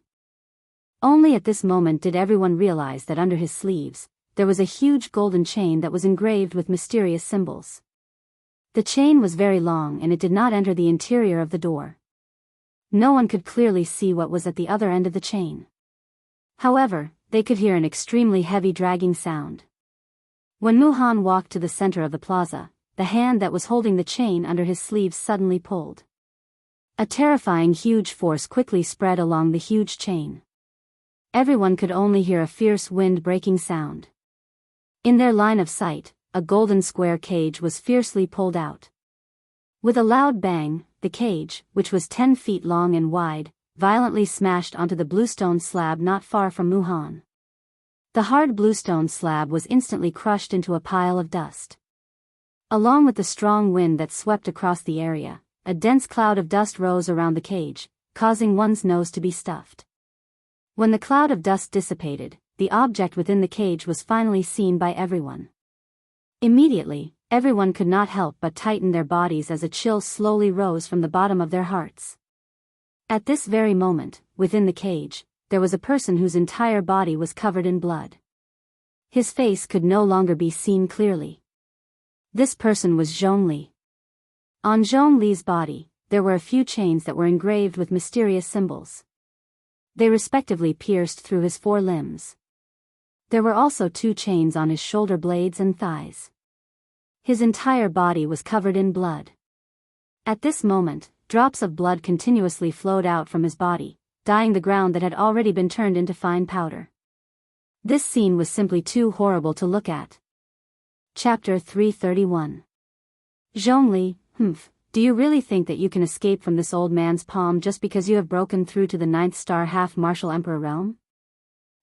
Only at this moment did everyone realize that under his sleeves, there was a huge golden chain that was engraved with mysterious symbols. The chain was very long and it did not enter the interior of the door. No one could clearly see what was at the other end of the chain. However, they could hear an extremely heavy dragging sound. When Mu Han walked to the center of the plaza, the hand that was holding the chain under his sleeve suddenly pulled. A terrifying huge force quickly spread along the huge chain. Everyone could only hear a fierce wind-breaking sound. In their line of sight, a golden square cage was fiercely pulled out. With a loud bang, the cage, which was 10 feet long and wide, violently smashed onto the bluestone slab not far from Mu Han. The hard bluestone slab was instantly crushed into a pile of dust. Along with the strong wind that swept across the area, a dense cloud of dust rose around the cage, causing one's nose to be stuffed. When the cloud of dust dissipated, the object within the cage was finally seen by everyone. Immediately, everyone could not help but tighten their bodies as a chill slowly rose from the bottom of their hearts. At this very moment, within the cage, there was a person whose entire body was covered in blood. His face could no longer be seen clearly. This person was Zhongli. On Zhongli's body, there were a few chains that were engraved with mysterious symbols. They respectively pierced through his 4 limbs. There were also 2 chains on his shoulder blades and thighs. His entire body was covered in blood. At this moment, drops of blood continuously flowed out from his body, dyeing the ground that had already been turned into fine powder. This scene was simply too horrible to look at. Chapter 331. Zhongli, do you really think that you can escape from this old man's palm just because you have broken through to the 9th-star half-martial emperor realm?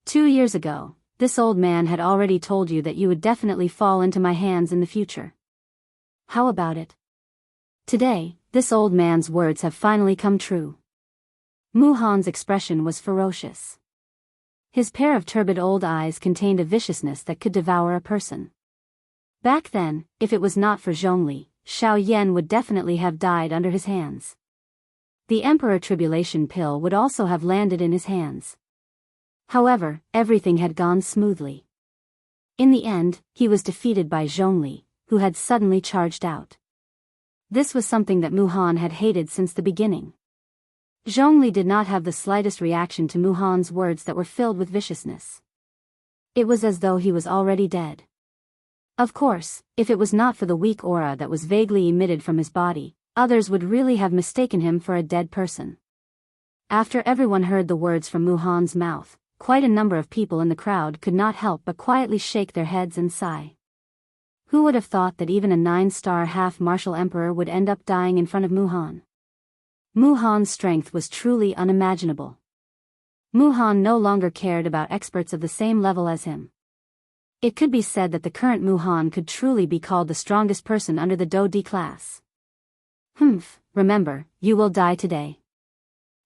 2 years ago, this old man had already told you that you would definitely fall into my hands in the future. How about it? Today, this old man's words have finally come true. Mu Han's expression was ferocious. His pair of turbid old eyes contained a viciousness that could devour a person. Back then, if it was not for Zhongli, Xiao Yan would definitely have died under his hands. The Emperor Tribulation Pill would also have landed in his hands. However, everything had gone smoothly. In the end, he was defeated by Zhongli, who had suddenly charged out. This was something that Muhan had hated since the beginning. Zhongli did not have the slightest reaction to Muhan's words that were filled with viciousness. It was as though he was already dead. Of course, if it was not for the weak aura that was vaguely emitted from his body, others would really have mistaken him for a dead person. After everyone heard the words from Muhan's mouth, quite a number of people in the crowd could not help but quietly shake their heads and sigh. Who would have thought that even a 9-star half-martial emperor would end up dying in front of Muhan? Muhan's strength was truly unimaginable. Muhan no longer cared about experts of the same level as him. It could be said that the current Muhan could truly be called the strongest person under the Do D class. Remember, you will die today.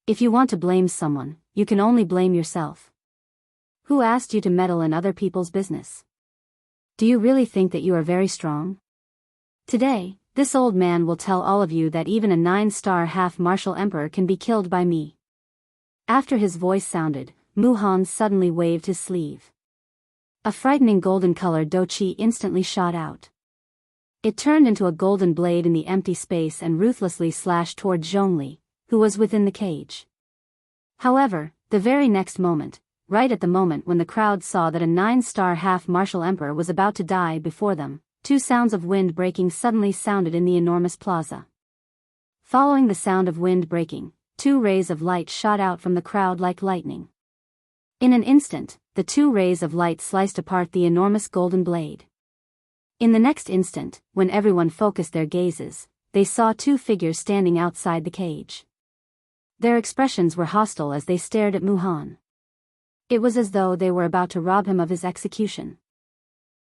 If you want to blame someone, you can only blame yourself. Who asked you to meddle in other people's business? Do you really think that you are very strong? Today, this old man will tell all of you that even a 9-star half-martial emperor can be killed by me. After his voice sounded, Muhan suddenly waved his sleeve. A frightening golden-colored doqi instantly shot out. It turned into a golden blade in the empty space and ruthlessly slashed toward Zhongli, who was within the cage. However, the very next moment, right at the moment when the crowd saw that a 9-star half-martial emperor was about to die before them, 2 sounds of wind breaking suddenly sounded in the enormous plaza. Following the sound of wind breaking, 2 rays of light shot out from the crowd like lightning. In an instant, the 2 rays of light sliced apart the enormous golden blade. In the next instant, when everyone focused their gazes, they saw 2 figures standing outside the cage. Their expressions were hostile as they stared at Muhan. It was as though they were about to rob him of his execution.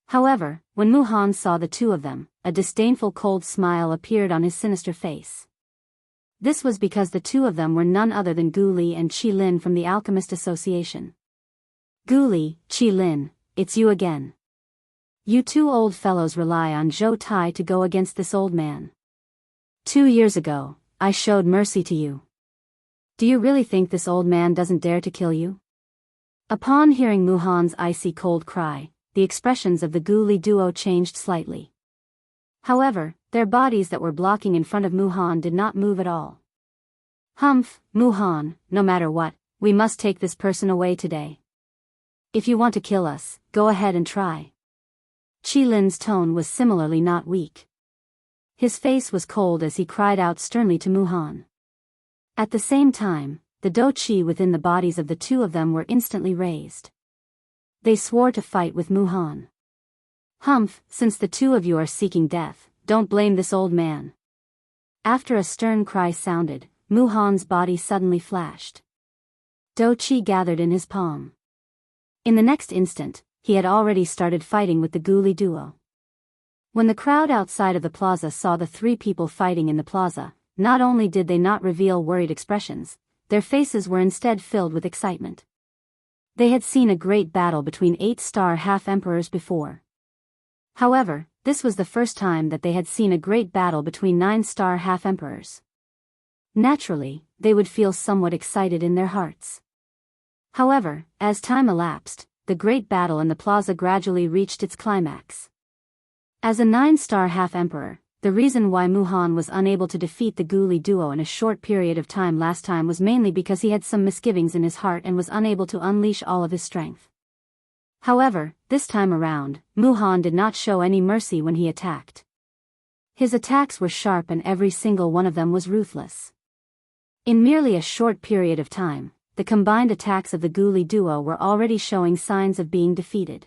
However, when Muhan saw the 2 of them, a disdainful cold smile appeared on his sinister face. This was because the 2 of them were none other than Gu Li and Qi Lin from the Alchemist Association. Gu Li, Qi Lin, it's you again. You 2 old fellows rely on Zhou Tai to go against this old man. 2 years ago, I showed mercy to you. Do you really think this old man doesn't dare to kill you? Upon hearing Muhan's icy cold cry, the expressions of the Gu Li duo changed slightly. However, their bodies that were blocking in front of Muhan did not move at all. Muhan, no matter what, we must take this person away today. If you want to kill us, go ahead and try. Qi Lin's tone was similarly not weak. His face was cold as he cried out sternly to Muhan. At the same time, the doqi within the bodies of the 2 of them were instantly raised. They swore to fight with Muhan. Since the 2 of you are seeking death, don't blame this old man. After a stern cry sounded, Muhan's body suddenly flashed. Doqi gathered in his palm. In the next instant, he had already started fighting with the Gu Li duo. When the crowd outside of the plaza saw the 3 people fighting in the plaza, not only did they not reveal worried expressions, their faces were instead filled with excitement. They had seen a great battle between 8-star half-emperors before. However, this was the first time that they had seen a great battle between 9-star half-emperors. Naturally, they would feel somewhat excited in their hearts. However, as time elapsed, the great battle in the plaza gradually reached its climax. As a 9-star half-emperor, the reason why Muhan was unable to defeat the Gu Li duo in a short period of time last time was mainly because he had some misgivings in his heart and was unable to unleash all of his strength. However, this time around, Muhan did not show any mercy when he attacked. His attacks were sharp and every single one of them was ruthless. In merely a short period of time, the combined attacks of the Gu Li duo were already showing signs of being defeated.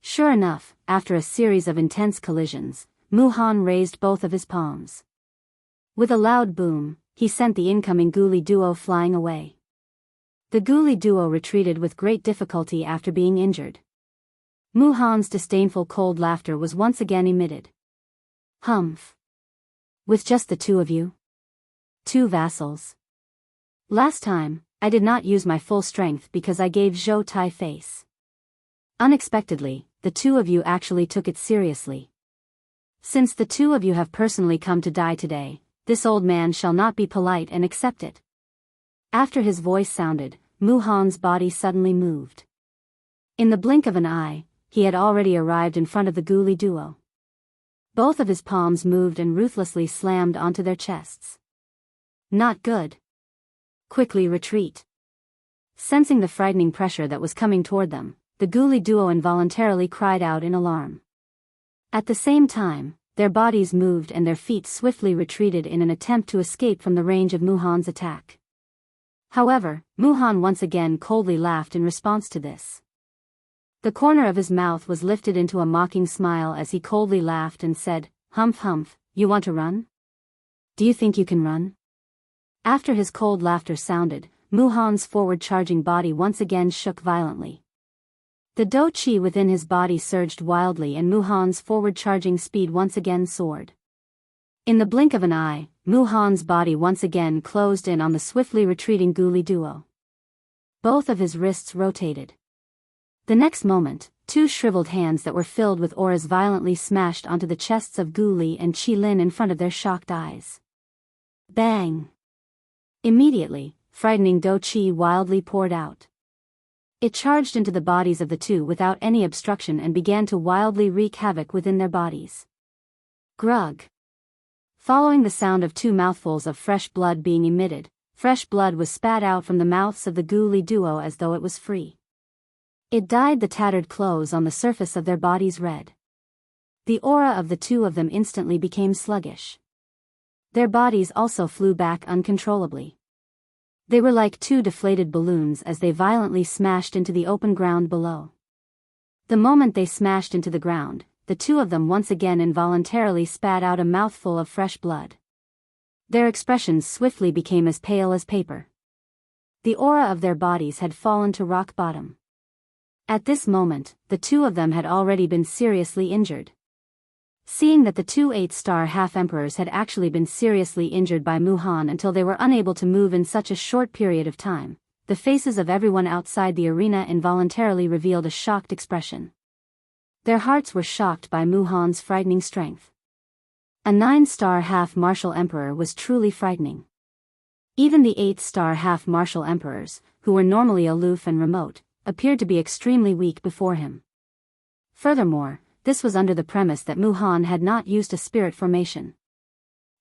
Sure enough, after a series of intense collisions, Muhan raised both of his palms. With a loud boom, he sent the incoming Gu Li duo flying away. The Gu Li duo retreated with great difficulty after being injured. Muhan's disdainful cold laughter was once again emitted. With just the 2 of you? 2 vassals. Last time, I did not use my full strength because I gave Zhou Tai face. Unexpectedly, the 2 of you actually took it seriously. Since the 2 of you have personally come to die today, this old man shall not be polite and accept it. After his voice sounded, Muhan's body suddenly moved. In the blink of an eye, he had already arrived in front of the Gu Li duo. Both of his palms moved and ruthlessly slammed onto their chests. Not good. Quickly retreat. Sensing the frightening pressure that was coming toward them, the ghoulie duo involuntarily cried out in alarm. At the same time, their bodies moved and their feet swiftly retreated in an attempt to escape from the range of Muhan's attack. However, Muhan once again coldly laughed in response to this. The corner of his mouth was lifted into a mocking smile as he coldly laughed and said, "Humph humph, you want to run? Do you think you can run?" After his cold laughter sounded, Muhan's forward-charging body once again shook violently. The Do Chi within his body surged wildly and Muhan's forward-charging speed once again soared. In the blink of an eye, Muhan's body once again closed in on the swiftly retreating ghoulie duo. Both of his wrists rotated. The next moment, two shriveled hands that were filled with auras violently smashed onto the chests of Ghoulie and Qilin in front of their shocked eyes. Bang! Immediately, frightening Do Chi wildly poured out. It charged into the bodies of the two without any obstruction and began to wildly wreak havoc within their bodies. Grug. Following the sound of two mouthfuls of fresh blood being emitted, fresh blood was spat out from the mouths of the ghoulie duo as though it was free. It dyed the tattered clothes on the surface of their bodies red. The aura of the two of them instantly became sluggish. Their bodies also flew back uncontrollably. They were like two deflated balloons as they violently smashed into the open ground below. The moment they smashed into the ground, the two of them once again involuntarily spat out a mouthful of fresh blood. Their expressions swiftly became as pale as paper. The aura of their bodies had fallen to rock bottom. At this moment, the two of them had already been seriously injured. Seeing that the two 8-star half-emperors had actually been seriously injured by Muhan until they were unable to move in such a short period of time, the faces of everyone outside the arena involuntarily revealed a shocked expression. Their hearts were shocked by Muhan's frightening strength. A 9-star half-martial emperor was truly frightening. Even the 8-star half-martial emperors, who were normally aloof and remote, appeared to be extremely weak before him. Furthermore, this was under the premise that Muhan had not used a spirit formation.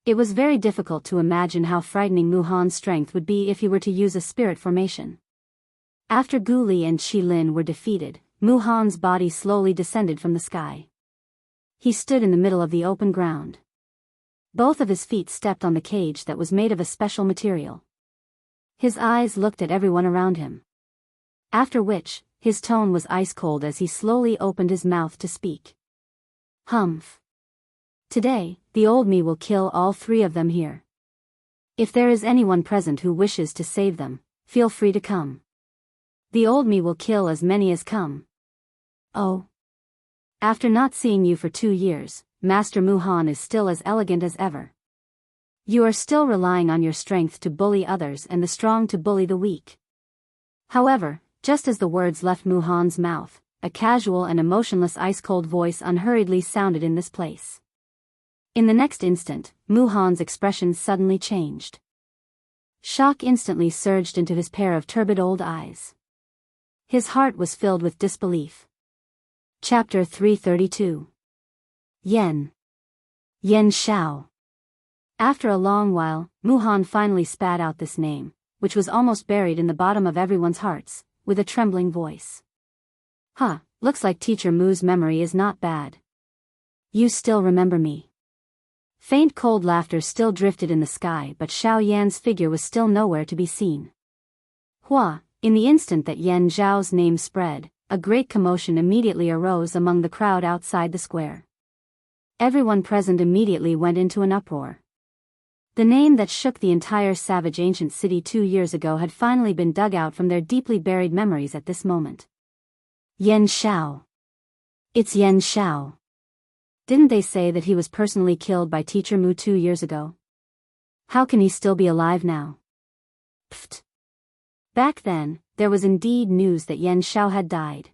It was very difficult to imagine how frightening Muhan's strength would be if he were to use a spirit formation. After Ghoulie and Qilin were defeated, Muhan's body slowly descended from the sky. He stood in the middle of the open ground. Both of his feet stepped on the cage that was made of a special material. His eyes looked at everyone around him. After which, his tone was ice-cold as he slowly opened his mouth to speak. Humph. Today, the old me will kill all three of them here. If there is anyone present who wishes to save them, feel free to come. The old me will kill as many as come. Oh. After not seeing you for 2 years, Master Muhan is still as elegant as ever. You are still relying on your strength to bully others and the strong to bully the weak. However, just as the words left Muhan's mouth, a casual and emotionless ice-cold voice unhurriedly sounded in this place. In the next instant, Muhan's expression suddenly changed. Shock instantly surged into his pair of turbid old eyes. His heart was filled with disbelief. Chapter 332. Yen. Yen Shao. After a long while, Muhan finally spat out this name, which was almost buried in the bottom of everyone's hearts, with a trembling voice. Huh, looks like Teacher Mu's memory is not bad. You still remember me. Faint cold laughter still drifted in the sky, but Xiao Yan's figure was still nowhere to be seen. Hua, in the instant that Yen Zhao's name spread, a great commotion immediately arose among the crowd outside the square. Everyone present immediately went into an uproar. The name that shook the entire savage ancient city 2 years ago had finally been dug out from their deeply buried memories at this moment. Yen Shao. It's Yen Shao. Didn't they say that he was personally killed by Teacher Mu 2 years ago? How can he still be alive now? Pfft. Back then, there was indeed news that Yen Shao had died.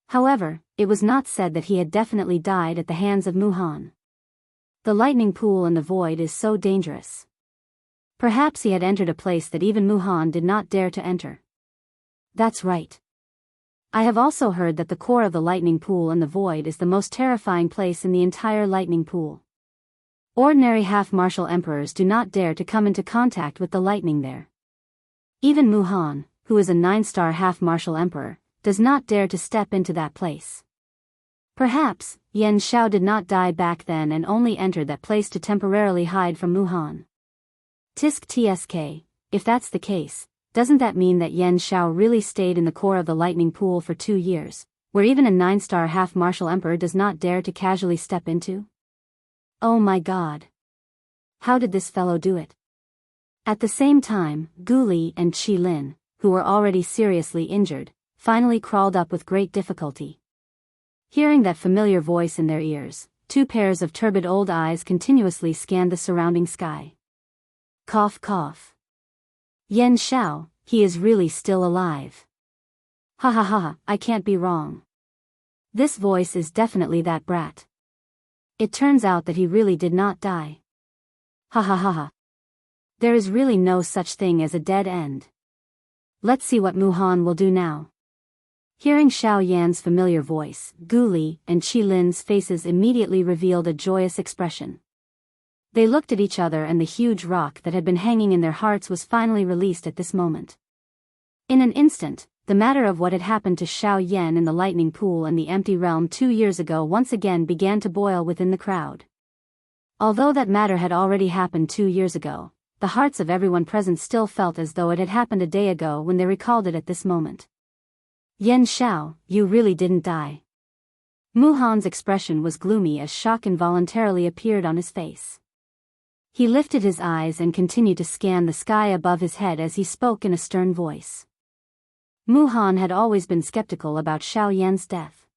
However, it was not said that he had definitely died at the hands of Muhan. The lightning pool in the void is so dangerous. Perhaps he had entered a place that even Muhan did not dare to enter. That's right. I have also heard that the core of the lightning pool in the void is the most terrifying place in the entire lightning pool. Ordinary half-martial emperors do not dare to come into contact with the lightning there. Even Muhan, who is a 9-star half-martial emperor, does not dare to step into that place. Perhaps, Yan Xiao did not die back then and only entered that place to temporarily hide from Muhan. Tisk tsk, if that's the case, doesn't that mean that Yan Xiao really stayed in the core of the lightning pool for 2 years, where even a 9-star half-martial emperor does not dare to casually step into? Oh my god. How did this fellow do it? At the same time, Gu Li and Qi Lin, who were already seriously injured, finally crawled up with great difficulty. Hearing that familiar voice in their ears, 2 pairs of turbid old eyes continuously scanned the surrounding sky. Cough cough. Yan Xiao, he is really still alive. Ha ha ha, I can't be wrong. This voice is definitely that brat. It turns out that he really did not die. Ha ha ha ha. There is really no such thing as a dead end. Let's see what Muhan will do now. Hearing Xiao Yan's familiar voice, Gu Li and Qi Lin's faces immediately revealed a joyous expression. They looked at each other and the huge rock that had been hanging in their hearts was finally released at this moment. In an instant, the matter of what had happened to Xiao Yan in the lightning pool and the empty realm 2 years ago once again began to boil within the crowd. Although that matter had already happened 2 years ago, the hearts of everyone present still felt as though it had happened a day ago when they recalled it at this moment. Yan Xiao, you really didn't die. Muhan's expression was gloomy as shock involuntarily appeared on his face. He lifted his eyes and continued to scan the sky above his head as he spoke in a stern voice. Muhan had always been skeptical about Xiao Yan's death.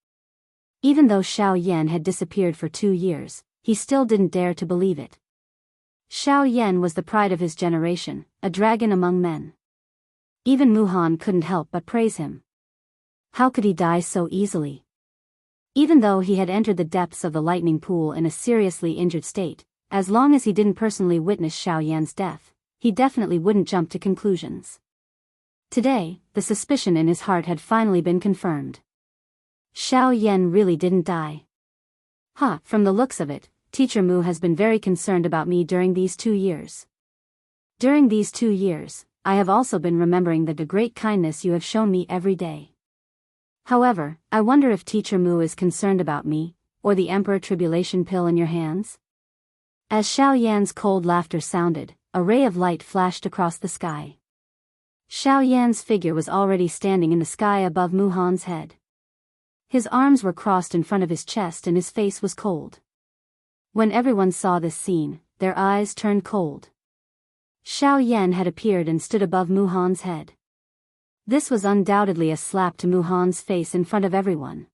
Even though Xiao Yan had disappeared for 2 years, he still didn't dare to believe it. Xiao Yan was the pride of his generation, a dragon among men. Even Muhan couldn't help but praise him. How could he die so easily? Even though he had entered the depths of the lightning pool in a seriously injured state, as long as he didn't personally witness Xiao Yan's death, he definitely wouldn't jump to conclusions. Today, the suspicion in his heart had finally been confirmed. Xiao Yan really didn't die. From the looks of it, Teacher Mu has been very concerned about me during these 2 years. During these 2 years, I have also been remembering the great kindness you have shown me every day. However, I wonder if Teacher Mu is concerned about me, or the Emperor Tribulation pill in your hands? As Xiao Yan's cold laughter sounded, a ray of light flashed across the sky. Xiao Yan's figure was already standing in the sky above Muhan's head. His arms were crossed in front of his chest and his face was cold. When everyone saw this scene, their eyes turned cold. Xiao Yan had appeared and stood above Muhan's head. This was undoubtedly a slap to Muhan's face in front of everyone.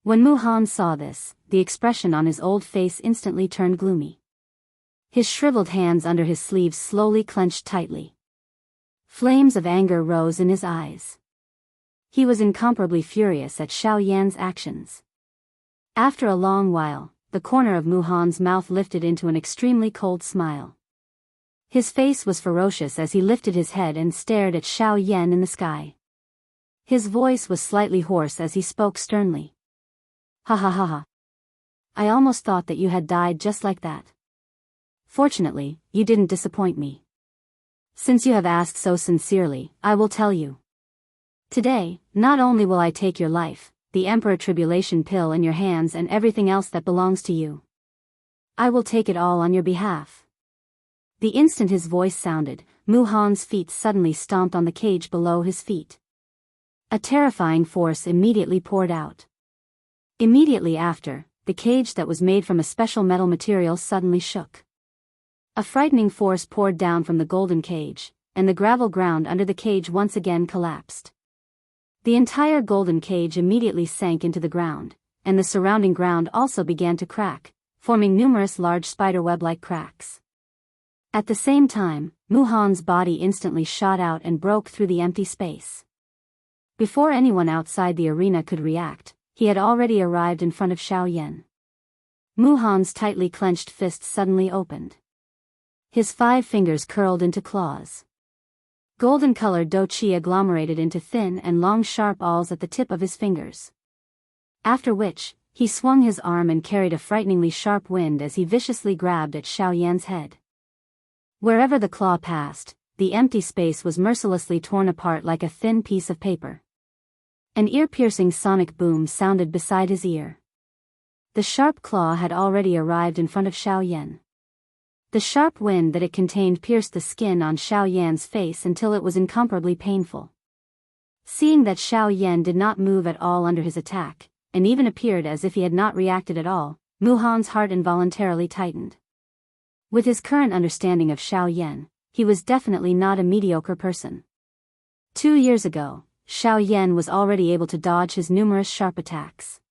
When Muhan saw this, the expression on his old face instantly turned gloomy. His shriveled hands under his sleeves slowly clenched tightly. Flames of anger rose in his eyes. He was incomparably furious at Xiao Yan's actions. After a long while, the corner of Muhan's mouth lifted into an extremely cold smile. His face was ferocious as he lifted his head and stared at Xiao Yan in the sky. His voice was slightly hoarse as he spoke sternly. Ha ha ha ha. I almost thought that you had died just like that. Fortunately, you didn't disappoint me. Since you have asked so sincerely, I will tell you. Today, not only will I take your life, the Emperor Tribulation pill in your hands and everything else that belongs to you. I will take it all on your behalf. The instant his voice sounded, Muhan's feet suddenly stomped on the cage below his feet. A terrifying force immediately poured out. Immediately after, the cage that was made from a special metal material suddenly shook. A frightening force poured down from the golden cage, and the gravel ground under the cage once again collapsed. The entire golden cage immediately sank into the ground, and the surrounding ground also began to crack, forming numerous large spiderweb-like cracks. At the same time, Muhan's body instantly shot out and broke through the empty space. Before anyone outside the arena could react, he had already arrived in front of Xiao Yan. Muhan's tightly clenched fists suddenly opened. His 5 fingers curled into claws. Golden-colored dough chi agglomerated into thin and long sharp awls at the tip of his fingers. After which, he swung his arm and carried a frighteningly sharp wind as he viciously grabbed at Xiao Yan's head. Wherever the claw passed, the empty space was mercilessly torn apart like a thin piece of paper. An ear-piercing sonic boom sounded beside his ear. The sharp claw had already arrived in front of Xiao Yan. The sharp wind that it contained pierced the skin on Xiao Yan's face until it was incomparably painful. Seeing that Xiao Yan did not move at all under his attack, and even appeared as if he had not reacted at all, Mu Han's heart involuntarily tightened. With his current understanding of Xiao Yan, he was definitely not a mediocre person. 2 years ago, Xiao Yan was already able to dodge his numerous sharp attacks.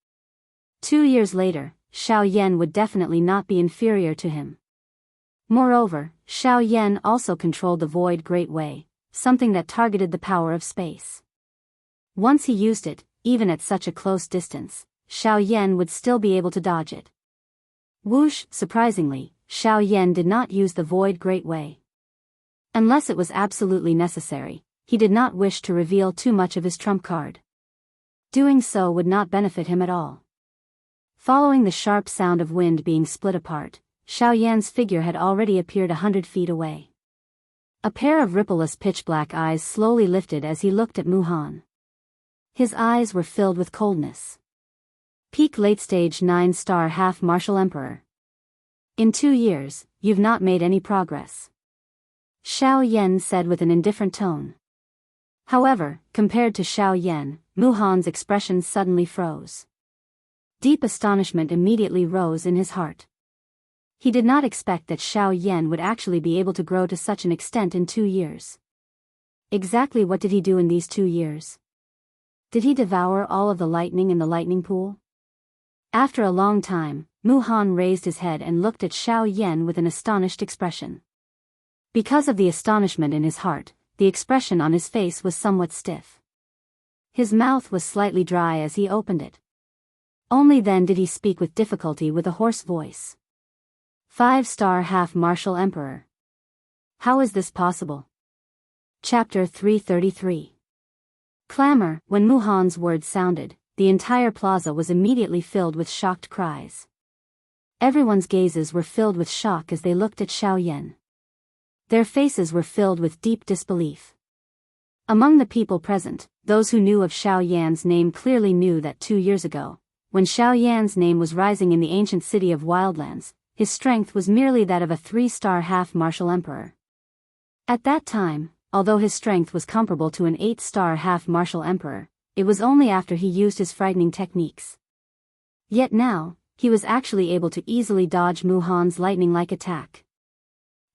2 years later, Xiao Yan would definitely not be inferior to him. Moreover, Xiao Yan also controlled the Void Great Way, something that targeted the power of space. Once he used it, even at such a close distance, Xiao Yan would still be able to dodge it. Whoosh, surprisingly, Xiao Yan did not use the Void Great Way. Unless it was absolutely necessary, he did not wish to reveal too much of his trump card. Doing so would not benefit him at all. Following the sharp sound of wind being split apart, Xiao Yan's figure had already appeared 100 feet away. A pair of rippleless pitch-black eyes slowly lifted as he looked at Mu Han. His eyes were filled with coldness. Peak late-stage 9-star half-martial emperor. In 2 years, you've not made any progress. Xiao Yan said with an indifferent tone. However, compared to Xiao Yan, Mu Han's expression suddenly froze. Deep astonishment immediately rose in his heart. He did not expect that Xiao Yan would actually be able to grow to such an extent in 2 years. Exactly what did he do in these 2 years? Did he devour all of the lightning in the lightning pool? After a long time, Mu Han raised his head and looked at Xiao Yan with an astonished expression. Because of the astonishment in his heart, the expression on his face was somewhat stiff. His mouth was slightly dry as he opened it. Only then did he speak with difficulty with a hoarse voice. 5-star half-martial emperor. How is this possible? Chapter 333. Clamor. When Mu Han's words sounded, the entire plaza was immediately filled with shocked cries. Everyone's gazes were filled with shock as they looked at Xiao Yan. Their faces were filled with deep disbelief. Among the people present, those who knew of Xiao Yan's name clearly knew that 2 years ago, when Xiao Yan's name was rising in the ancient city of Wildlands, his strength was merely that of a 3-star half-martial emperor. At that time, although his strength was comparable to an 8-star half-martial emperor, it was only after he used his frightening techniques. Yet now, he was actually able to easily dodge Mu Han's lightning-like attack.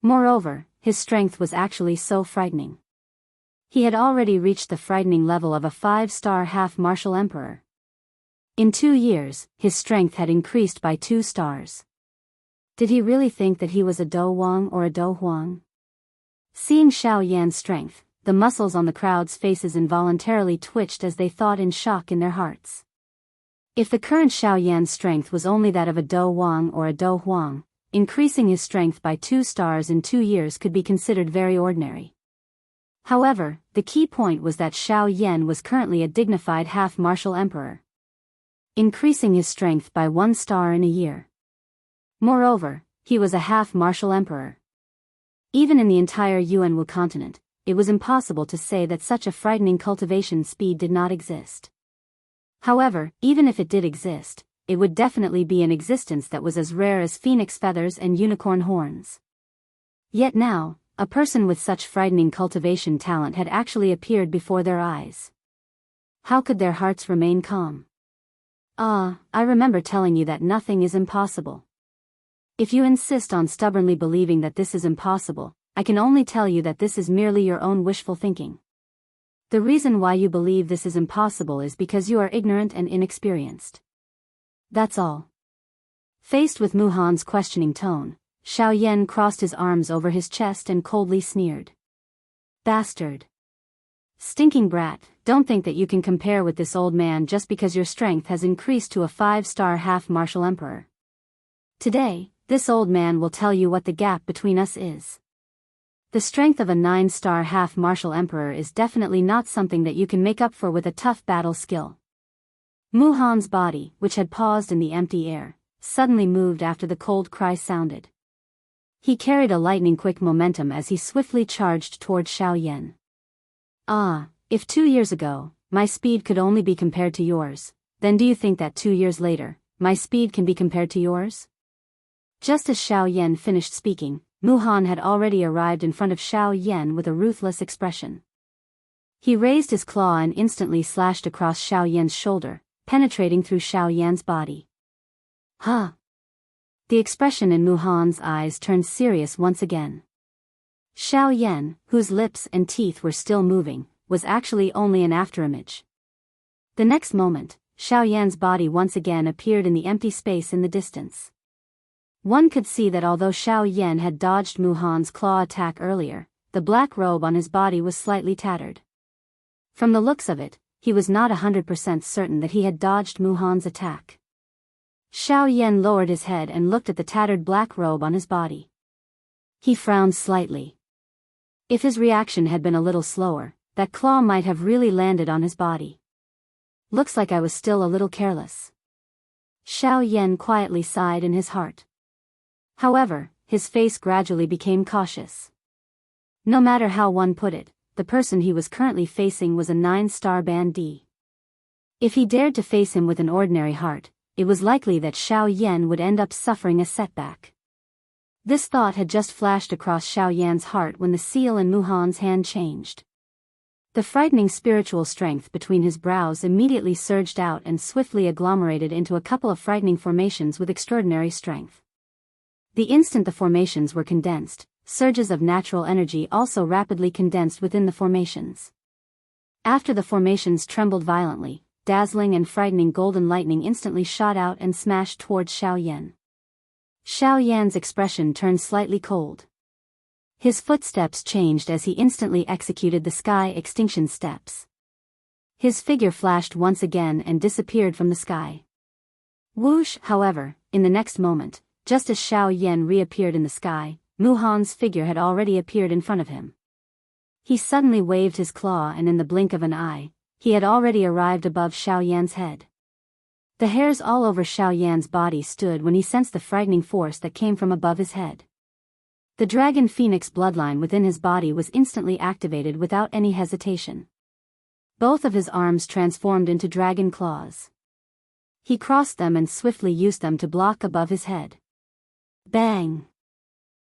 Moreover, his strength was actually so frightening. He had already reached the frightening level of a 5-star half-martial emperor. In 2 years, his strength had increased by 2 stars. Did he really think that he was a Do Wang or a Do Huang? Seeing Xiao Yan's strength, the muscles on the crowd's faces involuntarily twitched as they thought in shock in their hearts. If the current Xiao Yan's strength was only that of a Do Wang or a Do Huang, increasing his strength by 2 stars in 2 years could be considered very ordinary. However, the key point was that Xiao Yan was currently a dignified half-martial emperor, increasing his strength by 1 star in a year. Moreover, he was a half-martial emperor. Even in the entire Yuanwu continent, it was impossible to say that such a frightening cultivation speed did not exist. However, even if it did exist, it would definitely be an existence that was as rare as phoenix feathers and unicorn horns. Yet now, a person with such frightening cultivation talent had actually appeared before their eyes. How could their hearts remain calm? I remember telling you that nothing is impossible. If you insist on stubbornly believing that this is impossible, I can only tell you that this is merely your own wishful thinking. The reason why you believe this is impossible is because you are ignorant and inexperienced. That's all. Faced with Mu Han's questioning tone, Xiao Yan crossed his arms over his chest and coldly sneered. Bastard. Stinking brat, don't think that you can compare with this old man just because your strength has increased to a 5-star half-martial emperor. Today, this old man will tell you what the gap between us is. The strength of a 9-star half martial emperor is definitely not something that you can make up for with a tough battle skill. Muhan's body, which had paused in the empty air, suddenly moved after the cold cry sounded. He carried a lightning-quick momentum as he swiftly charged toward Xiaoyan. Ah, if 2 years ago, my speed could only be compared to yours, then do you think that 2 years later, my speed can be compared to yours? Just as Xiaoyan finished speaking, Muhan had already arrived in front of Xiaoyan with a ruthless expression. He raised his claw and instantly slashed across Xiaoyan's shoulder, penetrating through Xiaoyan's body. Huh! The expression in Muhan's eyes turned serious once again. Xiaoyan, whose lips and teeth were still moving, was actually only an afterimage. The next moment, Xiaoyan's body once again appeared in the empty space in the distance. One could see that although Xiaoyan had dodged Muhan's claw attack earlier, the black robe on his body was slightly tattered. From the looks of it, he was not 100% certain that he had dodged Muhan's attack. Xiaoyan lowered his head and looked at the tattered black robe on his body. He frowned slightly. If his reaction had been a little slower, that claw might have really landed on his body. Looks like I was still a little careless. Xiaoyan quietly sighed in his heart. However, his face gradually became cautious. No matter how one put it, the person he was currently facing was a 9-star bandit. If he dared to face him with an ordinary heart, it was likely that Xiaoyan would end up suffering a setback. This thought had just flashed across Xiaoyan's heart when the seal in Muhan's hand changed. The frightening spiritual strength between his brows immediately surged out and swiftly agglomerated into a couple of frightening formations with extraordinary strength. The instant the formations were condensed, surges of natural energy also rapidly condensed within the formations. After the formations trembled violently, dazzling and frightening golden lightning instantly shot out and smashed towards Xiaoyan. Xiaoyan's expression turned slightly cold. His footsteps changed as he instantly executed the sky extinction steps. His figure flashed once again and disappeared from the sky. Whoosh, however, in the next moment, just as Xiaoyan reappeared in the sky, Muhan's figure had already appeared in front of him. He suddenly waved his claw and in the blink of an eye, he had already arrived above Xiaoyan's head. The hairs all over Xiaoyan's body stood when he sensed the frightening force that came from above his head. The dragon phoenix bloodline within his body was instantly activated without any hesitation. Both of his arms transformed into dragon claws. He crossed them and swiftly used them to block above his head. Bang!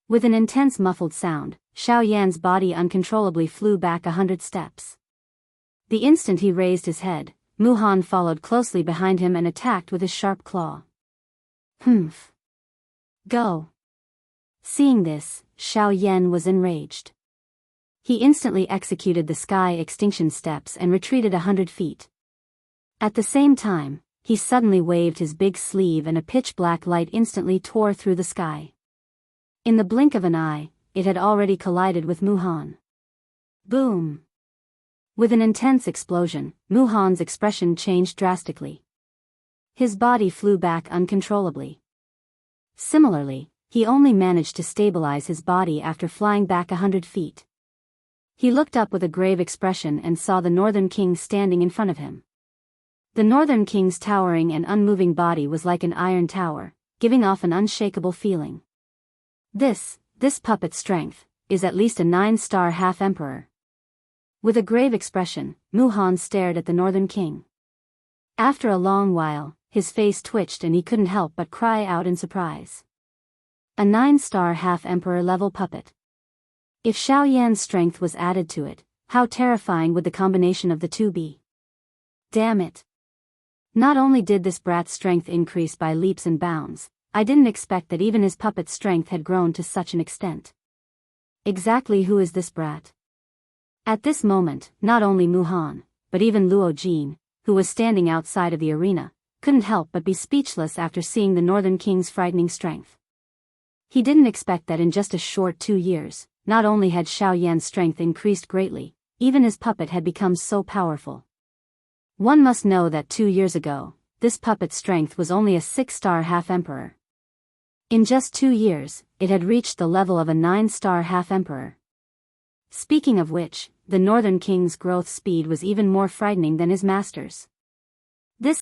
With an intense muffled sound, Xiaoyan's body uncontrollably flew back 100 steps. The instant he raised his head, Muhan followed closely behind him and attacked with his sharp claw. Humph! Go! Seeing this, Xiaoyan was enraged. He instantly executed the sky extinction steps and retreated 100 feet. At the same time, he suddenly waved his big sleeve and a pitch-black light instantly tore through the sky. In the blink of an eye, it had already collided with Muhan. Boom! With an intense explosion, Muhan's expression changed drastically. His body flew back uncontrollably. Similarly, he only managed to stabilize his body after flying back 100 feet. He looked up with a grave expression and saw the Northern King standing in front of him. The Northern King's towering and unmoving body was like an iron tower, giving off an unshakable feeling. This puppet strength, is at least a 9-star half-emperor. With a grave expression, Muhan stared at the Northern King. After a long while, his face twitched and he couldn't help but cry out in surprise. A 9-star half-emperor level puppet. If Xiaoyan's strength was added to it, how terrifying would the combination of the two be? Damn it! Not only did this brat's strength increase by leaps and bounds, I didn't expect that even his puppet's strength had grown to such an extent. Exactly who is this brat? At this moment, not only Muhan, but even Luo Jin, who was standing outside of the arena, couldn't help but be speechless after seeing the Northern King's frightening strength. He didn't expect that in just a short 2 years, not only had Xiaoyan's strength increased greatly, even his puppet had become so powerful. One must know that 2 years ago, this puppet's strength was only a 6-star half-emperor. In just 2 years, it had reached the level of a 9-star half-emperor. Speaking of which, the Northern King's growth speed was even more frightening than his master's.